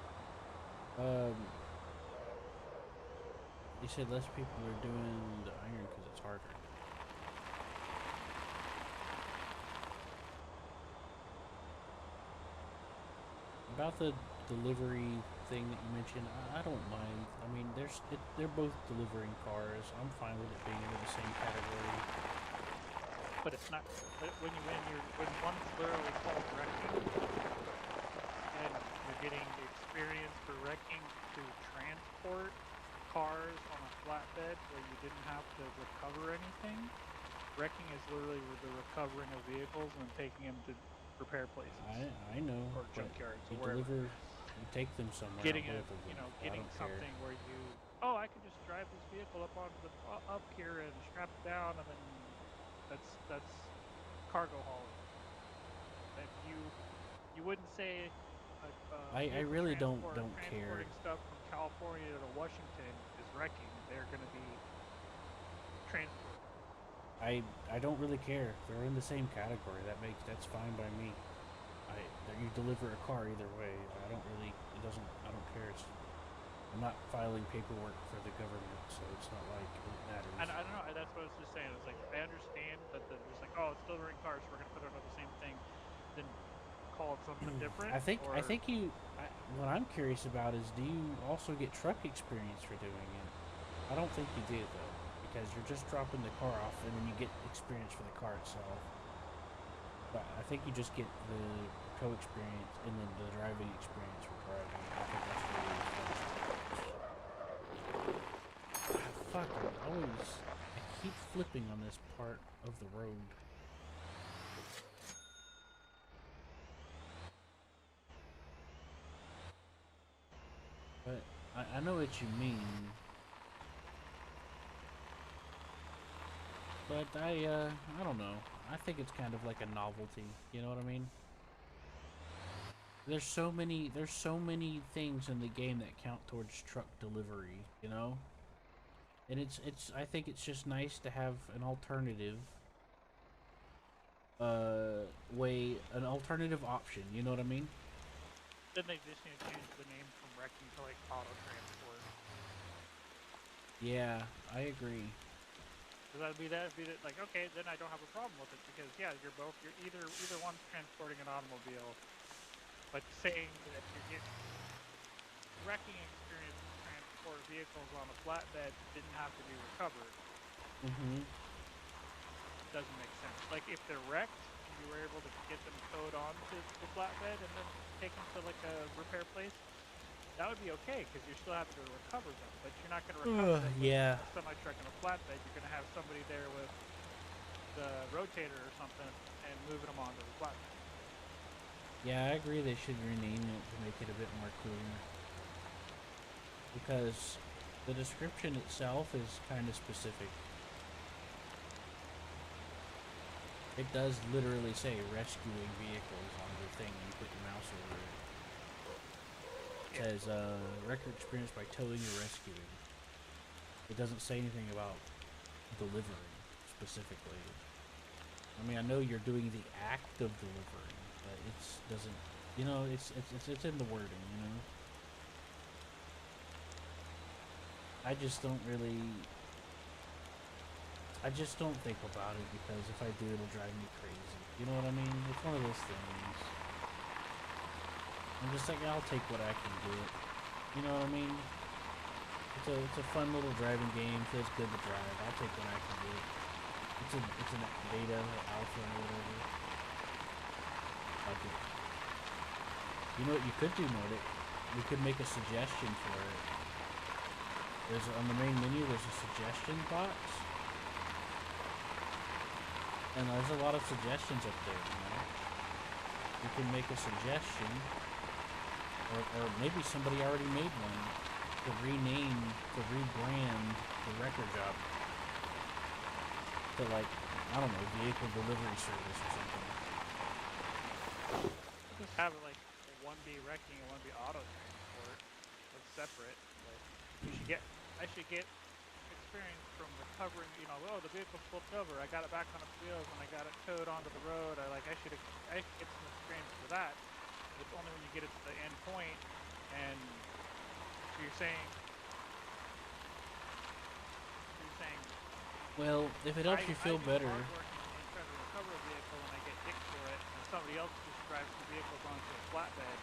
You said less people are doing the iron because it's harder. About the delivery thing that you mentioned, I don't mind. I mean, they're both delivering cars. I'm fine with it being in the same category. But it's not. But when one's literally called wrecking, and you're getting the experience for wrecking to transport cars on a flatbed where you didn't have to recover anything. Wrecking is literally the recovering of vehicles and taking them to repair places. I know. Or junkyards you or wherever. You take them somewhere. Getting both of them. getting something where you, oh, I could just drive this vehicle up onto the up here and strap it down, and then that's cargo hauling. If you wouldn't say I really don't care. Transporting stuff from California to Washington is wrecking. They're going to be transported. I don't really care. They're in the same category. That's fine by me. You deliver a car either way. I don't care. I'm not filing paperwork for the government, so it's not like it matters. And I don't know. That's what I was just saying. It's like I understand that there's like, oh, it's delivering cars, so we're going to put it under the same thing. Then call it something different. I think what I'm curious about is, do you also get truck experience for doing it? I don't think you do though, because you're just dropping the car off and then you get experience for the car itself. But I think you just get the tow experience and then the driving experience for driving. I think that's really fun. Fuck! I keep flipping on this part of the road. But I know what you mean. But I don't know. I think it's kind of like a novelty. You know what I mean? There's so many things in the game that count towards truck delivery, you know? And I think it's just nice to have an alternative an alternative option, you know what I mean? Then they just need to change the name from wrecking to like auto transport. Yeah, I agree. Because that'd be like, okay, then I don't have a problem with it, because yeah, you're either one's transporting an automobile, but saying that you're getting wrecking experience to transport vehicles on a flatbed didn't have to be recovered. Doesn't make sense. Like if they're wrecked, you were able to get them towed onto the flatbed and then take them to like a repair place, that would be okay, because you're still having to recover them, but you're not going to recover them with a semi-truck and a flatbed. You're going to have somebody there with the rotator or something and moving them onto the flatbed. Yeah, I agree they should rename it to make it a bit more clear. because the description itself is kind of specific. It does literally say rescuing vehicles on the thing when you put your mouse over it. It says record experience by towing or rescuing. It doesn't say anything about delivering specifically. I mean, I know you're doing the act of delivering, but it doesn't. You know, it's in the wording. You know. I just don't think about it because if I do, it'll drive me crazy. You know what I mean? It's one of those things. I'm just like, I'll take what I can get. You know what I mean? It's a fun little driving game. Feels good to drive. I'll take what I can get. It's an beta or alpha or whatever. Like it. You know what you could do, Nordic? We could make a suggestion for it. On the main menu, there's a suggestion box. And there's a lot of suggestions up there, you know? You can make a suggestion, or maybe somebody already made one, to rebrand the record job to, like, I don't know, vehicle delivery service or something. Just have it like 1B wrecking and 1B auto transport. It's separate. But I should get experience from recovering, you know, oh, the vehicle flipped over, I got it back on its wheels and I got it towed onto the road. I should get some experience for that. It's only when you get it to the end point and you're saying well, if it helps you feel better. I try to recover a vehicle and I get dick for it, and somebody else just drives the vehicles onto a flatbed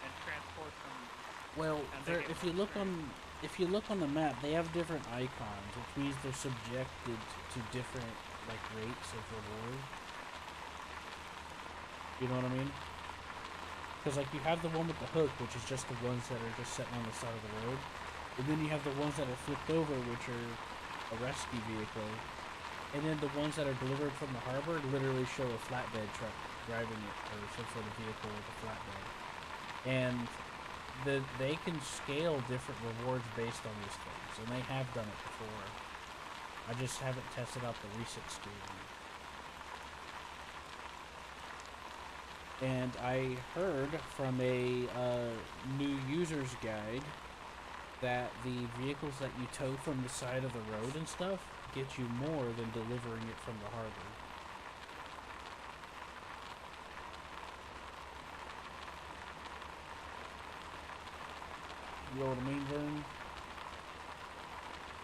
and transports them. Well, if you look on the map, they have different icons, which means they're subjected to different like rates of reward. You know what I mean? Because like you have the one with the hook, which is just the ones that are just sitting on the side of the road, and then you have the ones that are flipped over, which are a rescue vehicle, and then the ones that are delivered from the harbor literally show a flatbed truck driving it, or some sort of vehicle with a flatbed, and they can scale different rewards based on these things, and they have done it before. I just haven't tested out the recent scaling. And I heard from a new user's guide that the vehicles that you tow from the side of the road and stuff get you more than delivering it from the harbor. You know what I mean, Vern?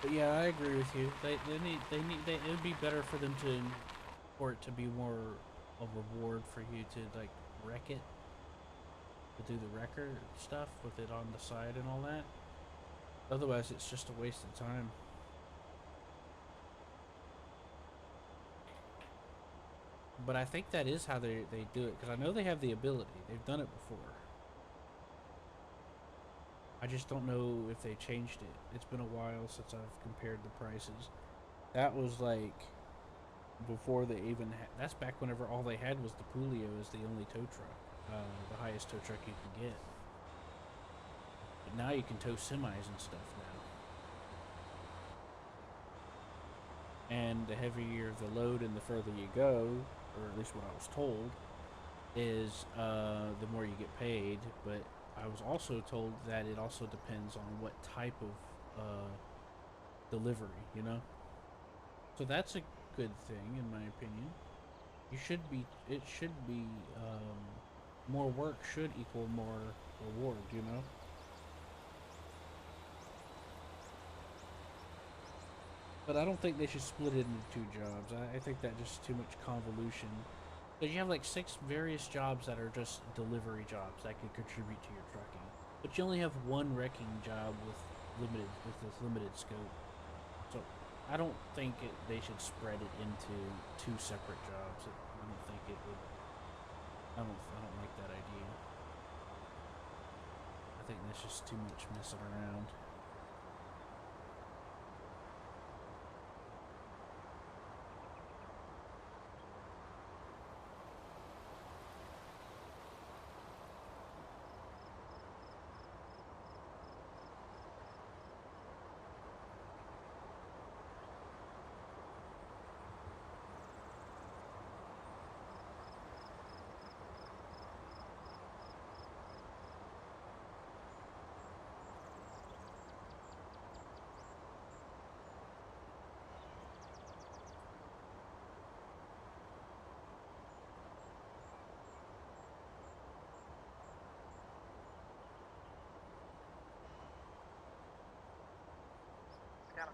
But yeah, I agree with you. It would be better for them for it to be more a reward for you to like wreck it, to do the wrecker stuff with it on the side and all that. Otherwise, it's just a waste of time. But I think that is how they do it, because I know they have the ability. They've done it before. I just don't know if they changed it. It's been a while since I've compared the prices. That was like before they even that's back whenever all they had was the Pulio as the only tow truck, the highest tow truck you can get. But now you can tow semis and stuff now. And the heavier the load and the further you go, or at least what I was told, is the more you get paid. But I was also told that it also depends on what type of delivery, you know? So that's a good thing, in my opinion. It should be, more work should equal more reward, you know? But I don't think they should split it into two jobs. I think that just too much convolution. Because you have like 6 various jobs that are just delivery jobs that can contribute to your trucking. But you only have one wrecking job with this limited scope. So I don't think they should spread it into 2 separate jobs. I don't think it would. I don't like that idea. I think that's just too much messing around.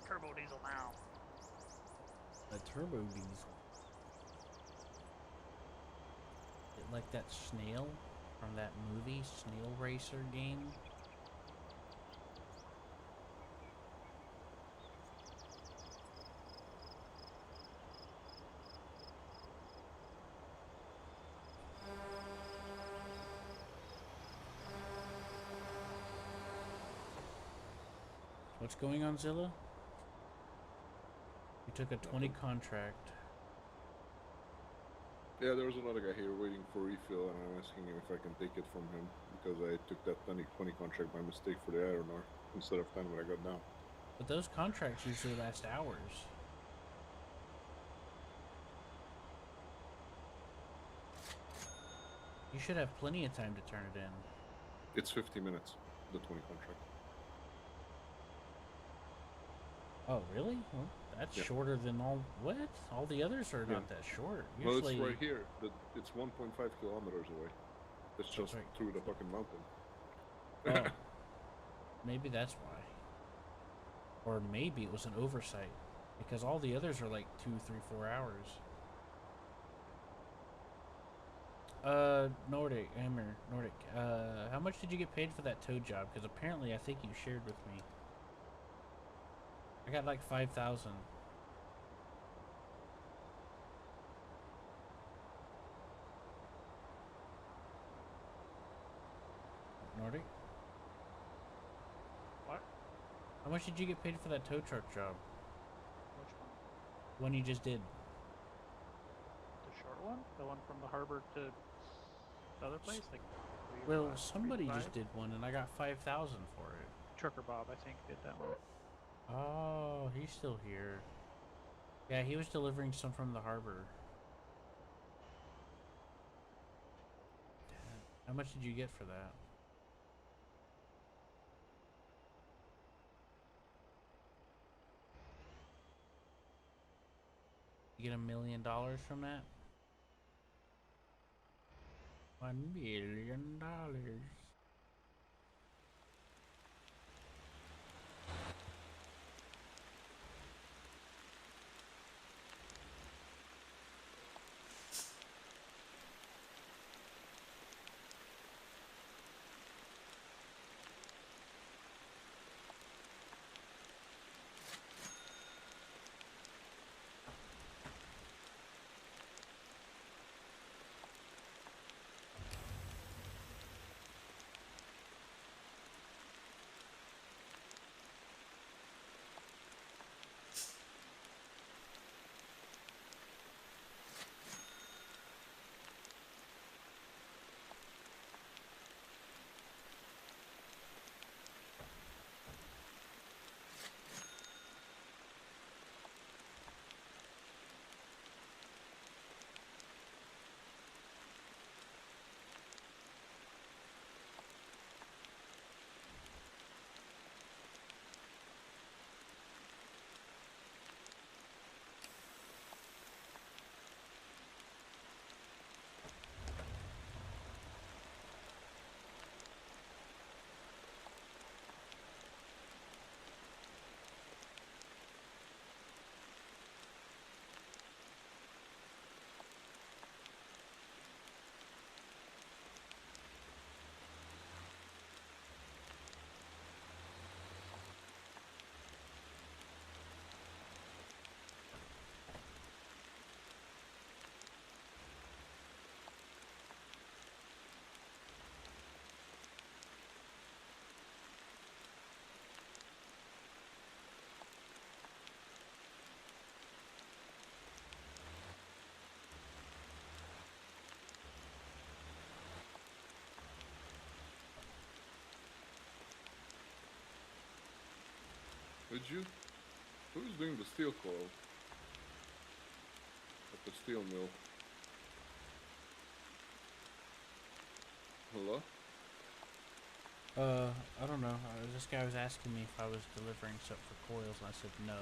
turbo diesel now. A turbo diesel. Like that snail from that movie, Snail Racer game. What's going on, Zilla? You took a 20 contract. Yeah, there was another guy here waiting for refill, and I'm asking him if I can take it from him because I took that 20 contract by mistake for the iron ore instead of 10 when I got down. But those contracts usually last hours. You should have plenty of time to turn it in. It's 50 minutes, the 20 contract. Oh, really? Well, that's Yeah. shorter than all... What? All the others are not that short. Usually... Well, it's right here. It's 1.5 kilometers away. It's just right. through the fucking mountain. Oh. Maybe that's why. Or maybe it was an oversight. Because all the others are like 2, 3, 4 hours. Nordic, how much did you get paid for that tow job? Because apparently I think you shared with me. I got like 5,000. Nordic? What? How much did you get paid for that tow truck job? Which one? The one you just did. The short one? The one from the harbor to the other place? Like, Well, somebody just did one and I got 5,000 for it. Trucker Bob, I think, did that one. Oh, he's still here. Yeah, he was delivering some from the harbor. Damn. How much did you get for that? You get $1 million from that? $1 million. Who's doing the steel coil at the steel mill? Hello? I don't know. This guy was asking me if I was delivering stuff for coils, and I said no.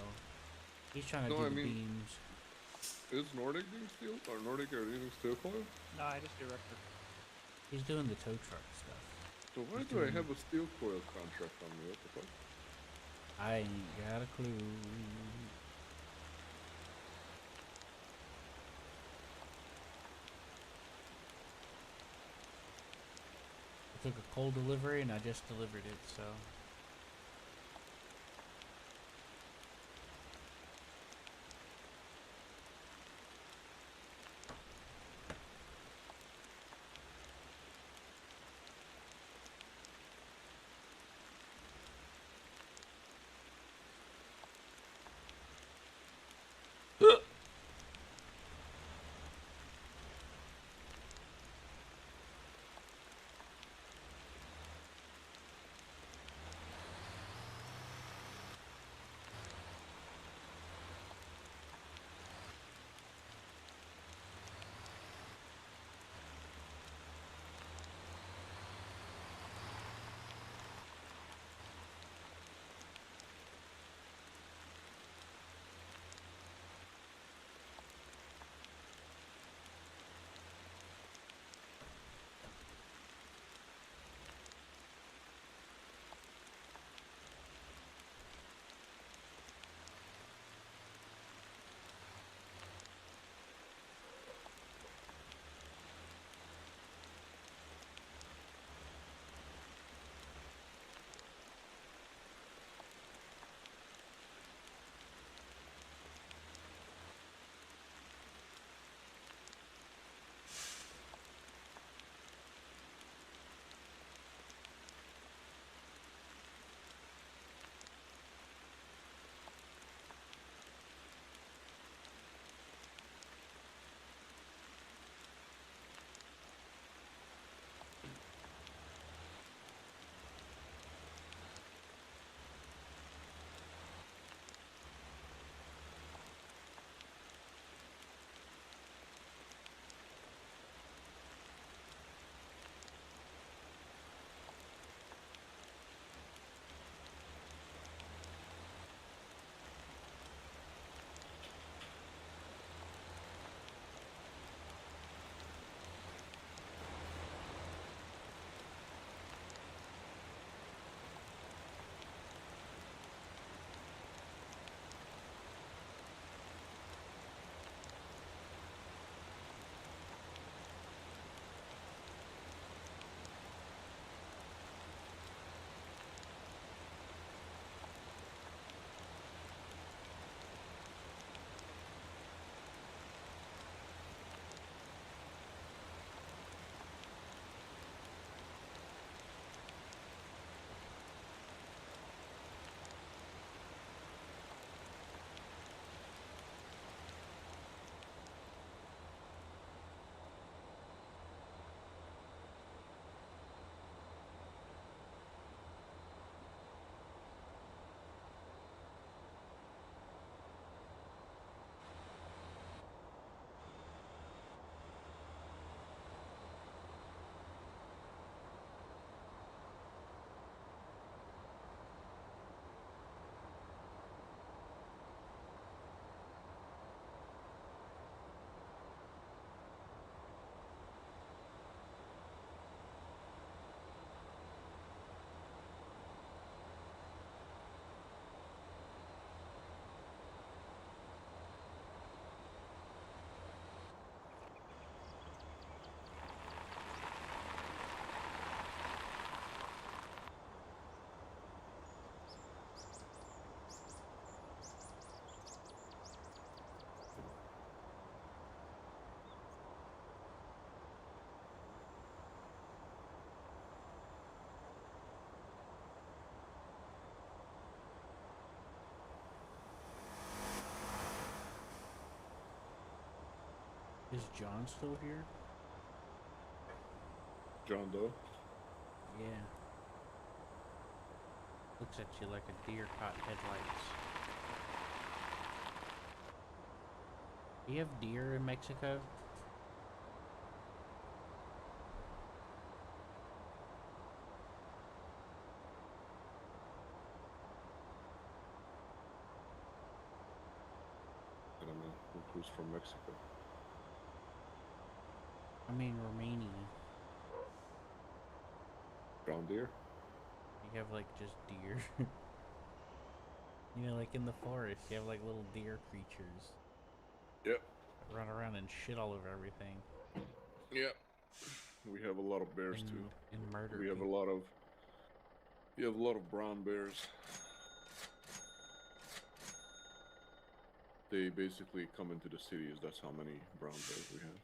He's trying to do the beams. Is Nordic doing steel? Or Nordic are using steel coil? No, I just do record. He's doing the tow truck stuff. So why do I have a steel coil contract on me? What the fuck? I ain't got a clue. I took a coal delivery and I just delivered it, so. Is John still here? John Doe. Yeah. Looks at you like a deer caught headlights. Do you have deer in Mexico? I don't know who's from Mexico. I mean Romania. John Deere. You have like just deer. You know, like in the forest, you have like little deer creatures Yep. that run around and shit all over everything Yep. We have a lot of bears and too. murder We have people. a lot of. We have a lot of brown bears. They basically come into the cities. That's how many brown bears we have.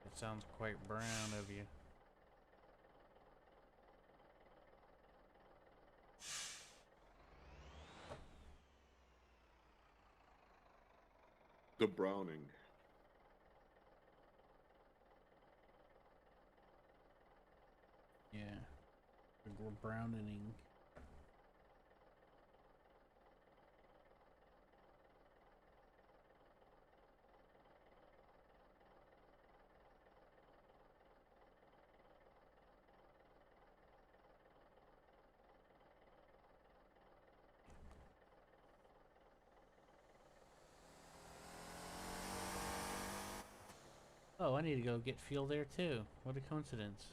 It sounds quite brown of you. The browning. Yeah. We're browning. Oh, I need to go get fuel there too. What a coincidence.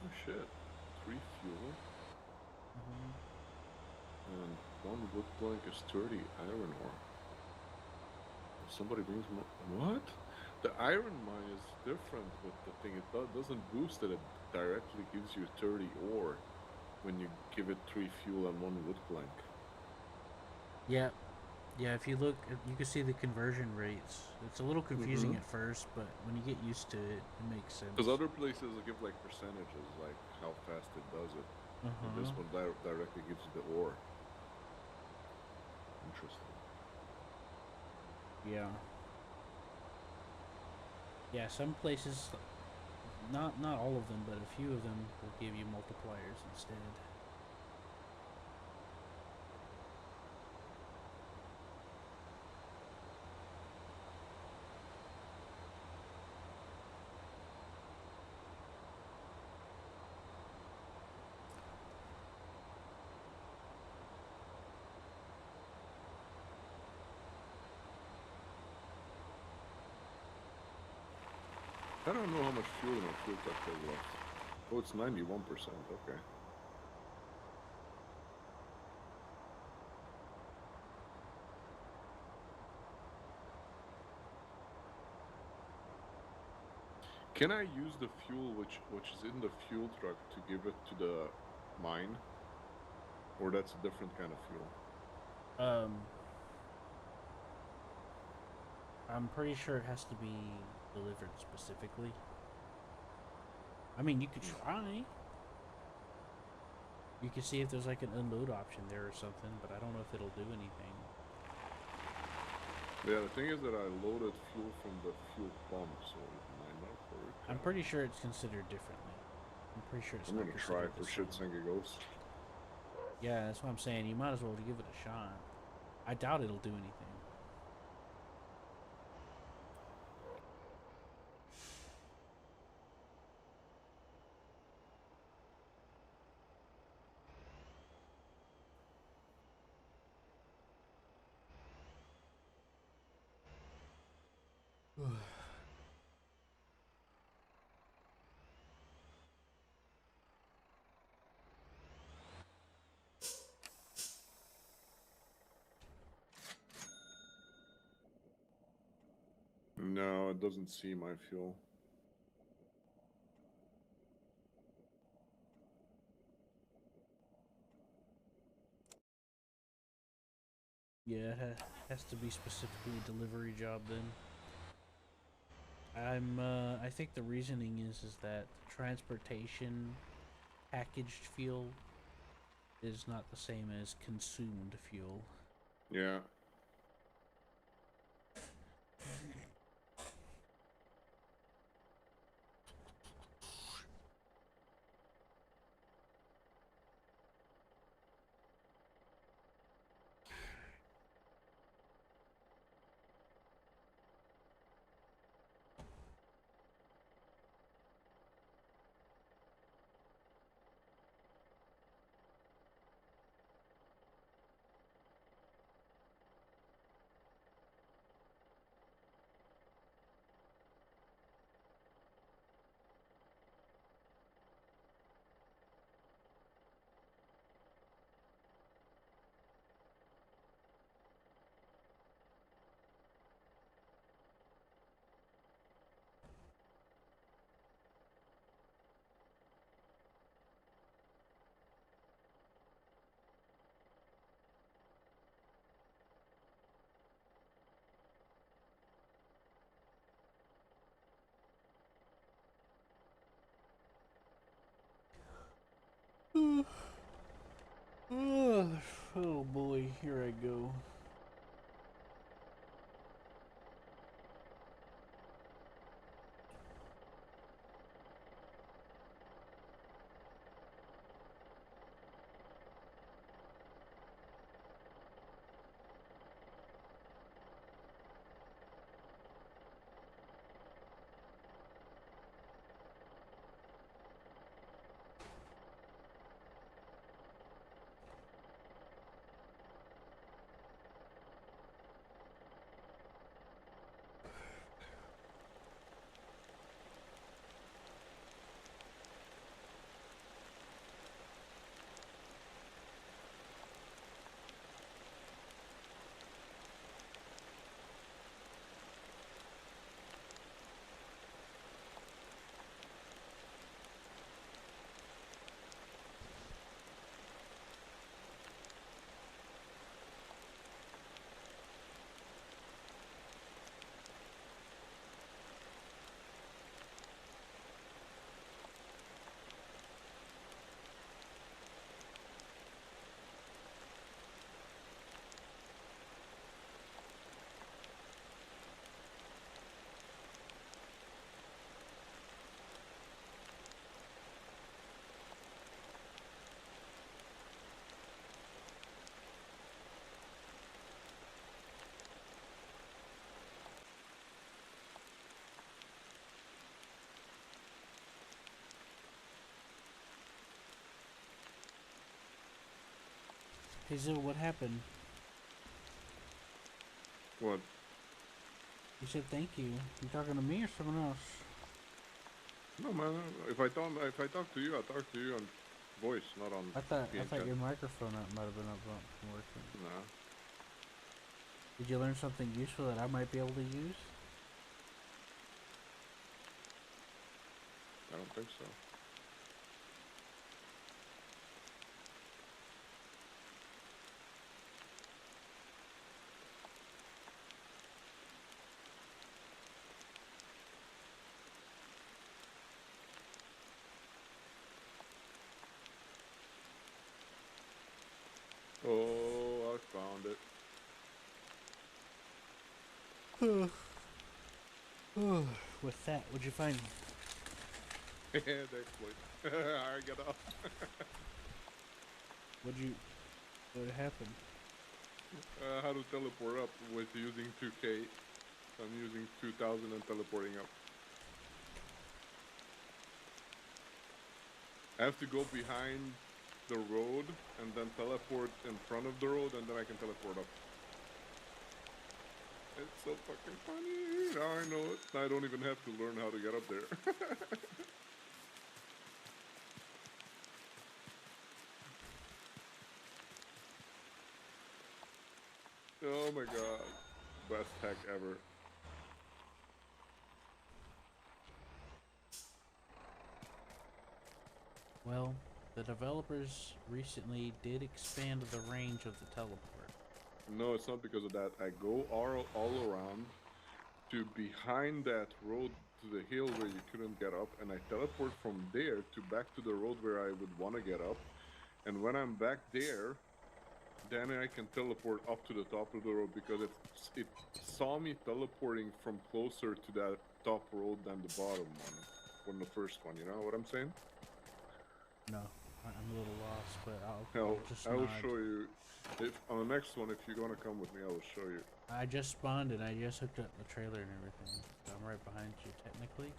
Oh shit. 3 fuel. And 1 wood plank is 30 iron ore. If somebody brings more. What? The iron mine is different with the thing. It doesn't boost it. It directly gives you 30 ore when you give it 3 fuel and 1 wood plank. Yeah. Yeah, if you look, you can see the conversion rates. It's a little confusing at first, but when you get used to it, it makes sense. Because other places will give like percentages, like how fast it does it. And this one directly gives you the ore. Interesting. Yeah. Yeah, some places, not all of them, but a few of them will give you multipliers instead. I don't know how much fuel in our fuel tank is left. Oh, it's 91%. Okay. Can I use the fuel which is in the fuel truck to give it to the mine? Or that's a different kind of fuel? I'm pretty sure it has to be delivered specifically. I mean, you could try. You can see if there's like an unload option there or something, but I don't know if it'll do anything. Yeah, the thing is that I loaded fuel from the fuel pump, so it might not work. I'm pretty sure it's considered differently. I'm pretty sure it's I'm not gonna try considered for the shits same. and giggles. Yeah, that's what I'm saying. You might as well give it a shot. I doubt it'll do anything. No, it doesn't see my fuel. Yeah, it has to be specifically a delivery job then. I think the reasoning is that transportation packaged fuel is not the same as consumed fuel. Yeah. Oh boy, here I go. Hey Zil, what happened? What? You said thank you. You talking to me or someone else? No, man. If I talk to you, I talk to you on voice, not on I thought chat. your microphone might have been up working. Nah. Did you learn something useful that I might be able to use? I don't think so. Oh, I found it. With that, what'd you find? Yeah, the exploit. I get off. What happened? How to teleport up with using 2K. I'm using 2000 and teleporting up. I have to go behind the road and then teleport in front of the road and then I can teleport up. It's so fucking funny. Now I know it. I don't even have to learn how to get up there. Oh my god. Best hack ever. Well, the developers recently did expand the range of the teleport. No, it's not because of that. I go all around to behind that road to the hill where you couldn't get up, and I teleport from there to back to the road where I would want to get up, And when I'm back there, then I can teleport up to the top of the road because it saw me teleporting from closer to that top road than the bottom one, from the first one. You know what I'm saying? No, I'm a little lost, but I'll, I'll just I will nod. show you. If on the next one, if you're gonna come with me, I will show you. I just spawned and I just hooked up the trailer and everything, so I'm right behind you technically.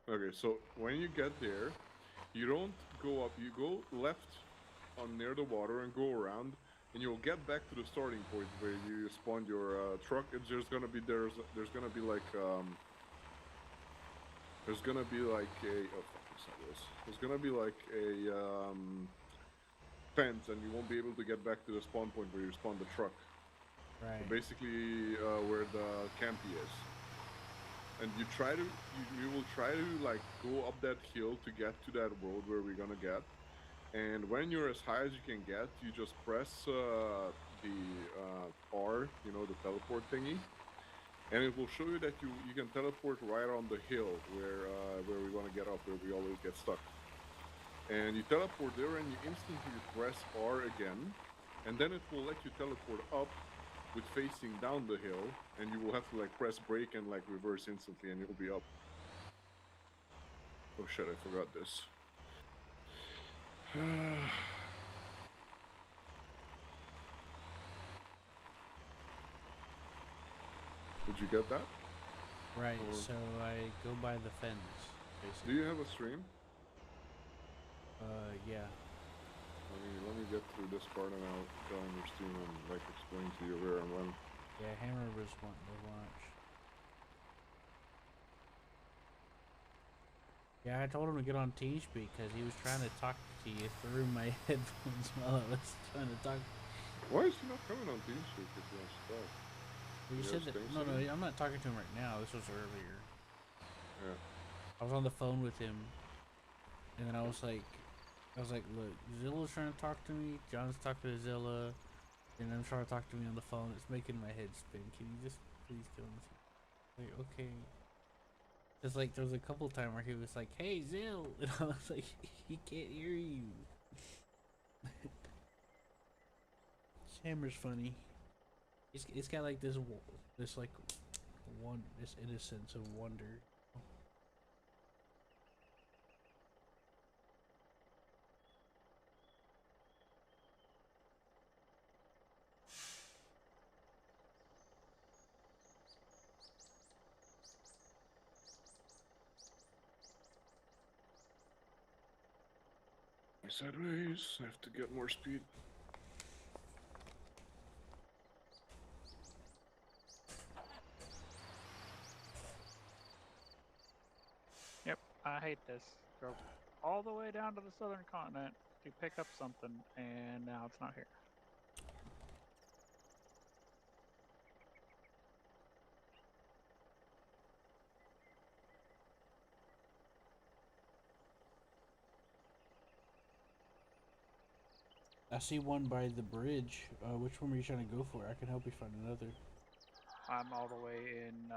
Okay, so when you get there, you don't go up. You go left on near the water and go around, and you'll get back to the starting point where you spawned your truck. It's just gonna be there's gonna be like there's gonna be like a oh fuck, what's that was? There's gonna be like a fence, and you won't be able to get back to the spawn point where you spawned the truck. Right. So basically, where the campy is. And you try to you will try to like go up that hill to get to that road where we're gonna get. And when you're as high as you can get, you just press the R, you know, the teleport thingy, and it will show you that you can teleport right on the hill where we want to get up, where we always get stuck. And you teleport there, and you instantly press R again, and then it will let you teleport up with facing down the hill, and you will have to like press brake and like reverse instantly, and you'll be up. Oh shit! I forgot this. Did you get that? Right, Or- so I go by the fence, Do basically. you have a stream? Yeah. Let me get through this part, and I'll go on your stream and like explain to you where and when. Yeah, Hammer was wanting to watch. Yeah, I told him to get on TeamSpeak because he was trying to talk to you through my headphones while I was trying to talk. Why is he not coming on TeamSpeak if he wants to talk? You He said has that. things No, to no, do? I'm not talking to him right now. This was earlier. Yeah. I was on the phone with him, and then I was like, look, Zilla's trying to talk to me. John's talking to Zilla, and I'm trying to talk to me on the phone. It's making my head spin. Can you just please kill me? Like, okay. Just like there was a couple times where he was like, "Hey, Zill," and I was like, "He can't hear you." Hammer's funny. It's got like this like this innocence of wonder. Sideways. I have to get more speed. Yep, I hate this. Drove all the way down to the southern continent to pick up something, and now it's not here. I see one by the bridge. Which one were you trying to go for? I can help you find another. I'm all the way in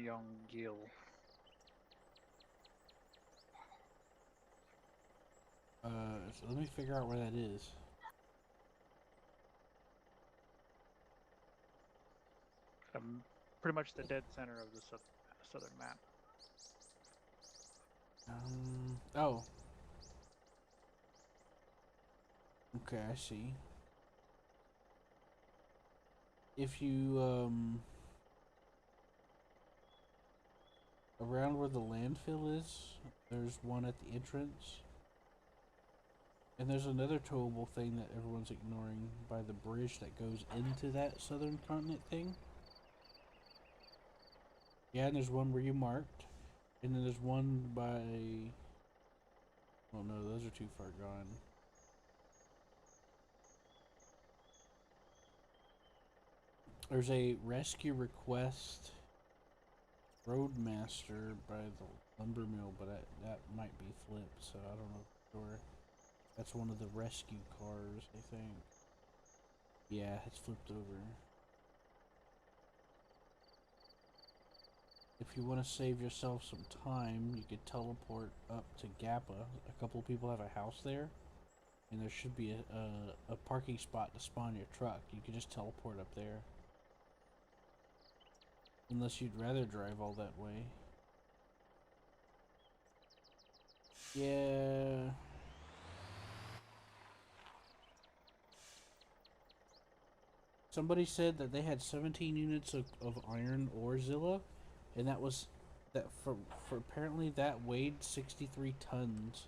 Yonggil. So let me figure out where that is. Pretty much the dead center of the southern map. Oh. Okay, I see. If you, around where the landfill is, there's one at the entrance. And there's another towable thing that everyone's ignoring by the bridge that goes into that southern continent thing. Yeah, and there's one where you marked. And then there's one by... Oh no, those are too far gone. There's a rescue request roadmaster by the lumber mill, but that might be flipped, so I don't know for sure. That's one of the rescue cars, I think. Yeah, it's flipped over. if you want to save yourself some time, you could teleport up to Gappa. A couple of people have a house there, and there should be a parking spot to spawn your truck. You could just teleport up there. Unless you'd rather drive all that way. Yeah. Somebody said that they had 17 units of iron ore Zilla, and that was that for apparently that weighed 63 tons.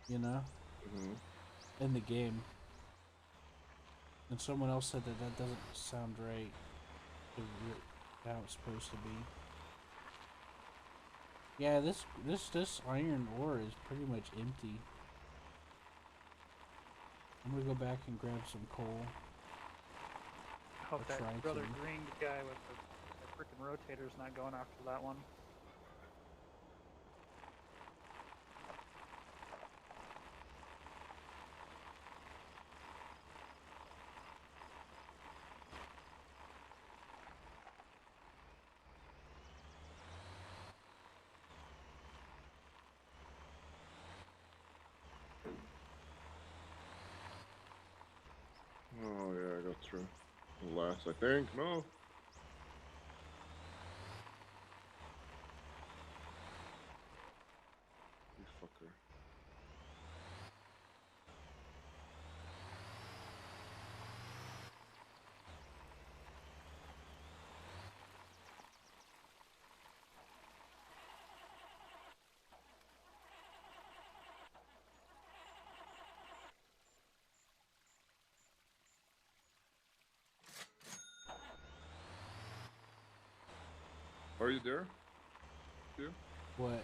You know? In the game. And someone else said that that doesn't sound right to how it's supposed to be. Yeah, this iron ore is pretty much empty. I'm gonna go back and grab some coal. I hope that brother green guy with the freaking rotator's not going after that one. Oh yeah, I got through. Last, I think. No. You fucker. Are you there? You? What?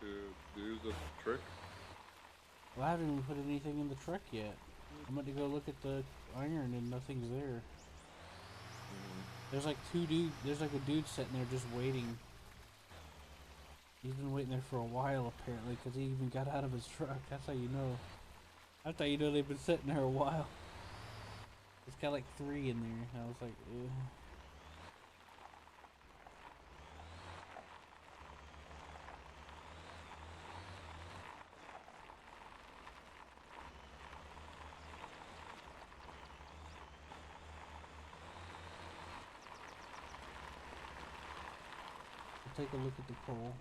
To use the trick? Well, I haven't even put anything in the truck yet. I'm about to go look at the iron and nothing's there. There's like there's like a dude sitting there just waiting. He's been waiting there for a while apparently because he even got out of his truck. That's how you know. That's how you know they've been sitting there a while. It's got like 3 in there. I was like, ugh. Take a look at the coal.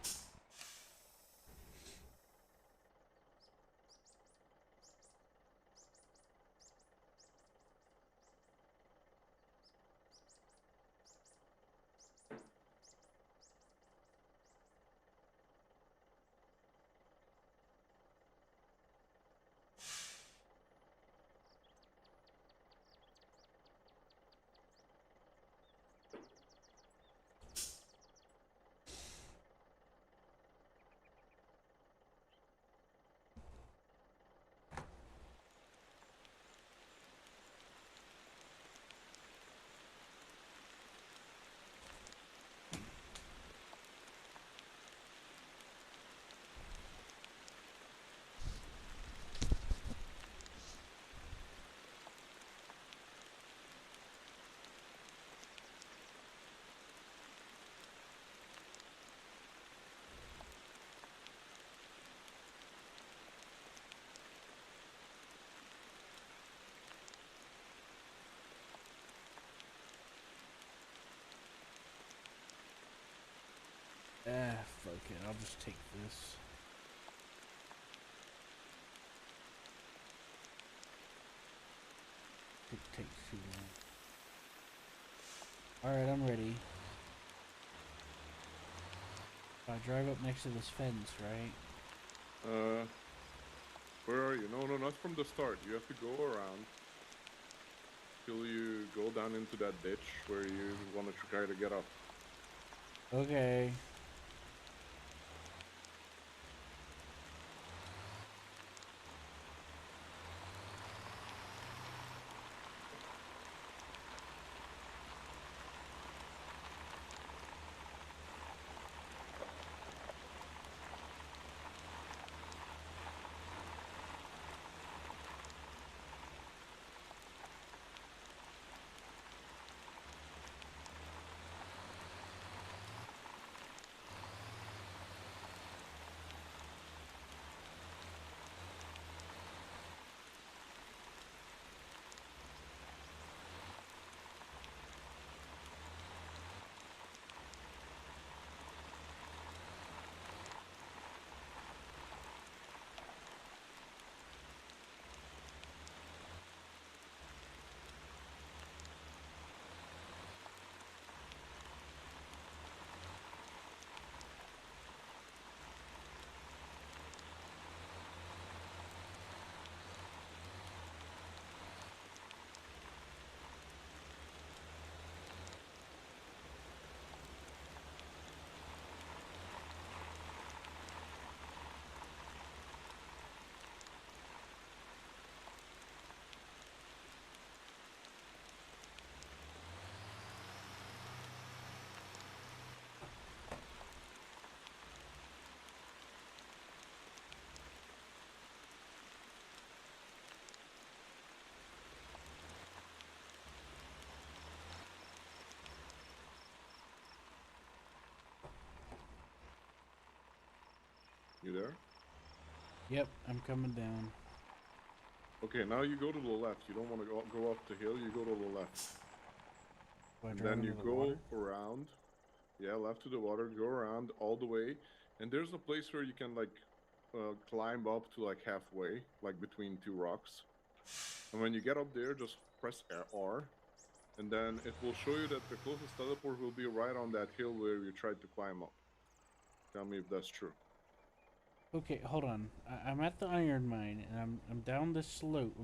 Ah, fuck it. I'll just take this. It takes too long. Alright, I'm ready. I drive up next to this fence, right? Where are you? No, not from the start. You have to go around till you go down into that ditch where you want to try to get up. Okay. You there? Yep, I'm coming down. Okay, now you go to the left. You don't want to go up the hill. You go to the left. Do I And drive then you into the go water? around. Yeah, left to the water. Go around all the way. And there's a place where you can like climb up to like halfway, like between two rocks. And when you get up there, just press R. And then it will show you that the closest teleport will be right on that hill where you tried to climb up. Tell me if that's true. Okay, hold on. I'm at the iron mine, and I'm down this slope.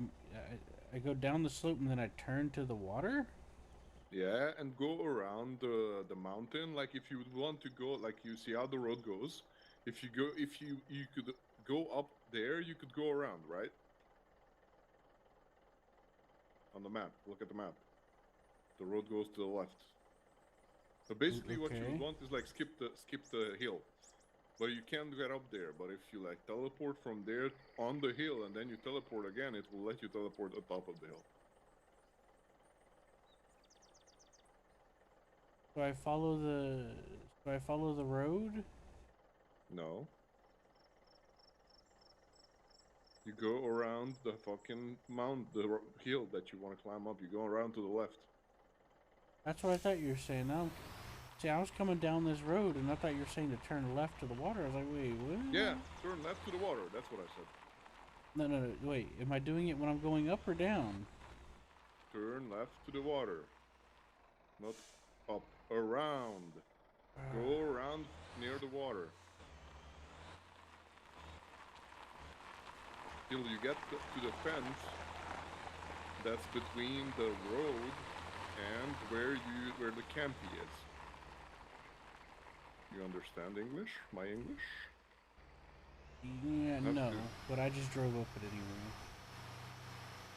I go down the slope, and then I turn to the water? Yeah, and go around the mountain. Like if you would want to go, like you see how the road goes. If you could go up there, you could go around, right? On the map, look at the map. The road goes to the left. So basically, what you would Okay. want is like skip the hill, but you can't get up there. But if you like teleport from there on the hill and then you teleport again, it will let you teleport on top of the hill. Do I follow the... Do I follow the road? No. You go around the fucking the hill that you want to climb up. You go around to the left. That's what I thought you were saying. Now, see, I was coming down this road, and I thought you were saying to turn left to the water. I was like, wait, what? Yeah, turn left to the water. That's what I said. No, wait. Am I doing it when I'm going up or down? Turn left to the water. Not up. Around. Go around near the water. Till you get to the fence that's between the road and where the campy is. You understand English? My English? Yeah, Not no. good. But I just drove up it anyway.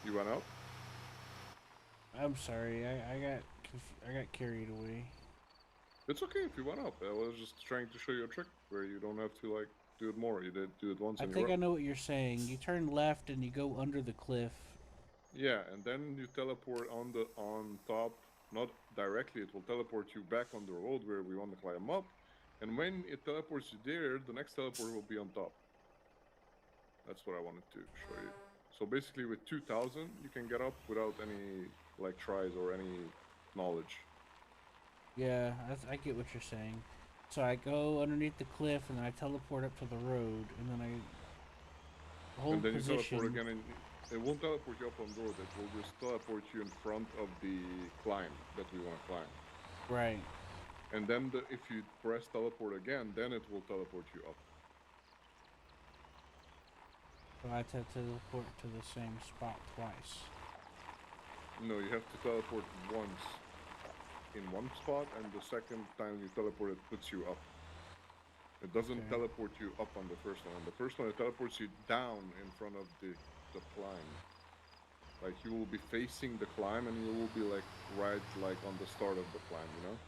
You went out? I'm sorry. I got carried away. It's okay if you went up. I was just trying to show you a trick where you don't have to like do it more. You did do it once I and think you're I up. know what you're saying. You turn left and you go under the cliff. Yeah, and then you teleport on top. Not directly, it will teleport you back on the road where we want to climb up. And when it teleports you there, the next teleport will be on top. That's what I wanted to show you. So basically, with 2,000, you can get up without any like tries or any knowledge. Yeah, I get what you're saying. So I go underneath the cliff and then I teleport up to the road and then I And hold then you teleport position. again, and it won't teleport you up on the road. It will just teleport you in front of the climb that we want to climb. Right. And then if you press teleport again, then it will teleport you up. So I have to teleport to the same spot twice. No, you have to teleport once in one spot, and the second time you teleport, it puts you up. It doesn't Okay. teleport you up on the first one. On the first one, it teleports you down in front of the climb. Like you will be facing the climb, and you will be like right like on the start of the climb, you know?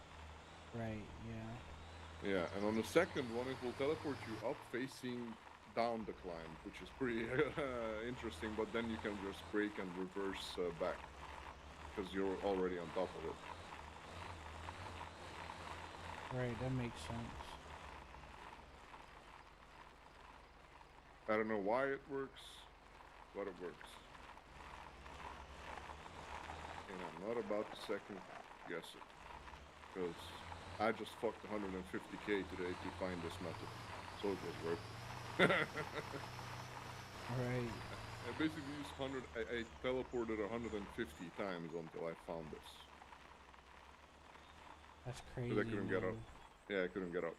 Right, yeah. Yeah, and on the second one, it will teleport you up facing down the climb, which is pretty interesting, but then you can just brake and reverse back because you're already on top of it. Right, that makes sense. I don't know why it works, but it works. And I'm not about to second guess it, because I just fucked 150k today to find this method, so it was worth it. Right. I basically used I teleported 150 times until I found this. That's crazy. Because I couldn't get up. Man. Yeah, I couldn't get up.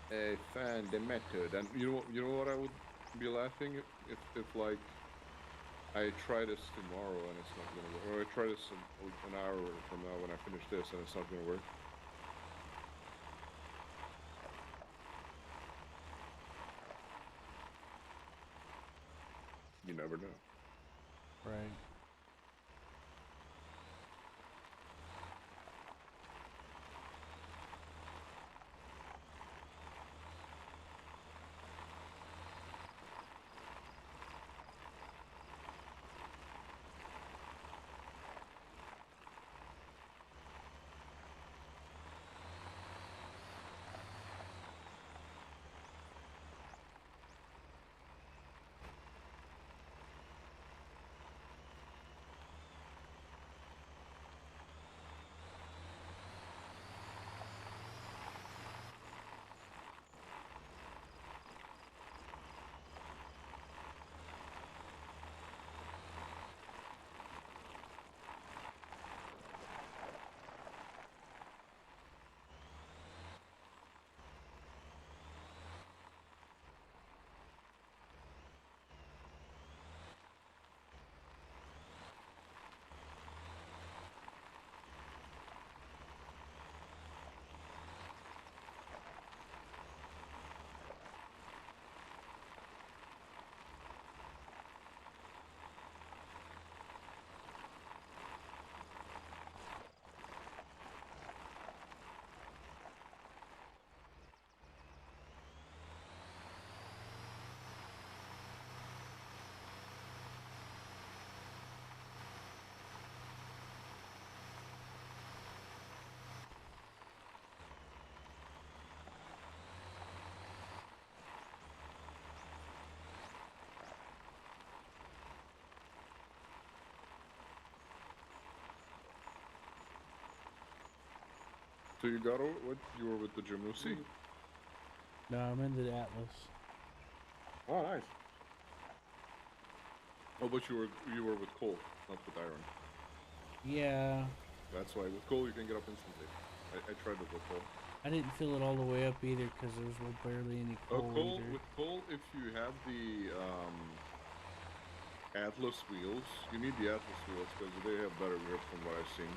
I found the method, and you know what I would be laughing if like I try this tomorrow and it's not gonna work, or I try this an hour from now when I finish this and it's not gonna work. You never know. Right. So you got what? You were with the Jamusi? No, I'm in the Atlas. Oh, nice. Oh, but you were with coal, not with iron. Yeah, That's why with coal you can get up instantly. I tried it with coal. I didn't fill it all the way up either because there was barely any coal either. With coal, if you have the Atlas wheels, you need the Atlas wheels because they have better grip from what I've seen.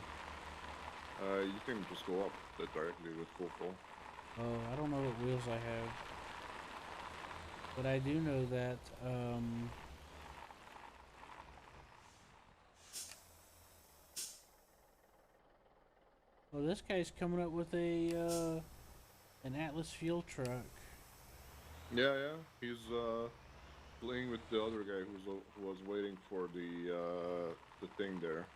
You can just go up directly with full coal. Oh, I don't know what wheels I have. But I do know that, well, this guy's coming up with an Atlas fuel truck. Yeah. He's playing with the other guy who was waiting for the thing there.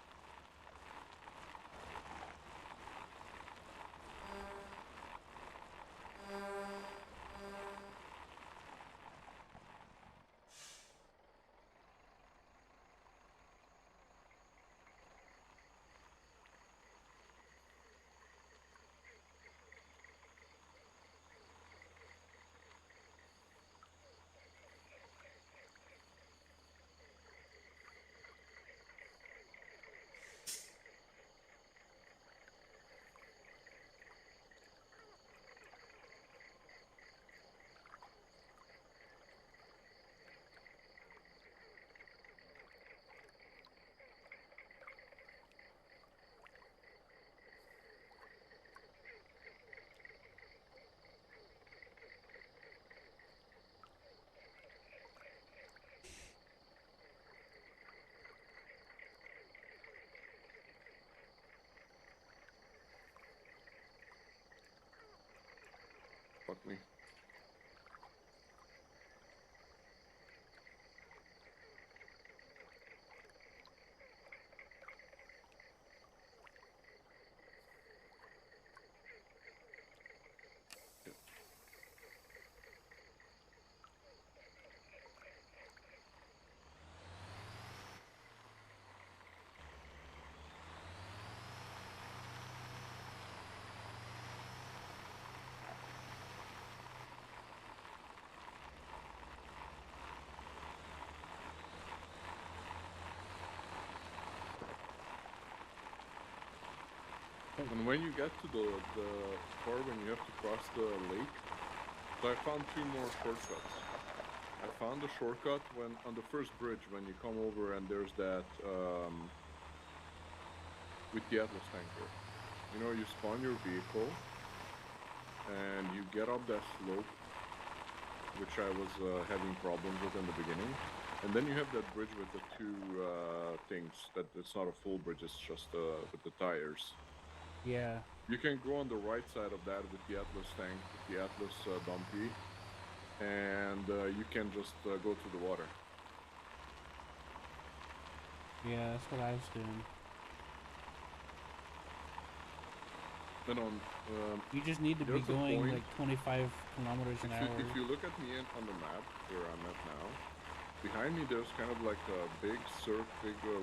Fuck me. And when you get to the part when you have to cross the lake, so I found 2 more shortcuts. I found a shortcut when on the first bridge when you come over and there's that with the Atlas tanker. You know, you spawn your vehicle and you get up that slope, which I was having problems with in the beginning. And then you have that bridge with the 2 things that it's not a full bridge, it's just with the tires. Yeah. You can go on the right side of that with the Atlas tank, with the Atlas dumpy, and you can just go to the water. Yeah, that's what I was doing. And on You just need to be there's a going point- like 25 kilometers an hour. if you look at me on the map where I'm at now, behind me there's kind of like a big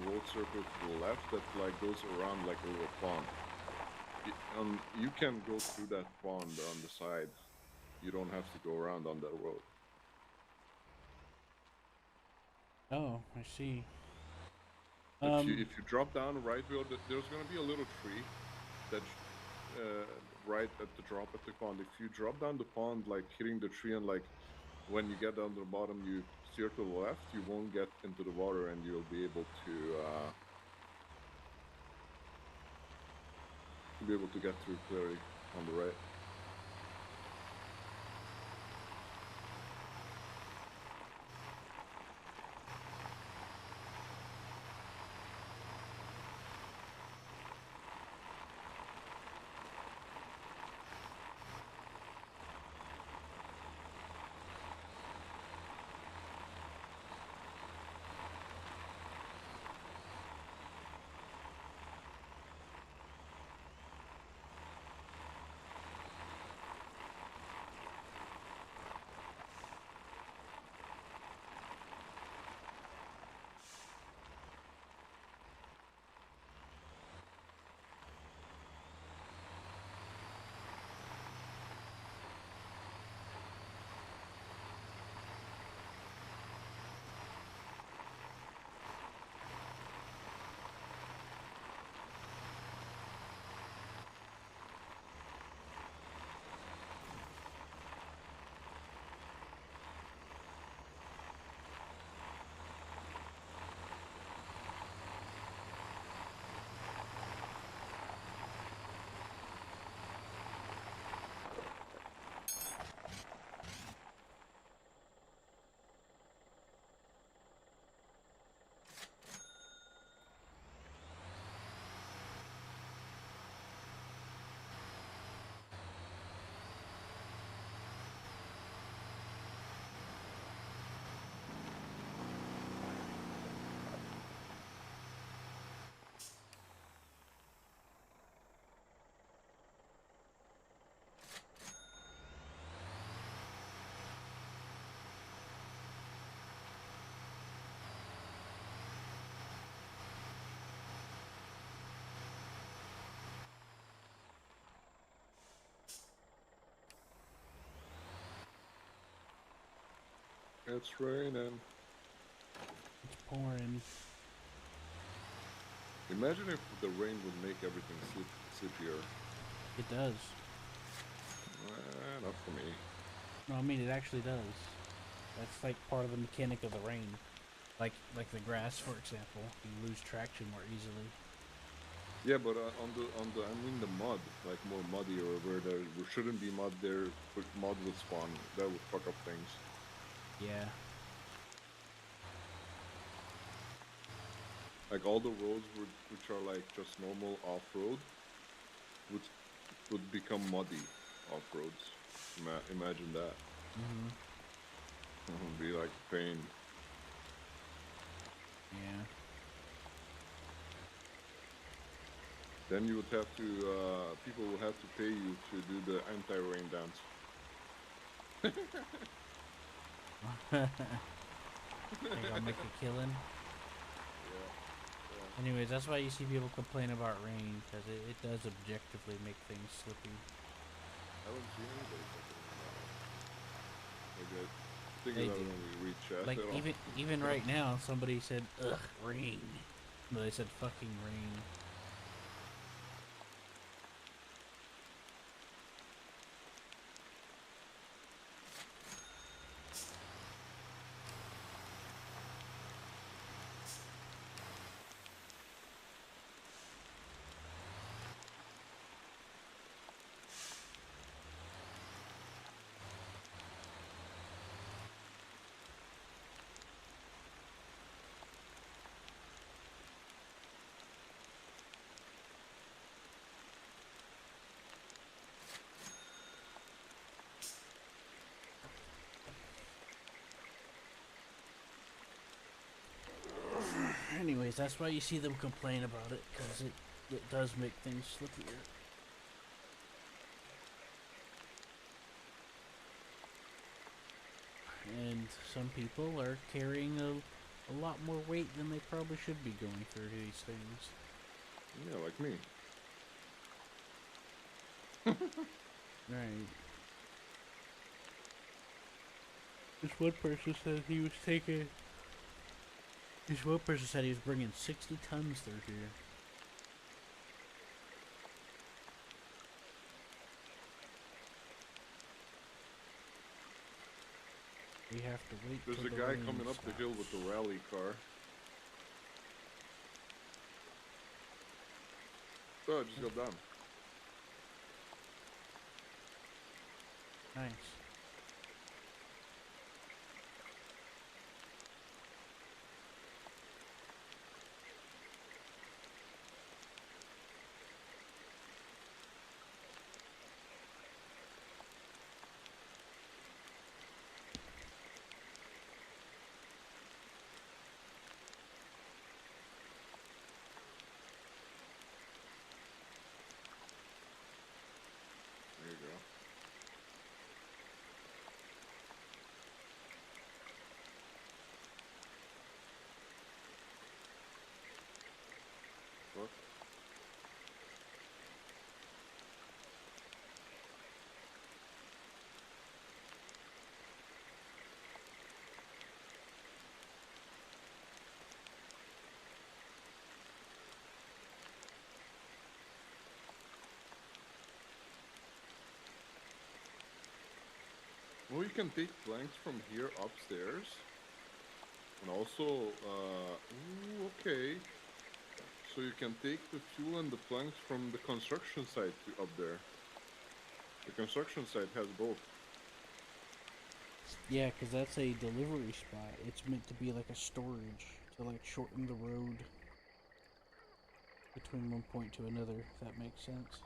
road circle to the left that like goes around like a little pond. You can go through that pond on the side. You don't have to go around on that road. Oh, I see. If you drop down right wheel, there's gonna be a little tree that right at the drop at the pond. If you drop down the pond, like hitting the tree, and like when you get down to the bottom, you steer to the left, you won't get into the water, and you'll be able to get through clearly on the right. It's raining. It's pouring. Imagine if the rain would make everything slippier. It does. Not for me. No, I mean it actually does. That's like part of the mechanic of the rain. Like the grass, for example, you lose traction more easily. Yeah, but I mean the mud, like more muddy, or where there shouldn't be mud there, but mud would spawn. That would fuck up things. Yeah. Like all the roads which are like just normal off-road would become muddy off-roads. Imagine that. Mhm. It would be like pain. Yeah. Then you would have to, people would have to pay you to do the anti-rain dance. Think I'll make a killing. Yeah. Anyways, that's why you see people complain about rain, because it does objectively make things slippy. I haven't seen anybody complaining about it. Like, I think They about do. it when we read chat. Like they don't. even right now, somebody said, "Ugh, rain." No, they said fucking rain. Anyways, that's why you see them complain about it, because it does make things slippier. And some people are carrying a lot more weight than they probably should be going through these things. Yeah, like me. Right. This one person said he was taking... This one person said he was bringing 60 tons through here. We have to wait. There's till a the guy rain coming up the hill with stops. the rally car. Oh, I just got done. Nice. There you go. What? Well, you can take planks from here upstairs. And also, ooh, okay. So you can take the fuel and the planks from the construction site up there. The construction site has both. Yeah, because that's a delivery spot. It's meant to be like a storage to like shorten the road between one point to another, if that makes sense.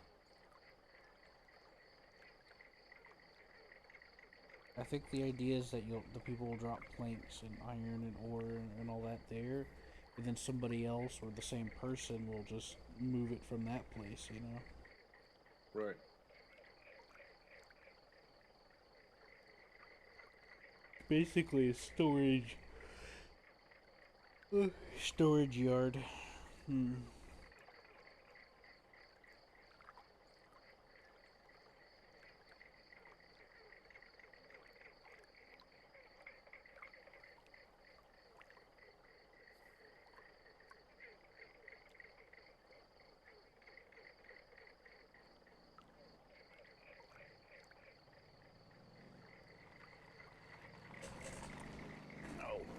I think the idea is that the people will drop planks and iron and ore and all that there, and then somebody else or the same person will just move it from that place, you know? Right. Basically a storage yard.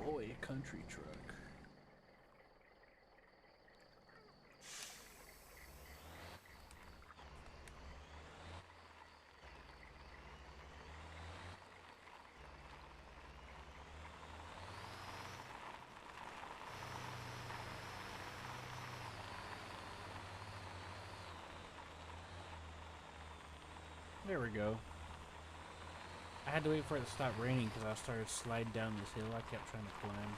boy, a country truck. There we go. I had to wait for it to stop raining because I started sliding down this hill I kept trying to climb.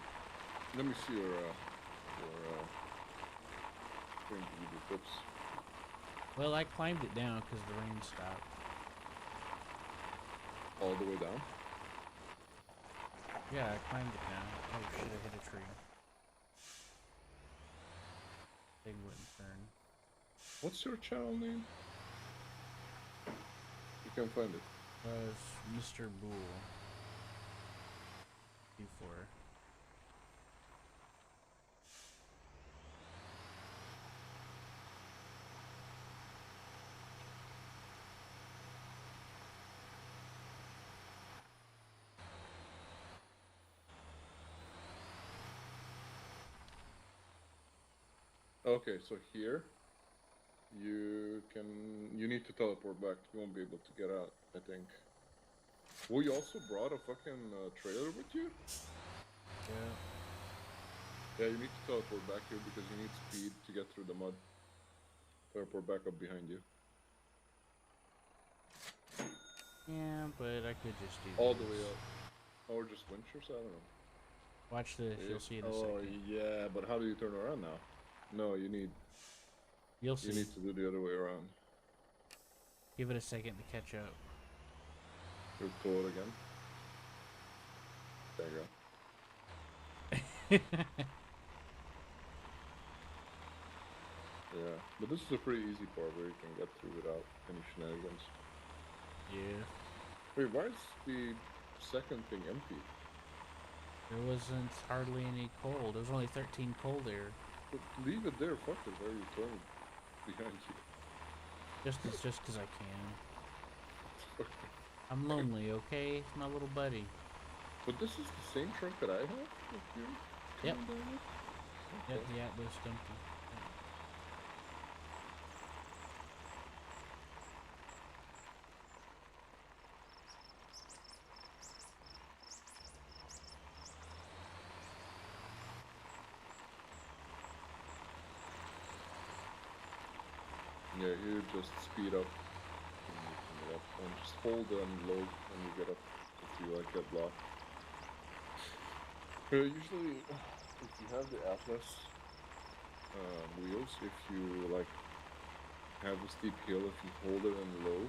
Let me see your tips. Well, I climbed it down because the rain stopped. All the way down? Yeah, I climbed it down. Oh shit, I hit a tree. Thing wouldn't turn. What's your channel name? You can't find it. It's Mr. Bull. Before. Okay, so here you need to teleport back. You won't be able to get out, I think. Well, you also brought a fucking trailer with you? Yeah. Yeah, you need to teleport back here because you need speed to get through the mud. Teleport back up behind you. Yeah, but I could just do All this. the way up. Or just winchers, I don't know. Watch this, you'll see in a Oh, second. yeah, but how do you turn around now? No, you need See. You need to do the other way around. Give it a second to catch up. You'll pull it again. There you go. Yeah, but this is a pretty easy part where you can get through without any shenanigans. Yeah. Wait, why is the second thing empty? There wasn't hardly any coal. There was only 13 coal there. But leave it there, fuck it, why are you throwing behind you? Just cause I can. I'm lonely, okay? It's my little buddy. But this is the same truck that I have? If you're Yep. coming down with? Yep, Okay. the Atlas Dumpy. Yeah, you just speed up and you can get up. And just hold and load when you get up if you like get blocked. Usually, if you have the Atlas wheels, if you like have a steep hill, if you hold it in low,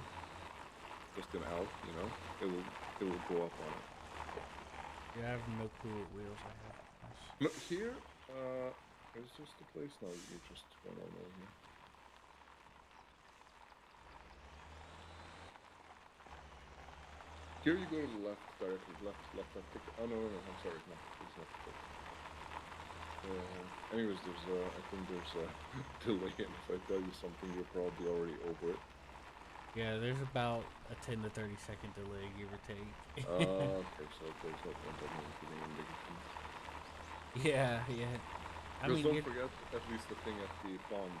just in out, you know, it will go up on it. Yeah, I have no clue what wheels I have. Nice. Look here, is this the place? No, you just went on over here. Here you go to the left directly, left. Oh no, I'm sorry, no, it's not. Anyways, there's I think there's a delay, and if I tell you something, you're probably already over it. Yeah, there's about a 10 to 30 second delay, give or take. Okay, so there's no point of me giving in big things. Yeah. I Just mean, don't forget at least the thing at the pond.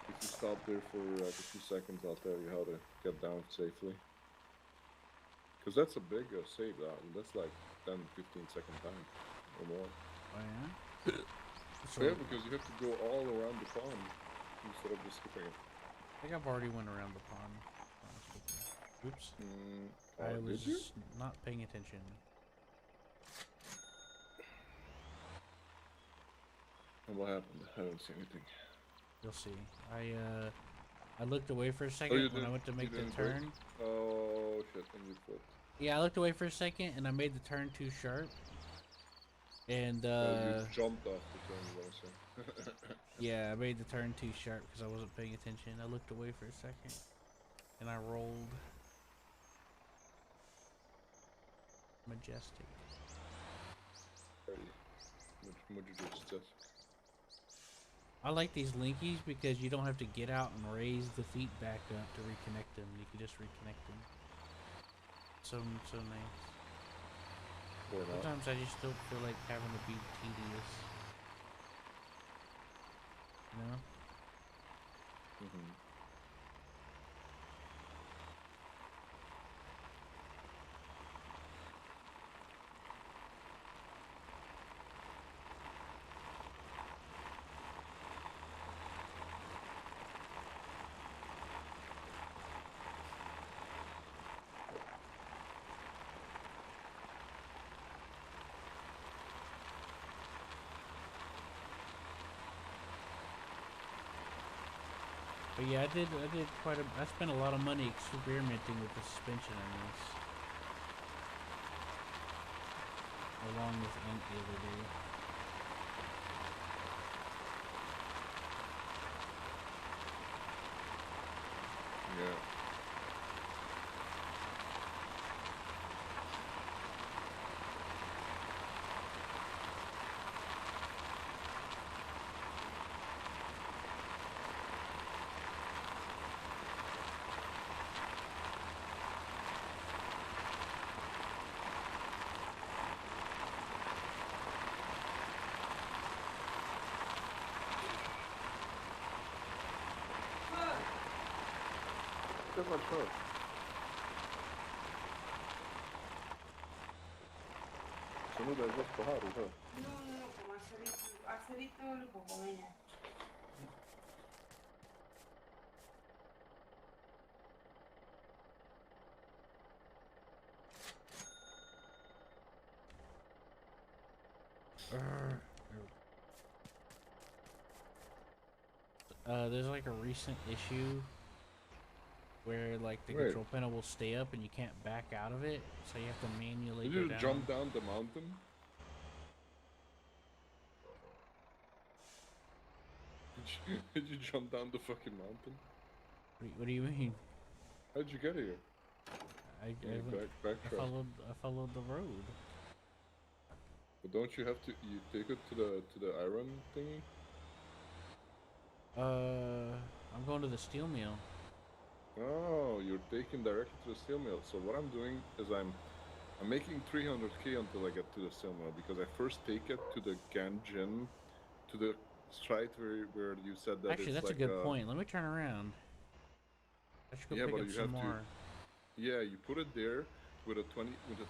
If you stop there for like a few seconds, I'll tell you how to get down safely. Because that's a big save, that's like 10-15 second time or more. Oh yeah? So yeah, because you have to go all around the pond instead of just skipping it. I think I've already went around the pond. Oops. I was Did you? not paying attention. And what happened? I don't see anything. You'll see. I looked away for a second when I went to make the turn. Oh shit, and you flipped. Yeah, I looked away for a second and I made the turn too sharp. And you jumped off the turn, you want to say. yeah, I made the turn too sharp because I wasn't paying attention. I looked away for a second and I rolled. Majestic. Majestic. I like these linkies because you don't have to get out and raise the feet back up to reconnect them. You can just reconnect them. So nice. Or not. Sometimes I just don't feel like having to be tedious. You know? Mm-hmm. But yeah, I did I spent a lot of money experimenting with the suspension on this. Along with Ant the other day. Yeah. Look at my truck. Sunuda es despejar, ¿o sea? No, como acerito lo pongo ella. There's like a recent issue where like the Wait. control panel will stay up and you can't back out of it, so you have to manually Did go you down. jump down the mountain? Did you jump down the fucking mountain? What do you mean? How'd you get here? I Backtrack. followed the road. But don't you have to? You take it to the iron thingy? I'm going to the steel mill. Oh, you're taking directly to the steel mill. So what I'm doing is I'm making 300k until I get to the steel mill because I first take it to the Ganjin, to the site where you said that Actually, it's that's like a good point. Let me turn around. I should go yeah, pick but up you some have more. yeah, you put it there with a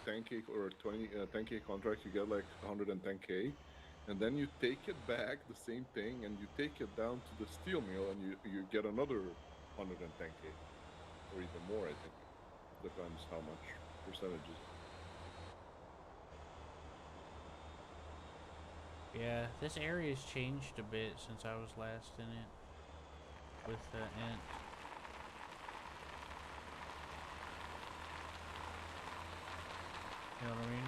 10k or a 10k contract, you get like 110k, and then you take it back the same thing and you take it down to the steel mill and you get another 110k or even more, I think. Depends how much percentages. Yeah, this area's changed a bit since I was last in it with Ant. You know what I mean?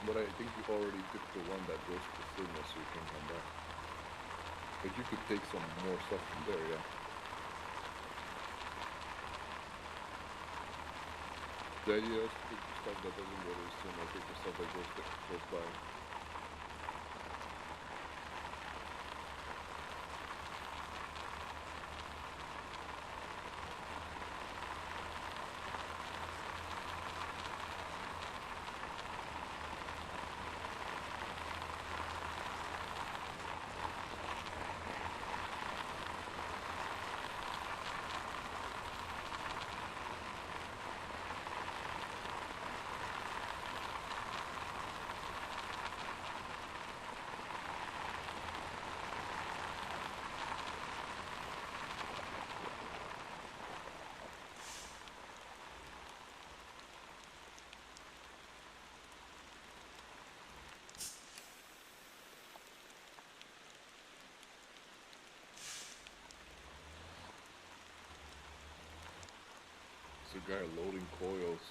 But I think you already took the one that goes to the steel mill, so you can come back. But you could take some more stuff from there, yeah. The idea is to take the stuff that doesn't go to the steel mill, take the stuff that goes by. It's a guy loading coils.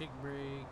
chick break.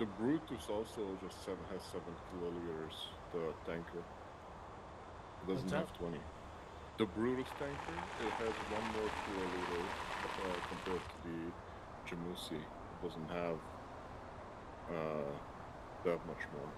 The Brutus also just has 7 kiloliters. The tanker. It doesn't What's have that? 20. The Brutus tanker, it has 1 more kiloliter compared to the Jamusi. It doesn't have that much more.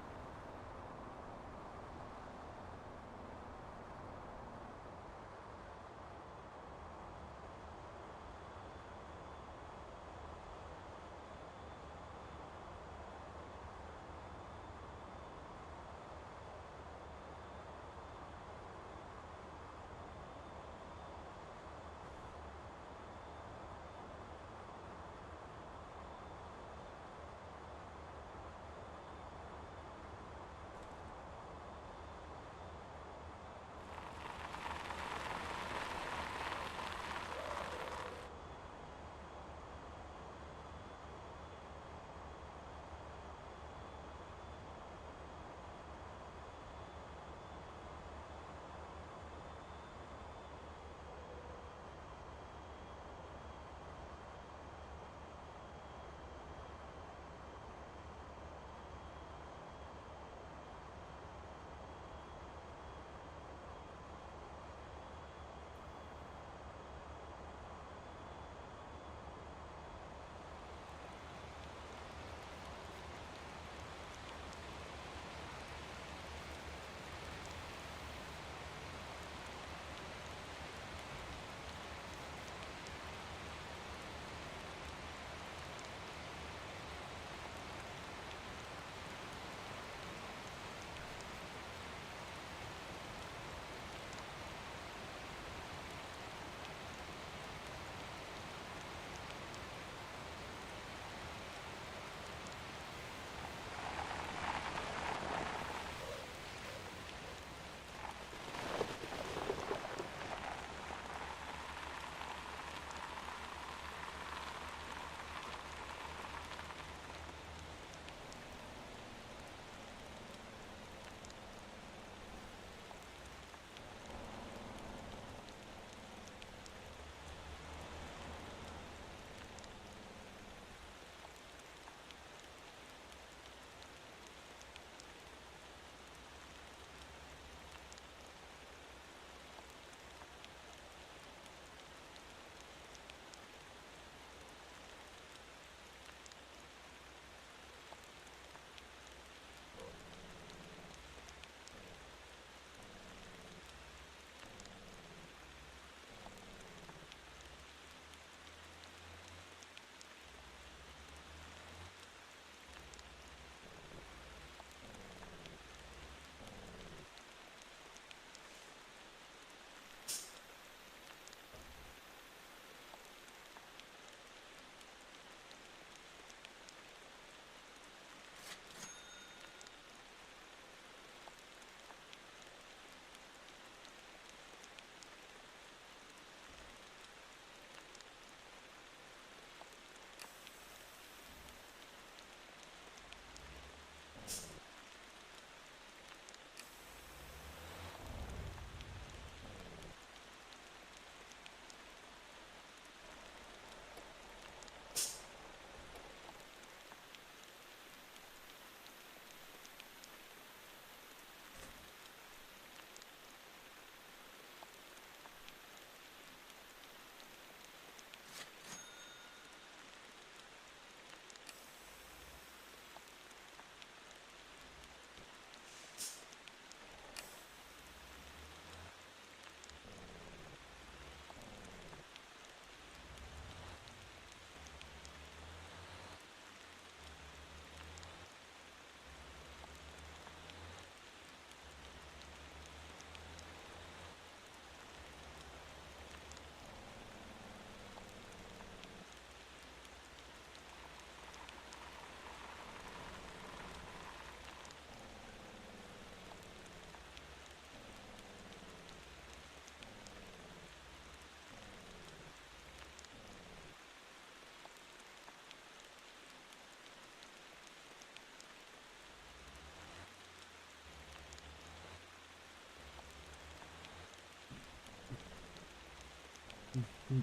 Is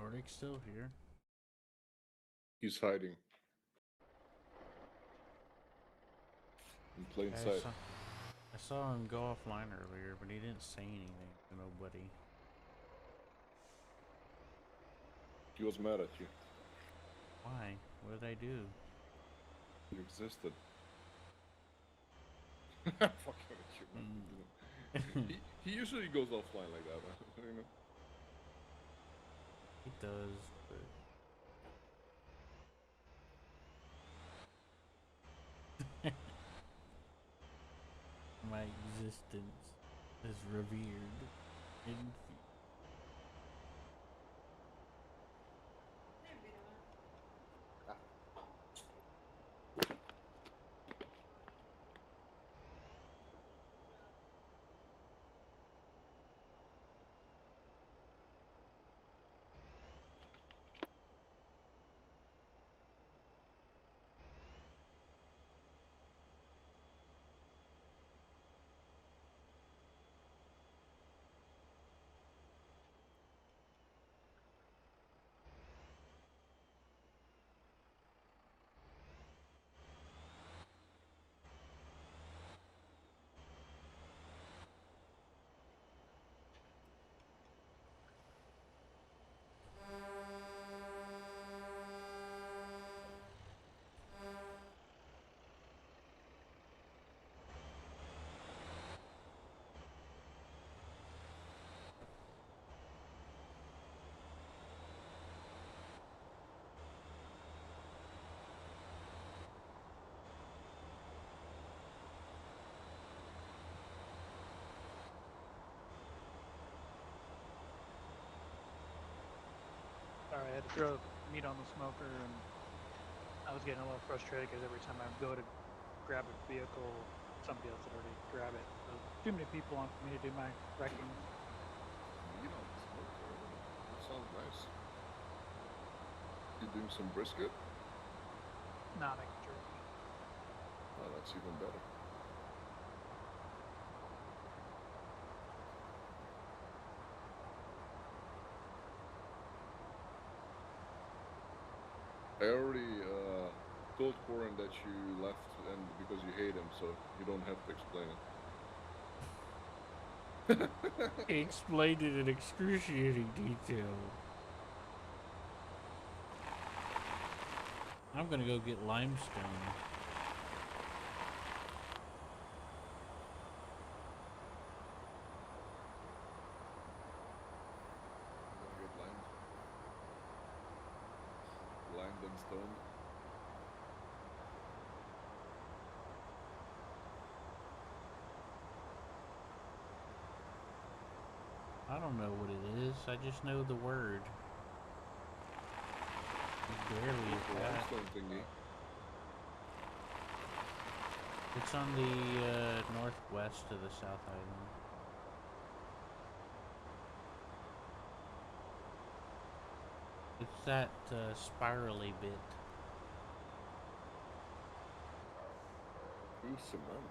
Nordic still here? He's hiding. In plain I sight. saw him go offline earlier, but he didn't say anything to nobody. He was mad at you. Why? What did I do? You existed. Fucking with you, man. He usually goes offline like that, you know? He does, but my existence is revered in throw meat on the smoker, and I was getting a little frustrated because every time I go to grab a vehicle, somebody else had already grabbed it. So too many people on for me to do my wrecking. Meat on the smoker. That sounds nice. You doing some brisket? Nah, making jerky. Oh, that's even better. I already told Corin that you left and because you hate him, so you don't have to explain it. He explained it in excruciating detail. I'm gonna go get limestone. I'm gonna get limed and stoned. I don't know what it is. I just know the word. Barely What's the that. limestone thingy? It's on the northwest of the South Island. It's that spirally bit. Ooh, cement.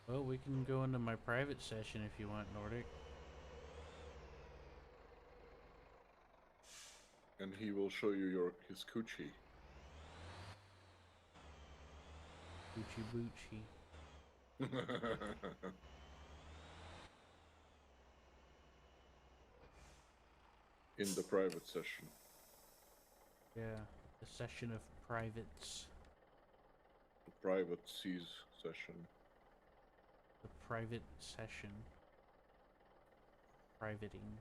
Well, we can go into my private session if you want, Nordic. And he will show you his coochie. Boochie boochie. In the private session. Yeah, the session of privates. The private seas session. The private session. Privating.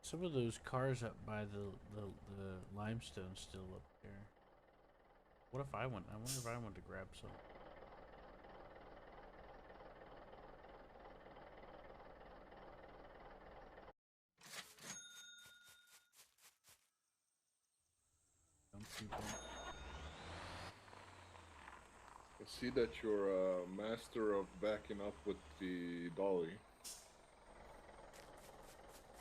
Some of those cars up by the limestone still up there. What if I went? I wonder if I want to grab some. Some people. I see that you're a master of backing up with the dolly.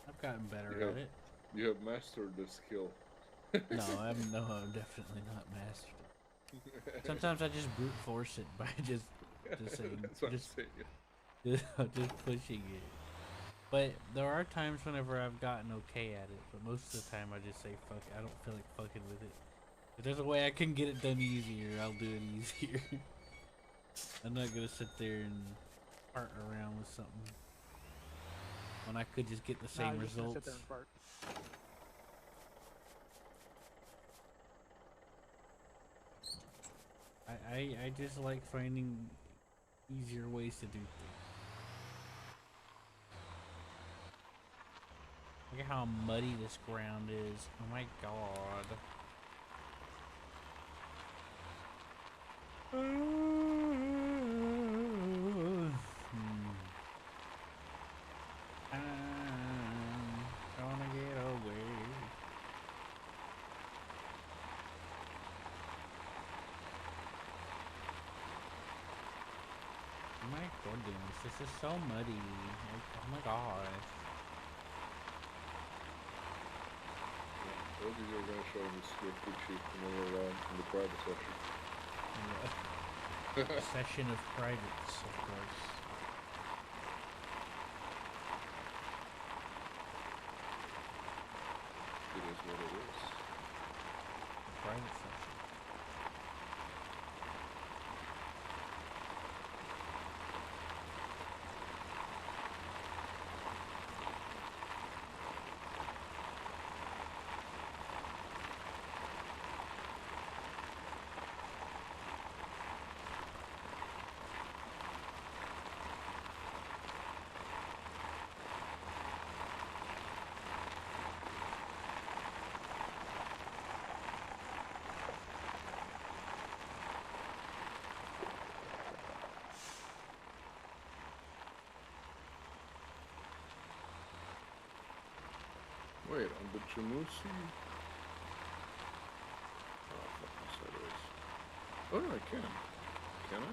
I've gotten better at it. You have mastered the skill. No, I'm definitely not mastered it. Sometimes I just brute force it by just saying, That's what just I'm saying. just pushing it. But there are times whenever I've gotten okay at it, but most of the time I just say fuck it. I don't feel like fucking with it. If there's a way I can get it done easier, I'll do it easier. I'm not gonna sit there and fart around with something when I could just get the same Nah, results. sit there and fart. I just like finding easier ways to do things. Look at how muddy this ground is. Oh my god. I'm gonna get away. Oh my goodness, this is so muddy. Like, oh my gosh. I told you were going to show his your coochie when we were in the private session. Yeah. Session of privates, of course. It is what it is. Private session. the Jamusi. Oh, fucking sideways. Oh no, I can. Can I?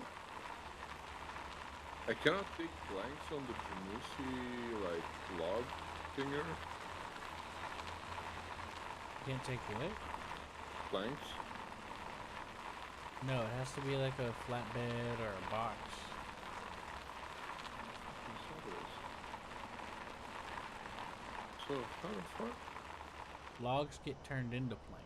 I cannot take planks on the Jamusi like log thinger. Can't take what? Planks. No, it has to be like a flatbed or a box. Fucking sideways. So how the fuck? Logs get turned into planks.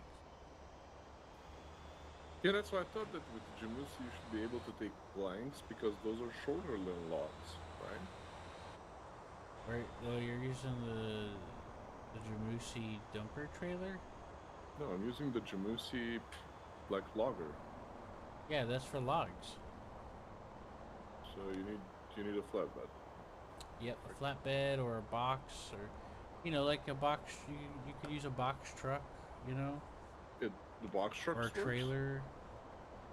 Yeah, that's why I thought that with Jamusi you should be able to take planks because those are shorter than logs, right? Right? Well, you're using the Jamusi dumper trailer. No, I'm using the Jamusi like logger. Yeah, that's for logs. So you need a flatbed. Yep, a flatbed or a box, or like a box. You could use a box truck, The box truck or a trailer.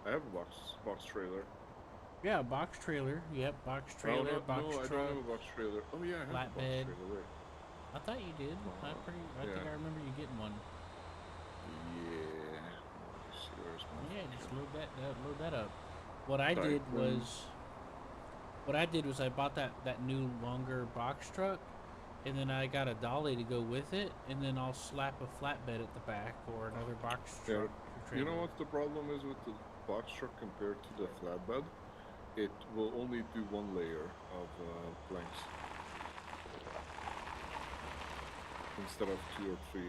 I have a box trailer. Yeah, a box trailer. Yep, box trailer, box no, I truck. don't have a box trailer. Oh yeah, I have a box Flatbed. trailer. Right. I thought you did. I think yeah. I remember you getting one. Yeah. Let's see, where's my Yeah, just fucking- load that up. What I did was I bought that new longer box truck, and then I got a dolly to go with it, and then I'll slap a flatbed at the back or another box Yeah, truck. you know what the problem is with the box truck compared to the flatbed? It will only do one layer of planks instead of 2 or 3,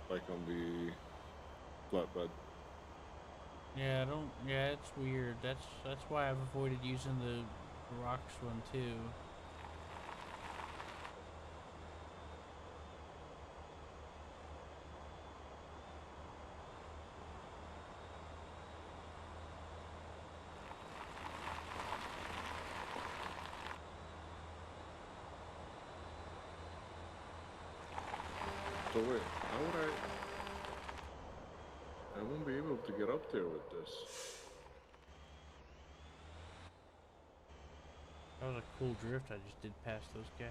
like on the flatbed. Yeah, it's weird. That's why I've avoided using the rocks one too. So wait, how would I won't be able to get up there with this. That was a cool drift I just did past those guys.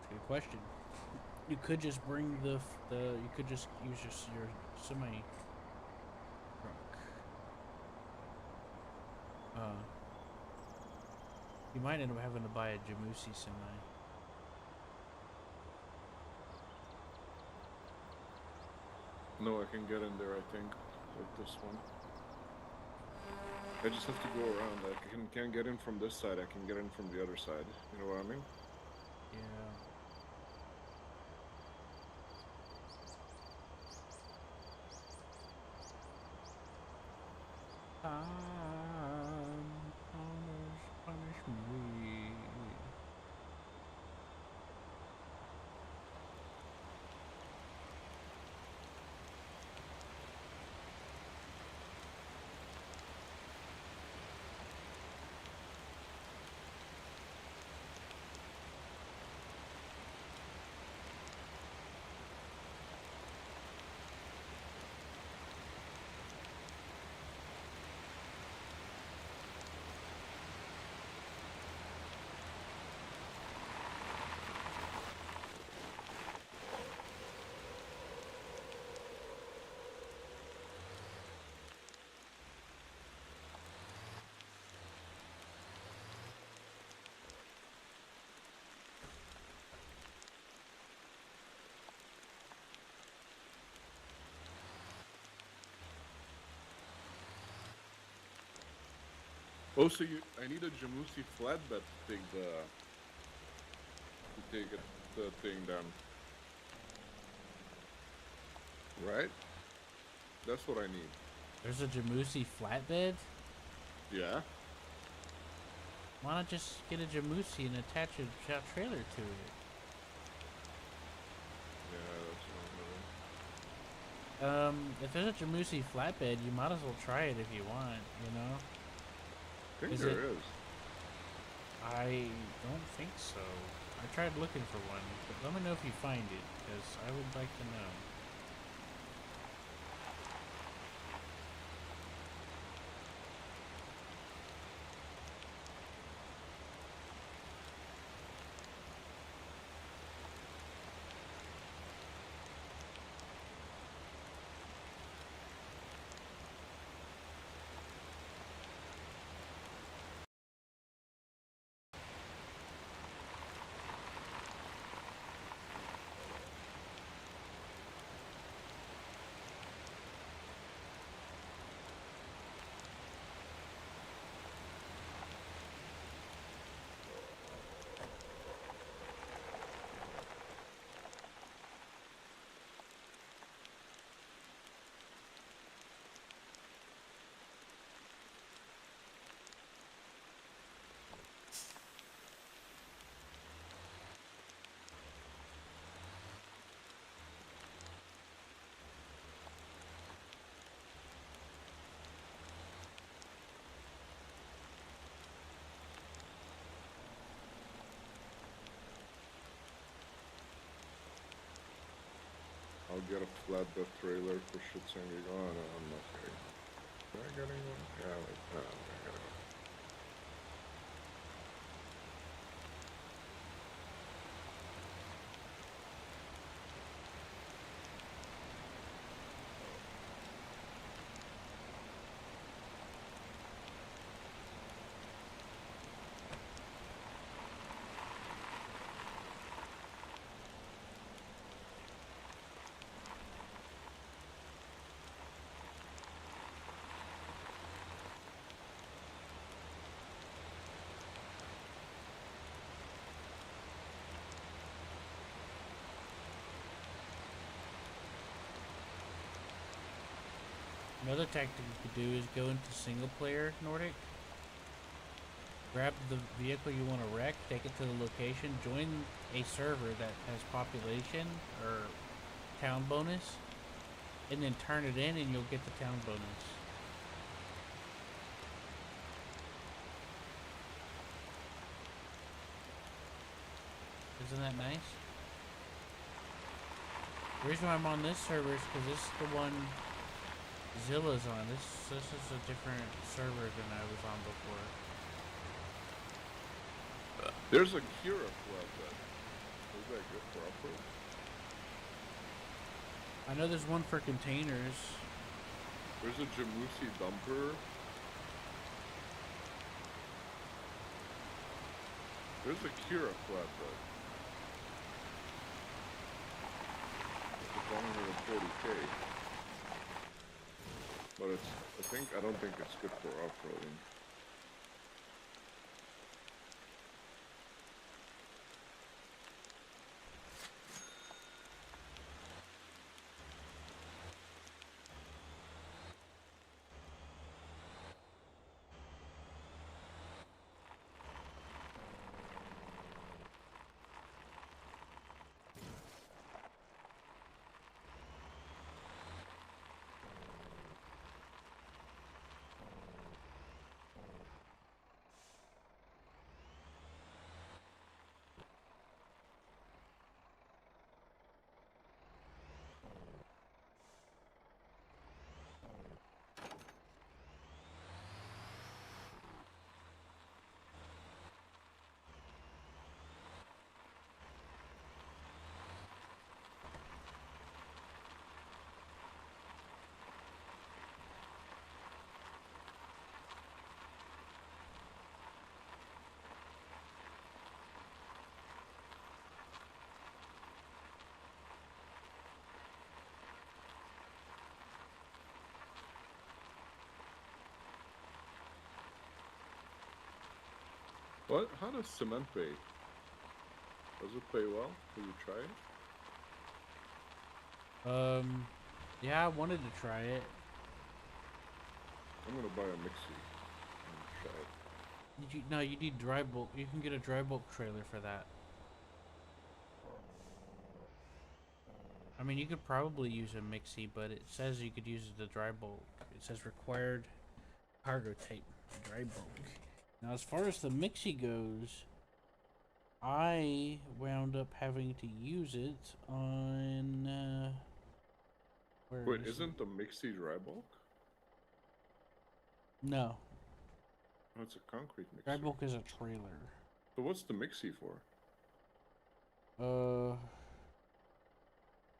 Good question. You could just bring you could just use your semi truck. You might end up having to buy a Jamusi semi. No, I can get in there, I think, with this one. I just have to go around. I can't get in from this side, I can get in from the other side. You know what I mean? Yeah. Punish me. Oh, so I need a Jamusi flatbed to take the thing down. Right? That's what I need. There's a Jamusi flatbed? Yeah? Why not just get a Jamusi and attach a trailer to it? Yeah, that's what I'm doing. If there's a Jamusi flatbed, you might as well try it if you want, I think Is there it- is. I don't think so. I tried looking for one, but let me know if you find it, because I would like to know. I'll get a flatbed trailer for shits and gigs. Oh no, I'm not getting one. Am I getting one? Yeah, wait, no, I'm not getting one. Another tactic you could do is go into single player Nordic. Grab the vehicle you want to wreck, take it to the location, join a server that has population or town bonus, and then turn it in and you'll get the town bonus. Isn't that nice? The reason why I'm on this server is because this is the one Zilla's on. This is a different server than I was on before. There's a Kira flatbed. Is that good for off-road? I know there's one for containers. There's a Jamusi dumper. There's a Kira flatbed. It's 140K. But I don't think it's good for off-roading. What? How does cement pay? Does it pay well? Will you try it? Yeah, I wanted to try it. I'm gonna buy a Mixie and try it. No, you need dry bulk. You can get a dry bulk trailer for that. I mean, you could probably use a Mixie, but it says you could use the dry bulk. It says required cargo type dry bulk. Now, as far as the Mixie goes, I wound up having to use it on. Where Wait, is isn't it? the Mixie dry bulk? No, Oh, it's a concrete dry mixer. bulk is a trailer. So what's the Mixie for?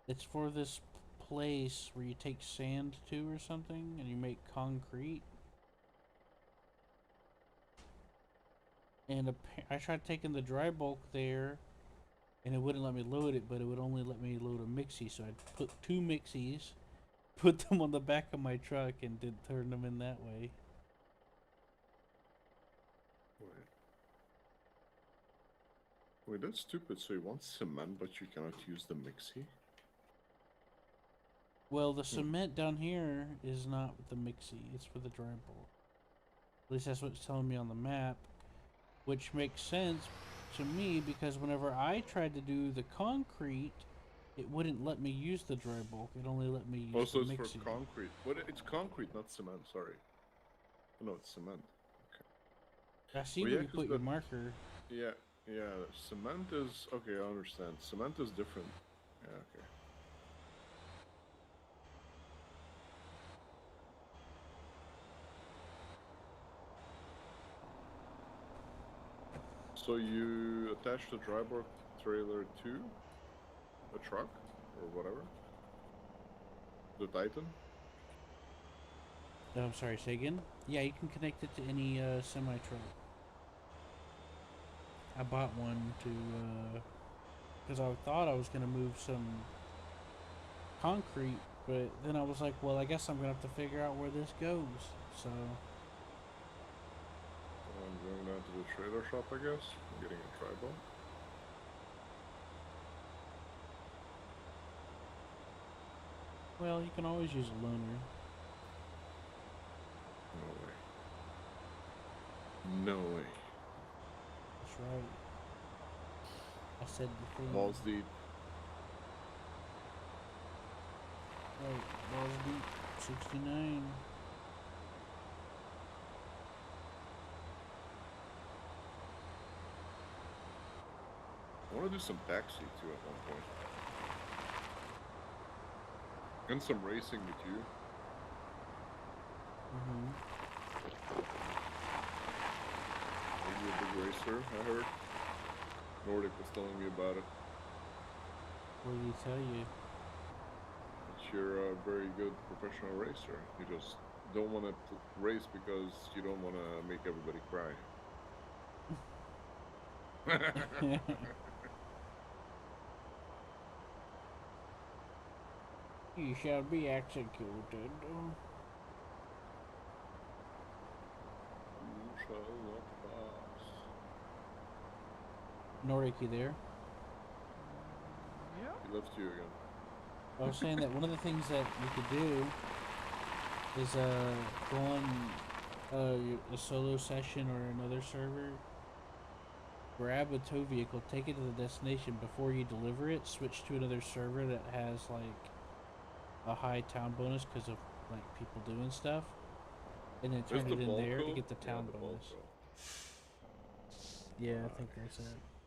It's for this place where you take sand to or something, and you make concrete. And I tried taking the dry bulk there, and it wouldn't let me load it, but it would only let me load a Mixie. So I'd put 2 Mixies, put them on the back of my truck, and did turn them in that way. Wait, that's stupid. So you want cement, but you cannot use the Mixie? Well, the cement down here is not with the Mixie, it's for the dry bulk. At least that's what it's telling me on the map, which makes sense to me because whenever I tried to do the concrete, it wouldn't let me use the dry bulk. It only let me use Oh, so the it's Mixie. for concrete. What? It's concrete, not cement. Sorry. Oh, no, it's cement. Okay. I see Well, where yeah, you 'cause put your marker. Yeah, yeah. Cement is okay. I understand. Cement is different. Yeah. Okay. So you attach the dry bulk trailer to a truck or whatever. The Titan. Oh, I'm sorry, say again? Yeah, you can connect it to any semi truck. I bought one to because I thought I was gonna move some concrete, but then I was like, well, I guess I'm gonna have to figure out where this goes. So I'm going down to the trailer shop, I guess. I'm getting a dry bulk. well, you can always use a loaner. No way. No way. That's right. I said the thing. Balls deep. Right, balls deep. 69. I want to do some taxi too at one point. And some racing with you. Maybe a big racer, I heard. Nordic was telling me about it. What did he tell you? That you're a very good professional racer. You just don't want to race because you don't want to make everybody cry. You shall be executed. You shall not pass. Nordic, you there? Yeah. He left you again. I was saying that one of the things that you could do is go on a solo session or another server, grab a tow vehicle, take it to the destination before you deliver it, switch to another server that has like a high town bonus because of like people doing stuff, and then turn it in there to get the town bonus. Yeah, I think that's it.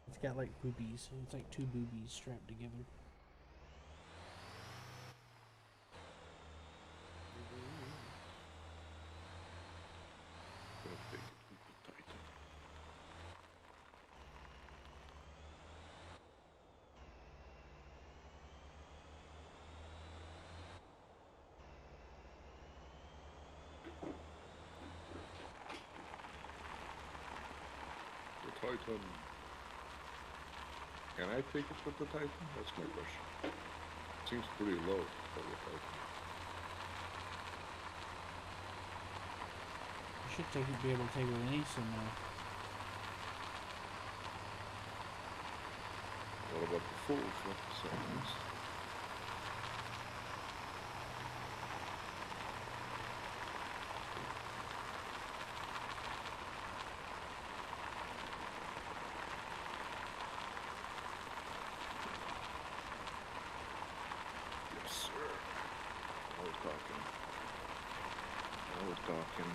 It's got like boobies. It's like 2 boobies strapped together. Gonna take it with the Titan. The Titan. Can I take it with the Titan? That's my question. Seems pretty low for the Titan. You should be able to take it with any semi. What about the fulls? What the seconds? Yes, sir. Now we're talking. Now we're talking.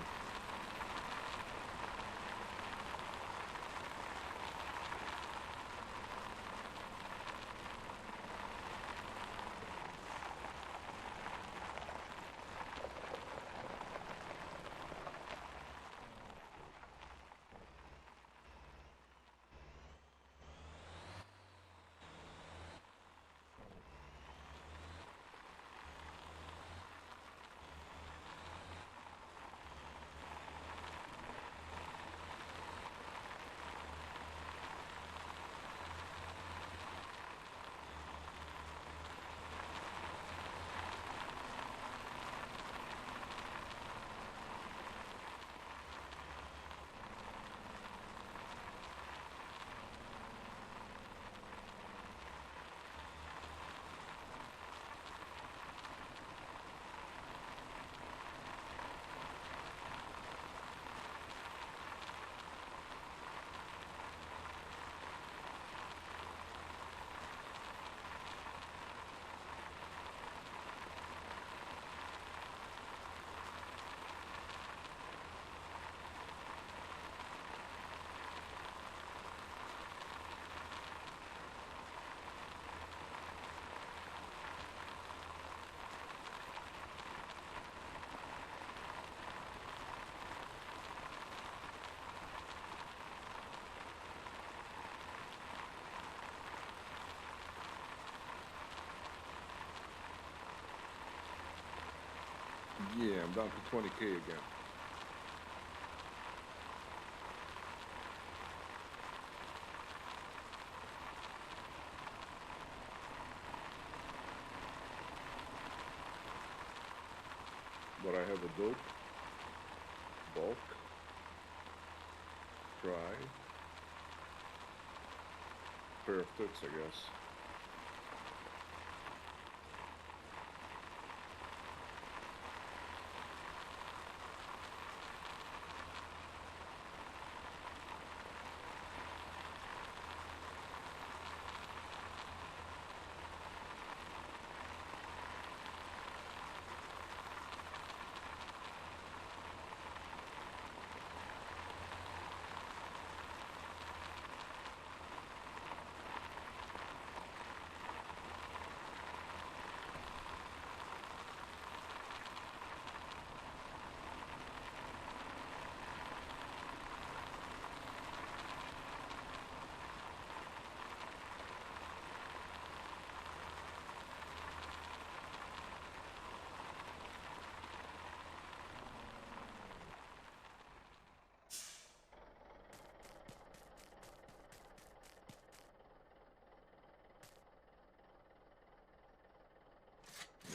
I'm down to 20k again. But I have a dope, bulk, dry, pair of tits, I guess.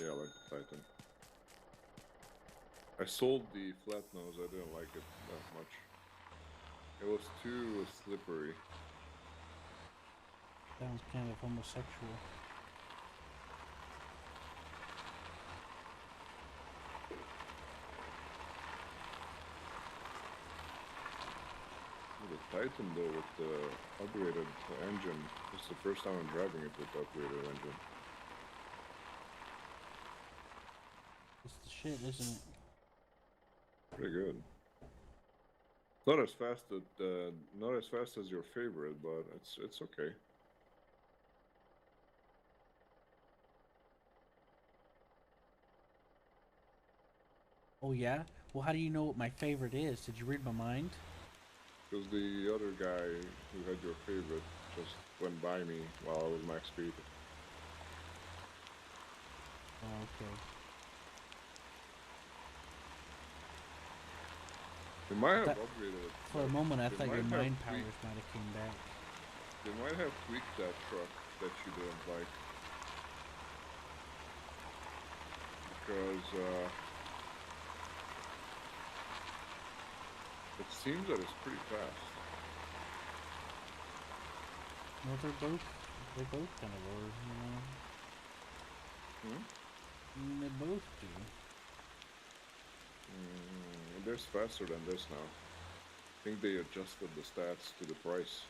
Yeah, I like the Titan. I sold the flat nose, I didn't like it that much. It was too slippery. Sounds kind of homosexual. The Titan though, with the upgraded engine, it's the first time I'm driving it with the upgraded engine. It's the shit, isn't it? Pretty good. Not as fast not as fast as your favorite, but it's okay. Oh yeah? Well, how do you know what my favorite is? Did you read my mind? Because the other guy who had your favorite just went by me while I was max speed. Oh, okay. They might have That- upgraded it. For a moment, I They thought your might have mind powers tweaked- might have came back. They might have tweaked that truck that you didn't like. Because it seems that it's pretty fast. Well, they both kind of are, you know. They both do. There's faster than this now. I think they adjusted the stats to the price.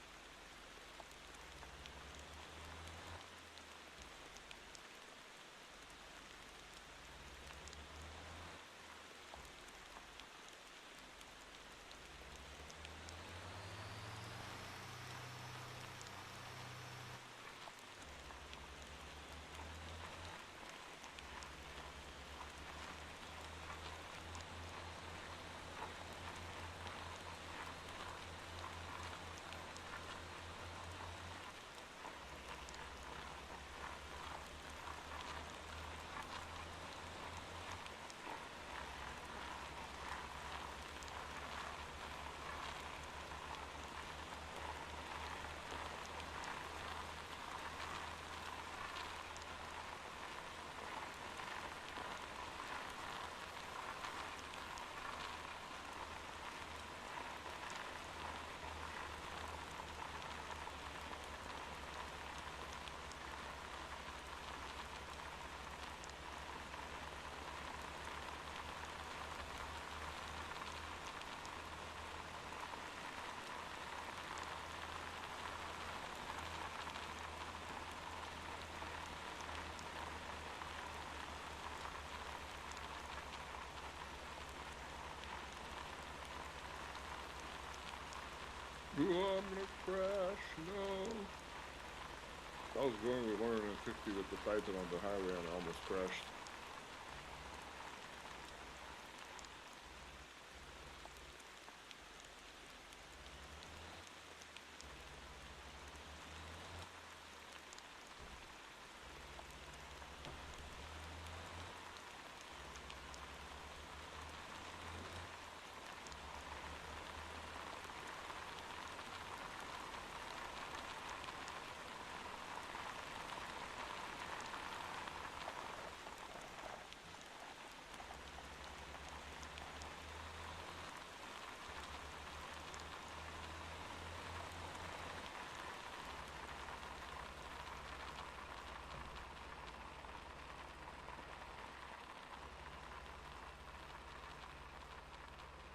Oh, I'm gonna crash, no! I was going with 150 with the Titan on the highway and I almost crashed.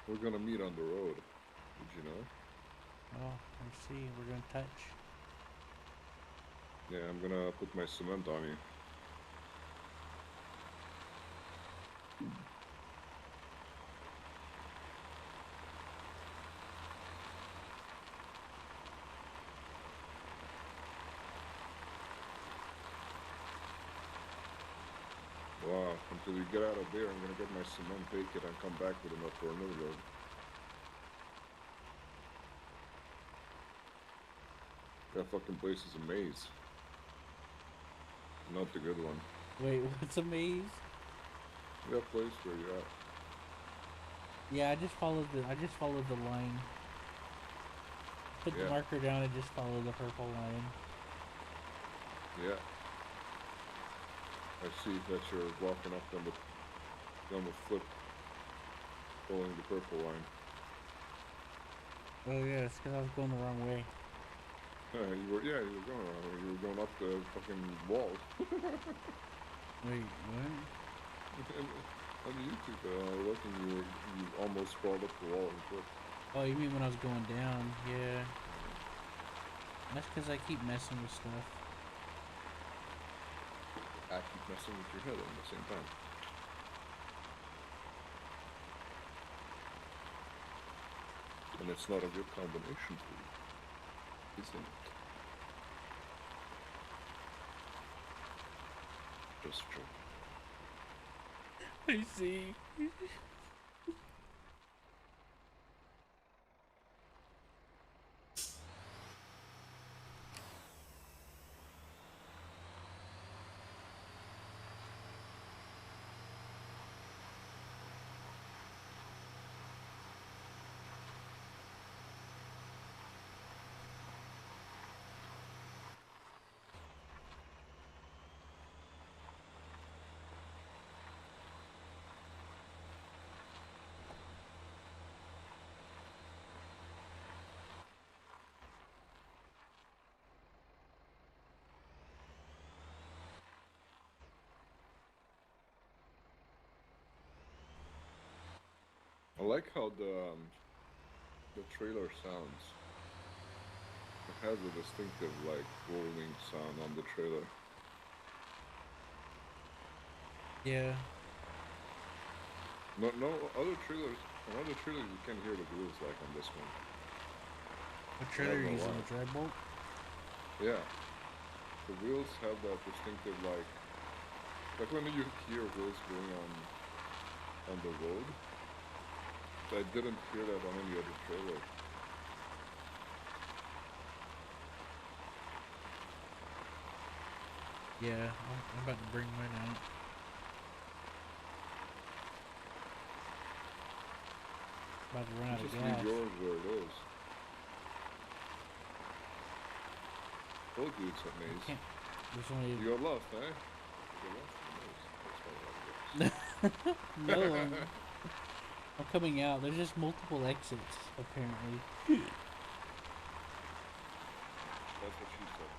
We're gonna meet on the road. Did you know? Oh, I see. We're gonna touch. Yeah, I'm gonna put my cement on you. Wow, until you get out of there, I'm gonna get my cement, take it, and come back with enough for another load. That fucking place is a maze. Not the good one. Wait, what's a maze? That place where you're at. Yeah, I just followed the line. Put the Yeah. marker down and just follow the purple line. Yeah. I see that you're walking up on the flip, following the purple line. Oh yeah, it's because I was going the wrong way. You were going around. You were going up the fucking wall. Wait, what? On YouTube, looking, you almost crawled up the wall and flipped. Oh, you mean when I was going down? Yeah. That's because I keep messing with stuff. I keep messing with your head at the same time. And it's not a good combination for you, isn't it? Just joking. I see. I like how the trailer sounds. It has a distinctive like rolling sound on the trailer. Yeah. No other trailers. On other trailers you can't hear the wheels like on this one. What trailer are you using? why. The dry bolt? Yeah. The wheels have that distinctive like when you hear wheels going on the road. I didn't hear that on any other trailer. Yeah, I'm about to bring mine out. About to run out of Just gas. leave yours where it is. Told you it's a maze. Can't. There's only. You got lost, eh? You got lost in the maze. That's how that works. No, I'm coming out. There's just multiple exits, apparently. That's what she said.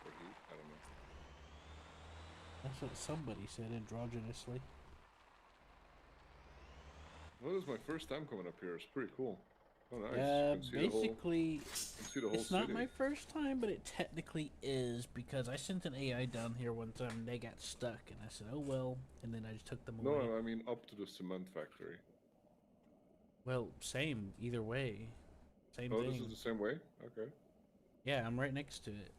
Or he? I don't know. That's what somebody said androgynously. Well, this is my first time coming up here. It's pretty cool. Oh, nice. You can see Basically, the whole it's not city. my first time, but it technically is because I sent an AI down here one time and they got stuck, and I said, "Oh well," and then I just took them away. No, I mean up to the cement factory. Well, same either way, same Oh, thing. this is the same way? Okay. Yeah, I'm right next to it.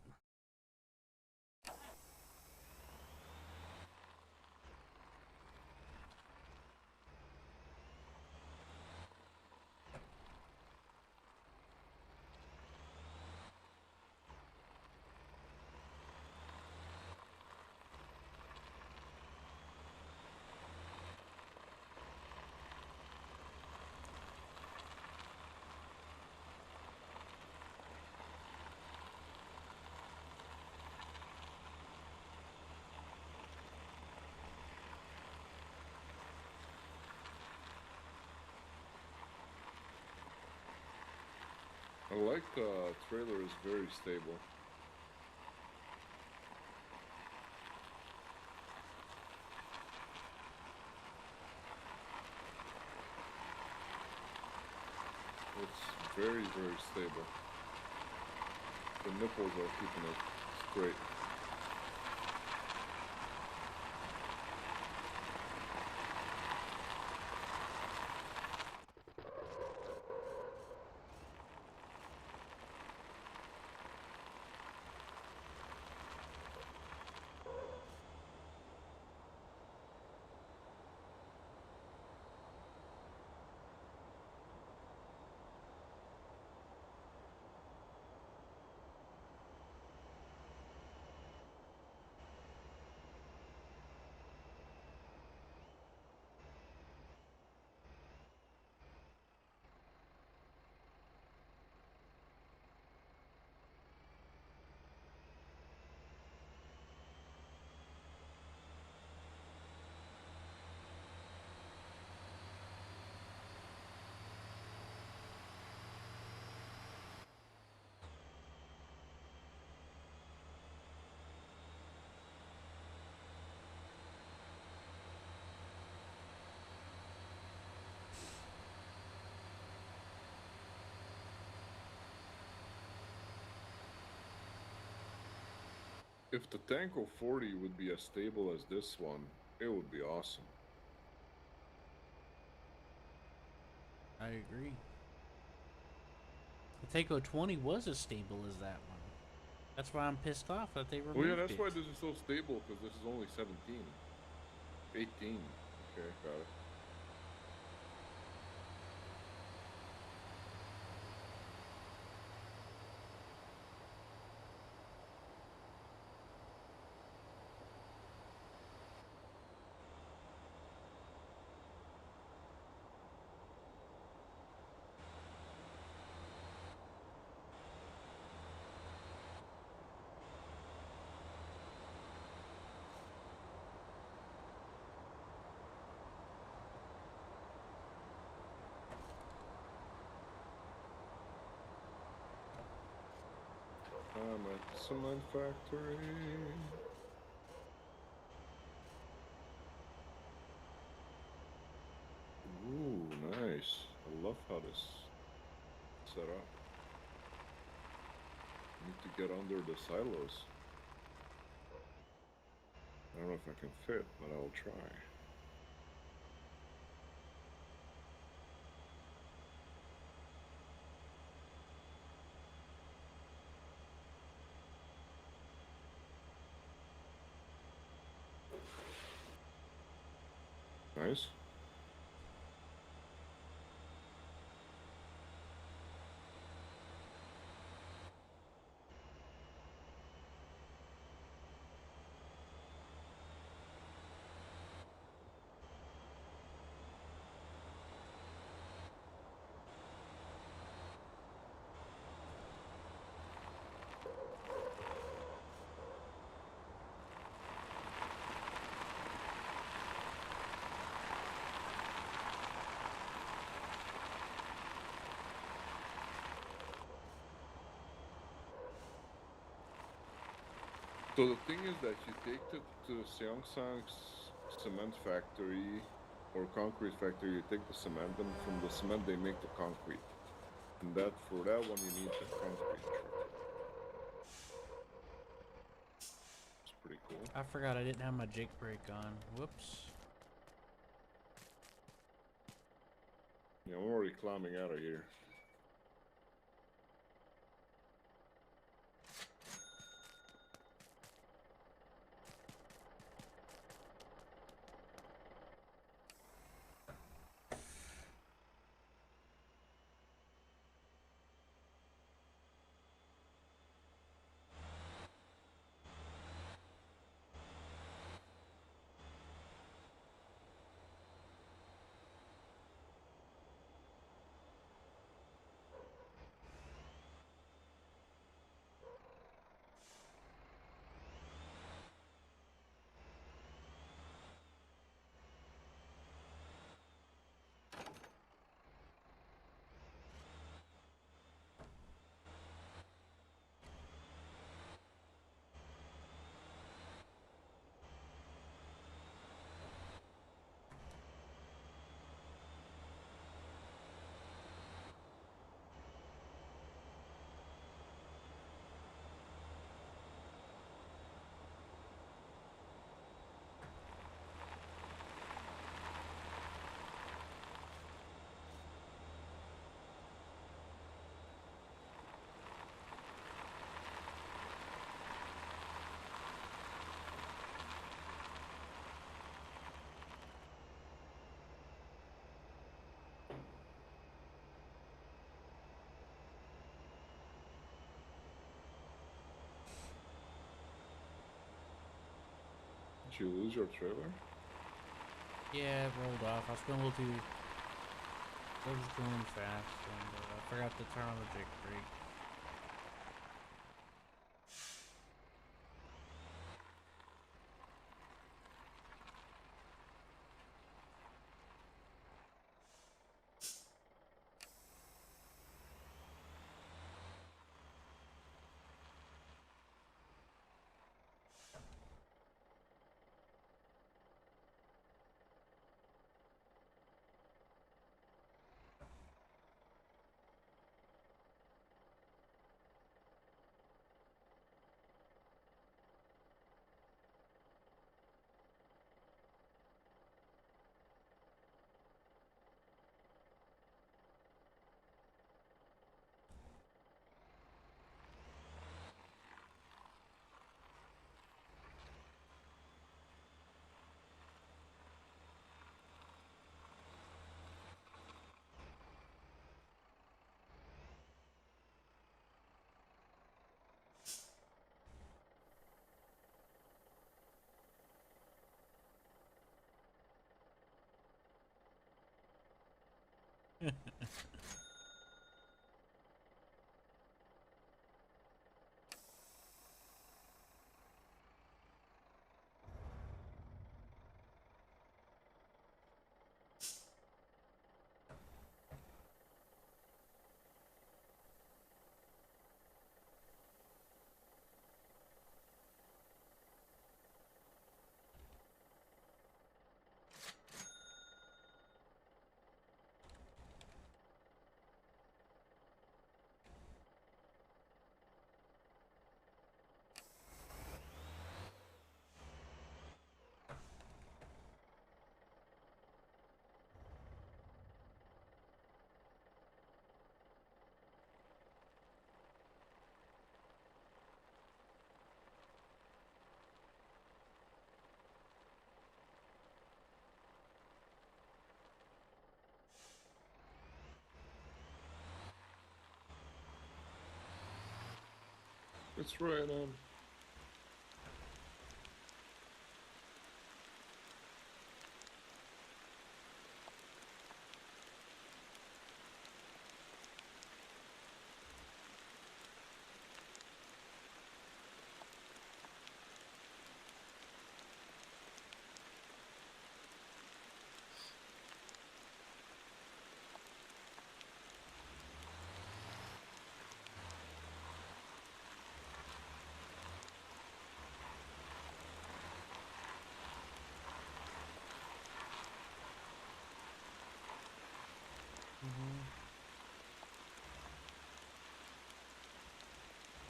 I like the trailer is very stable. very, very stable. The nipples are keeping it straight. If the Tanko 40 would be as stable as this one, it would be awesome. I agree. The Takeo 20 was as stable as that one. That's why I'm pissed off that they removed it. Well, yeah, that's why this is so stable, because this is only 17. 18. Okay, got it. I'm at the cement factory. Ooh, nice. I love how this is set up. Need to get under the silos. I don't know if I can fit, but I'll try. Nice. So the thing is that you take it to Seongsang's cement factory or concrete factory, you take the cement, and from the cement they make the concrete. And that for that one you need the concrete truck. It's pretty cool. I forgot I didn't have my Jake brake on. Whoops. Yeah, I'm already climbing out of here. Did you lose your trailer? Yeah, it rolled off. I was going a little too. I was going fast, and I forgot to turn on the Jake brake. It's raining.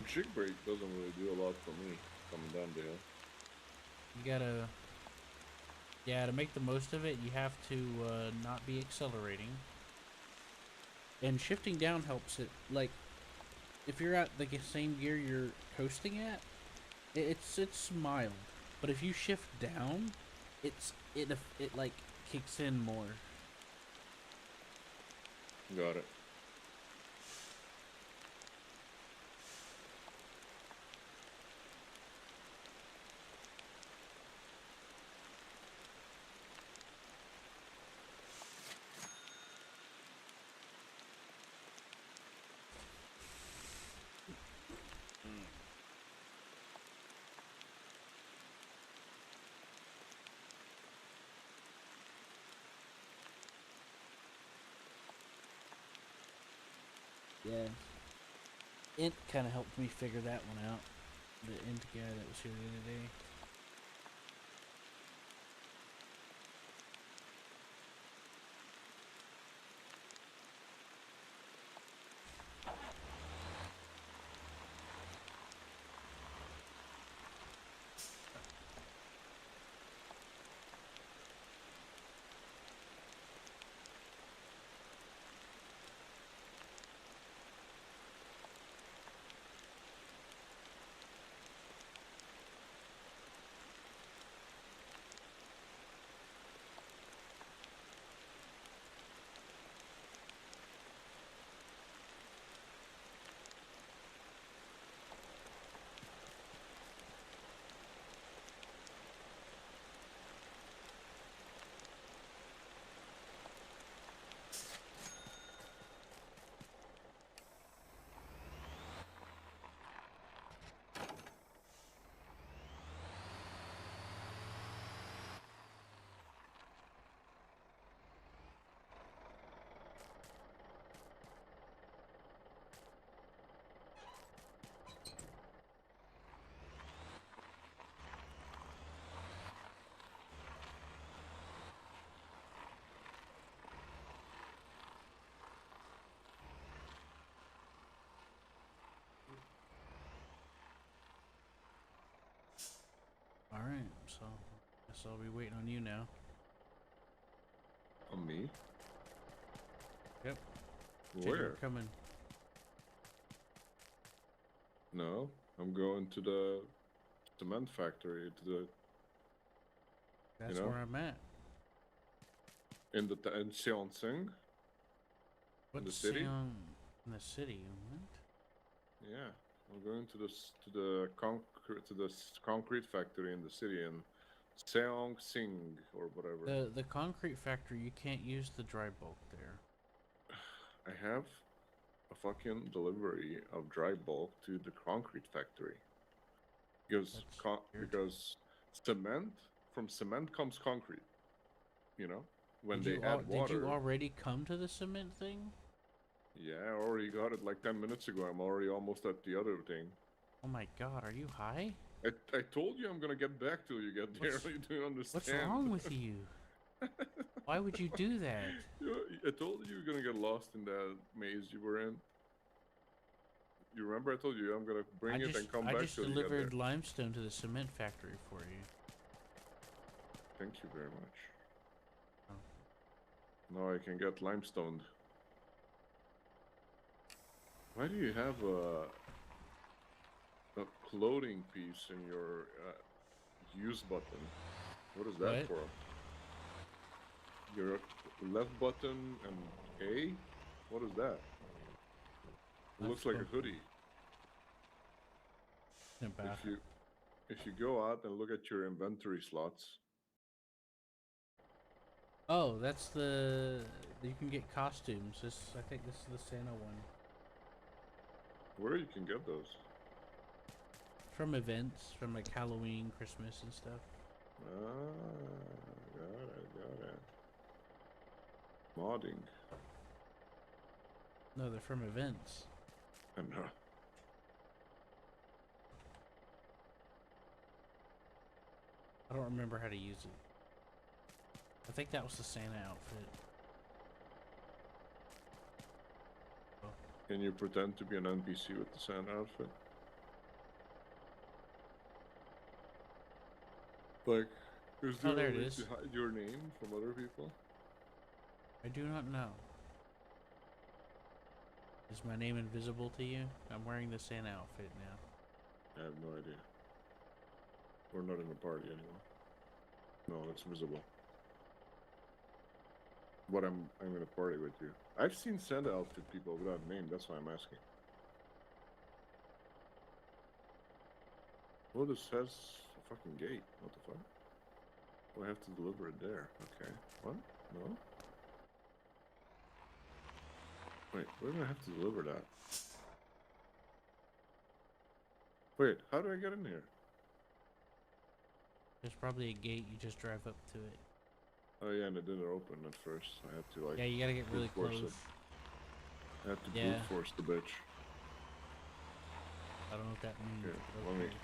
Jig brake doesn't really do a lot for me coming down the hill. You gotta, yeah, to make the most of it, you have to not be accelerating. And shifting down helps it. Like, if you're at the same gear you're coasting at, it's mild. But if you shift down, it like kicks in more. Got it. Yeah. It kind of helped me figure that one out. The int guy that was here the other day. Alright, so guess I'll be waiting on you now. On me? Yep. Said you were Where? coming. No, I'm going to the cement factory. To the That's know, where I'm at. in Seongsing, in What's the city. in the city? What? Yeah, I'm going to the concrete factory in the city in Seongsing or whatever. The concrete factory, you can't use the dry bulk there. I have a fucking delivery of dry bulk to the concrete factory because That's weird. because cement from cement comes concrete. You know, when Did they you add did you water. already come to the cement thing? Yeah, I already got it like 10 minutes ago. I'm already almost at the other thing. Oh my god, are you high? I told you I'm gonna get back till you get there. What's- You don't understand. What's wrong with you? Why would you do that? I told you you're gonna get lost in that maze you were in. You remember I told you I'm gonna bring it and come I back just till you get there. delivered limestone to the cement factory for you. Thank you very much. Oh. Now I can get limestoned. Why do you have a clothing piece in your use button? What is that What? for? Your left button and A? What is that? It looks like a hoodie. About If you go out and look at your inventory slots. Oh, that's you can get costumes. I think this is the Santa one. Where you can get those? From events, from like Halloween, Christmas and stuff. Ah, got it. Modding. No, they're from events. And I don't remember how to use it. I think that was the Santa outfit. Oh. can you pretend to be an NPC with the Santa outfit? Like, is there Oh, there a it way is. to hide your name from other people? I do not know. Is my name invisible to you? I'm wearing the Santa outfit now. I have no idea. We're not in a party anymore. No, it's visible. But I'm in a party with you. I've seen Santa outfit people without name. That's why I'm asking. Well, this has a fucking gate. What the fuck? Oh, I have to deliver it there. Okay. What? No? Wait, where do I have to deliver that? Wait, how do I get in here? There's probably a gate, you just drive up to it. Oh yeah, and it didn't open at first. I had to like. Yeah, you gotta get really brute force close. it. I had to Yeah. brute force the bitch. I don't know what that means. Okay, but let me. okay.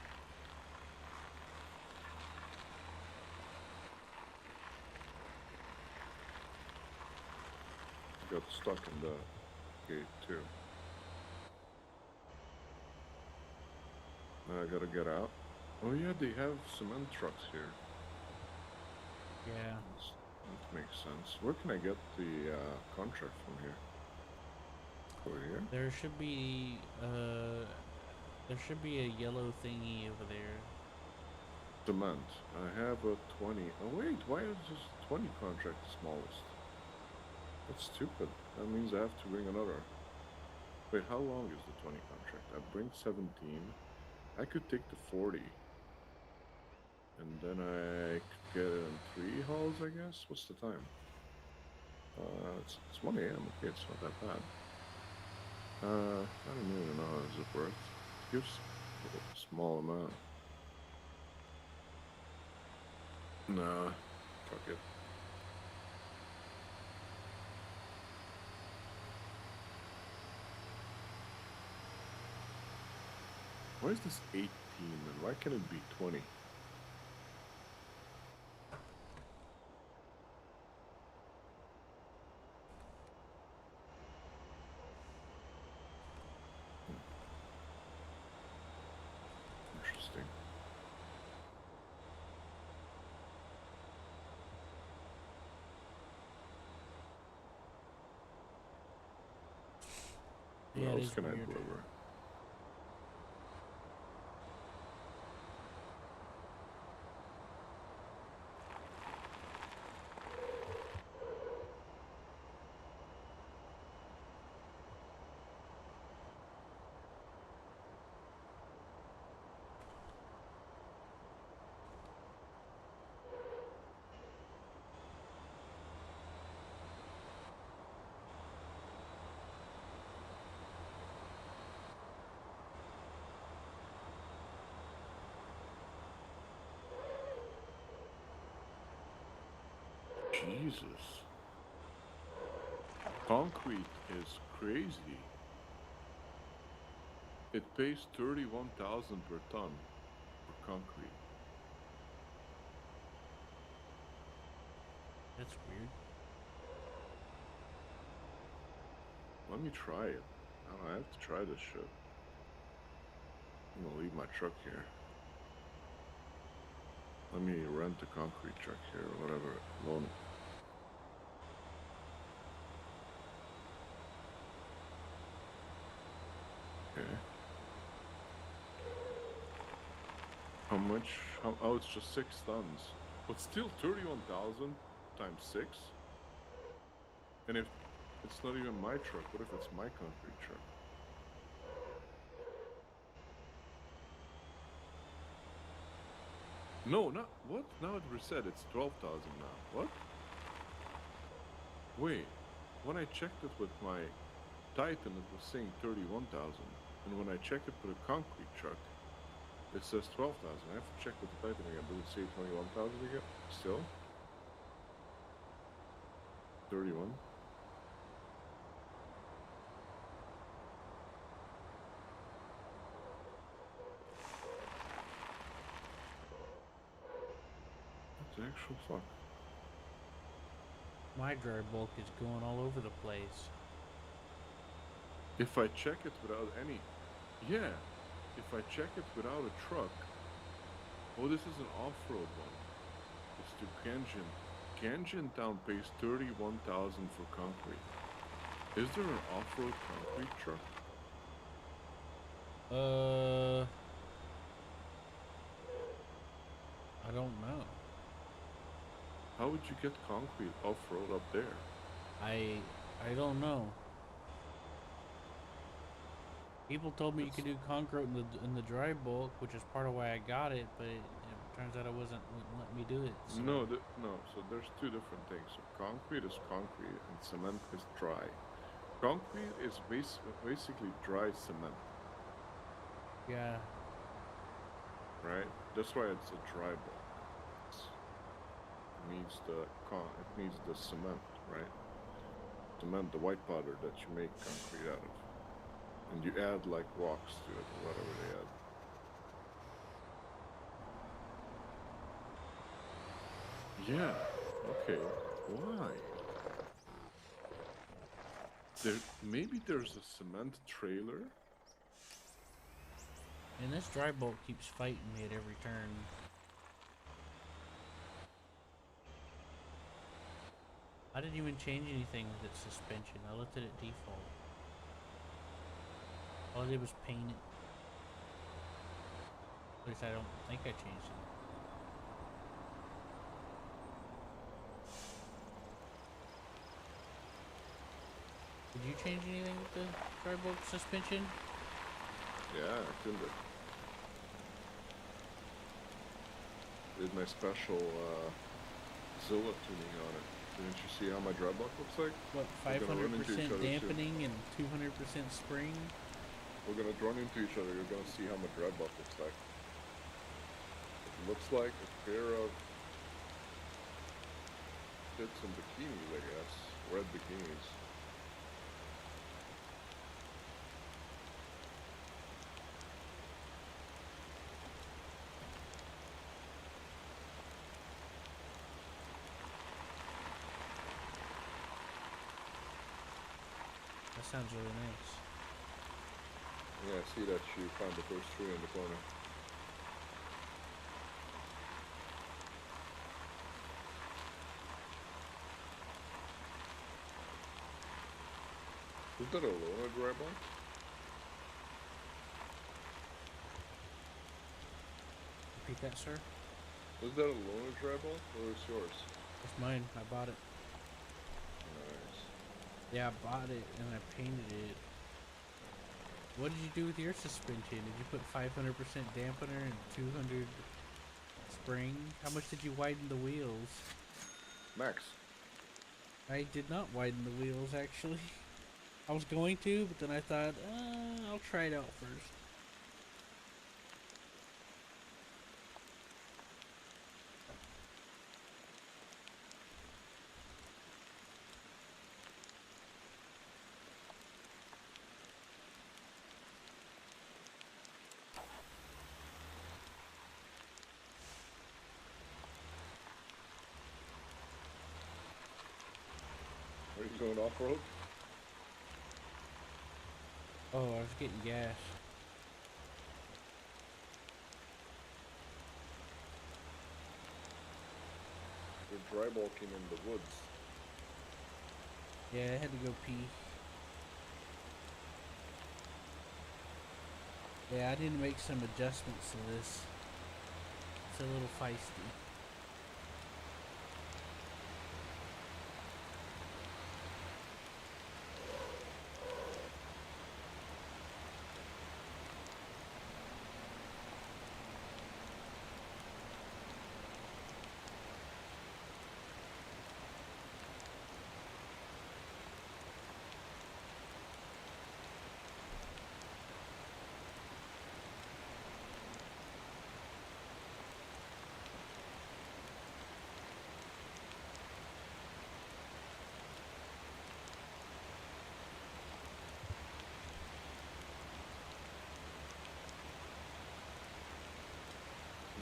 Got stuck in the gate too. Now I gotta get out. Oh yeah, they have cement trucks here. Yeah. That makes sense. Where can I get the contract from here? Over here? There should be a yellow thingy over there. Cement. I have a 20. Oh wait, why is this 20 contract the smallest? That's stupid. That means I have to bring another. Wait, how long is the 20 contract? I bring 17. I could take the 40. And then I could get it in 3 hauls, I guess. What's the time? It's 1 a.m. Okay, it's not that bad. I don't even know how it's worth. It gives a small amount. Nah, fuck it. Why is this 18 and why can't it be 20? Interesting. What Yeah, it else is can I weird. deliver? Jesus. Concrete is crazy. It pays 31,000 per ton for concrete. That's weird. Let me try it. I don't know, I have to try this shit. I'm gonna leave my truck here. Let me rent a concrete truck here or whatever. Loan it. Okay. How much? Oh, it's just 6 tons. But still 31,000 times 6? And if it's not even my truck, what if it's my concrete truck? No, not what? Now it reset. It's 12,000 now. What? Wait. When I checked it with my Titan, it was saying 31,000. And when I check it with a concrete truck, it says 12,000. I have to check with the Titan again. Does it say 21,000 again? Still? 31? What the actual fuck? My dry bulk is going all over the place. If I check it without any... Yeah. If I check it without a truck... Oh, this is an off-road one. It's to Kanjin. Kanjin Town pays 31,000 for concrete. Is there an off-road concrete truck? I don't know. How would you get concrete off-road up there? I don't know. People told me you could do concrete in the dry bulk, which is part of why I got it, but it turns out wouldn't let me do it. So. No, no. So there's two different things. So concrete is concrete and cement is dry. Concrete is basically dry cement. Yeah. Right? That's why it's a dry bulk. It needs the cement, right? Cement, the white powder that you make concrete out of. And you add like rocks to it or whatever they add. Yeah. Okay. Why? Maybe there's a cement trailer. And this dry bulk keeps fighting me at every turn. I didn't even change anything with its suspension. I left it at default. All I did was paint it. At least I don't think I changed it. Did you change anything with the dry bulk suspension? Yeah, I did it. Did my special Zilla tuning on it. Didn't you see how my dry bulk looks like? What, 500% dampening and 200% spring? We're gonna run into each other. You're gonna see how my dry bulk looks like. It looks like a pair of tits and bikinis, I guess. Red bikinis. That sounds really nice. Yeah, I see that you found the first tree in the corner. Is that a loaner dry bulk? that, sir? Was that a loaner drywall or is yours? It's mine. I bought it. Nice. Yeah, I bought it and I painted it. What did you do with your suspension? Did you put 500% dampener and 200 spring? How much did you widen the wheels? Max. I did not widen the wheels, actually. I was going to, but then I thought, I'll try it out first. Are you going off-road? Oh, I was getting gas. You're drywalking in the woods. Yeah, I had to go pee. Yeah, I need to make some adjustments to this. It's a little feisty.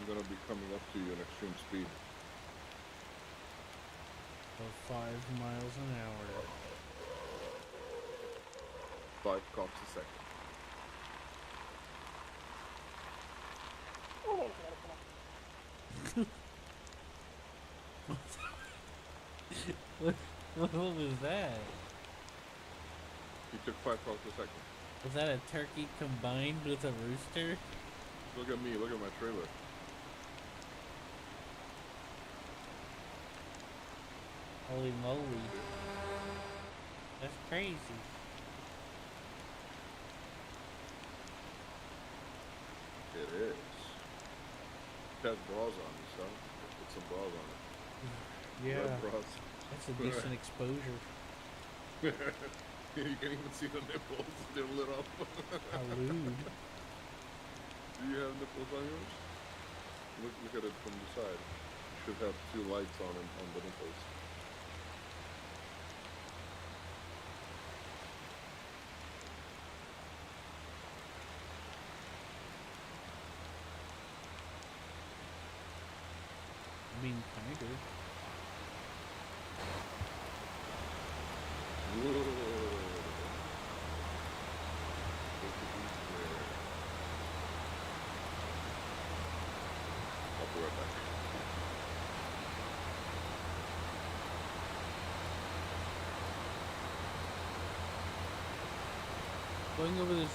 I'm gonna be coming up to you in extreme speed. So 5 miles an hour. 5 cops a second. What was that? You took 5 cops a second. Was that a turkey combined with a rooster? Look at me, look at my trailer. Holy moly. That's crazy. It is. It has bras on it, son. Put some bras on it. Yeah, Red bras. that's a decent exposure. You can't even see the nipples. They're lit up. How rude. Do you have nipples on yours? Look at it from the side. You should have 2 lights on the nipples. I mean, kinda. Whoa. Look at these there. I'll be right back. Going over this.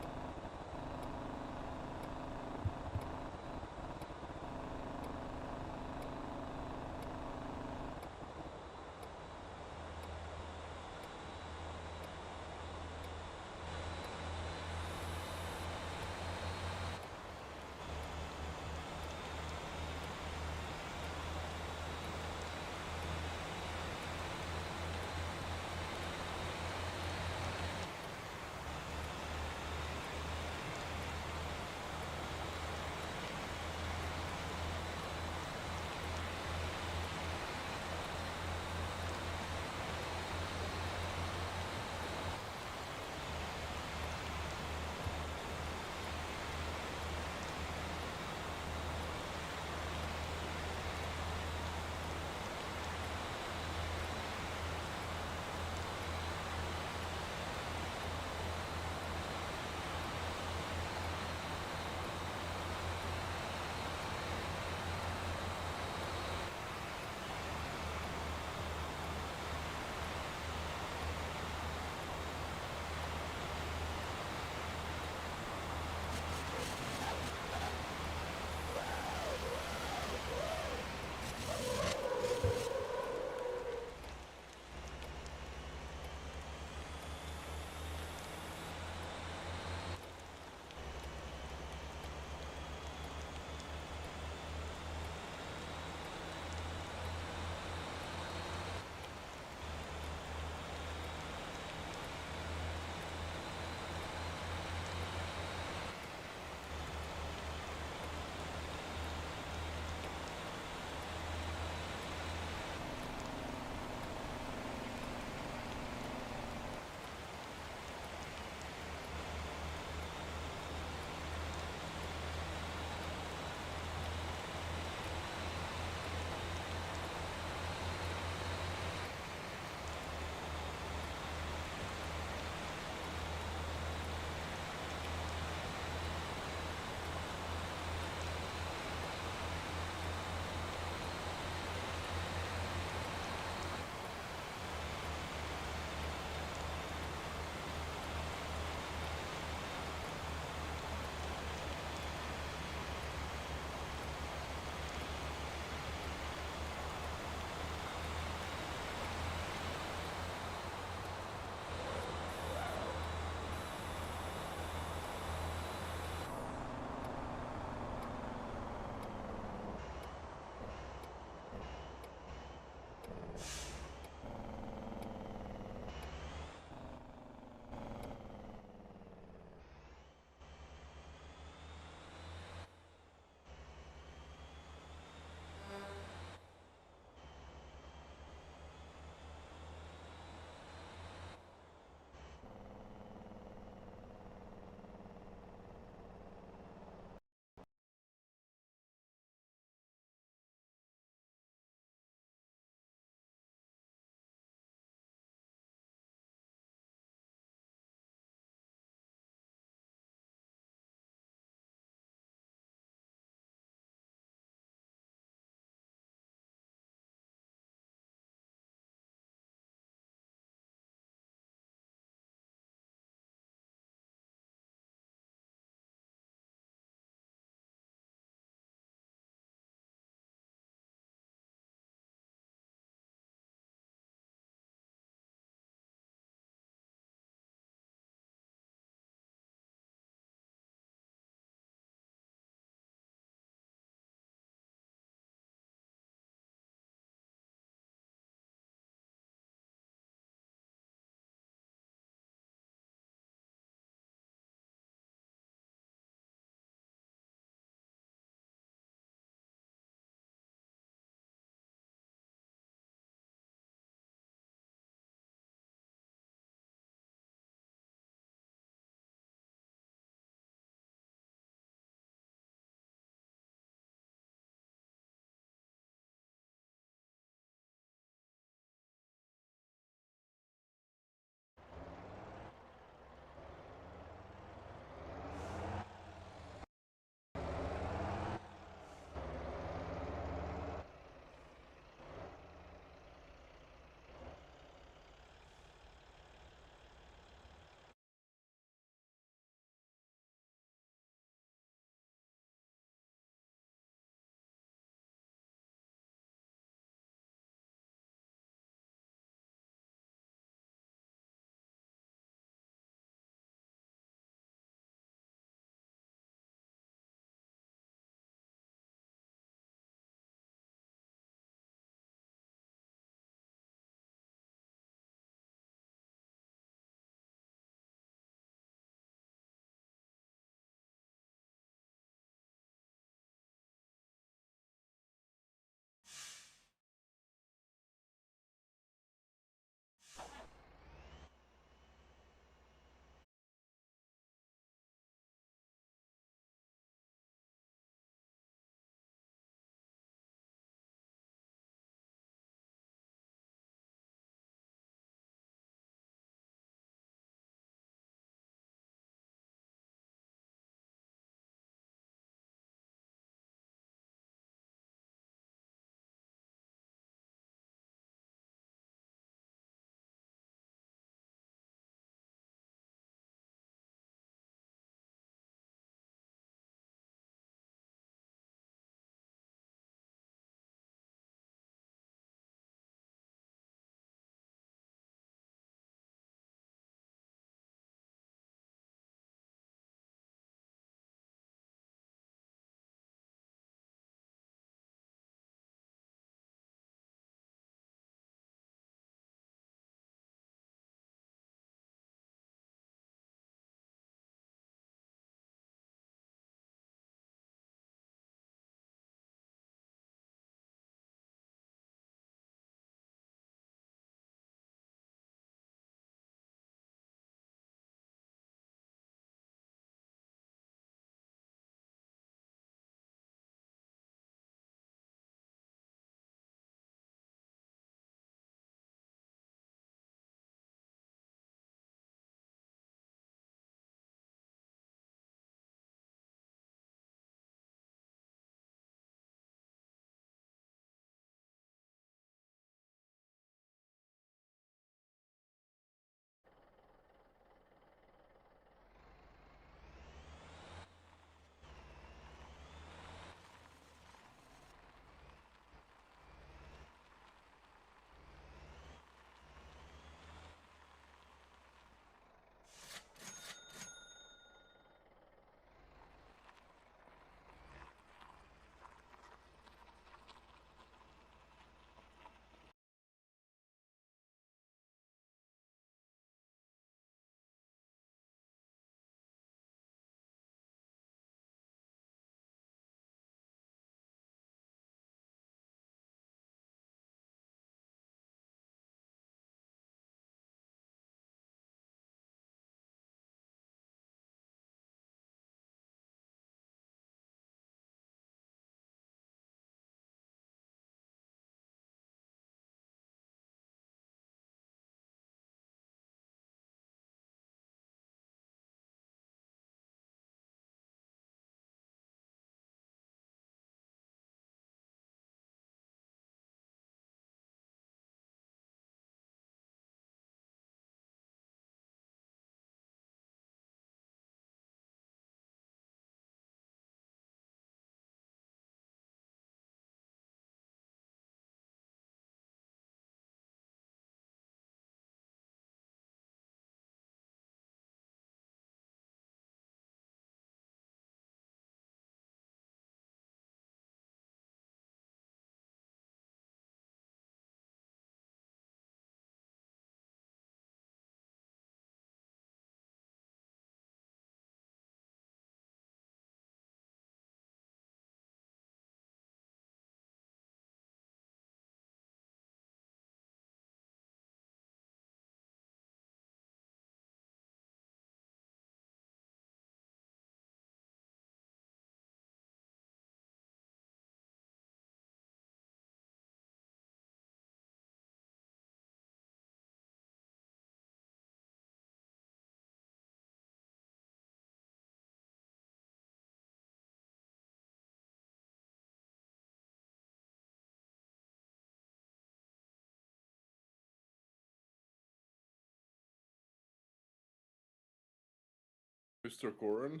Mr. Corin,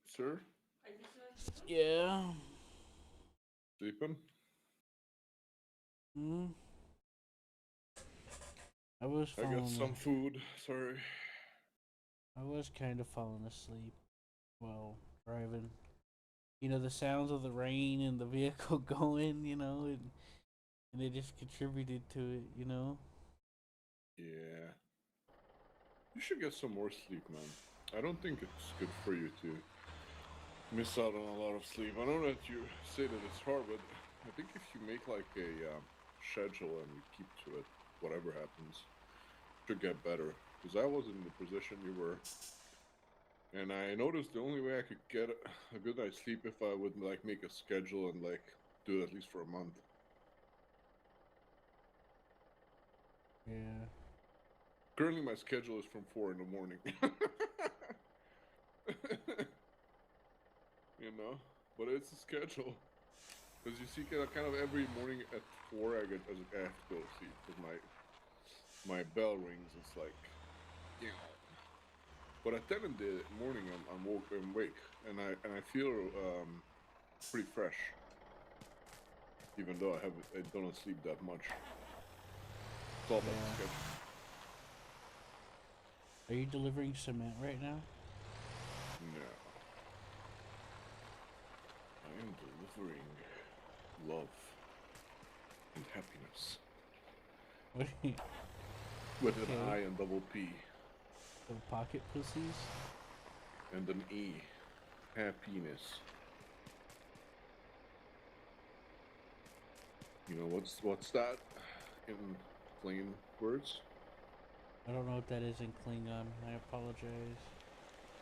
sir, Yeah. sleeping? Hmm. I was I got falling. some food. Sorry. I was kind of falling asleep while driving. You know, the sounds of the rain and the vehicle going. You know, and it just contributed to it. You know. Yeah. You should get some more sleep, man. I don't think it's good for you to miss out on a lot of sleep. I know that you say that it's hard, but I think if you make like a schedule and you keep to it, whatever happens, it should get better. Because I was in the position you were, and I noticed the only way I could get a good night's sleep if I would like make a schedule and like do it at least for a month. Yeah. Currently, my schedule is from 4 in the morning. You know, but it's a schedule. Because you see, kind of every morning at 4, I have to go to sleep because my bell rings. It's like, you know. But at 10 in the morning, I'm awake, and I feel pretty fresh, even though I don't sleep that much. It's all about the schedule. Are you delivering cement right now? No, I am delivering love and happiness. What? With an I and double P. The pocket pussies? And an E. Happiness. You know, what's that in plain words? I don't know what that is in Klingon. I apologize.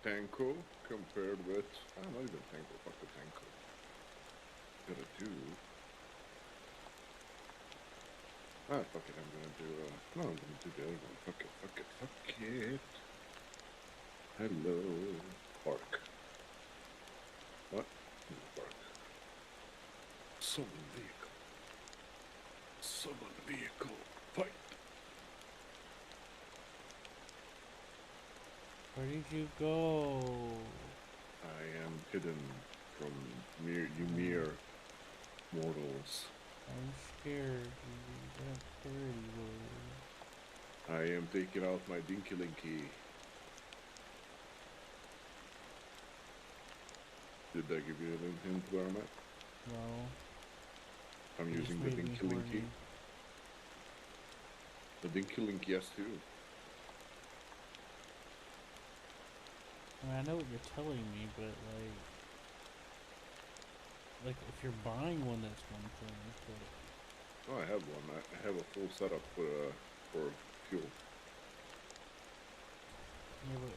Tanko compared with... Oh, not even Tanko. Fuck the Tanko. Gotta do... Ah, fuck it. I'm gonna do... No, I'm gonna do the other one. Fuck it, fuck it, fuck it. Hello, Park. What? Park. Summon vehicle. Summon vehicle. Fight! Where did you go? I am hidden from mere mortals. I'm scared. I don't care anymore. I am taking out my dinky linky. Did I give you a hint where I'm at? No. I'm You using just the made me dinky linky. horny. The dinky linky, yes, too. I mean, I know what you're telling me, but like if you're buying one, that's one thing. But Oh, I have one. I have a full setup for fuel. yeah, but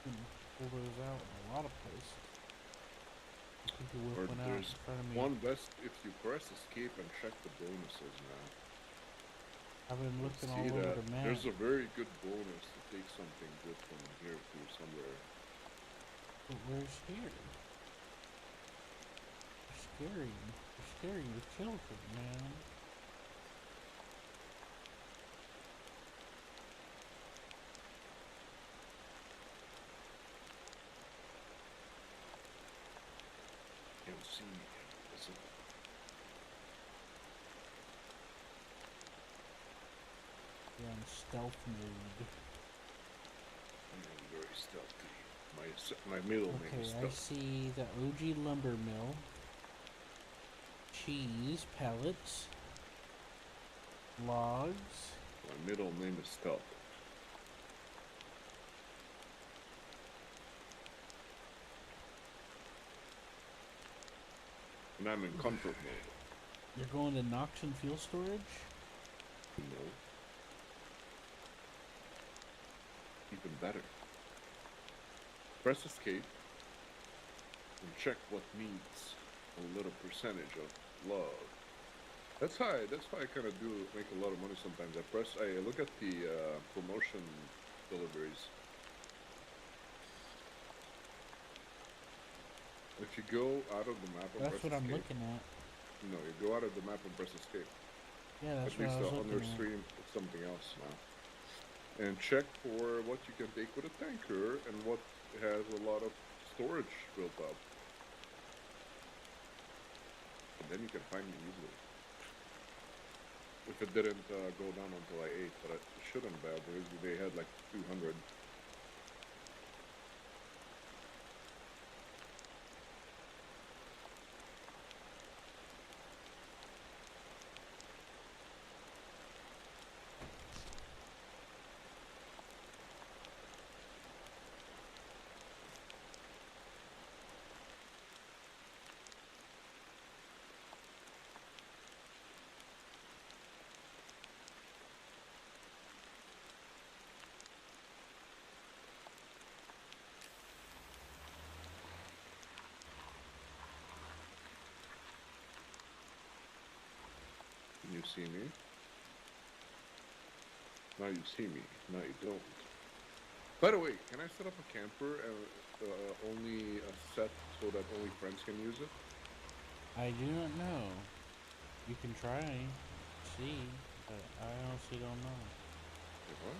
you can pull those out in a lot of places. I think you Or whip one out in there's front of me. one best if you press escape and check the bonuses now. I've been looking all See over that the map. there's a very good bonus to take something good from here to somewhere. But where's here? You're scaring. You're scaring the children, man. You don't see me. Listen. You're on stealth mode. I am very stealthy. My middle name is Okay, I Stealth. see the OG lumber mill. Cheese pellets. Logs. My middle name is Stealth. And I'm in comfort mode. You're going to Noxon fuel storage? No. Even better. Press escape and check what needs a little percentage of love. That's how I kind of do make a lot of money sometimes. I look at the promotion deliveries. If you go out of the map and That's press what I'm escape, looking at. no, you go out of the map and press escape. Yeah, that's At what least I was on your looking at. stream, it's something else now. And check for what you can take with a tanker and what has a lot of storage built up. And then you can find me easily. If it didn't go down until I ate, but it shouldn't have. They had like 200. Can you see me? Now you see me. Now you don't. By the way, can I set up a camper and only a set so that only friends can use it? I do not know. You can try, see, but I honestly don't know. Wait, what?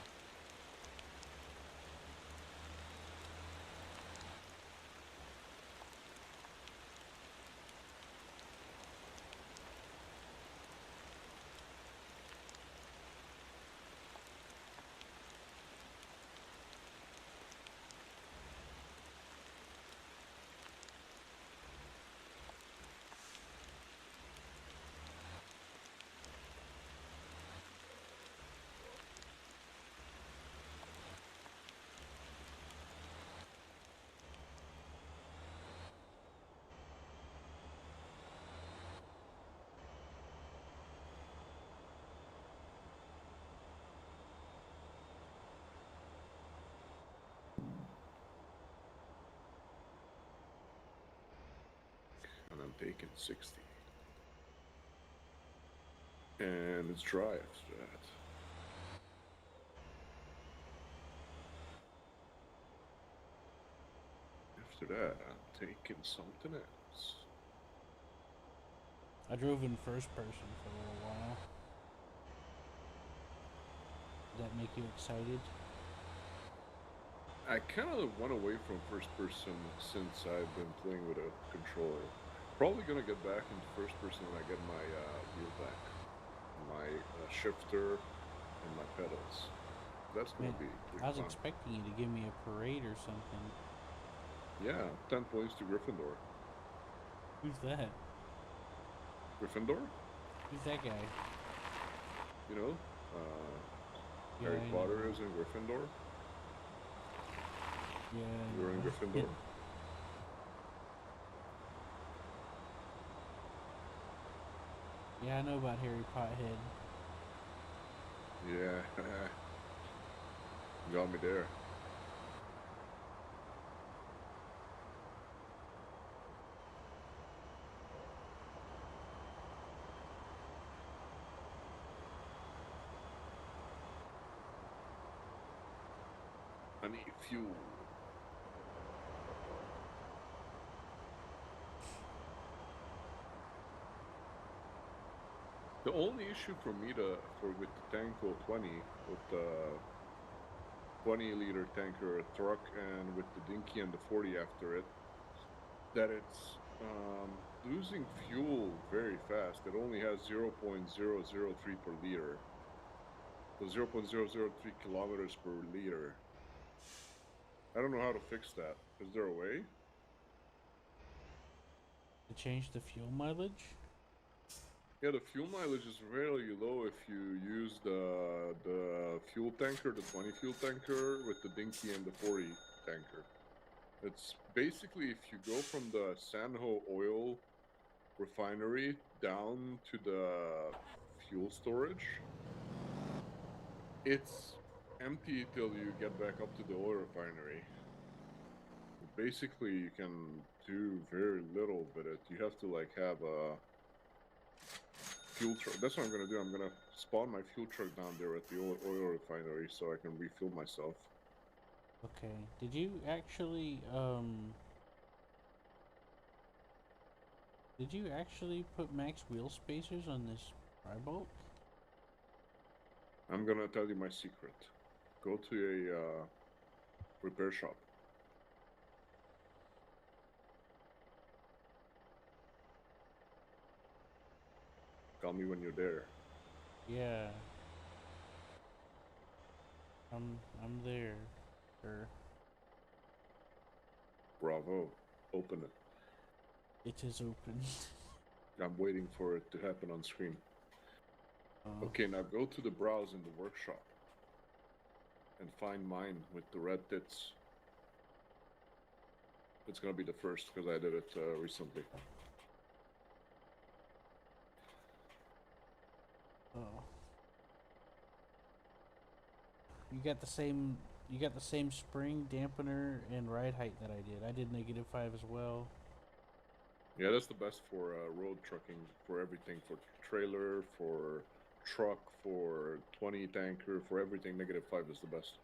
And I'm taking 60. And it's dry after that. After that, I'm taking something else. I drove in first person for a little while. Did that make you excited? I kind of went away from first person since I've been playing with a controller. Probably gonna get back into first person when I get my wheel back, my shifter, and my pedals. That's gonna Man, be pretty I was fun. expecting you to give me a parade or something. Yeah, 10 points to Gryffindor. Who's that? Gryffindor? Who's that guy? You know, Yeah, Harry I Potter know. is in Gryffindor. Yeah, I You're in know. Gryffindor. Yeah, I know about Harry Pothead. Yeah, got me there. I need fuel. The only issue for me with the Tanko 20 with the 20-liter tanker truck and with the Dinky and the 40 after it, that it's losing fuel very fast. It only has 0.003 per liter. So 0.003 kilometers per liter. I don't know how to fix that. Is there a way? To change the fuel mileage? Yeah, the fuel mileage is really low if you use the fuel tanker, the 20 fuel tanker with the Dinky and the 40 tanker. It's basically if you go from the Sanho oil refinery down to the fuel storage, it's empty till you get back up to the oil refinery. Basically, you can do very little with it. You have to like have a fuel truck. That's what I'm gonna do. I'm gonna spawn my fuel truck down there at the oil refinery so I can refuel myself. Okay. Did you actually put max wheel spacers on this Rybolt? I'm gonna tell you my secret. Go to a repair shop. Call me when you're there. Yeah. I'm there, sir. Bravo. Open it. It is open. I'm waiting for it to happen on screen. Okay, now go to the browse in the workshop and find mine with the red tits. It's gonna be the first because I did it recently. Oh. You got the same. You got the same spring dampener and ride height that I did. I did -5 as well. Yeah, that's the best for road trucking, for everything, for trailer, for truck, for 20 tanker, for everything. -5 is the best.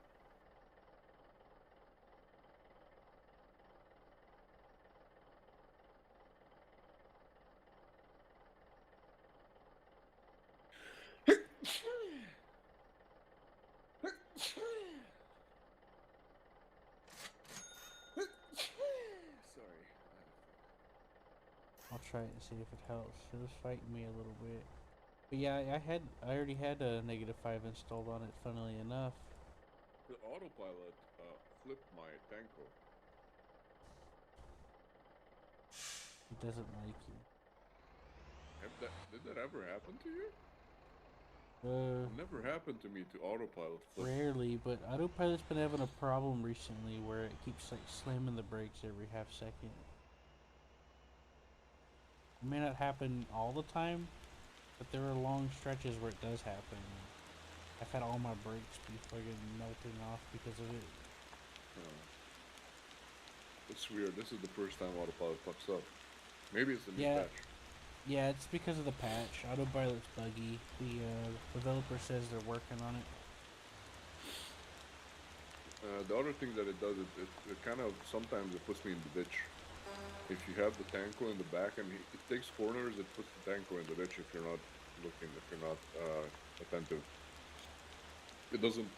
Sorry. I'll try it and see if it helps. It was fighting me a little bit. But yeah, I already had a -5 installed on it. Funnily enough. The autopilot flipped my tanko. It doesn't like you. Did that ever happen to you? Uh, It never happened to me to autopilot flip. Rarely, but autopilot's been having a problem recently where it keeps like slamming the brakes every half second. It may not happen all the time, but there are long stretches where it does happen. I've had all my brakes be fucking melting off because of it. It's weird. This is the first time autopilot fucks up. Maybe it's a new patch. Yeah, it's because of the patch. Autopilot's buggy. The developer says they're working on it. The other thing that it does, it kind of, sometimes it puts me in the ditch. If you have the tanko in the back and it takes corners, it puts the tanko in the ditch if you're not looking, if you're not attentive. It doesn't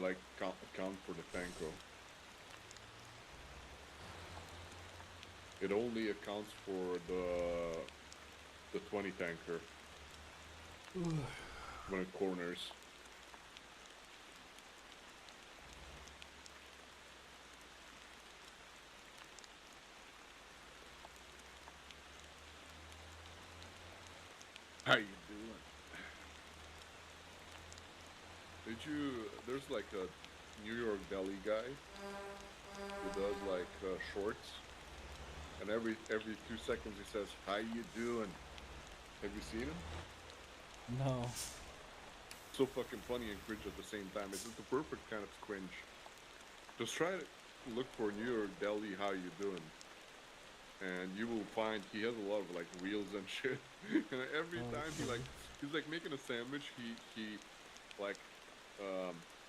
like account for the tanko. It only accounts for the 20 tanker when it corners. How you doing? There's like a New York deli guy who does like shorts, and every 2 seconds he says, "How you doing?" Have you seen him? No. So fucking funny and cringe at the same time. It's the perfect kind of cringe. Just try to look for New York deli, how you doing? And you will find he has a lot of like reels and shit. And every time he's like making a sandwich, he like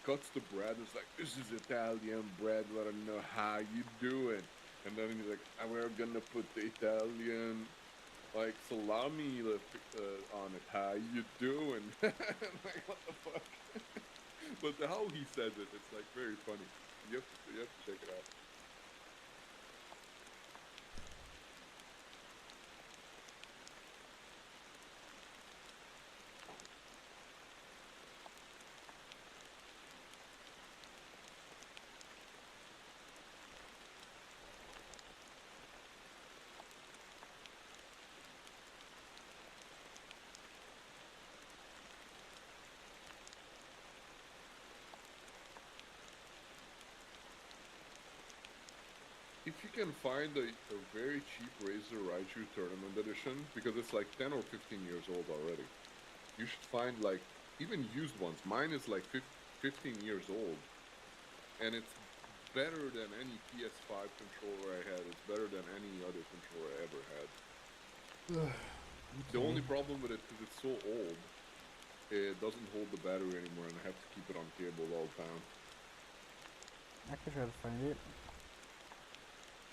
cuts the bread. It's like, this is Italian bread. Wanna know how you doing? And then he's like, we're gonna put the Italian like salami on it. How you doing? Like, what the fuck? But how he says it, it's like very funny. You have to check it out. If you can find a very cheap Razer Raichu Tournament Edition, because it's like 10 or 15 years old already, you should find like even used ones. Mine is like 15 years old, and it's better than any PS5 controller I had. It's better than any other controller I ever had. The only problem with it is it's so old, it doesn't hold the battery anymore, and I have to keep it on cable all the time. I could try to find it.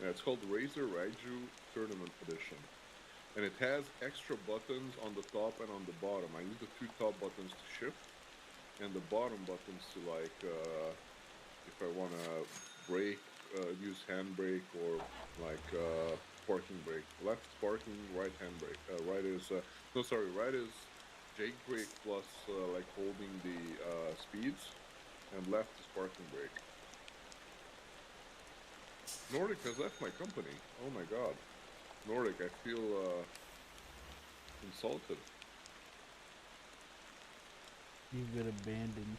Yeah, it's called Razer Raichu Tournament Edition. And it has extra buttons on the top and on the bottom. I use the 2 top buttons to shift, and the bottom buttons to like, if I want to brake, use handbrake, or like parking brake. Left is parking, right handbrake. Right is no, sorry. Right is Jake brake plus like holding the speeds, and left is parking brake. Nordic has left my company. Oh my god, Nordic, I feel insulted. You've been abandoned.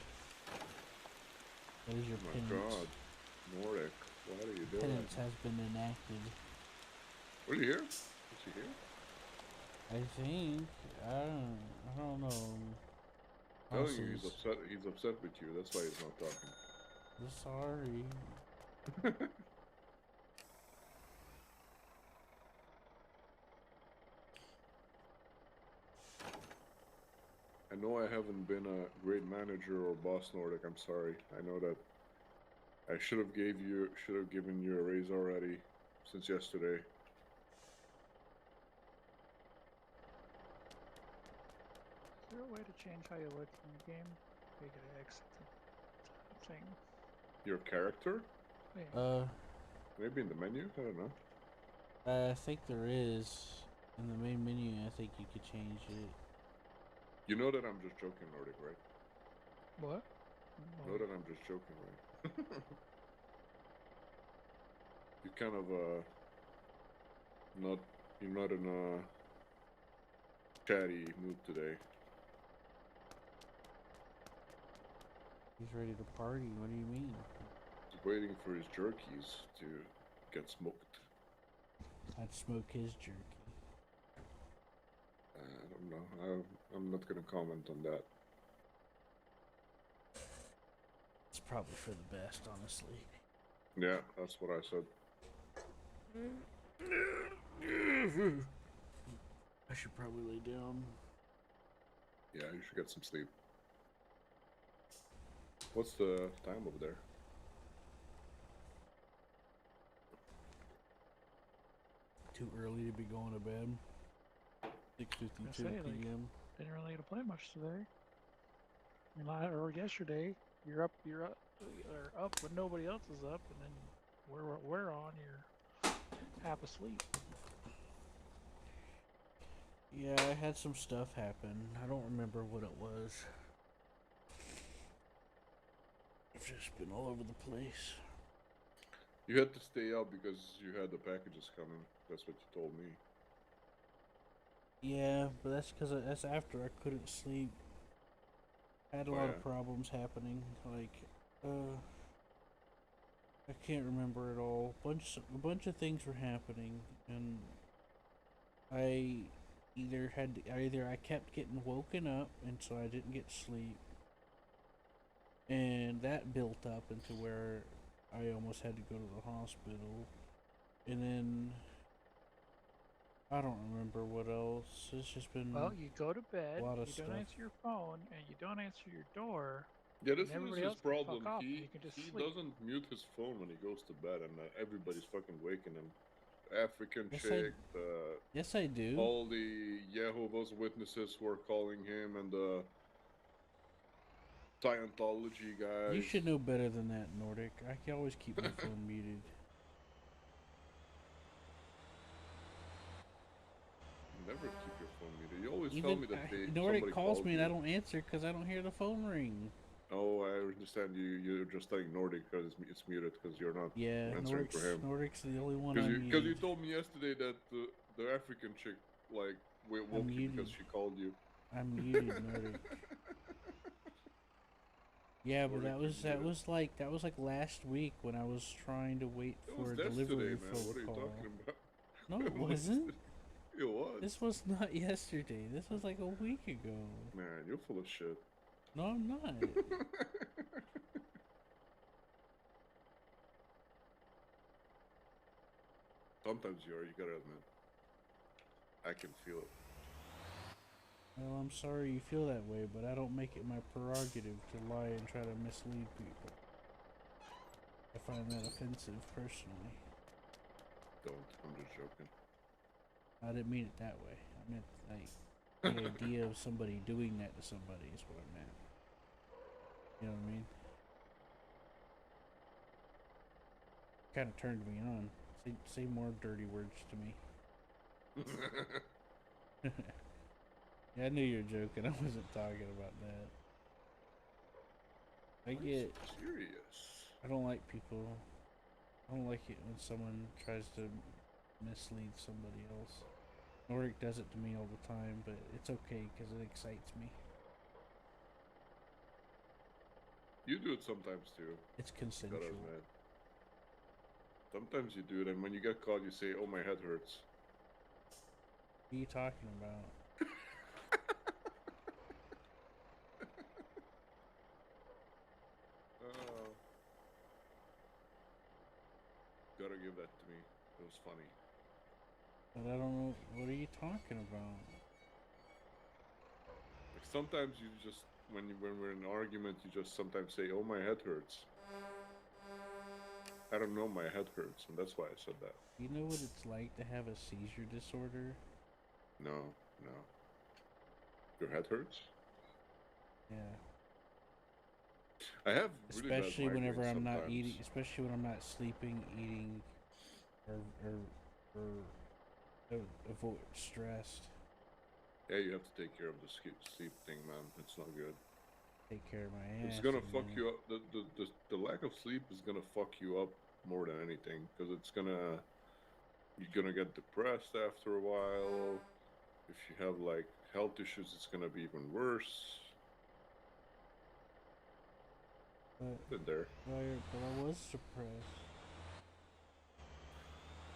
That is your Oh my penance. god, Nordic, why do you do Penance that? has been enacted. Are you here? Is he here? I think. I don't know. Telling you, Honestly, he's upset. He's upset with you. That's why he's not talking. I'm sorry. I know I haven't been a great manager or boss, Nordic. I'm sorry. I know that I should have given you a raise already since yesterday. Is there a way to change how you look in the game? Or you gotta exit the thing. Your character? Yeah. Maybe in the menu? I don't know. I think there is. In the main menu, I think you could change it. You know that I'm just joking, Nordic, right? What? You know that I'm just joking, right? You kind of not you're not in a chatty mood today. He's ready to party. What do you mean? He's waiting for his jerkies to get smoked. I'd smoke his jerky. I don't know. I'm not gonna comment on that. It's probably for the best, honestly. Yeah, that's what I said. I should probably lay down. Yeah, you should get some sleep. What's the time over there? Too early to be going to bed. 6:52 p.m. Didn't really get to play much today. Or yesterday, you're up, or up when nobody else is up, and then we're on. You're half asleep. Yeah, I had some stuff happen. I don't remember what it was. I've just been all over the place. You had to stay up because you had the packages coming. That's what you told me. Yeah, but that's because that's after I couldn't sleep. I had a lot of problems happening. Like, I can't remember it all. A bunch of things were happening, and I either I kept getting woken up, and so I didn't get sleep, and that built up into where I almost had to go to the hospital, and then I don't remember what else. It's just been Well, you go to bed, a lot of you stuff. don't answer your phone, and you don't answer your door. Yeah, this and is everybody his else can fuck problem. off, and He you can just he sleep. doesn't mute his phone when he goes to bed, and everybody's fucking waking him. The African Yes, chick, yes, I do. all the Jehovah's Witnesses who are calling him, and the Scientology guys. You should know better than that, Nordic. I can always keep my phone muted. You never keep your phone muted. You always tell Even me that Nordic somebody calls called me you. and I don't answer because I don't hear the phone ring. Oh, I understand you. You're just telling Nordic because it's muted because you're not answering for him. Nordic's the only one Because you told me yesterday that the African chick like woke you because she called you. I'm muted, Nordic. Yeah, but that was like last week when I was trying to wait for a delivery phone call. What are you talking about? No, it wasn't. It was. This was not yesterday. This was like a week ago. Man, you're full of shit. No, I'm not. Sometimes you are. You gotta admit. I can feel it. Well, I'm sorry you feel that way, but I don't make it my prerogative to lie and try to mislead people. I find that offensive, personally. Don't. I'm just joking. I didn't mean it that way. I meant, like, the idea of somebody doing that to somebody is what I meant. You know what I mean? Kind of turned me on. Say more dirty words to me. Yeah, I knew you were joking. I wasn't talking about that. I don't like people. I don't like it when someone tries to mislead somebody else. Noric does it to me all the time, but it's okay because it excites me. You do it sometimes too. It's consensual. Man. Sometimes you do it, and when you get caught, you say, "Oh, my head hurts." What are you talking about? Gotta give that to me. It was funny. But I don't know. What are you talking about? Like sometimes you just, when we're in an argument, you just sometimes say, "Oh, my head hurts." I don't know, my head hurts, and that's why I said that. You know what it's like to have a seizure disorder? No. Your head hurts? Yeah. I have really especially bad whenever I'm sometimes. not eating, especially when I'm not sleeping, eating, or avoid stressed. Yeah, you have to take care of the sleep thing, man. It's not good. Take care of my ass. It's gonna fuck you up. The lack of sleep is gonna fuck you up more than anything, because you're gonna get depressed after a while. If you have like health issues, it's gonna be even worse. Been there. But I was depressed.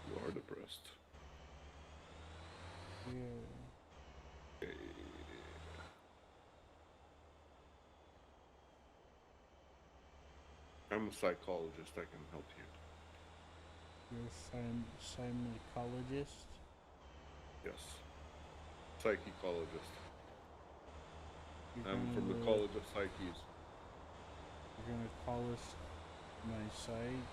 You are depressed. Yeah. Okay. I'm a psychologist. I can help you. You're a psychologist? Yes. Psychologist. I'm from the Gonna, College of Psyches. You're gonna call us my psych?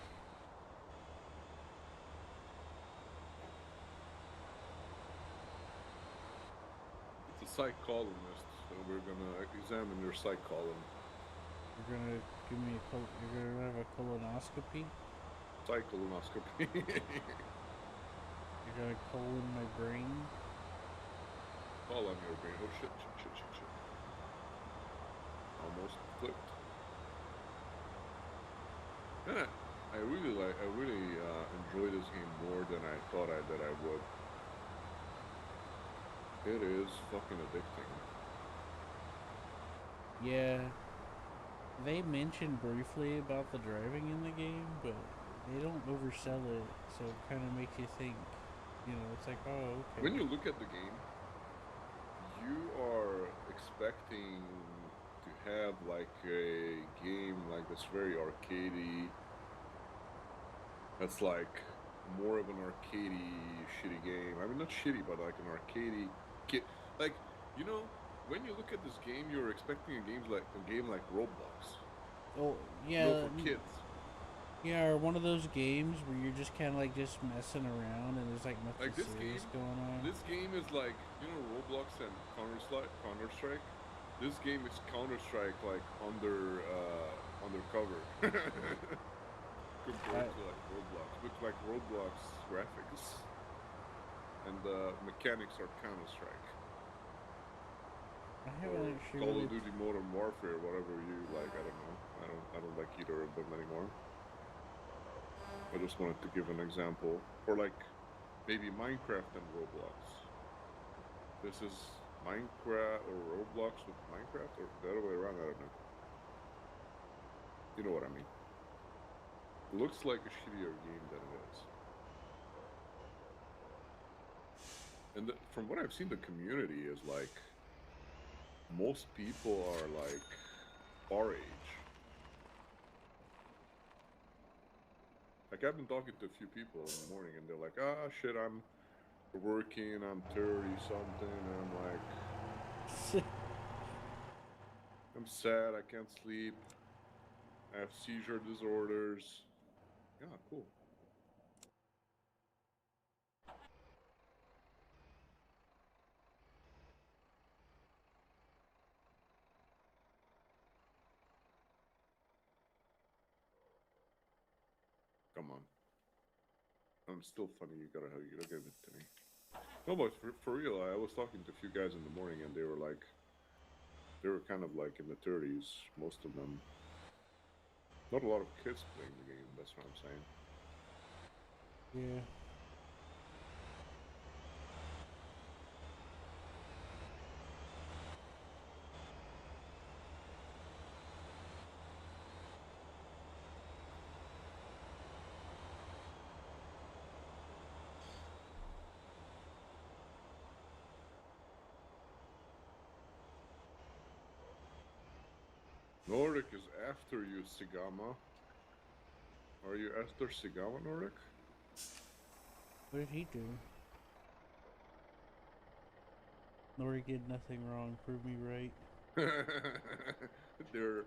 It's a psych columnist, so we're gonna examine your psych column. You're gonna give me you're gonna have a colonoscopy? Colonoscopy. You're gonna colon my brain? Call on your brain. Oh shit. Almost flipped. Yeah, I really enjoy this game more than I thought that I would. It is fucking addicting. Yeah. They mentioned briefly about the driving in the game, but they don't oversell it, so it kind of makes you think, it's like, oh, okay. When you look at the game, you are expecting to have like a game like this very arcadey. That's like more of an arcadey shitty game. I mean, not shitty, but like an arcadey like, when you look at this game, you're expecting a game like Roblox. Oh yeah, for kids. Yeah, or one of those games where you're just kind of like just messing around and there's like nothing Like this serious game, going on. This game is like, Roblox and Counter-Strike. This game is Counter-Strike like undercover compared to like Roblox, with like Roblox graphics, and the mechanics are Counter-Strike. I haven't actually Call of Duty Modern Warfare, whatever you like. I don't know. I don't like either of them anymore. I just wanted to give an example, or like maybe Minecraft and Roblox. This is Minecraft or Roblox with Minecraft, or the other way around. I don't know. You know what I mean? It looks like a shittier game than it is. And from what I've seen, the community is like, most people are like our age. Like, I've been talking to a few people in the morning, and they're like, "Ah, shit, I'm working, I'm 30 something," and I'm like, I'm sad, I can't sleep, I have seizure disorders. Yeah, cool. Come on. I'm still funny. You gotta give it to me. No, but for real, I was talking to a few guys in the morning, and they were kind of like in the 30s, most of them. Not a lot of kids playing the game. That's what I'm saying. Yeah. Nordic is after you, Sigama. Are you after Sigama, Nordic? What did he do? Nori did nothing wrong. Prove me right. they're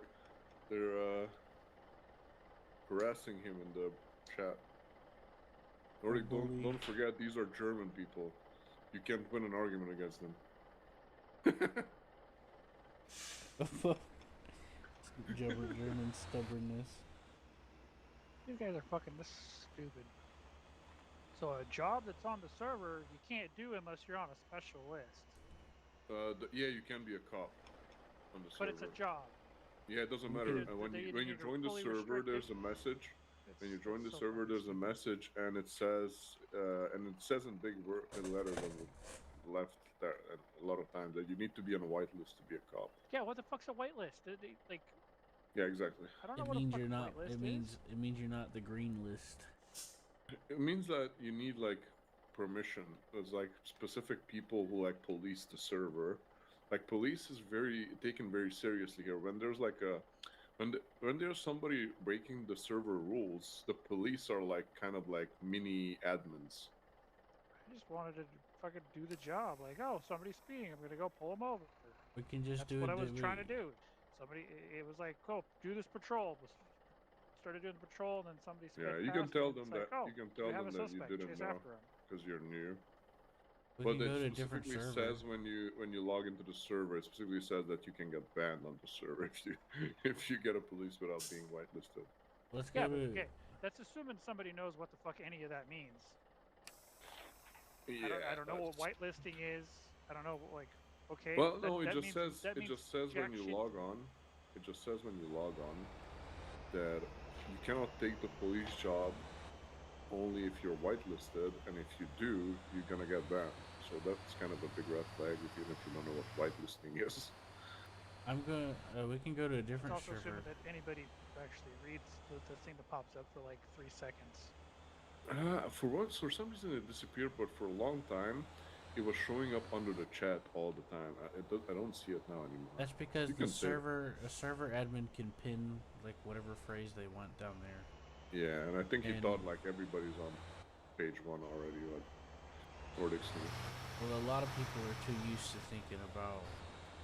harassing him in the chat. Nordic, don't forget these are German people. You can't win an argument against them. German stubbornness. These guys are fucking this stupid. So a job that's on the server, you can't do unless you're on a special list. Yeah, you can be a cop on the server. But it's a job. Yeah, it doesn't matter. When you join the server, there's a message. When you join the server, there's a message, and it says in big letters on the left there, a lot of times, that you need to be on a whitelist to be a cop. Yeah, what the fuck's a whitelist? Like. Yeah, exactly. I don't know what a fucking whitelist is. It means you're not the green list. It means that you need like permission. There's like specific people who like police the server. Like police is taken very seriously here. When there's like when there's somebody breaking the server rules, the police are like kind of like mini admins. I just wanted to fucking do the job. Like, oh, somebody's speeding. I'm gonna go pull them over. We can just That's what I was trying to do. It was like, go do this patrol. Started doing the patrol, and then somebody sped Yeah, you past can tell me. them It's that like, oh, you can tell them that you didn't know because you're new. But it go to a different specifically server. says when you log into the server, it specifically says that you can get banned on the server if you get a police without being whitelisted. Let's go to. Okay, that's assuming somebody knows what the fuck any of that means. Yeah, I don't know what whitelisting is. I don't know, like, okay. Well, no, it just says when you shit. log on. It just says when you log on that you cannot take the police job only if you're whitelisted, and if you do, you're gonna get banned. So that's kind of a big red flag, even if you don't know what whitelisting is. I'm gonna. We can go to a different it's also server. Assuming that anybody actually reads the thing that pops up for like 3 seconds. For some reason it disappeared, but for a long time, it was showing up under the chat all the time. I don't see it now anymore. That's because a server admin can pin like whatever phrase they want down there. Yeah, and I think he thought like everybody's on page 1 already, like Nordic Sneak. Well, a lot of people are too used to thinking about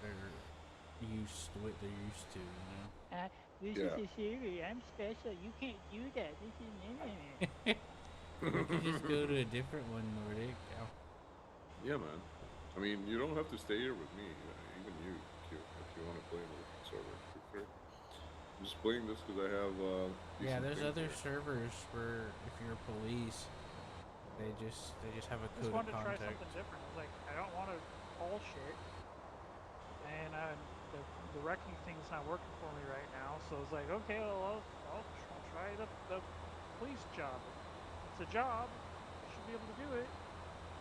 what they're used to, you know. This is a server. I'm special. You can't do that. This is We can just go to a different one, Nordic. Yeah, man. I mean, you don't have to stay here with me. Even you, Q, if you want to play in a different server. I'm just playing this because I have. Yeah, there's other servers where if you're police, they just have a code of contact. I just wanted to try something different. I was like, I don't want to haul shit, and the wrecking thing's not working for me right now. So I was like, okay, well, I'll try the police job. It's a job. I should be able to do it.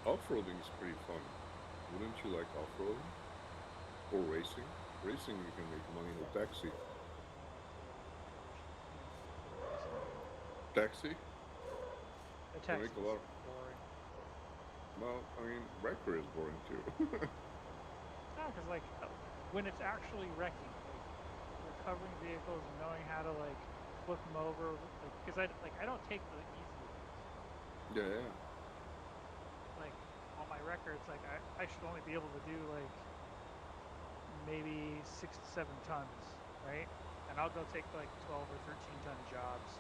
Off-roading is pretty fun. Wouldn't you like off-roading? Or racing? Racing, you can make money in a taxi. Taxi? The taxi make a lot of... boring. Well, I mean, wrecker is boring too. No, because like when it's actually wrecking, like recovering vehicles and knowing how to like flip them over, because I don't take the easy ones. Yeah. Like on my records, like I should only be able to do like maybe 6 to 7 tons, right? And I'll go take like 12 or 13 ton jobs,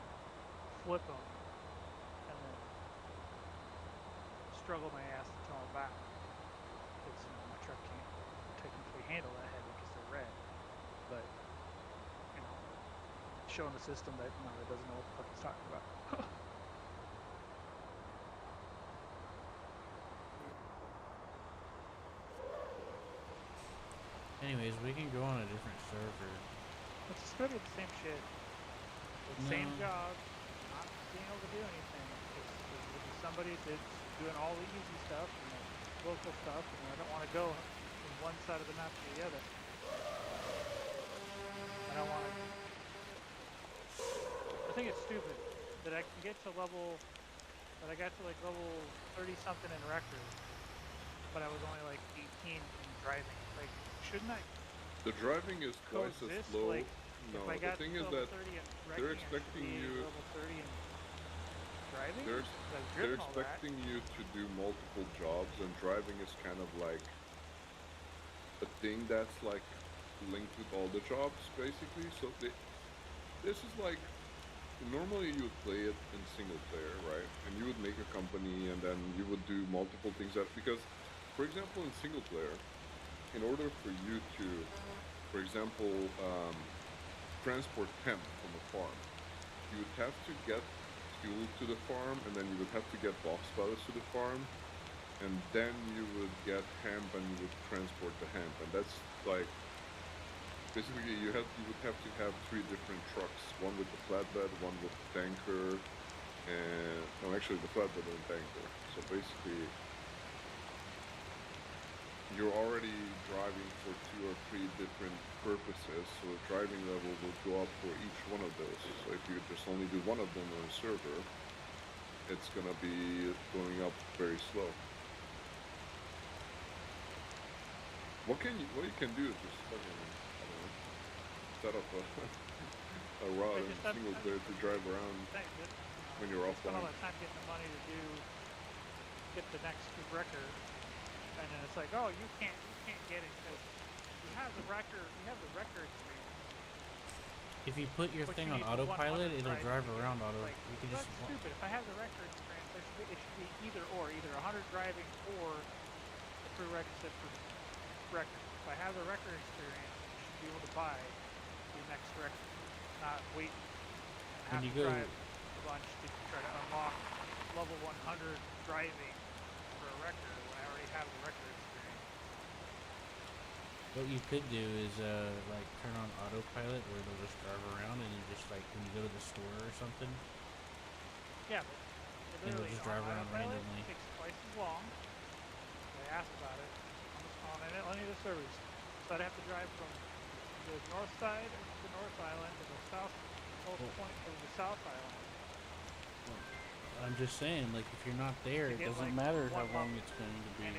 flip them, and then struggle my ass to tow them back. Because my truck can't technically handle that heavy because they're red. But showing the system that it doesn't know what the fuck it's talking about. Anyways, we can go on a different server. Let's just go to the same shit. The same No. job, not being able to do anything. There's somebody that's doing all the easy stuff and the local stuff, and I don't want to go from one side of the map to the other. I don't want to. I think it's stupid that I can get to level, that I got to like level 30 something in record, but I was only like 18 in driving. Like, shouldn't I The driving is twice as coexist? slow. Like, No, if I the got thing to is level that 30 in they're wrecking, I should expecting be you. level 30 in driving? They're 'Cause I've they're driven all that. expecting you to do multiple jobs, and driving is kind of like a thing that's like linked with all the jobs, basically. So this is like normally you would play it in single player, right? And you would make a company, and then you would do multiple things that because, for example, in single player, in order for you to, for example, transport hemp from a farm, you would have to get fuel to the farm, and then you would have to get box pallets to the farm, and then you would get hemp, and you would transport the hemp, and that's like basically you would have to have 3 different trucks, one with the flatbed, one with the tanker, and no, actually the flatbed and the tanker. So basically, you're already driving for 2 or 3 different purposes, so the driving level will go up for each one of those. So if you just only do one of them on a server, it's gonna be going up very slow. What you can do is just fucking, I don't know, set up a route in single player to drive around when you're I spend all offline. that time getting the money to get the next record, and then it's like, oh, you can't get it because you have the record experience. If you put your But thing you on need the 100 autopilot, it'll drive driving to get around it. auto. Like, You can that's just stupid. If I have the record experience, it should be either or, either 100 driving or the prerequisite for record. If I have the record experience, I should be able to buy the next record, not wait and when have you to go. drive a bunch to try to unlock level 100 driving for a record when I already have the record experience. What you could do is like turn on autopilot where it'll just drive around, and you just like when you go to the store or something. Yeah, but It'll literally just on drive around autopilot randomly. takes twice as long. I asked about it on any of the servers. So I'd have to drive from the north side of the North Island to the south point of the South Island I'm just saying, like if you're not there, to it get doesn't like matter how one long level. it's going to be. And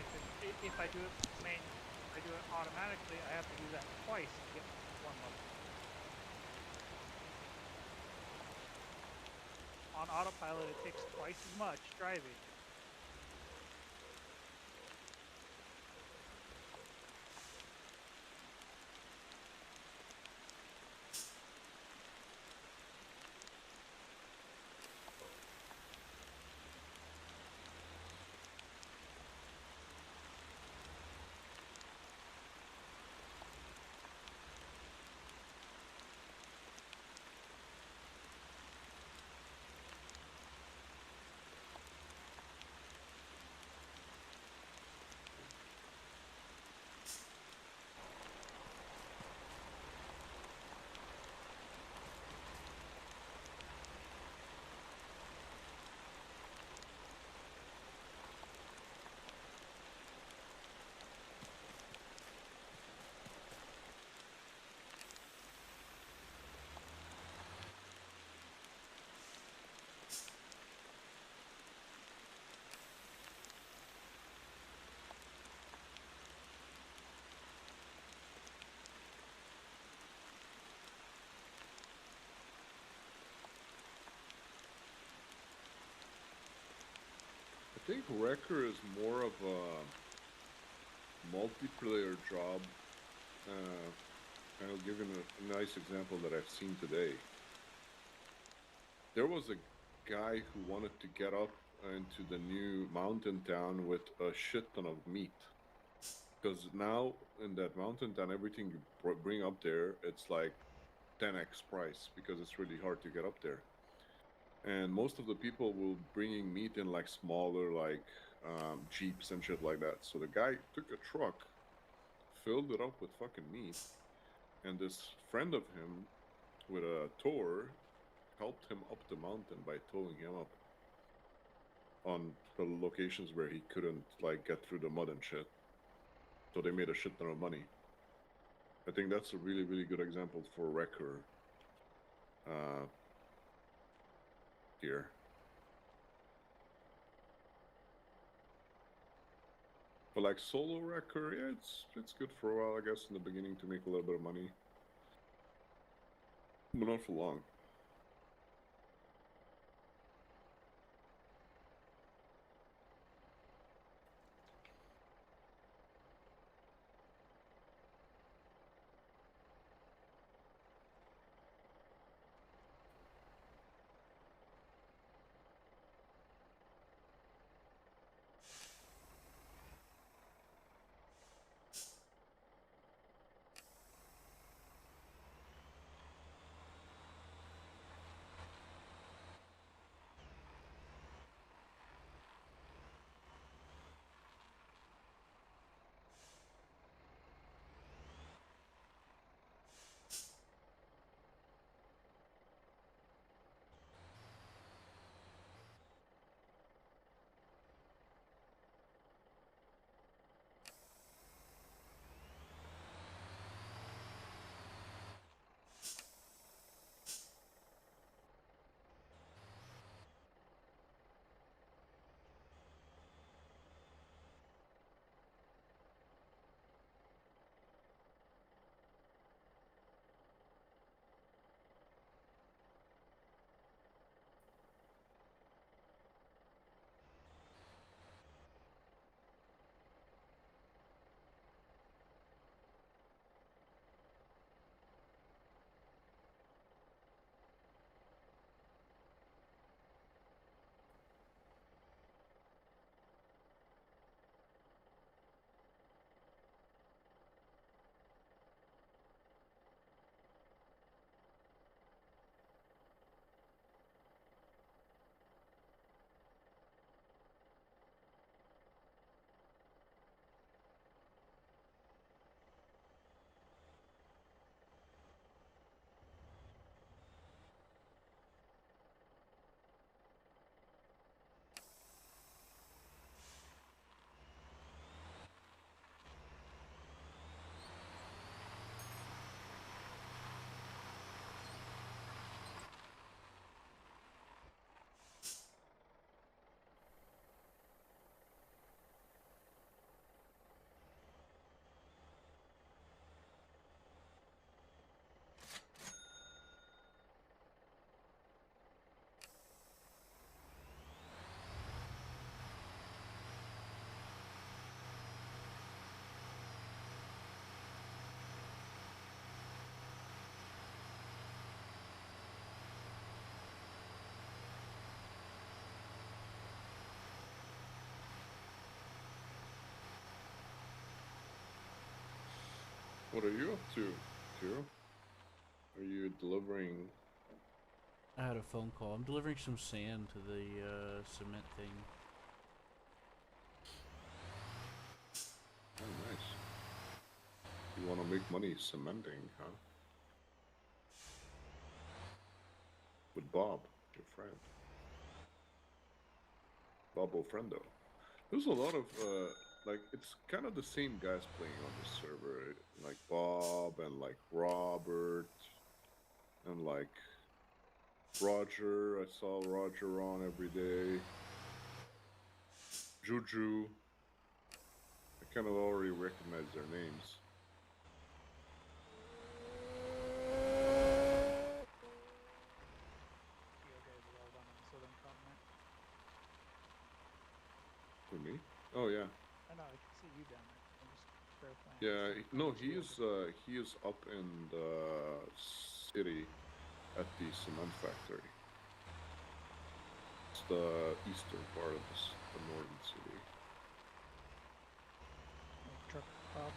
if I do it if I do it automatically, I have to do that twice to get one level. On autopilot, it takes twice as much driving. I think Wrecker is more of a multiplayer job. I'll give you a nice example that I've seen today. There was a guy who wanted to get up into the new mountain town with a shit ton of meat. Because now in that mountain town, everything you bring up there, it's like 10x price because it's really hard to get up there. And most of the people will bringing meat in like smaller like jeeps and shit like that. So the guy took a truck filled it up with fucking meat, and this friend of him with a tower helped him up the mountain by towing him up on the locations where he couldn't like get through the mud and shit. So they made a shit ton of money. I think that's a really, really good example for wrecker here. But like solo wrecker, yeah, it's good for a while, I guess, in the beginning to make a little bit of money. But not for long. What are you up to, Kiro? Are you delivering? I had a phone call. I'm delivering some sand to the cement thing. Oh, nice. You want to make money cementing, huh? With Bob, your friend. Bob O'Friendo. There's a lot of, like, it's kind of the same guys playing on this server. Like Bob and like Robert and like Roger. I saw Roger on every day. Juju. I kind of already recognize their names. You guys are all down on the southern continent. For me? Oh yeah. I know, I can see you down there. I'm just verifying. Yeah, It's no, not you he is up in the city at the cement factory. It's the eastern part of the northern city. Truck Bob.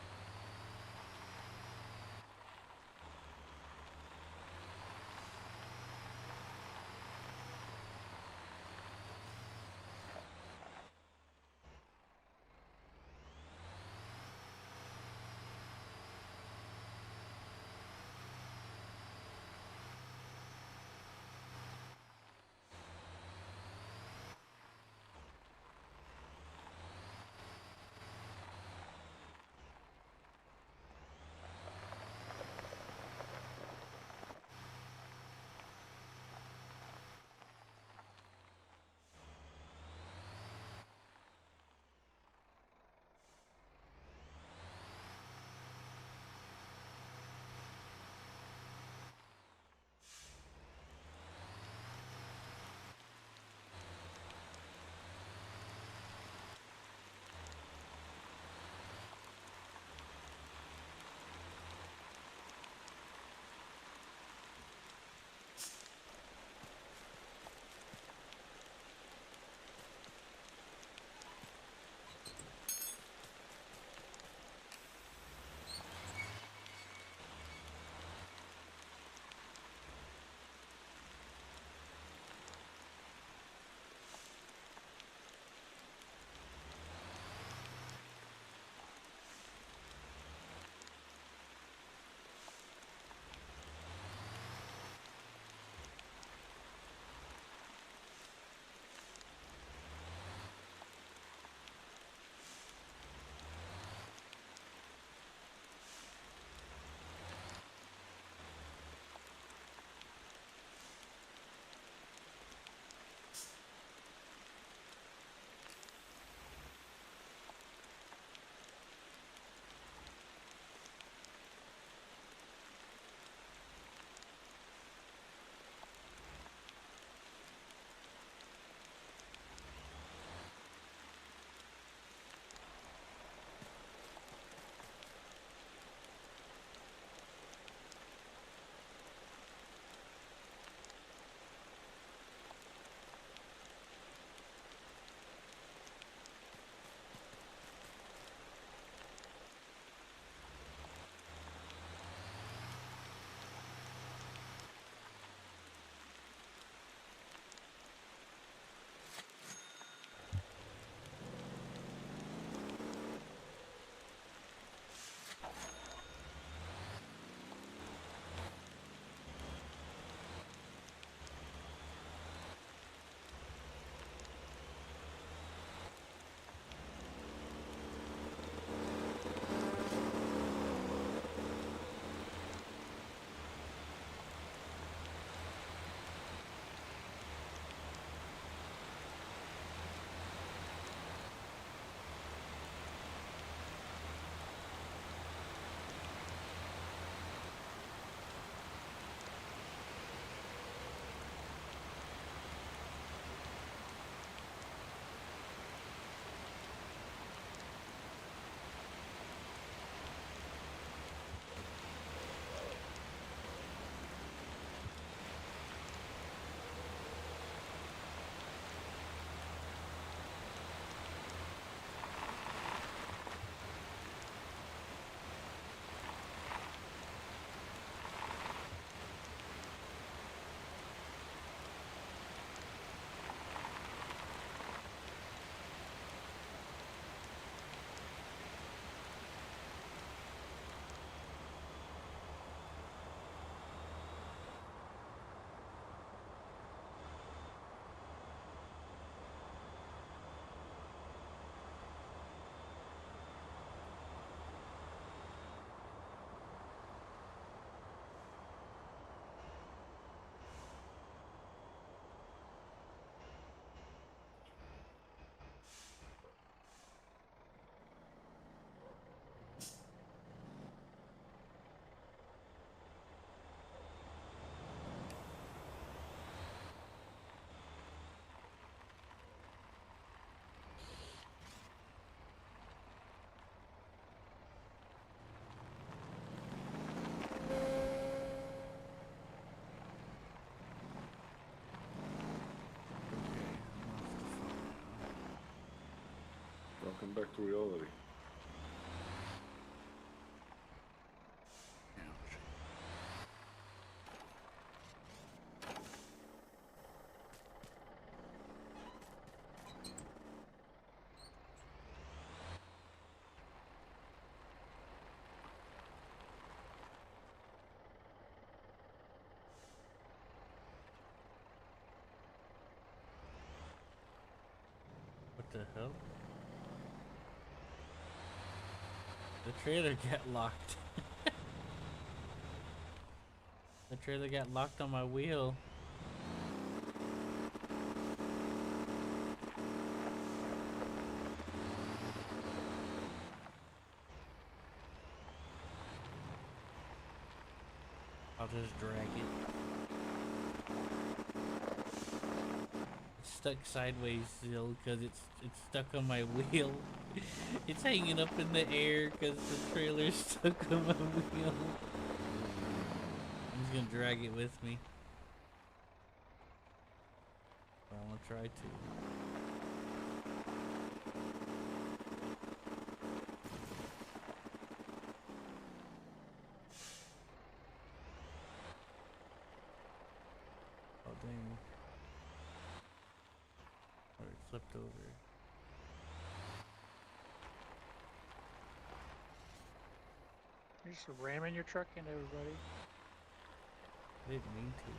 back to reality. What the hell? The trailer got locked. The trailer got locked on my wheel. I'll just drag it. It's stuck sideways still because it's stuck on my wheel. It's hanging up in the air because the trailer's stuck on my wheel. I'm just gonna drag it with me. I'm gonna try to. Oh dang. Or it flipped over. You're just ramming your truck into everybody. I didn't mean to.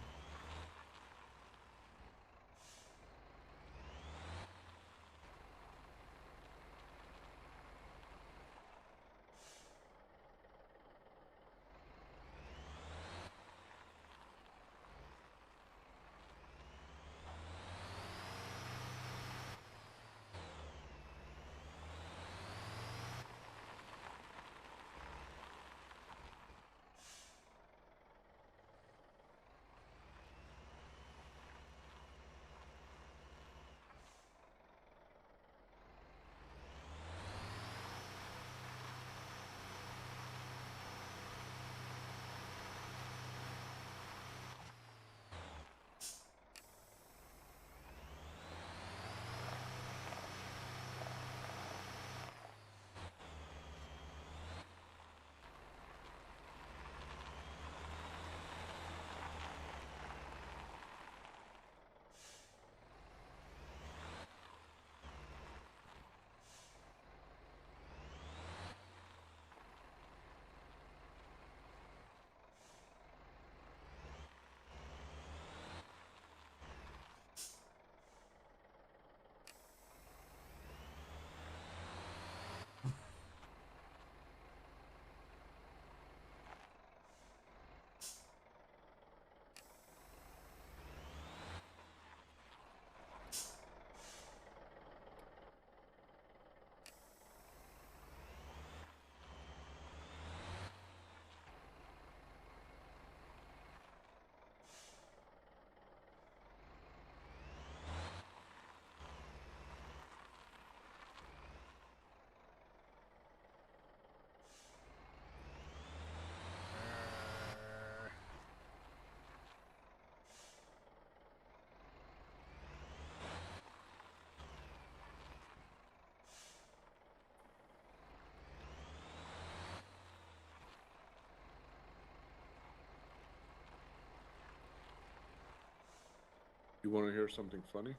You want to hear something funny?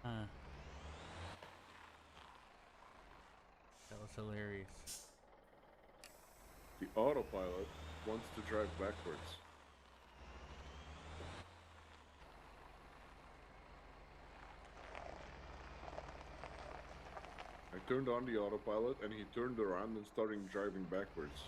Huh. That was hilarious. The autopilot wants to drive backwards. I turned on the autopilot and he turned around and started driving backwards.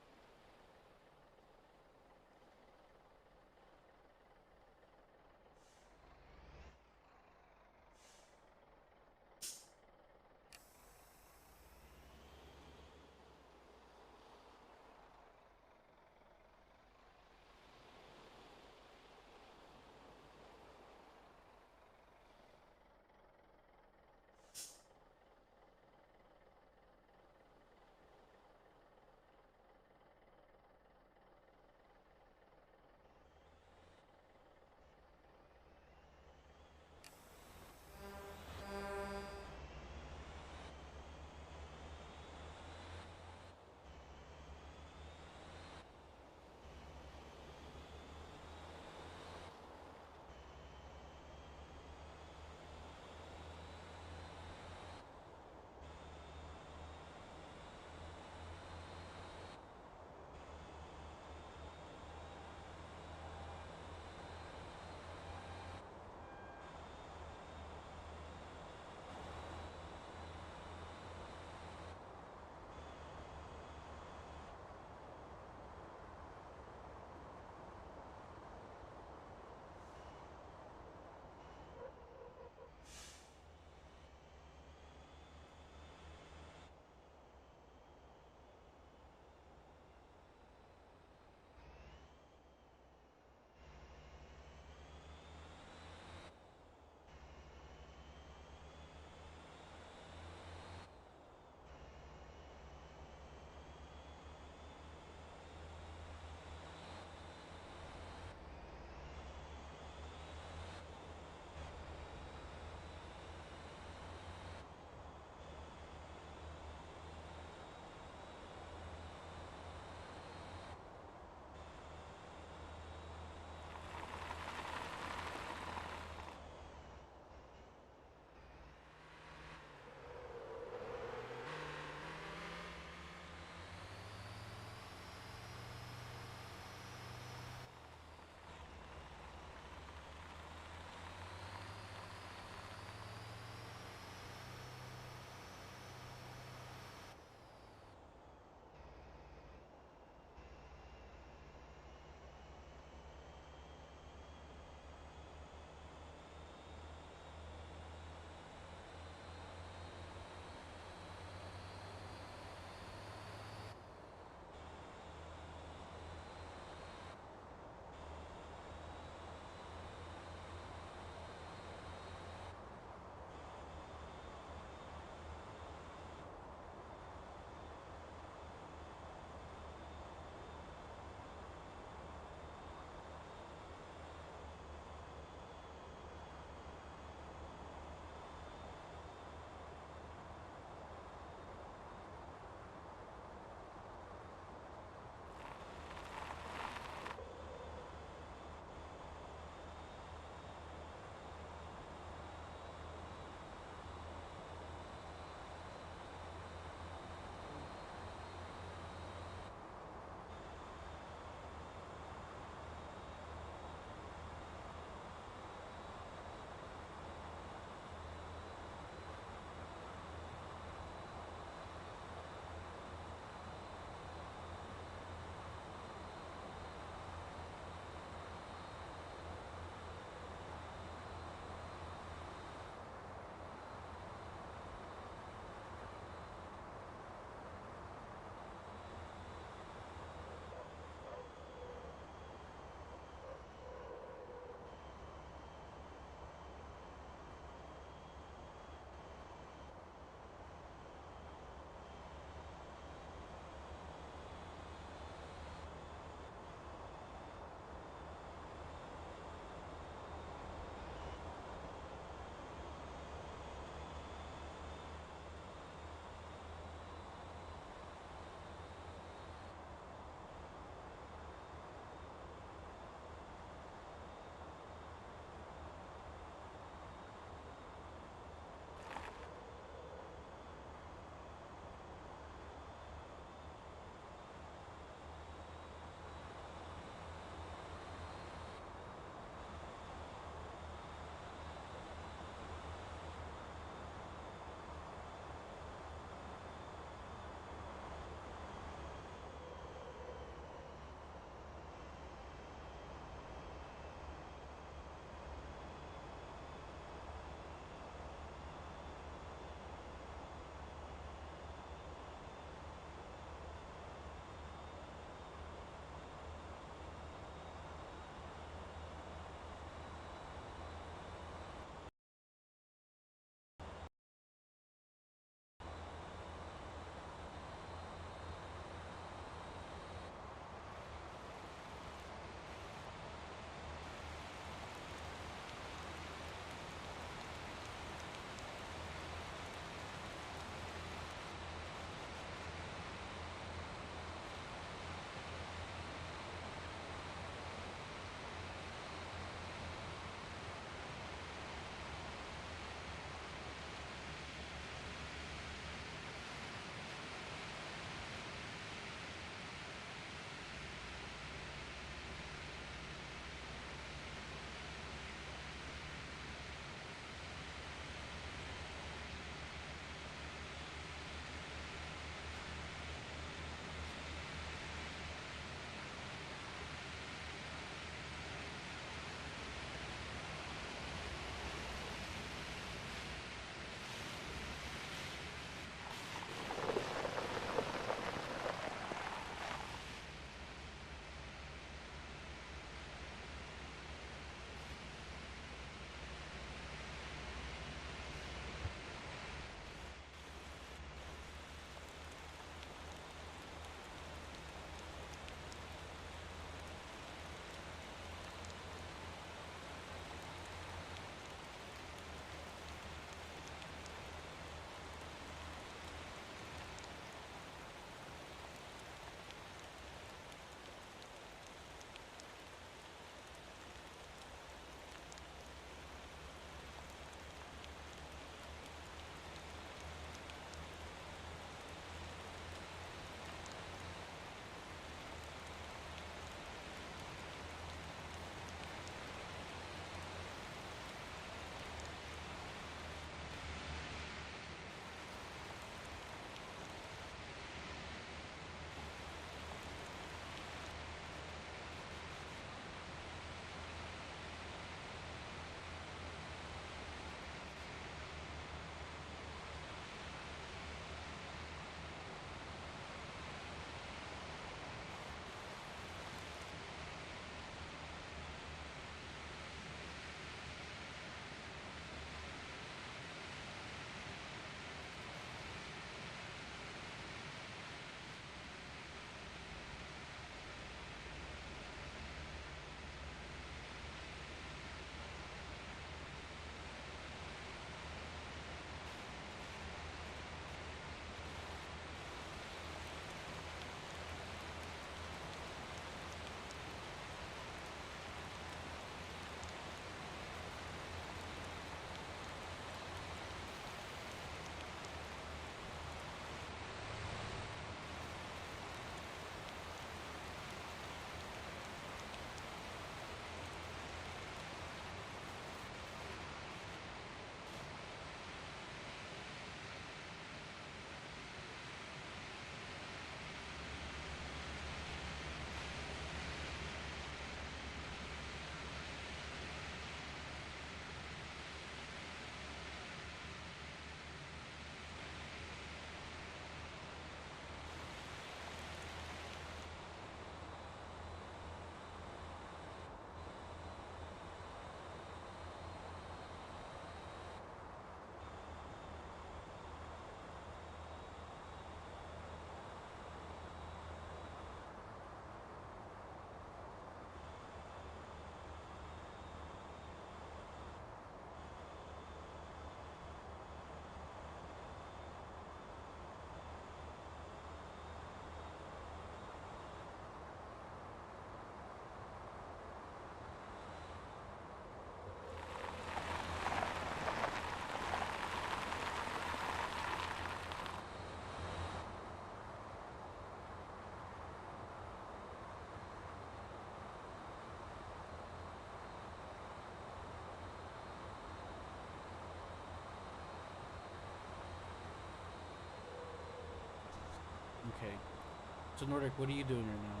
So Nordic, what are you doing right now?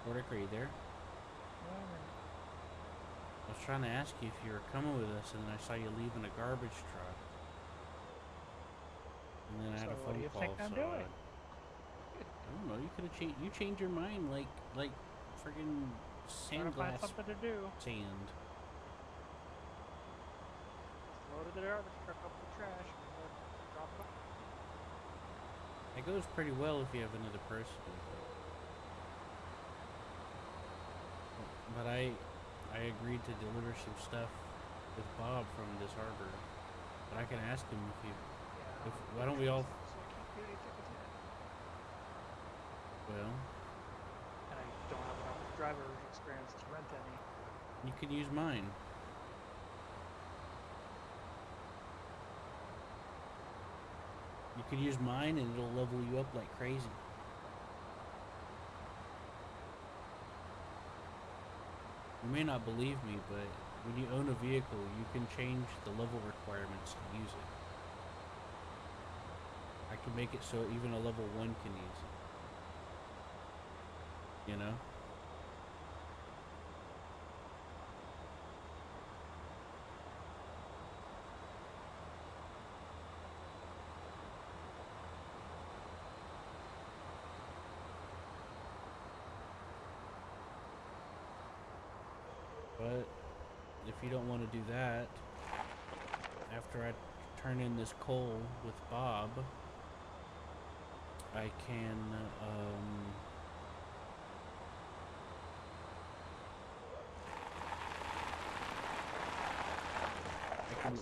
Nordic, are you there? I was trying to ask you if you were coming with us, and then I saw you leaving a garbage truck. And then I had a what do phone you call, think I'm so doing? I don't know. You could have changed. You changed your mind like friggin' Trying to find sandglass something to do. sand. Loaded the garbage truck up with trash and drop it off. It goes pretty well if you have another person with it. But I agreed to deliver some stuff with Bob from this harbor. But I can ask him if you. If, why don't we all? So I can't do any tickets yet. Well, And I don't have enough driver experience to rent any. you can use mine. You can use mine and it'll level you up like crazy. You may not believe me, but when you own a vehicle, you can change the level requirements to use it. I can make it so even a level 1 can use it. You know? But if you don't want to do that, after I turn in this coal with Bob, I can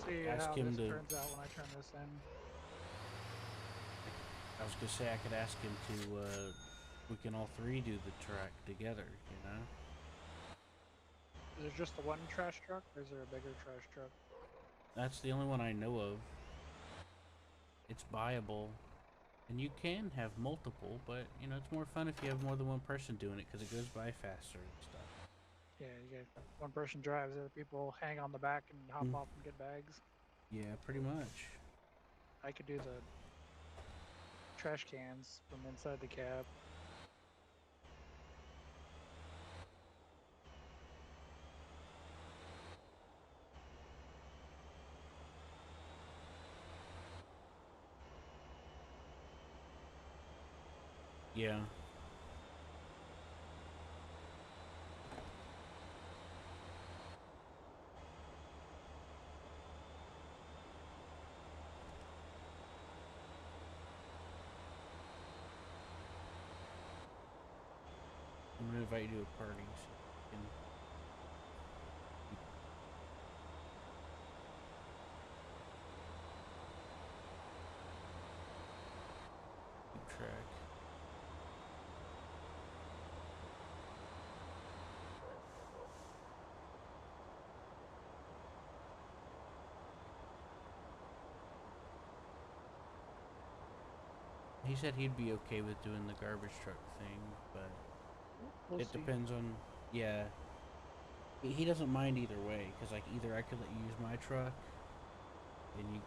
See ask how him this to. turns out when I turn this in. I was gonna say I could ask him to. We can all three do the track together. You know. Is there just the one trash truck, or is there a bigger trash truck? That's the only one I know of. It's buyable, and you can have multiple, but you know it's more fun if you have more than one person doing it because it goes by faster and stuff. Yeah, you get one person drives, the other people hang on the back and hop off and get bags. Yeah, pretty much. I could do the trash cans from inside the cab. Yeah. I'm gonna invite you to a party so you can keep track. He said he'd be okay with doing the garbage truck thing, but We'll it see. depends on. Yeah. He doesn't mind either way, because like either I could let you use my truck,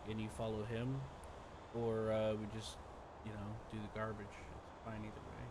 and you follow him, or we just do the garbage. It's fine either way.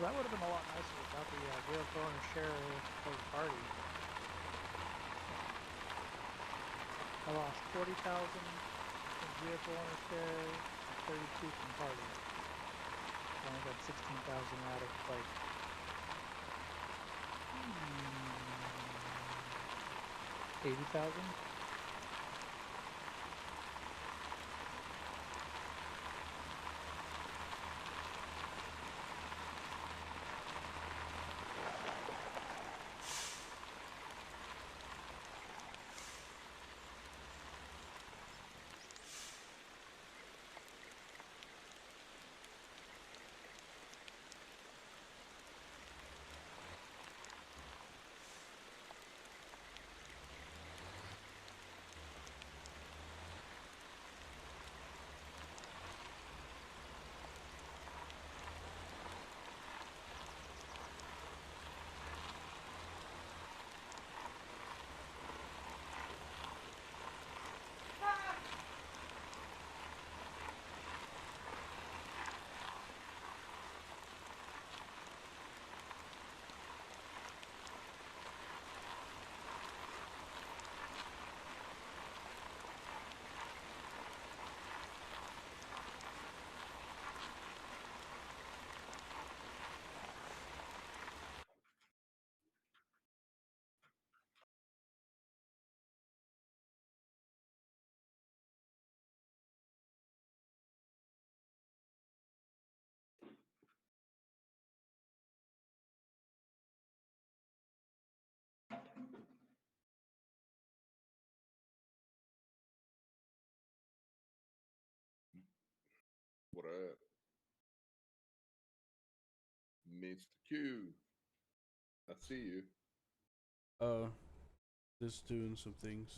Well, that would have been a lot nicer without the vehicle owner share for the party. I lost 40,000 from vehicle owner share and 32 from party. I only got 16,000 out of like 80,000. What up? Mr. Q. I see you. Just doing some things.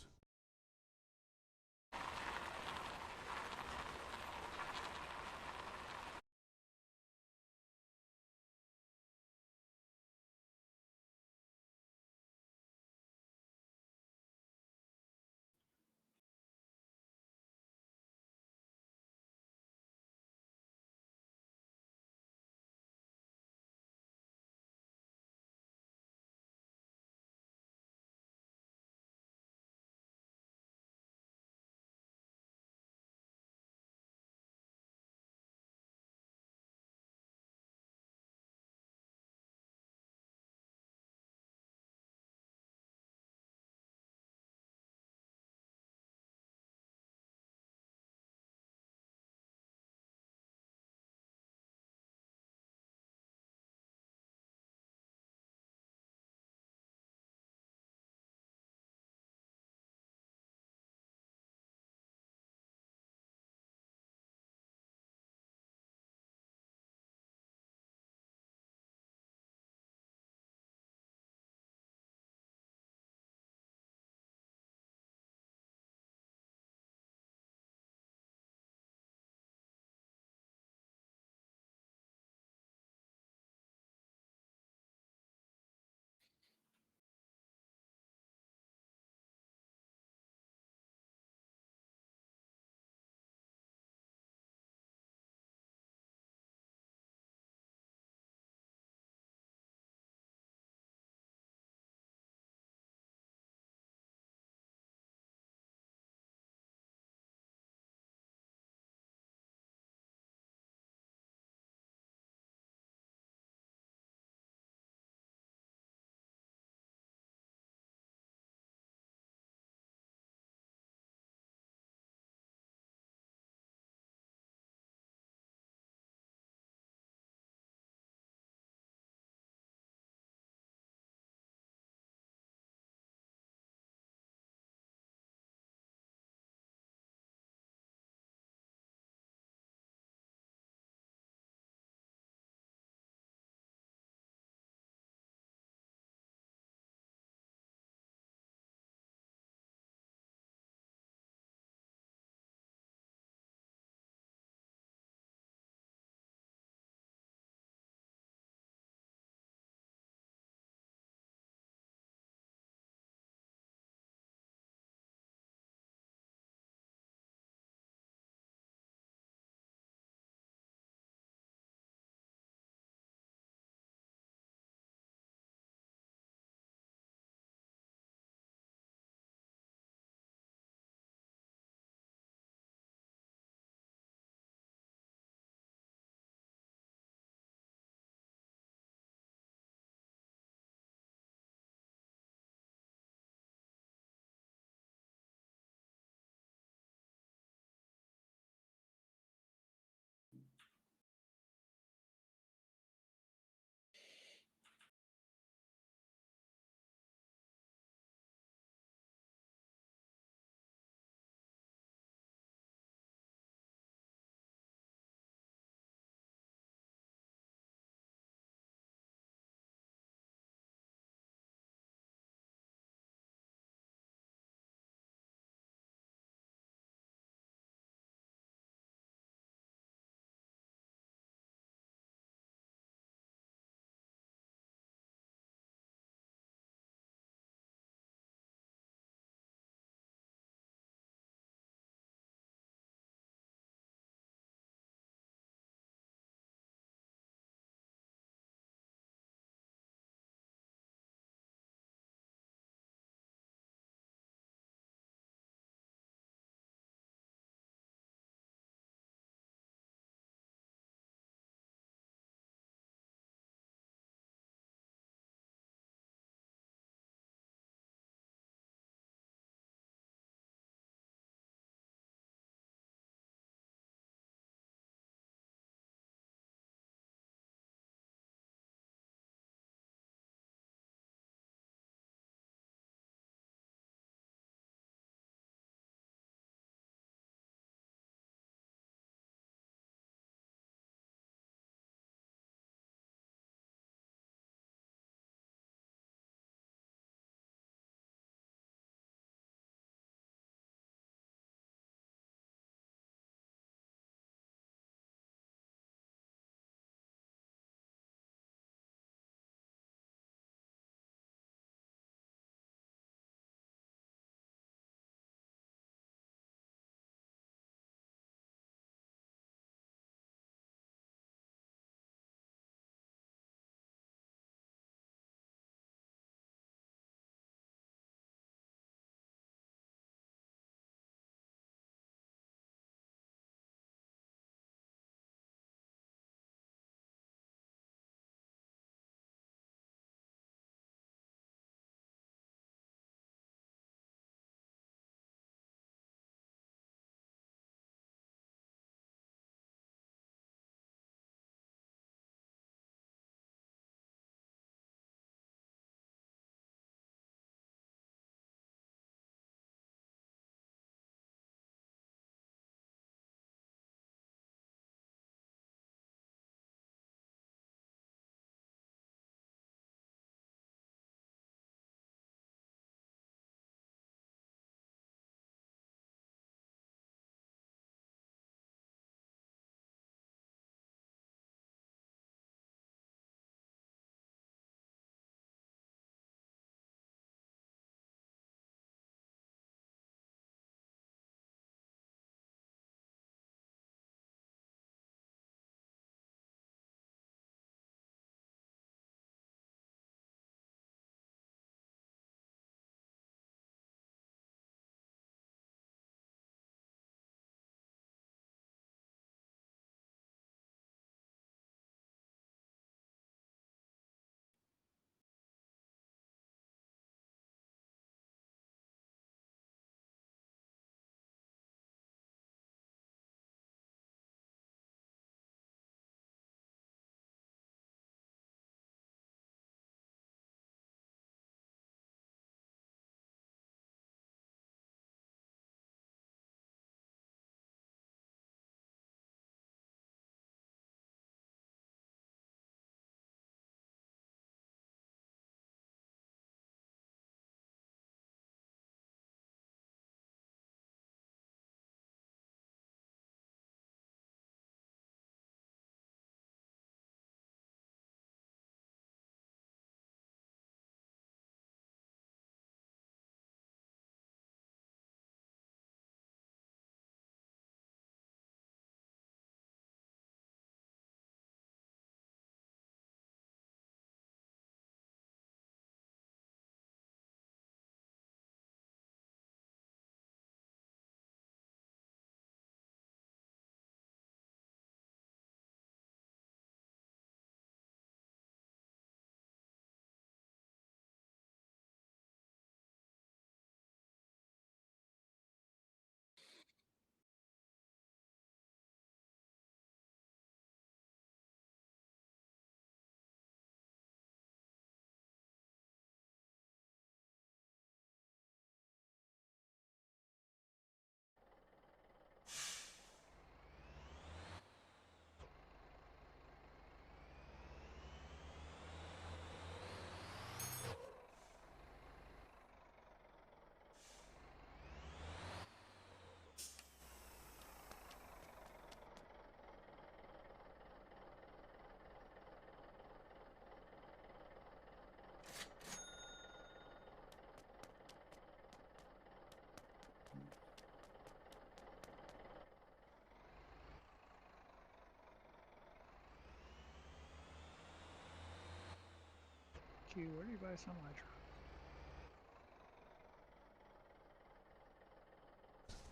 you, where do you buy semi trucks?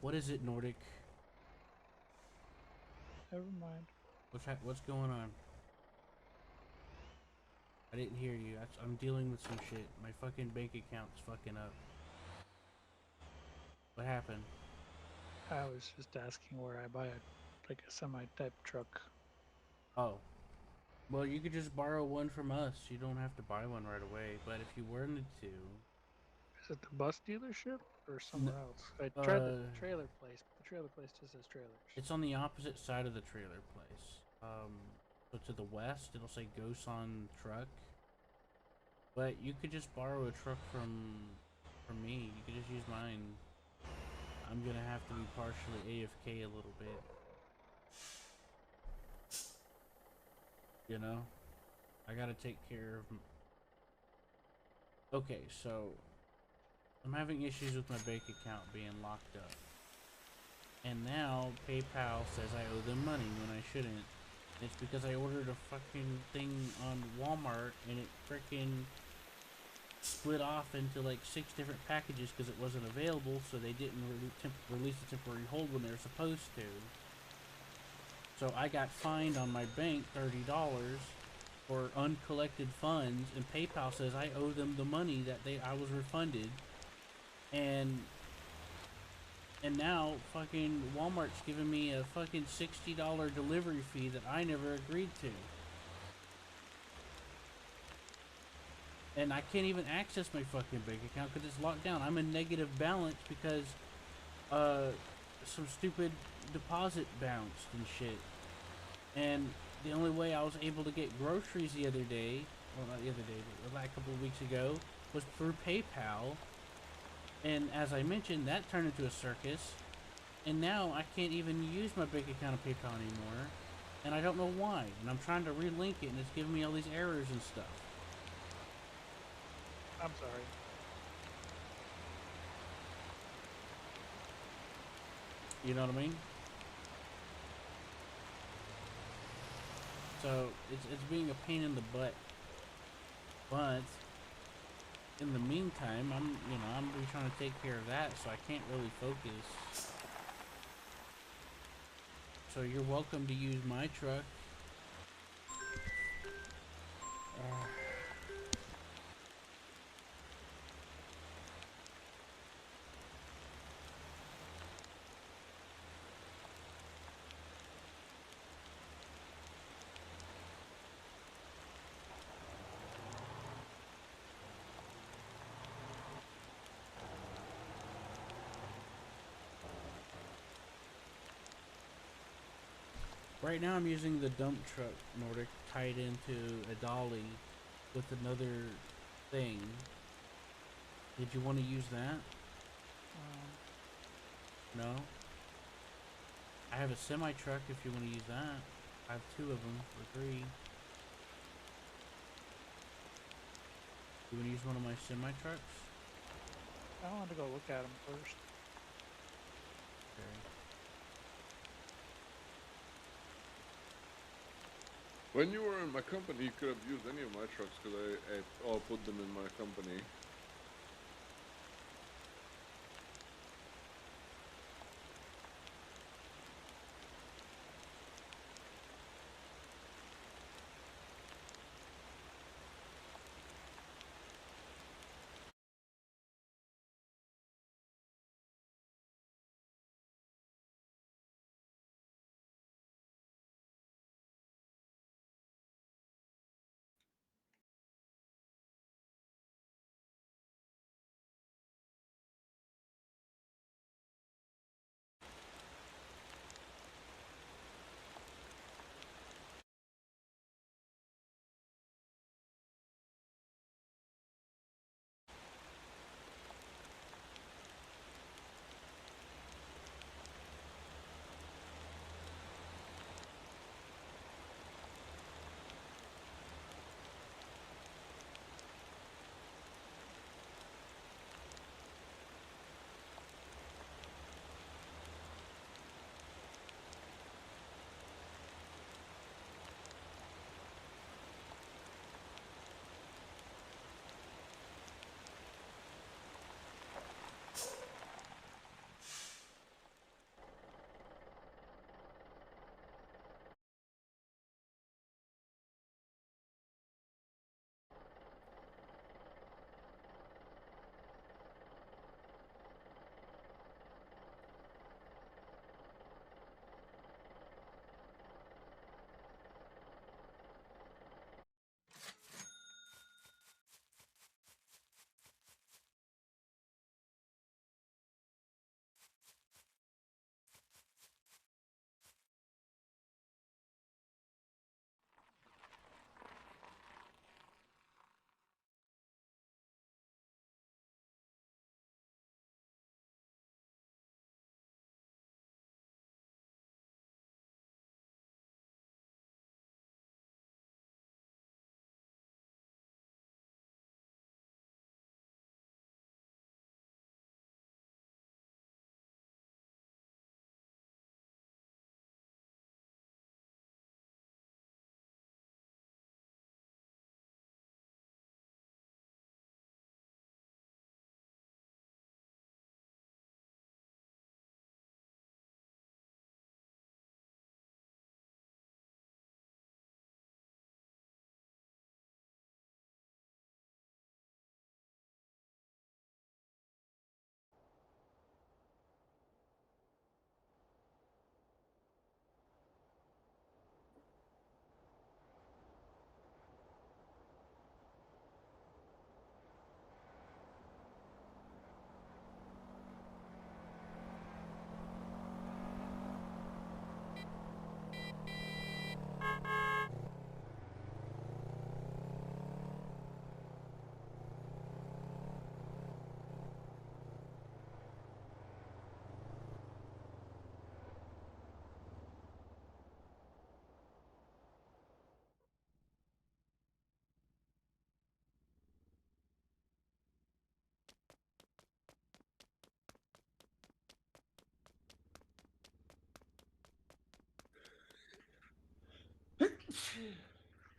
What is it, Nordic? Never mind. What's going on? I didn't hear you. I'm dealing with some shit. My fucking bank account's fucking up. What happened? I was just asking where I buy a semi type truck. Oh. Well, you could just borrow one from us. You don't have to buy one right away. But if you wanted to... Is it the bus dealership or somewhere else? I uh, tried the trailer place, but the trailer place just says trailers. It's on the opposite side of the trailer place. So to the west, it'll say Gosan Truck. But you could just borrow a truck from me. You could just use mine. I'm gonna have to be partially AFK a little bit. You know? I gotta take care of... Okay, so... I'm having issues with my bank account being locked up. And now PayPal says I owe them money when I shouldn't. It's because I ordered a fucking thing on Walmart and it freaking split off into like 6 different packages because it wasn't available, so they didn't release a temporary hold when they were supposed to. So I got fined on my bank $30 for uncollected funds, and PayPal says I owe them the money that I was refunded, and now fucking Walmart's giving me a fucking $60 delivery fee that I never agreed to. And I can't even access my fucking bank account because it's locked down. I'm in negative balance because some stupid deposit bounced and shit. And the only way I was able to get groceries the other day, well not the other day, but like a couple of weeks ago, was through PayPal. And as I mentioned, that turned into a circus. And now I can't even use my bank account of PayPal anymore. And I don't know why. And I'm trying to relink it and it's giving me all these errors and stuff. I'm sorry. You know what I mean? So it's being a pain in the butt. But in the meantime, I'm trying to take care of that, so I can't really focus. So you're welcome to use my truck. Right now I'm using the dump truck, Nordic, tied into a dolly with another thing. Did you want to use that? No? I have a semi-truck if you want to use that. I have 2 of them, or 3. You want to use one of my semi-trucks? I want to go look at them first. Okay. When you were in my company, you could have used any of my trucks because I all put them in my company.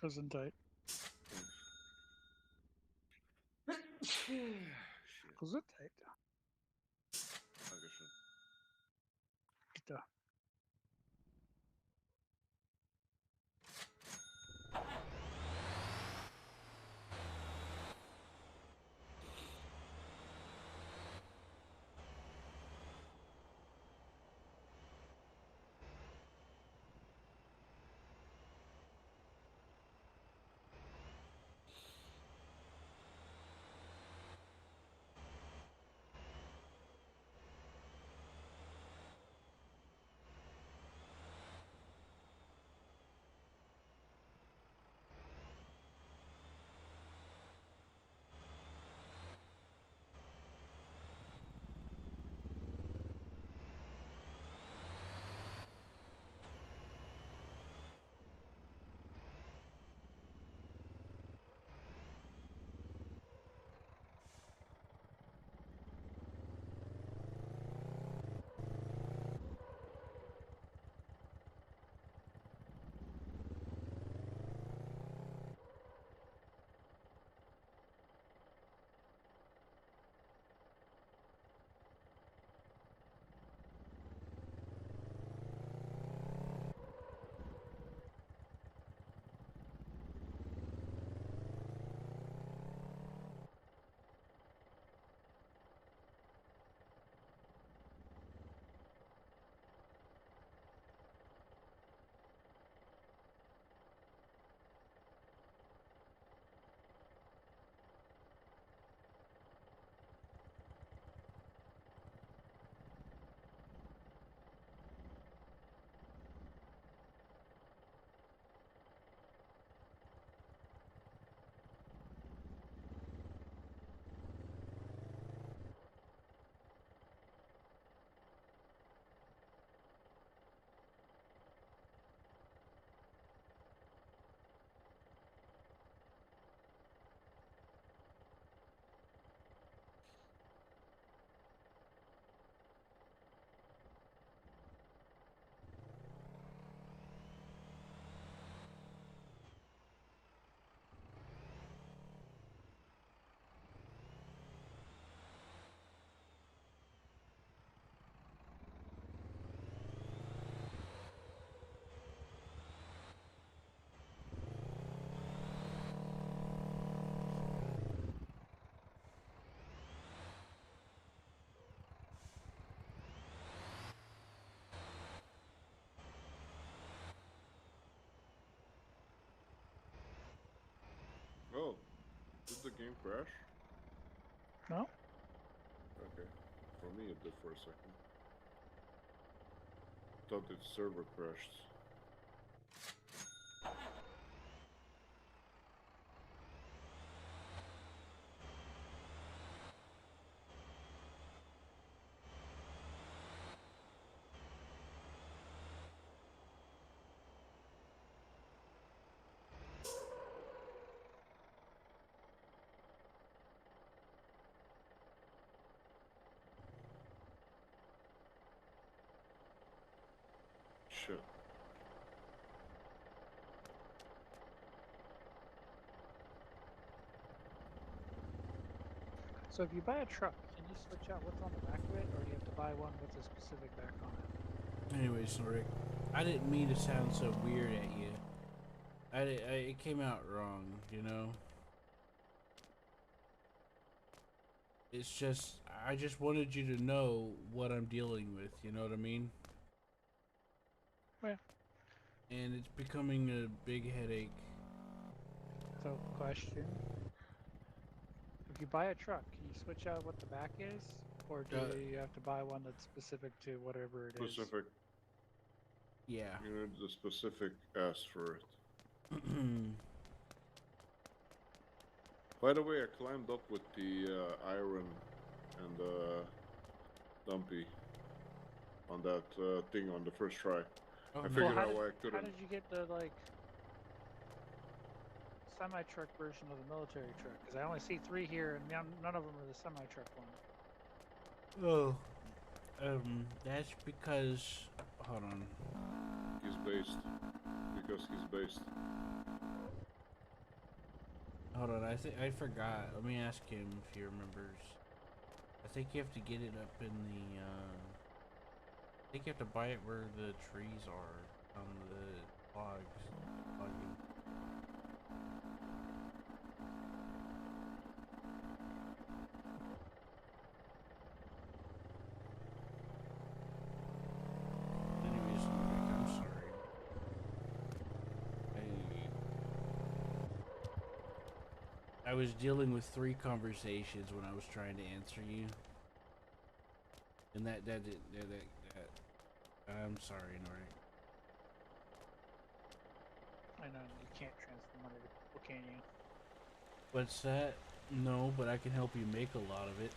Gesundheit. Gesundheit. Dankeschön. Bitte. Oh, did the game crash? No? Okay. For me, it did for a second. Thought the server crashed. Shit. So if you buy a truck, can you switch out what's on the back of it, or do you have to buy one with a specific back on it? Anyways, Rick, I didn't mean to sound so weird at you. It came out wrong, you know? It's just, I just wanted you to know what I'm dealing with, you know what I mean? Yeah. And it's becoming a big headache. So, question. If you buy a truck, can you switch out what the back is? Or do you have to buy one that's specific to whatever it is? Specific. Yeah. You need the specific S for it. By the way, I climbed up with the iron and dumpy on that thing on the first try. Oh, I no. figured Well, out why I how couldn't. did you get the, like, semi-truck version of the military truck? Because I only see 3 here, and none of them are the semi-truck one. Oh. That's because, hold on. He's based because he's based. Hold on, I forgot. Let me ask him if he remembers. I think you have to get it up in the, I think you have to buy it where the trees are on the logs. Logging. Anyways, I'm sorry. I was dealing with 3 conversations when I was trying to answer you. And that I'm sorry, Nordic. I know you can't transfer money to people, can you? What's that? No, but I can help you make a lot of it.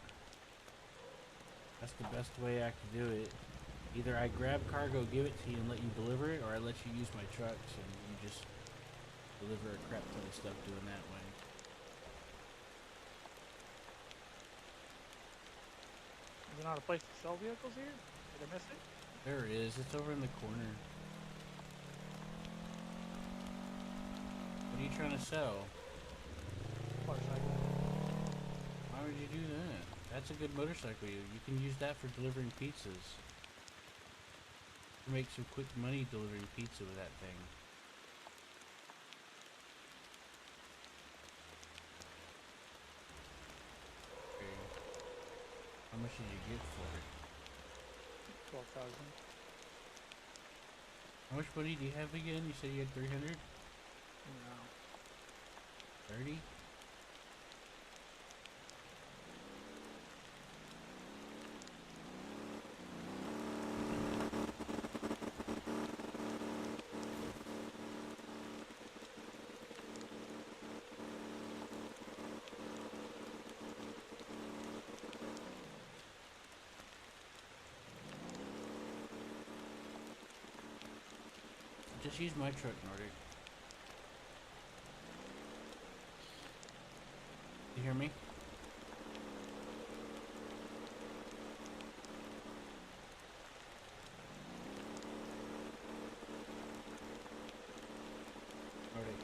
That's the best way I can do it. Either I grab cargo, give it to you, and let you deliver it, or I let you use my trucks and you just deliver a crap ton of stuff doing that way. Is there not a place to sell vehicles here? Did I miss it? There is. It's over in the corner. What are you trying to sell? Motorcycle. Why would you do that? That's a good motorcycle. You can use that for delivering pizzas. You make some quick money delivering pizza with that thing. Okay. How much did you get for it? 12,000. How much money do you have again? You said you had 300? No. 30? Just use my truck, Nordic. You hear me? Nordic.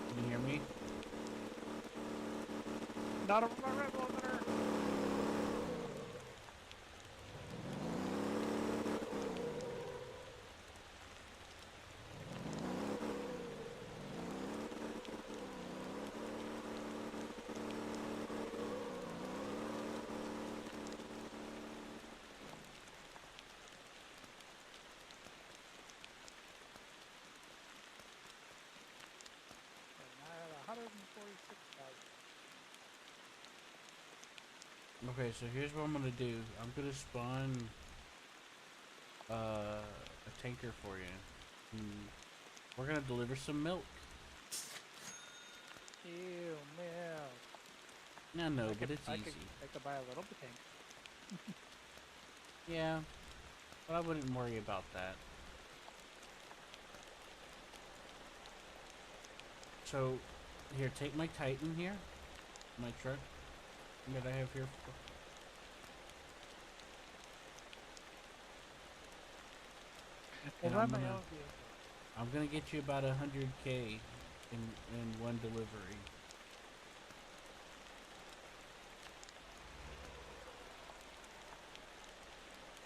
Can you hear me? Not over my red limiter! And I had 146,000. Okay, so here's what I'm gonna do. I'm gonna spawn a tanker for you. We're gonna deliver some milk. Ew, milk. No, but it's easy. I could buy a little bit tank. Yeah, but I wouldn't worry about that. So, here, take my Titan here, my truck that I have here. And I'm gonna get you about 100K in one delivery.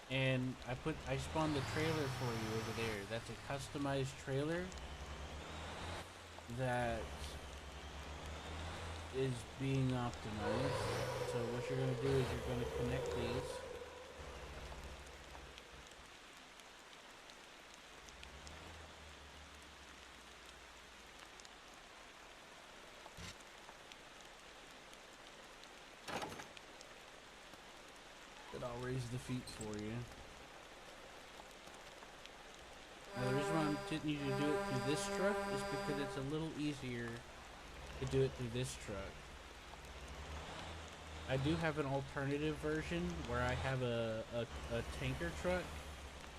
And I spawned the trailer for you over there. That's a customized trailer that is being optimized. So what you're gonna do is you're gonna connect these. And I'll raise the feet for you. Now the reason why I'm getting you to do it through this truck is because it's a little easier to do it through this truck. I do have an alternative version where I have a tanker truck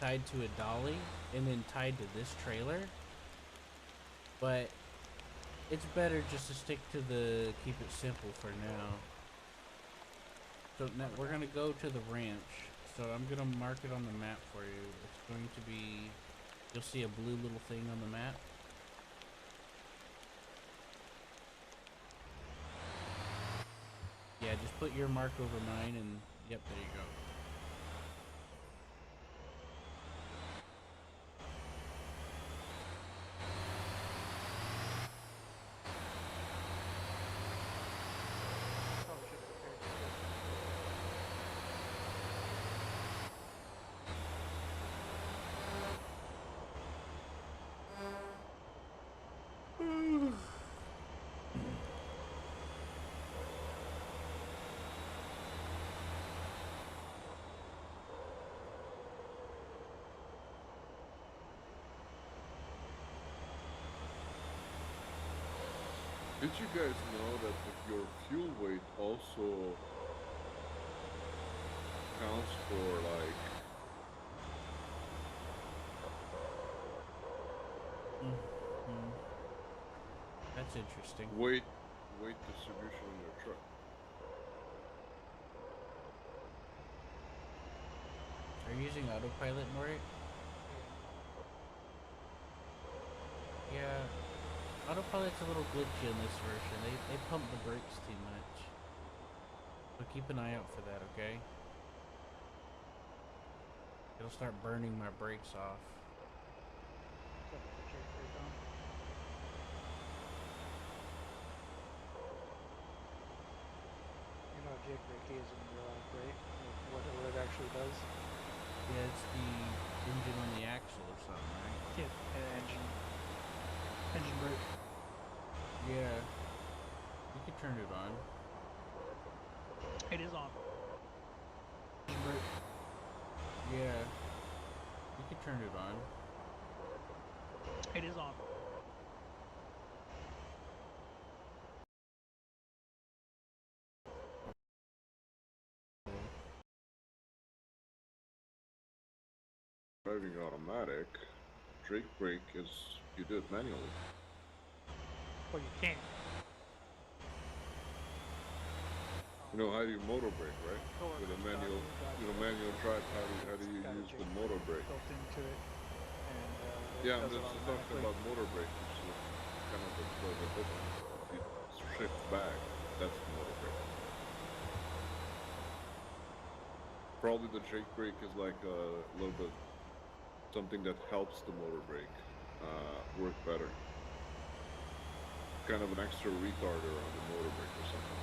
tied to a dolly and then tied to this trailer. But it's better just to stick to the keep it simple for now. So now we're gonna go to the ranch. So I'm gonna mark it on the map for you. It's going to be, you'll see a blue little thing on the map. Yeah, just put your mark over mine and yep, there you go. Probably should have prepared Did you guys know that your fuel weight also counts for like That's interesting. weight distribution in your truck? Are you using autopilot, Maury? Yeah, autopilot's a little glitchy in this version. They pump the brakes too much. So keep an eye out for that, okay? It'll start burning my brakes off. Except for the Jake brake on. You know what Jake brake is in real life, right? Like what it actually does? Yeah, it's the engine on the axle or something, right? Yeah, engine brake. Yeah. You could turn it on. It is on. Engine brake. Yeah. You could turn it on. It is on. Driving automatic, Drake brake is you do it manually. Well, you can't. You know how do you motor brake, right? Sure. With a manual, manual drive. How do you Got a use the Jake motor brake brake? built into it, and it Yeah, I'm does it just talking automatically. about motor brake, which is kind of the difference. You shift back. That's the motor brake. Probably the Jake brake is like a little bit something that helps the motor brake work better. Kind of an extra retarder on the motor brake or something.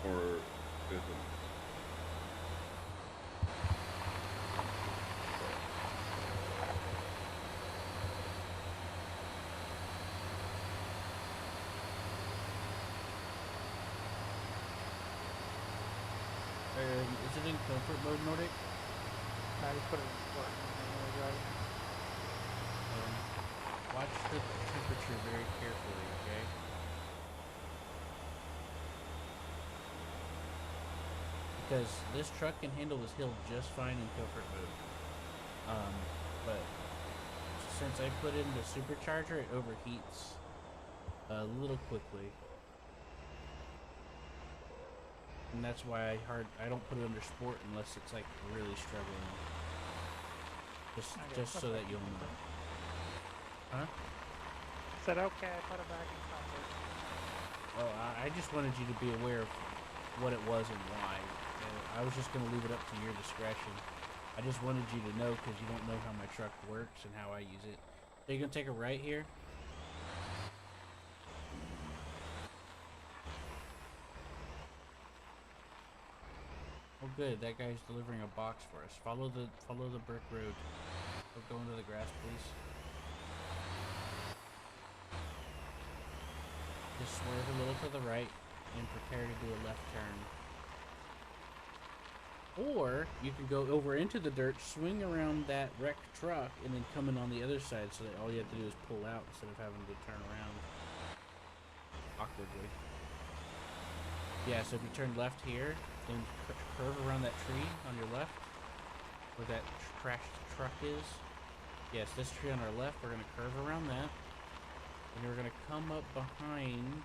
Or isn't. Is it in comfort mode, Nordic? Now you put it in sport when you're driving. Watch the temperature very carefully, okay? Because this truck can handle this hill just fine in comfort mode. But since I put in the supercharger, it overheats a little quickly. And that's why I don't put it under sport unless it's like really struggling. Just so that you'll know. Huh? Said okay, I put it back in comfort. Oh, I just wanted you to be aware of what it was and why. I was just gonna leave it up to your discretion. I just wanted you to know because you don't know how my truck works and how I use it. So you're gonna take a right here. Oh good, that guy's delivering a box for us. Follow the brick road. Don't go into the grass, please. Just swerve a little to the right and prepare to do a left turn. Or you can go over into the dirt, swing around that wrecked truck, and then come in on the other side so that all you have to do is pull out instead of having to turn around awkwardly. Yeah, so if you turn left here, then curve around that tree on your left, where that trash truck is. Yes, this tree on our left, we're gonna curve around that. And we're gonna come up behind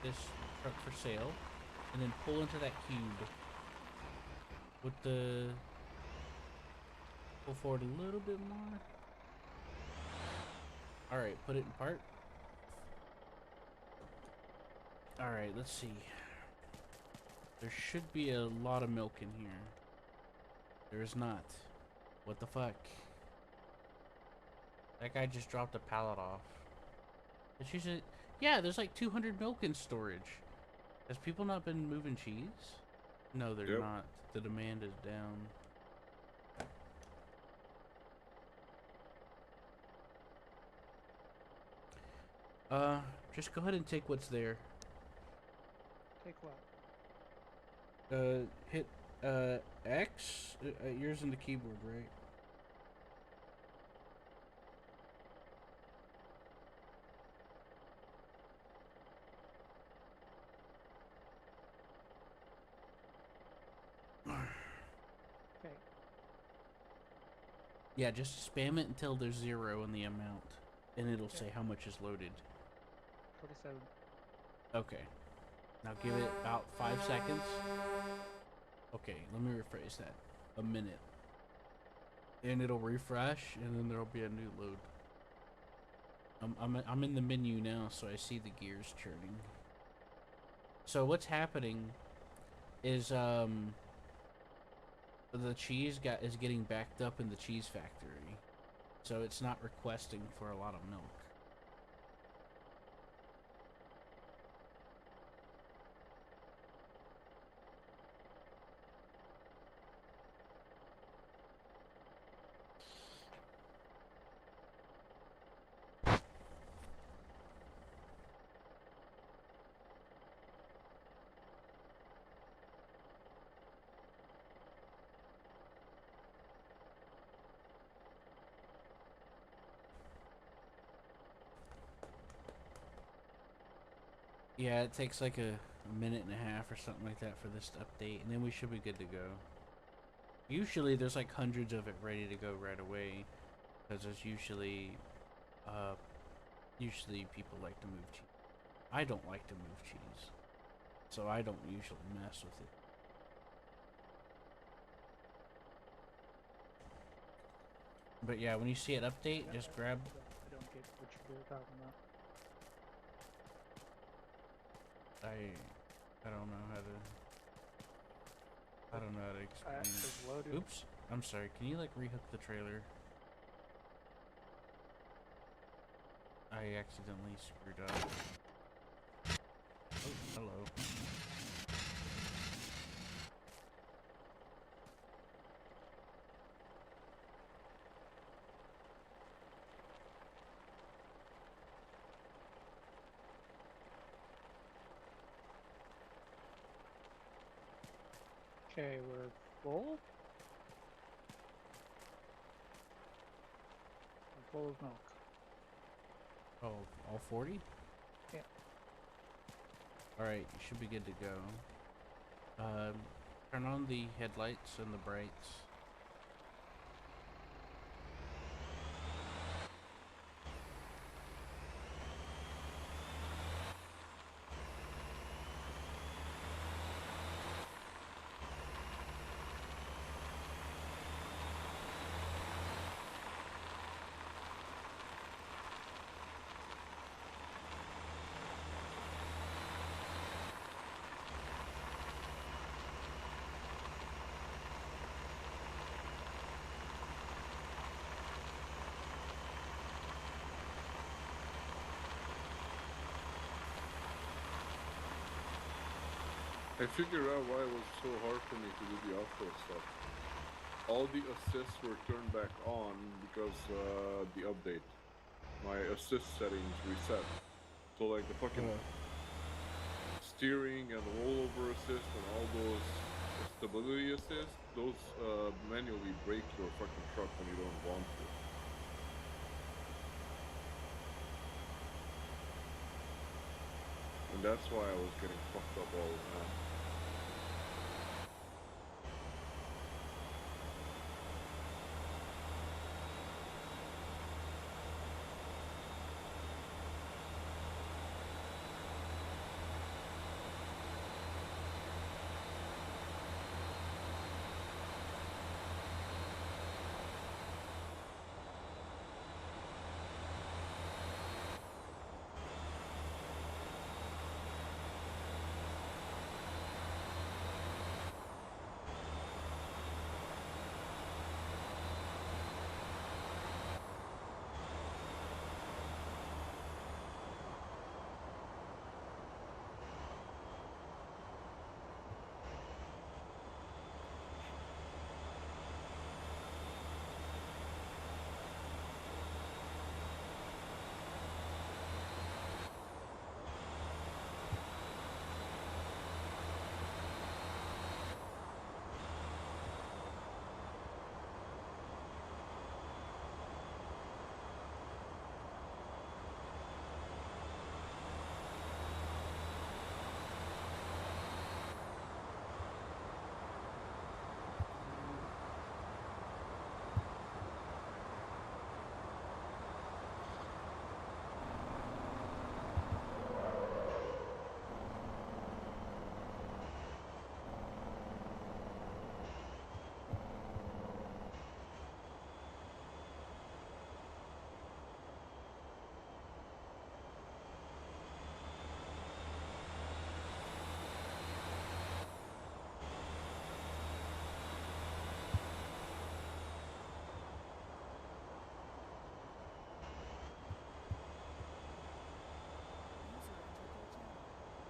this truck for sale, and then pull into that cube. With the... Pull forward a little bit more. Alright, put it in park. Alright, let's see. There should be a lot of milk in here. There is not. What the fuck? That guy just dropped a pallet off. It's usually... Yeah, there's like 200 milk in storage. Has people not been moving cheese? No, they're Yep. not. The demand is down. Just go ahead and take what's there. Take what? Hit, X? Yours in the keyboard, right? Okay. Yeah, just spam it until there's 0 in the amount. And it'll say how much is loaded. 47. Okay. Now give it about 5 seconds. Okay, let me rephrase that. A minute. And it'll refresh, and then there'll be a new load. I'm in the menu now, so I see the gears churning. So what's happening is the cheese is getting backed up in the cheese factory, so it's not requesting for a lot of milk. Yeah, it takes like a minute and a half or something like that for this to update, and then we should be good to go. Usually there's like hundreds of it ready to go right away, because there's usually people like to move cheese. I don't like to move cheese, so I don't usually mess with it. But yeah, when you see it update, just grab... I don't get what you're talking about. I don't know how to... I don't know how to explain Is it. loaded. Oops, I'm sorry, can you like rehook the trailer? I accidentally screwed up. Oh, hello. Okay, we're full. We're full of milk. Oh, all 40? Yeah. Alright, you should be good to go. Turn on the headlights and the brights. I figured out why it was so hard for me to do the off-road stuff. All the assists were turned back on because the update. My assist settings reset. So like the fucking steering and rollover assist and all those stability assists, those manually break your fucking truck when you don't want to. And that's why I was getting fucked up all the time.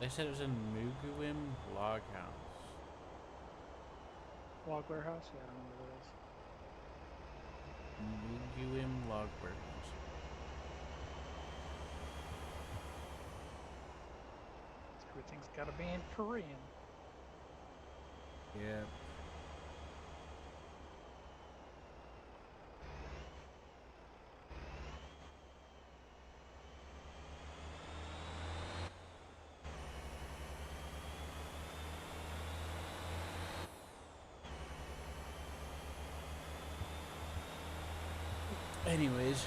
They said it was in Muguim Log House. Log warehouse? Yeah, I don't know what it is. Muguim Log Warehouse. Everything's gotta be in Korean. Yeah. Anyways.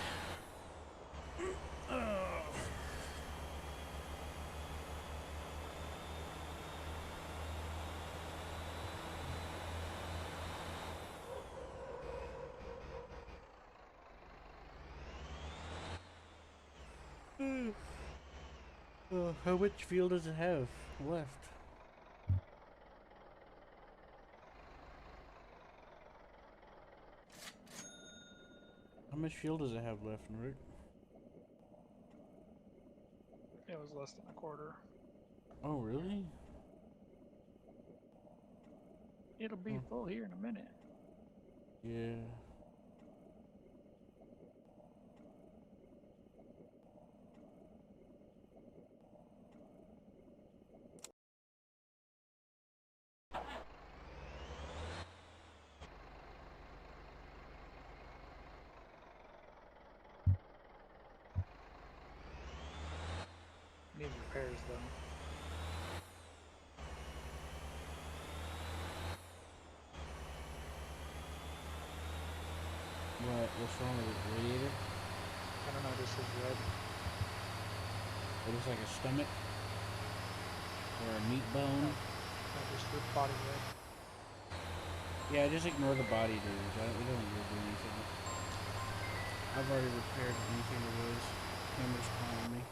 How much fuel does it have left? How much fuel does it have left, Rick? It was less than a quarter. Oh, really? It'll be full here in a minute. Yeah. Needs repairs though. What's wrong with the radiator? I don't know, this is red. It looks like a stomach or a meat bone. No, just the body red. Yeah, just ignore the body, dude. We don't need to do anything. I've already repaired anything it was. Camera's calling me.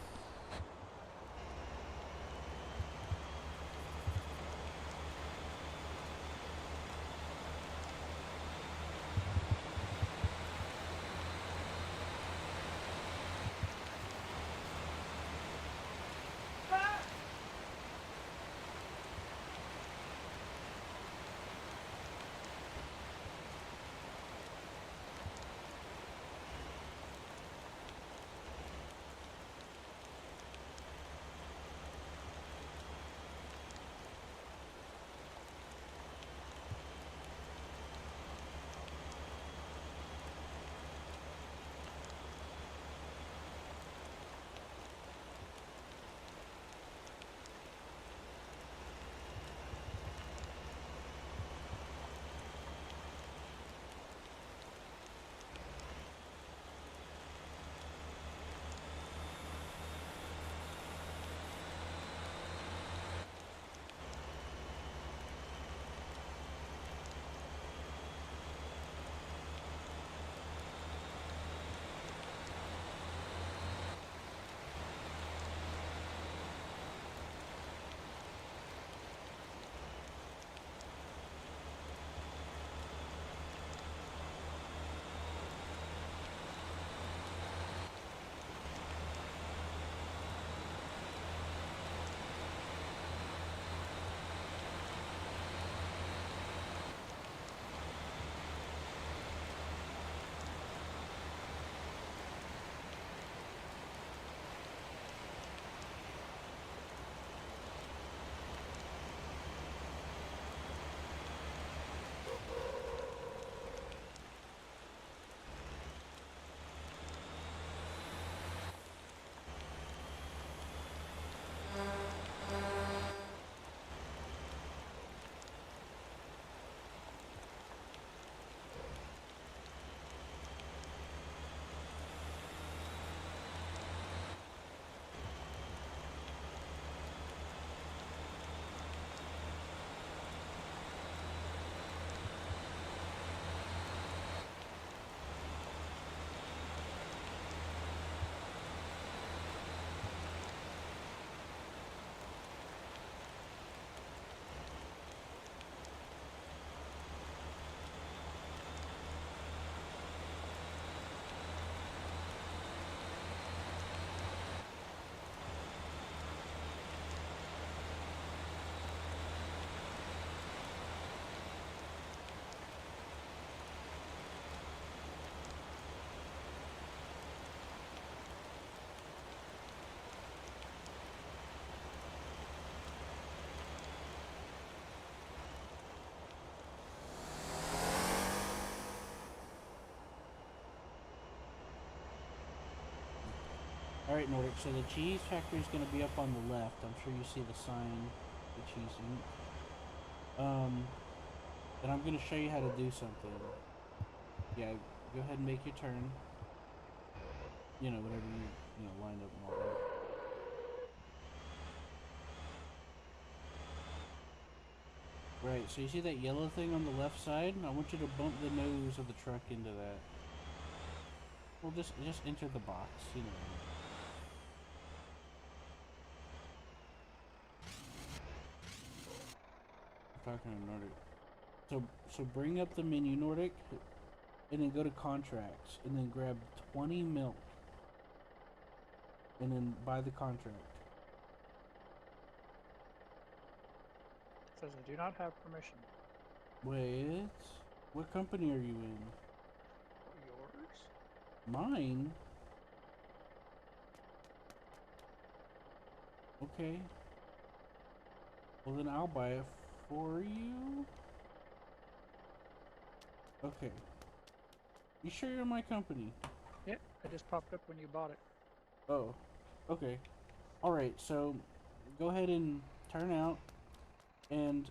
Alright, Nordic, so the cheese factory is going to be up on the left. I'm sure you see the sign, the cheese ink. And I'm going to show you how to do something. Yeah, go ahead and make your turn. You know, whatever you know, lined up and all that. Right, so you see that yellow thing on the left side? I want you to bump the nose of the truck into that. Well, just enter the box, you know. I'm talking to Nordic. So bring up the menu, Nordic, and then go to contracts, and then grab 20 milk, and then buy the contract. It says I do not have permission. Wait, what company are you in? Yours? Mine? Okay. Well, then I'll buy it for you. Okay. You sure you're in my company? Yeah, it just popped up when you bought it. Oh, okay. Alright, so go ahead and turn out and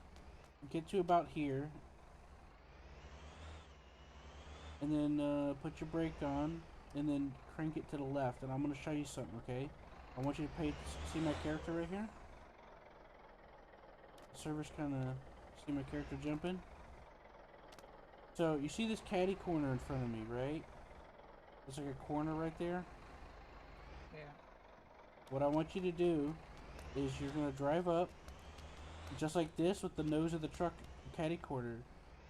get to about here. And then put your brake on and then crank it to the left. And I'm going to show you something, okay? I want you to see my character right here? The server's kind of, see my character jumping? So, you see this caddy corner in front of me, right? There's like a corner right there. Yeah. What I want you to do is you're going to drive up just like this with the nose of the truck caddy corner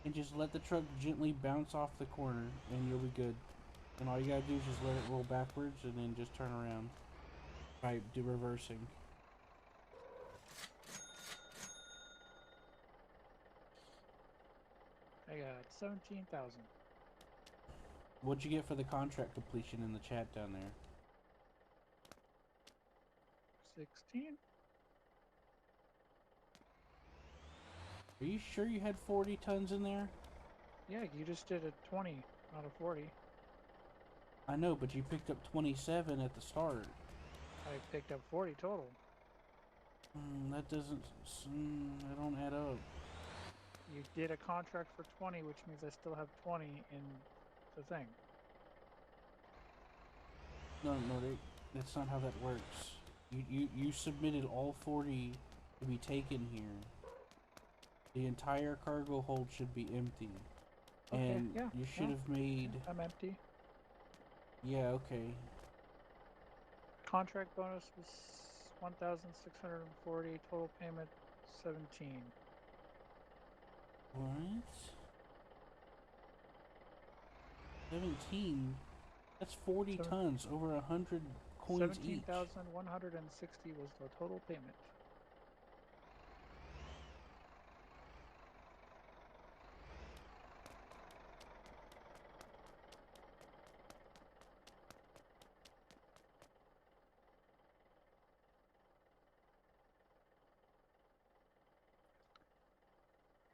and just let the truck gently bounce off the corner and you'll be good. And all you gotta do is just let it roll backwards and then just turn around by reversing. I got 17,000. What'd you get for the contract completion in the chat down there? 16? Are you sure you had 40 tons in there? Yeah, you just did a 20, not a 40. I know, but you picked up 27 at the start. I picked up 40 total. That doesn't... that don't add up. You did a contract for 20, which means I still have 20 in the thing. No, that's not how that works. You submitted all 40 to be taken here. The entire cargo hold should be empty. Okay, And yeah, you should have made... I'm empty. Yeah, okay. Contract bonus was 1,640. Total payment 17. What? 17? That's 40 tons, over 100 coins each. 17,160 was the total payment.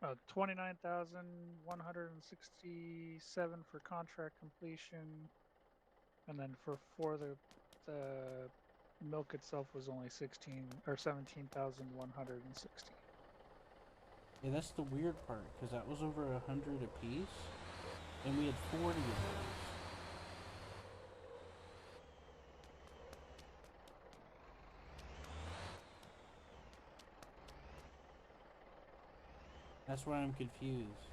Uh, 29,167 for contract completion, and then for the milk itself was only 16 or 17,160. Yeah, that's the weird part, because that was over 100 apiece, and we had 40 of those. That's why I'm confused.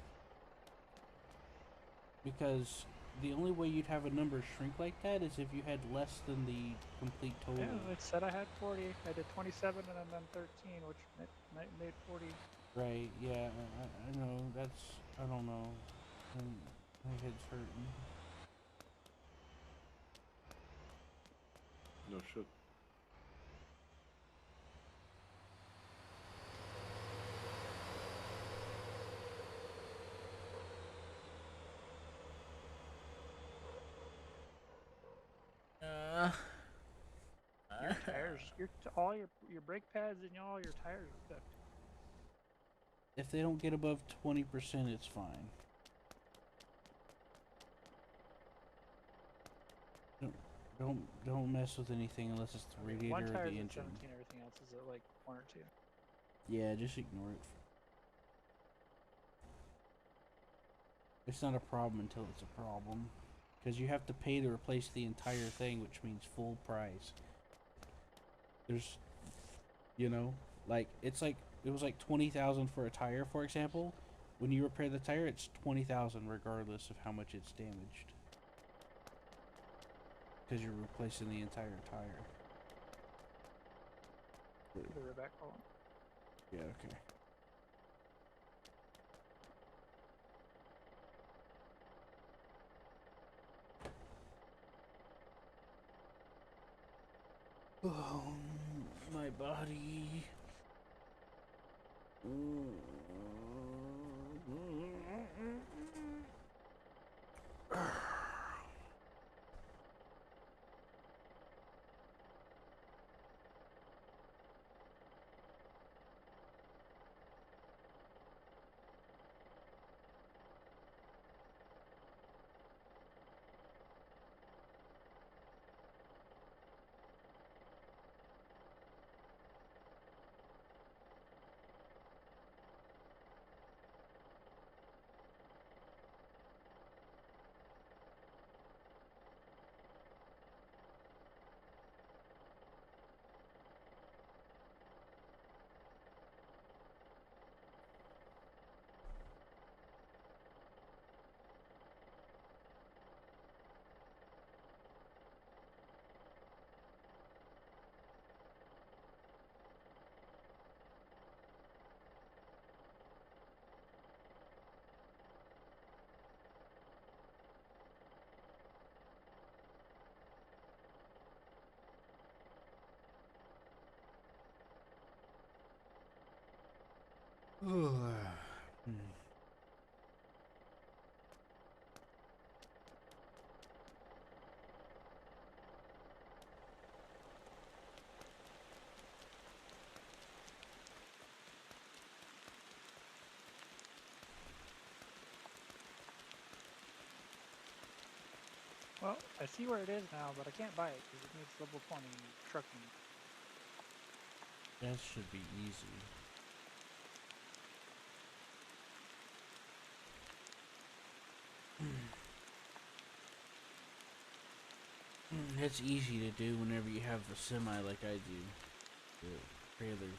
Because the only way you'd have a number shrink like that is if you had less than the complete total. Yeah, it said I had 40. I did 27 and then 13, which made 40. Right, yeah, I know, that's, I don't know. My head's hurting. No shit. Your tires, all your brake pads and all your tires are cooked. If they don't get above 20%, it's fine. Don't mess with anything unless it's the Okay, radiator one or tire the is at engine. 17, everything else is at like 1 or 2. Yeah, just ignore it. It's not a problem until it's a problem. Because you have to pay to replace the entire thing, which means full price. There's, you know, like, it was like 20,000 for a tire, for example. When you repair the tire, it's 20,000 regardless of how much it's damaged. Because you're replacing the entire tire. Be right back. Hold on. Yeah, okay. Oh, my body. Well, I see where it is now, but I can't buy it because it needs level 20 trucking. That should be easy. It's easy to do whenever you have a semi like I do. The trailer.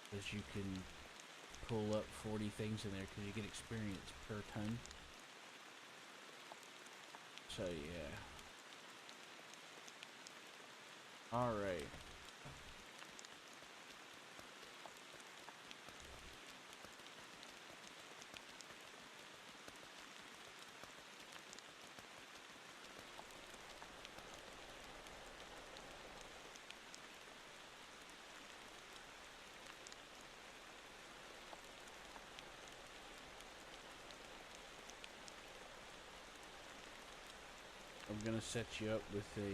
Because you can pull up 40 things in there because you get experience per ton. So yeah. Alright. I'm gonna set you up with a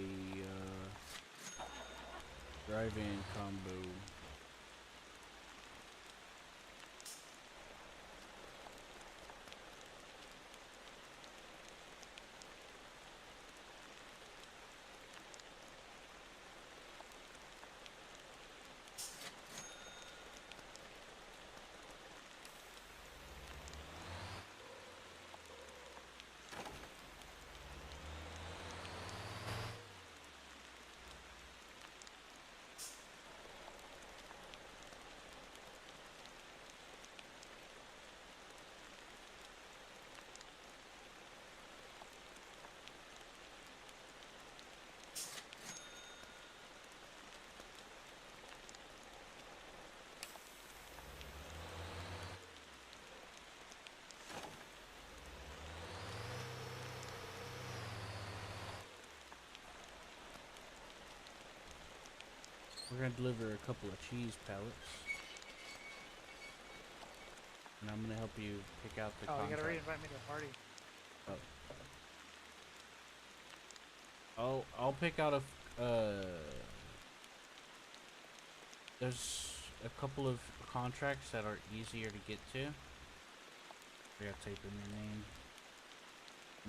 drive-in combo. We're gonna deliver a couple of cheese pallets. And I'm gonna help you pick out the Oh, you contract. gotta re-invite me to the party. Oh. I'll pick out there's a couple of contracts that are easier to get to. I gotta type in your name.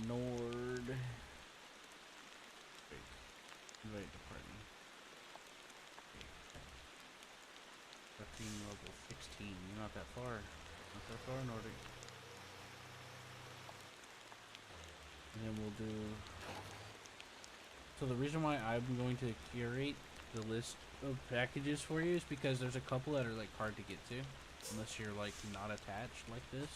Nord. Invite the party. Trucking level 16. You're not that far. Not that far, Nordic. And then we'll do... So the reason why I'm going to curate the list of packages for you is because there's a couple that are like hard to get to. Unless you're like not attached like this.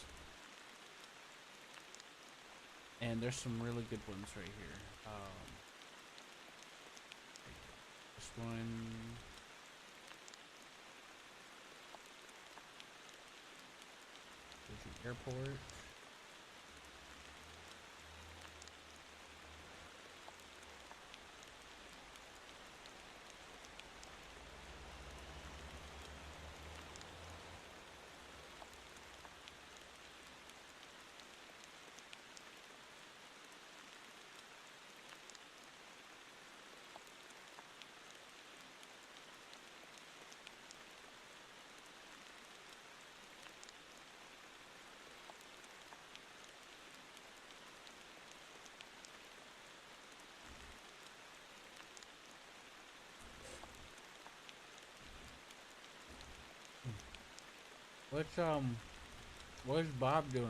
And there's some really good ones right here. This one... There's the airport. What's Bob doing?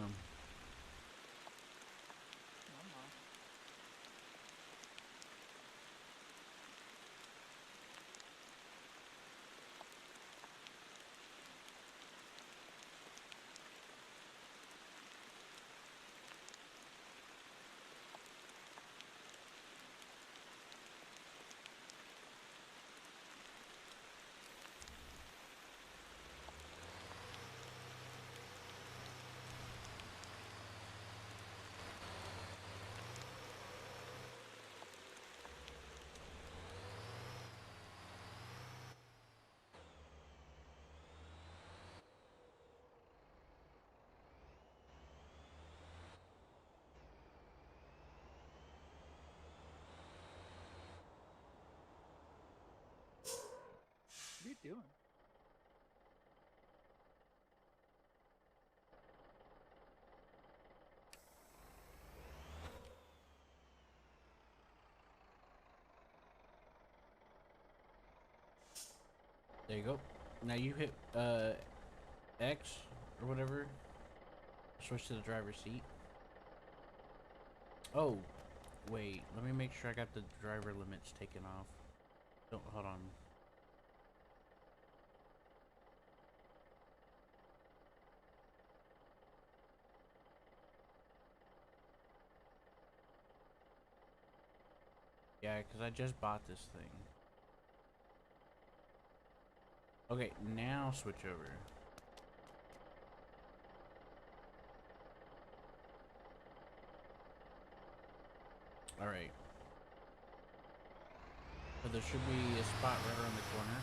What are you doing? There you go. Now you hit X or whatever. Switch to the driver's seat. Oh, wait. Let me make sure I got the driver limits taken off. Don't hold on. Yeah, because I just bought this thing. Okay, now switch over. Alright. So there should be a spot right around the corner.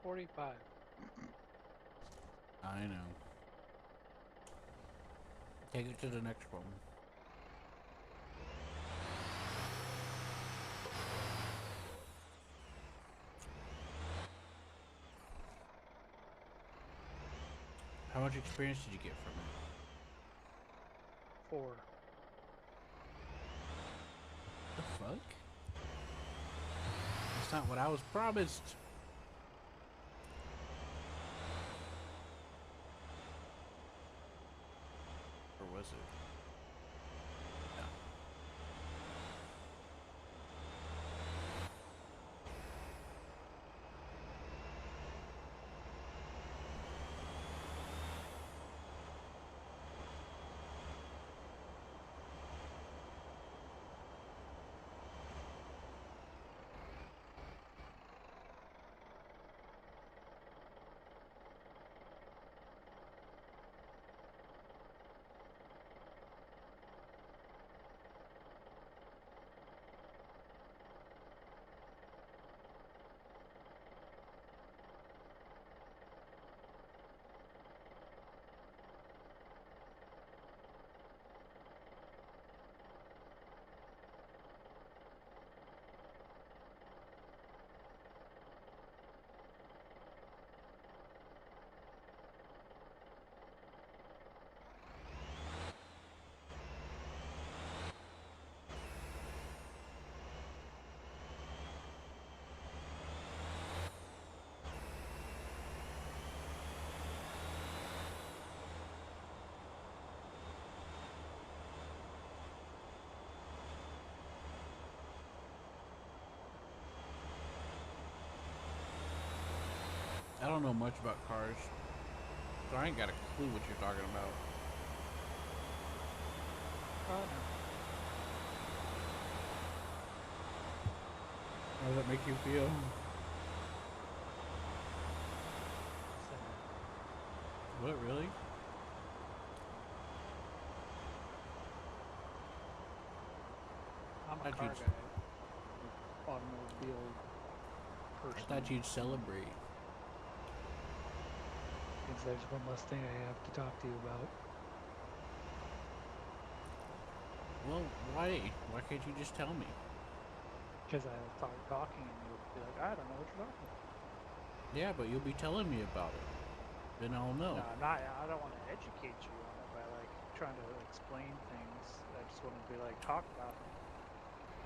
$45. I know. Take it to the next one. How much experience did you get from it? 4. The fuck? That's not what I was promised. Or was it? No. don't know much about cars, so I ain't got a clue what you're talking about. How does that make you feel? What, really? I'm a Thought car you'd- guy. Automobile I person. thought you'd celebrate. Means there's one less thing I have to talk to you about. Well, why? Why can't you just tell me? Because I'll start talking and you'll be like, I don't know what you're talking about. Yeah, but you'll be telling me about it. Then I'll know. No, I'm not. I don't want to educate you on it by like trying to explain things. I just want to be like talk about them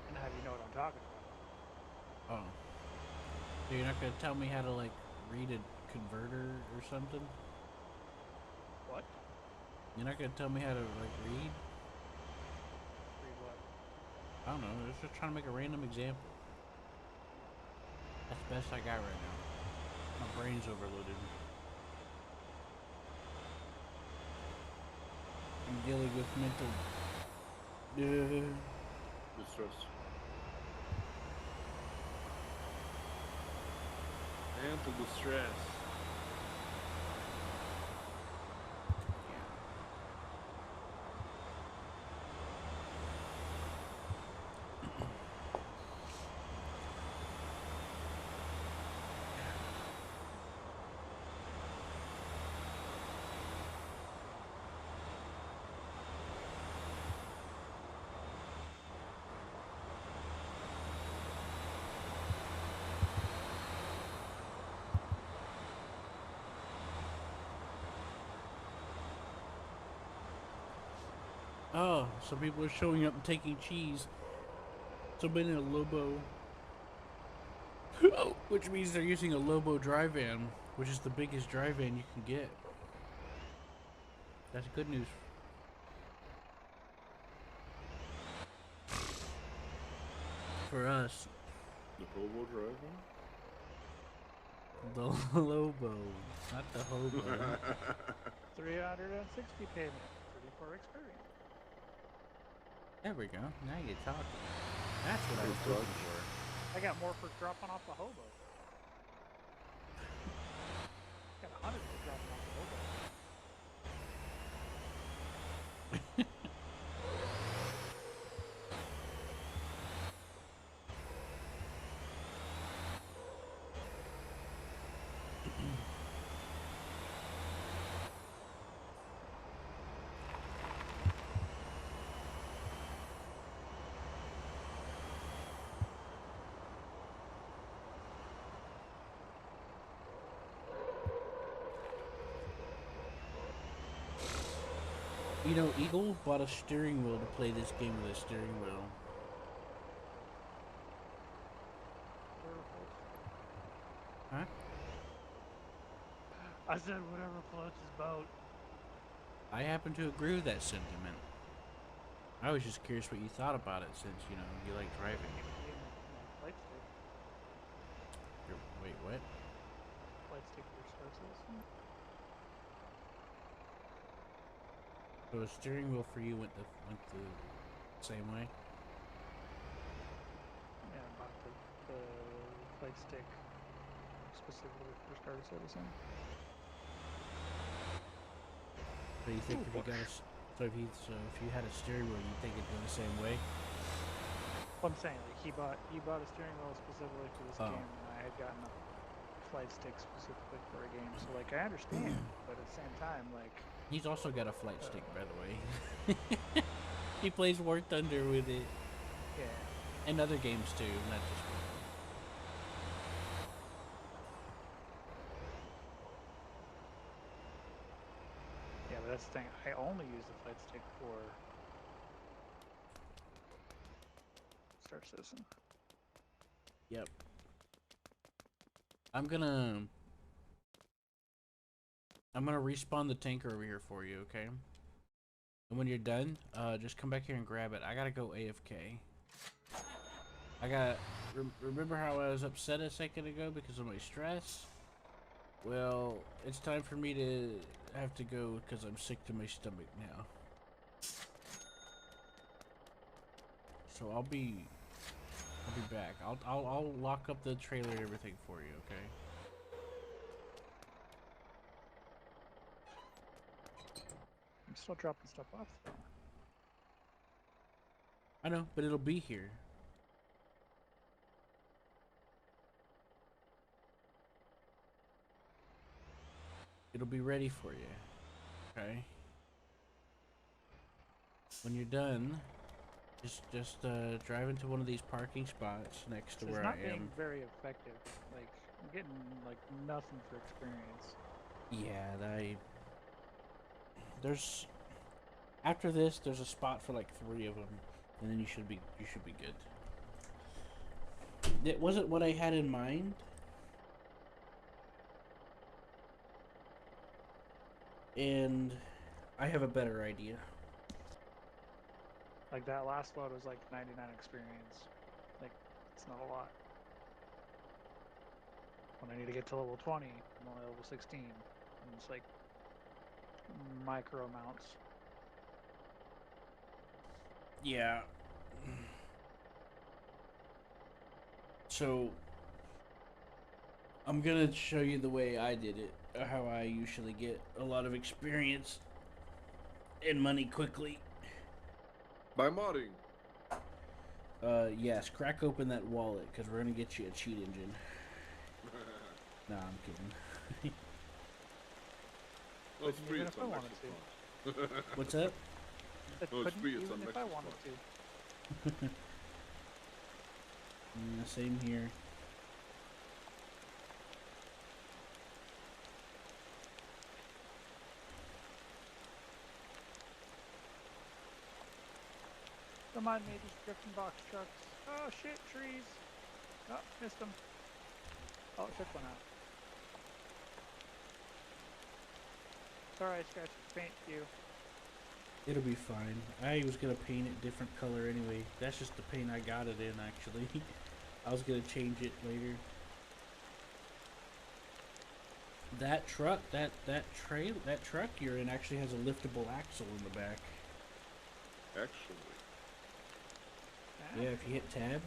and have you know what I'm talking about. Oh. So you're not gonna tell me how to like read a converter or something? What? You're not gonna tell me how to like read? Read what? I don't know. I was just trying to make a random example. That's the best I got right now. My brain's overloaded. I'm dealing with mental Distress. Mental distress. Oh, some people are showing up and taking cheese. Somebody in a Lobo. Which means they're using a Lobo dry van, which is the biggest dry van you can get. That's good news. For us. The Hobo driving? The Lobo, not the hobo. 360 payment. 34 experience. There we go. Now you're talking. That's what I was looking for. I got more for dropping off the hobo. Got 100 for dropping off the hobo. You know, Eagle bought a steering wheel to play this game with a steering wheel. Huh? I said whatever floats his boat. I happen to agree with that sentiment. I was just curious what you thought about it since, you know, you like driving. Flight stick. Wait, what? Flight stick for Star Citizen. So a steering wheel for you went the same way? Yeah, I bought the flight stick specifically for Star Citizen. So you think if you got if you had a steering wheel, you think it'd go the same way? Well, I'm saying like he bought a steering wheel specifically for this Oh. game, and I had gotten a flight stick specifically for a game. So like I understand, but at the same time, like He's also got a flight stick, by the way. He plays War Thunder with it. yeah. And other games too, not just one. Yeah, but that's the thing. I only use the flight stick for Star Citizen. Yep. I'm gonna respawn the tanker over here for you, okay? And when you're done, just come back here and grab it. I gotta go AFK. Remember how I was upset a second ago because of my stress? Well, it's time for me to have to go because I'm sick to my stomach now. So I'll be back. I'll lock up the trailer and everything for you, okay? I'm still dropping stuff off though. I know, but it'll be here. It'll be ready for you, okay? When you're done, just drive into one of these parking spots next to This is where not I being am. very effective. Like, I'm getting like nothing for experience. Yeah, there's after this there's a spot for like 3 of them, and then you should be good. It wasn't what I had in mind. And I have a better idea. Like that last load was like 99 experience. Like, it's not a lot. When I need to get to level 20, I'm only level 16. And it's like micro amounts. Yeah. So I'm gonna show you the way I did it, how I usually get a lot of experience and money quickly. By modding. Yes, crack open that wallet because we're gonna get you a cheat engine. Nah, I'm kidding. Oh, it's Couldn't free. even It's if I on wanted Mexico. What's up? That Oh, it's couldn't free, it's even on if I Mexico. wanted to. Yeah, same here. Don't mind me, just drifting box trucks. Oh shit, trees. Oh, missed them. Oh, took one out. Sorry, I scratched the paint to you. It'll be fine. I was gonna paint it different color anyway. That's just the paint I got it in actually. I was gonna change it later. That truck, that truck you're in actually has a liftable axle in the back. Actually. Yeah, if you hit tab,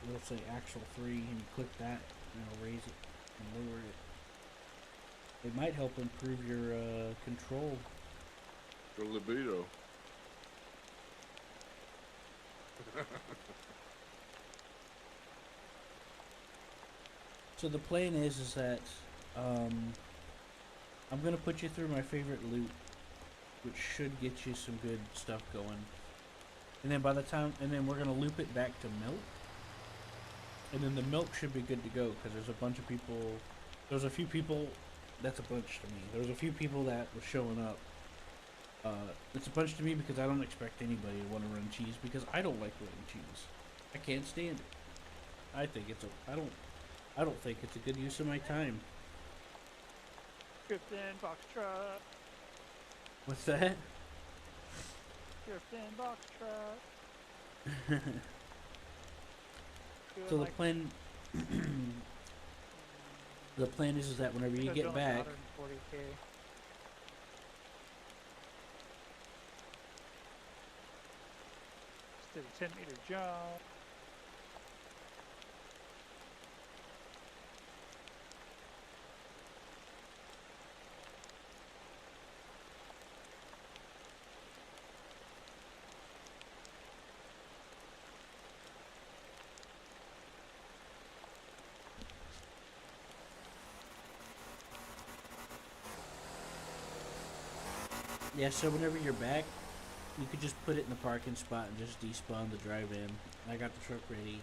it'll say axle 3 and you click that and it'll raise it and lower it. It might help improve your control. Your libido. So the plan is that I'm gonna put you through my favorite loot, which should get you some good stuff going. And then we're gonna loop it back to milk. And then the milk should be good to go because there's a bunch of people. There's a few people. That's a bunch to me. There's a few people that were showing up. It's a bunch to me because I don't expect anybody to want to run cheese because I don't like running cheese. I can't stand it. I don't think it's a good use of my time. Drifting box truck. What's that? Drifting box truck. So the plan, the plan is that whenever you get back, 140K. Just did a 10-meter jump. yeah. So whenever you're back, you could just put it in the parking spot and just despawn the drive-in. I got the truck ready.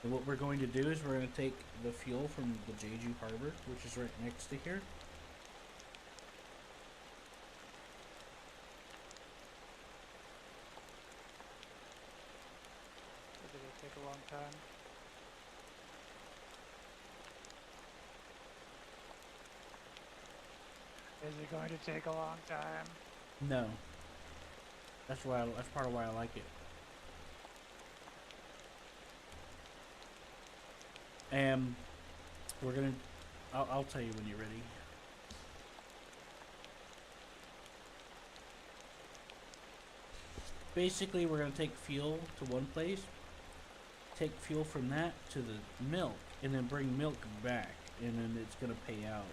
And what we're going to do is we're going to take the fuel from the Jeju Harbor, which is right next to here. Or did it take a long time? Is it going to take a long time? No. That's part of why I like it. And we're gonna I'll tell you when you're ready. Basically, we're gonna take fuel to one place, take fuel from that to the milk, and then bring milk back, and then it's gonna pay out.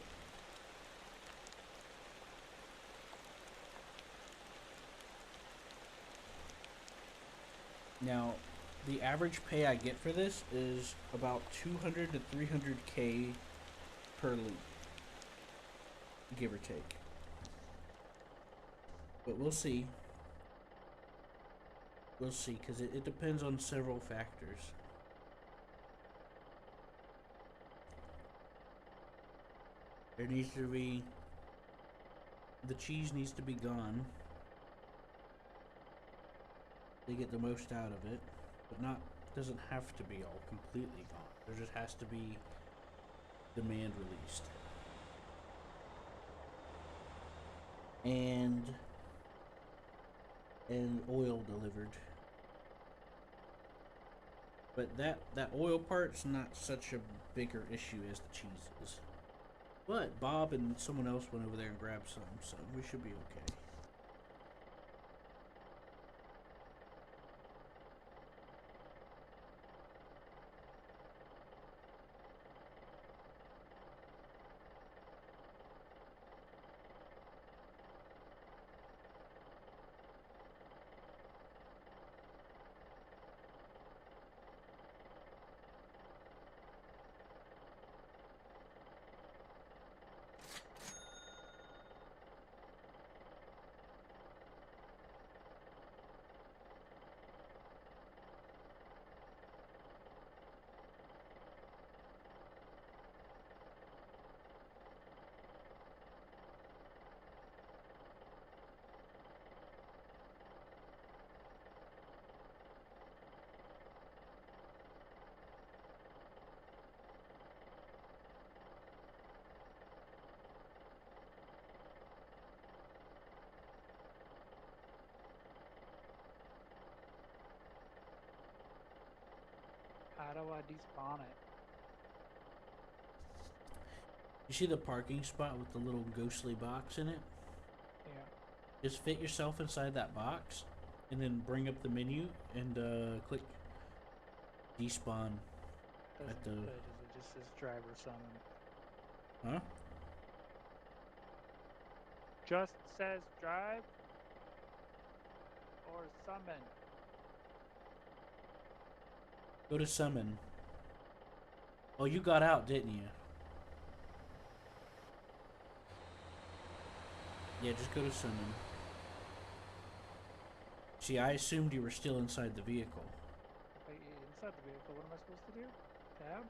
Now, the average pay I get for this is about 200 to 300K per loop, give or take. But we'll see. We'll see, because it depends on several factors. There needs to be... The cheese needs to be gone. They get the most out of it. But not... Doesn't have to be all completely gone. There just has to be demand released. And oil delivered. But that oil part's not such a bigger issue as the cheese is. But Bob and someone else went over there and grabbed some, so we should be okay. How do I despawn it? You see the parking spot with the little ghostly box in it? Yeah. Just fit yourself inside that box, and then bring up the menu and click despawn at the... It just says driver summon. Huh? Just says drive or summon. Go to summon. Oh, you got out, didn't you? Yeah, just go to summon. See, I assumed you were still inside the vehicle. If I get inside the vehicle, what am I supposed to do? Tab?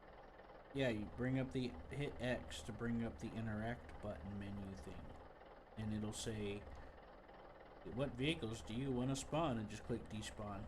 Yeah, you bring up the... Hit X to bring up the interact button menu thing. And it'll say, what vehicles do you want to spawn? And just click despawn.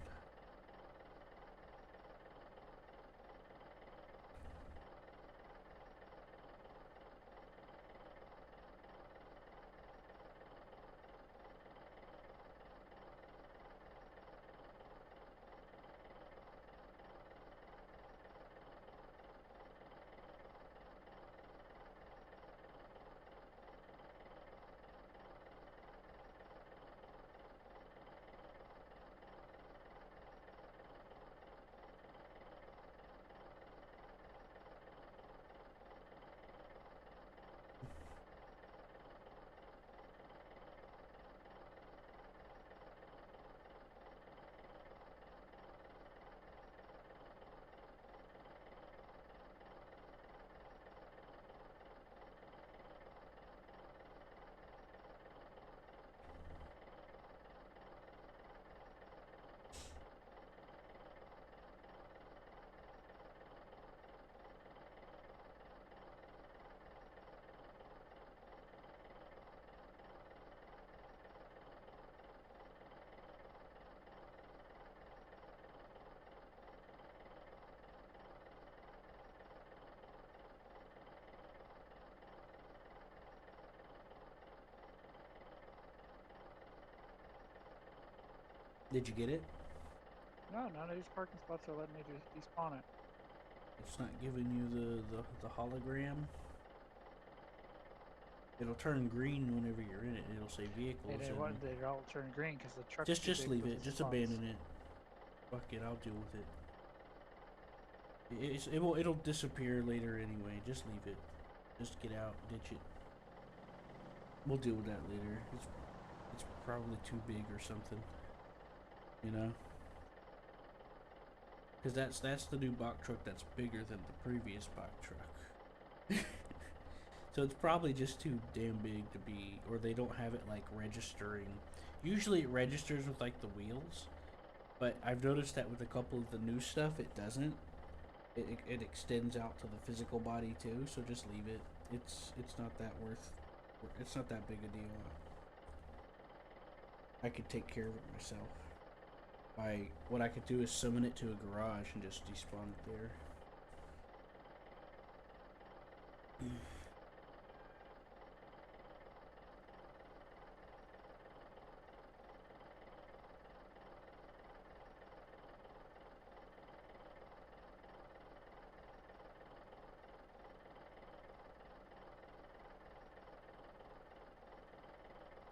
Did you get it? No, none of these parking spots are letting me despawn it. It's not giving you the hologram. It'll turn green whenever you're in it. It'll say vehicles. And They all turn green because the truck's too just big leave for it. the Just spots. abandon it. Fuck it. I'll deal with it. It'll disappear later anyway. Just leave it. Just get out, ditch it. We'll deal with that later. It's probably too big or something. You know? Because that's the new box truck that's bigger than the previous box truck. So it's probably just too damn big to be, or they don't have it like registering. Usually it registers with like the wheels, but I've noticed that with a couple of the new stuff it doesn't. It extends out to the physical body too, so just leave it. It's not that worth. It's not that big a deal. I could take care of it myself. By what I could do is summon it to a garage and just despawn it there.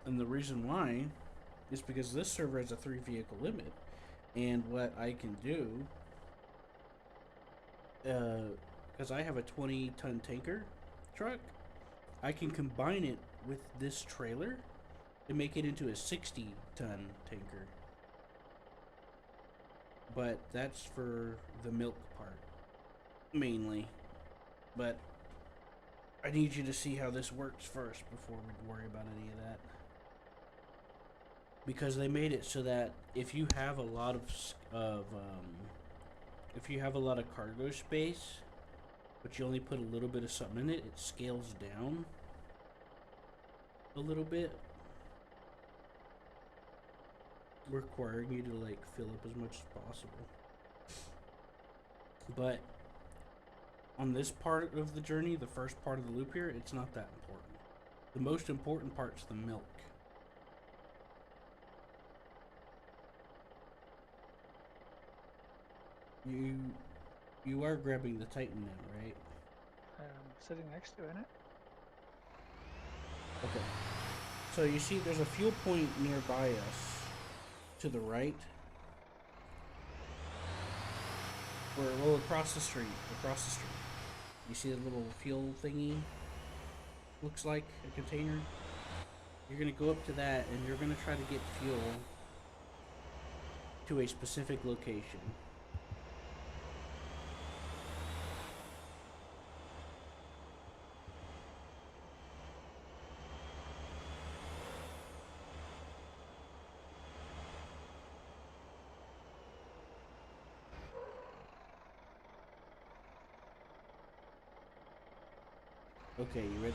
And the reason why is because this server has a 3 vehicle limit. And what I can do, because I have a 20-ton tanker truck, I can combine it with this trailer and make it into a 60-ton tanker. But that's for the milk part, mainly. But I need you to see how this works first before we worry about any of that. Because they made it so that if you have a lot if you have a lot of cargo space, but you only put a little bit of something in it, it scales down a little bit, requiring you to like fill up as much as possible. But on this part of the journey, the first part of the loop here, it's not that important. The most important part's the milk. You are grabbing the Titan now, right? I'm sitting next to it. Okay. So you see there's a fuel point nearby us to the right. Well, across the street. You see a little fuel thingy? Looks like a container. You're gonna go up to that and you're gonna try to get fuel to a specific location. Okay, you ready?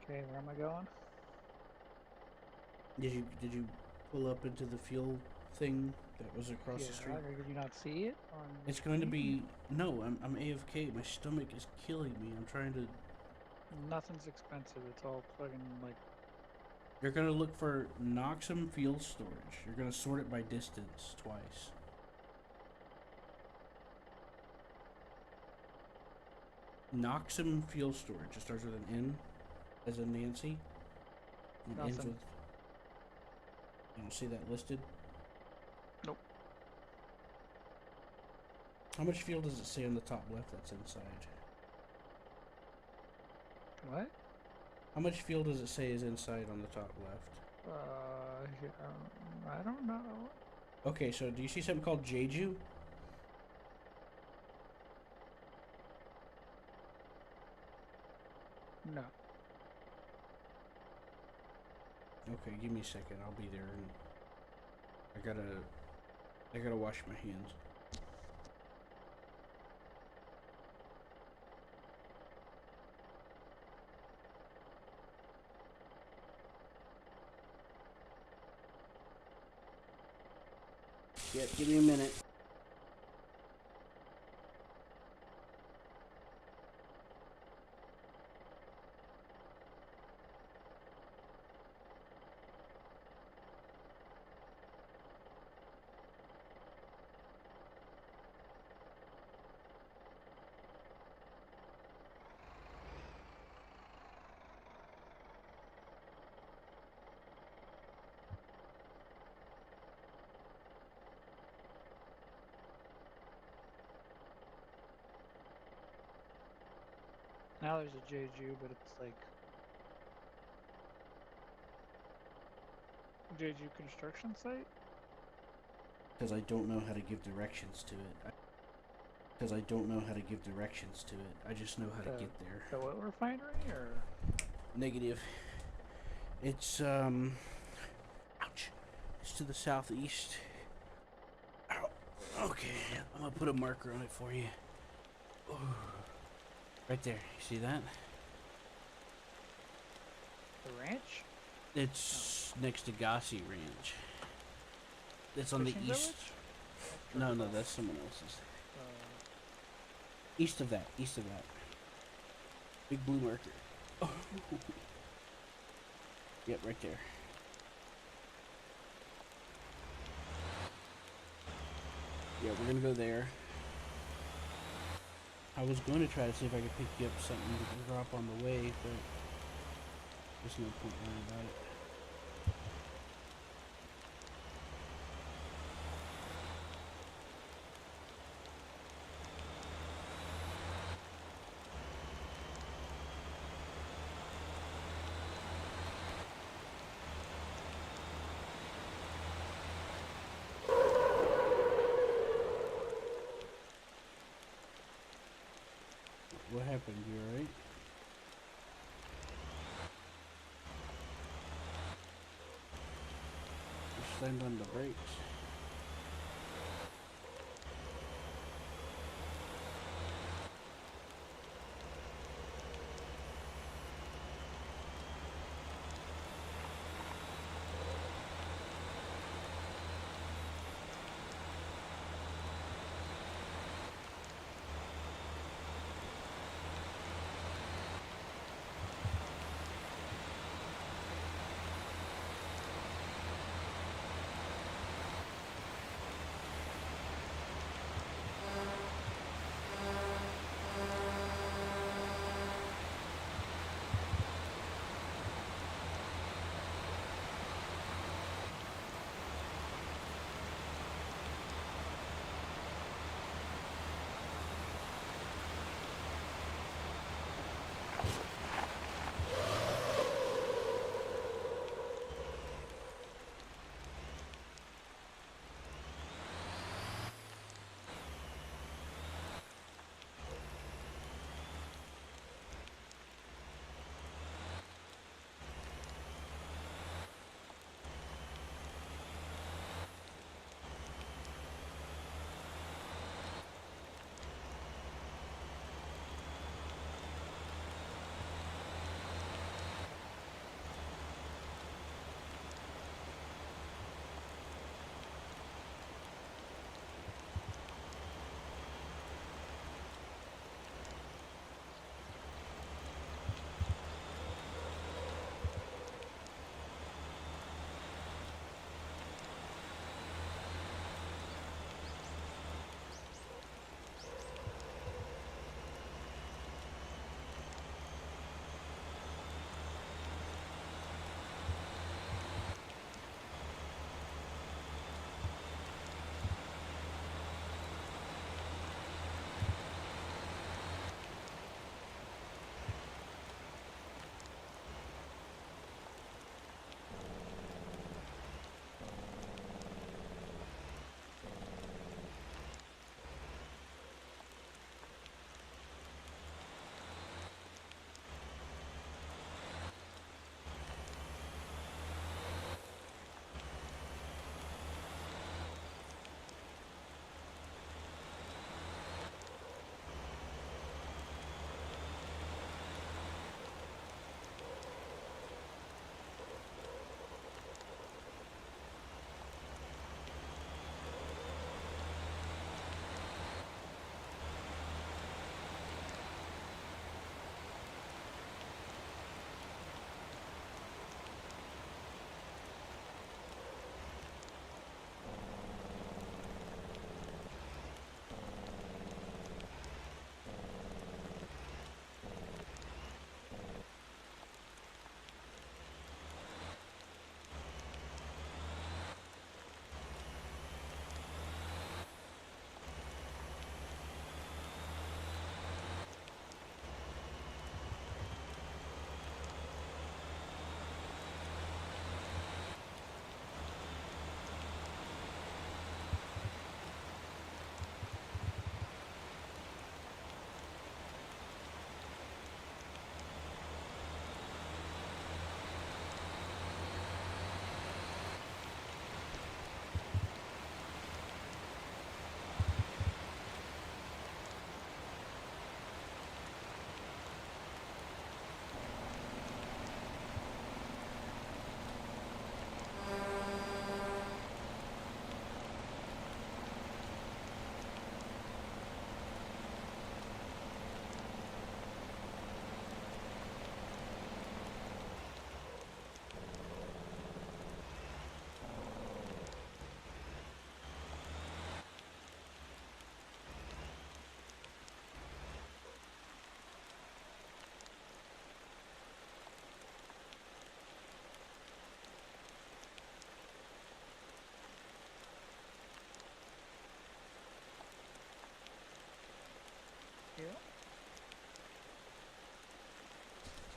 Okay, where am I going? Did you pull up into the fuel thing that was across the street? Did you not see it on your It's going to screen? be no. I'm AFK. My stomach is killing me. I'm trying to. Nothing's expensive. It's all fucking like. You're gonna look for Noxum fuel storage. You're gonna sort it by distance twice. Noxum fuel storage. It starts with an N, as in Nancy, and ends Nothing. with. You don't see that listed? Nope. How much fuel does it say on the top left that's inside? What? How much fuel does it say is inside on the top left? Yeah, I don't know. Okay, so do you see something called Jeju? No. Okay, give me a second. I'll be there, and I gotta wash my hands. Yep, give me a minute. Now there's a Jeju, but it's like Jeju construction site. Because I don't know how to give directions to it. Because I don't know how to give directions to it. I just know how to get there. The oil refinery, or Negative. It's ouch. It's to the southeast. Ow. Okay, I'm gonna put a marker on it for you. Oh. Right there. You see that? the ranch? It's next to Gossi Ranch. It's on Fishing the east. Village? No, that's someone else's. Uh, East of that. East of that. Big blue marker. Oh. Yep, right there. Yeah, we're gonna go there. I was going to try to see if I could pick you up something to drop on the way, but there's no point worrying about it. What happened? You alright? Just slammed on the brakes.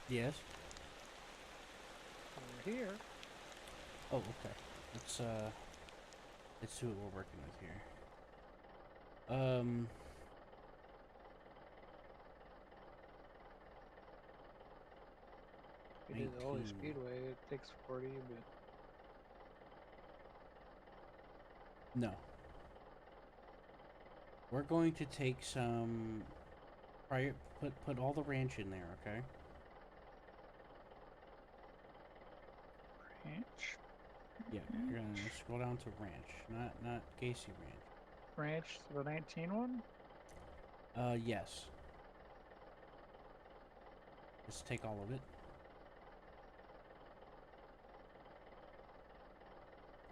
Yes. We're here. Oh, okay. Let's see what we're working with here. We did the Holy 19. Speedway. It takes 40, but No. We're going to take some prior put all the ranch in there, okay? ranch. Yeah, you're gonna scroll down to ranch, not Gacy Ranch. Ranch, the 19 one? Yes. Just take all of it.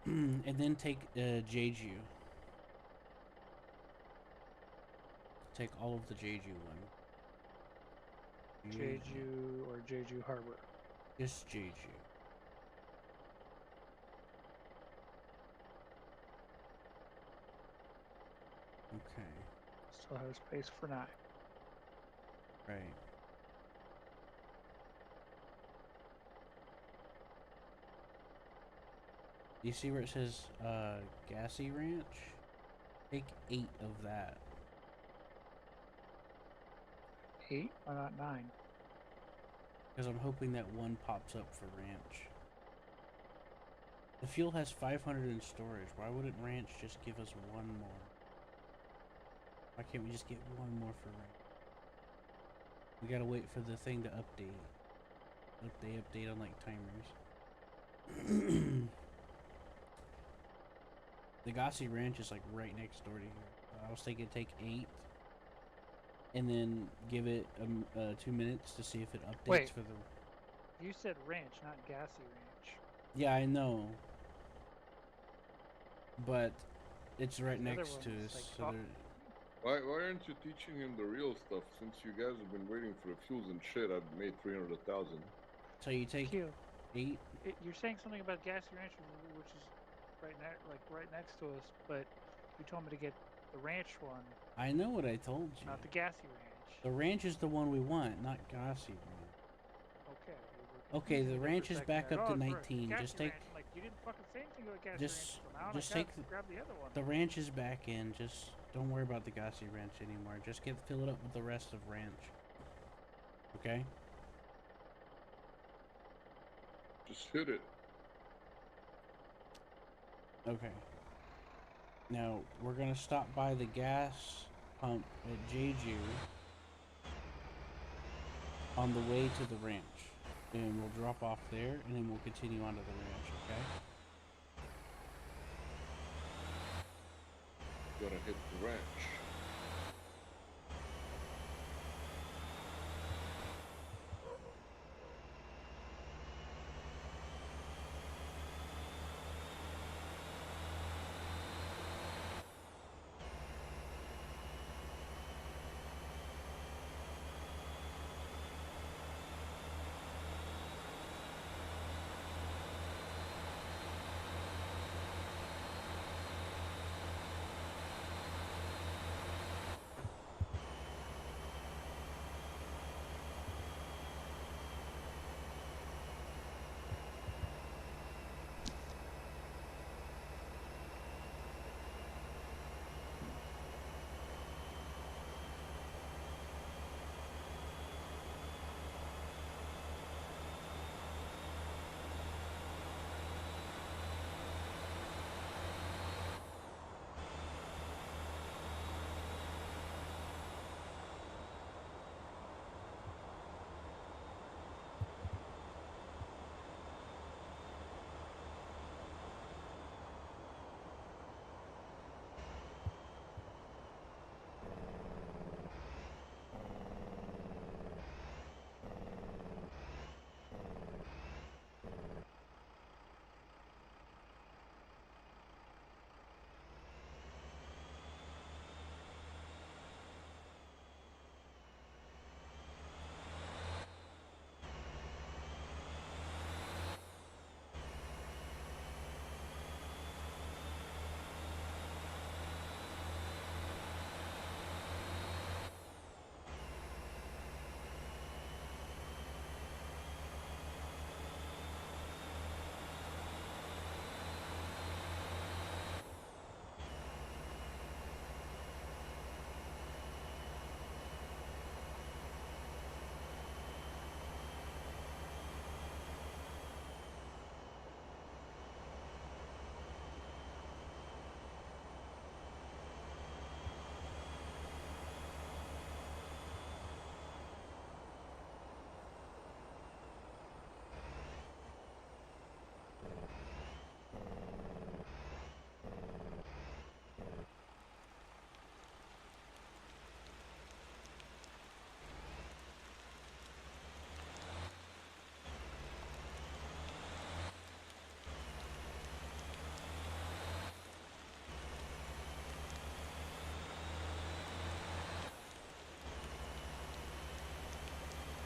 And then take Jeju. Take all of the Jeju one. Jeju or Jeju Harbor. Just Jeju. Okay. Still have space for 9. Right. You see where it says Gassy Ranch? Take 8 of that. 8? Why not 9? Because I'm hoping that one pops up for ranch. The fuel has 500 in storage. Why wouldn't ranch just give us one more? Why can't we just get one more for ranch? We gotta wait for the thing to update. Update on like timers. The Gossi Ranch is like right next door to here. I was thinking take 8 and then give it 2 minutes to see if it updates Wait. for the. You said ranch, not Gassy Ranch. Yeah, I know. But it's right The other next to one's us, like, so oh, there. Why aren't you teaching him the real stuff? Since you guys have been waiting for the fuels and shit, I've made 300,000. So you take Q. 8. You're saying something about Gassy Ranch, which is right next to us, but you told me to get the ranch one, I know what I told you. not the Gassy Ranch. The ranch is the one we want, not Gossi Ranch. Okay, you were Okay, confusing the me there for ranch a is second. back There. up Oh, to it's 19. Gassy Just take. Ranch. I'm like, you didn't fucking say anything about Gassy Ranch Just, until now, and I just gotta take grab the other one. the ranch is back in. Just don't worry about the Gossi Ranch anymore. Just fill it up with the rest of ranch. Okay. Just hit it. Okay. Now we're gonna stop by the gas pump at Jeju on the way to the ranch, and we'll drop off there, and then we'll continue on to the ranch. Okay. Gonna hit the ranch.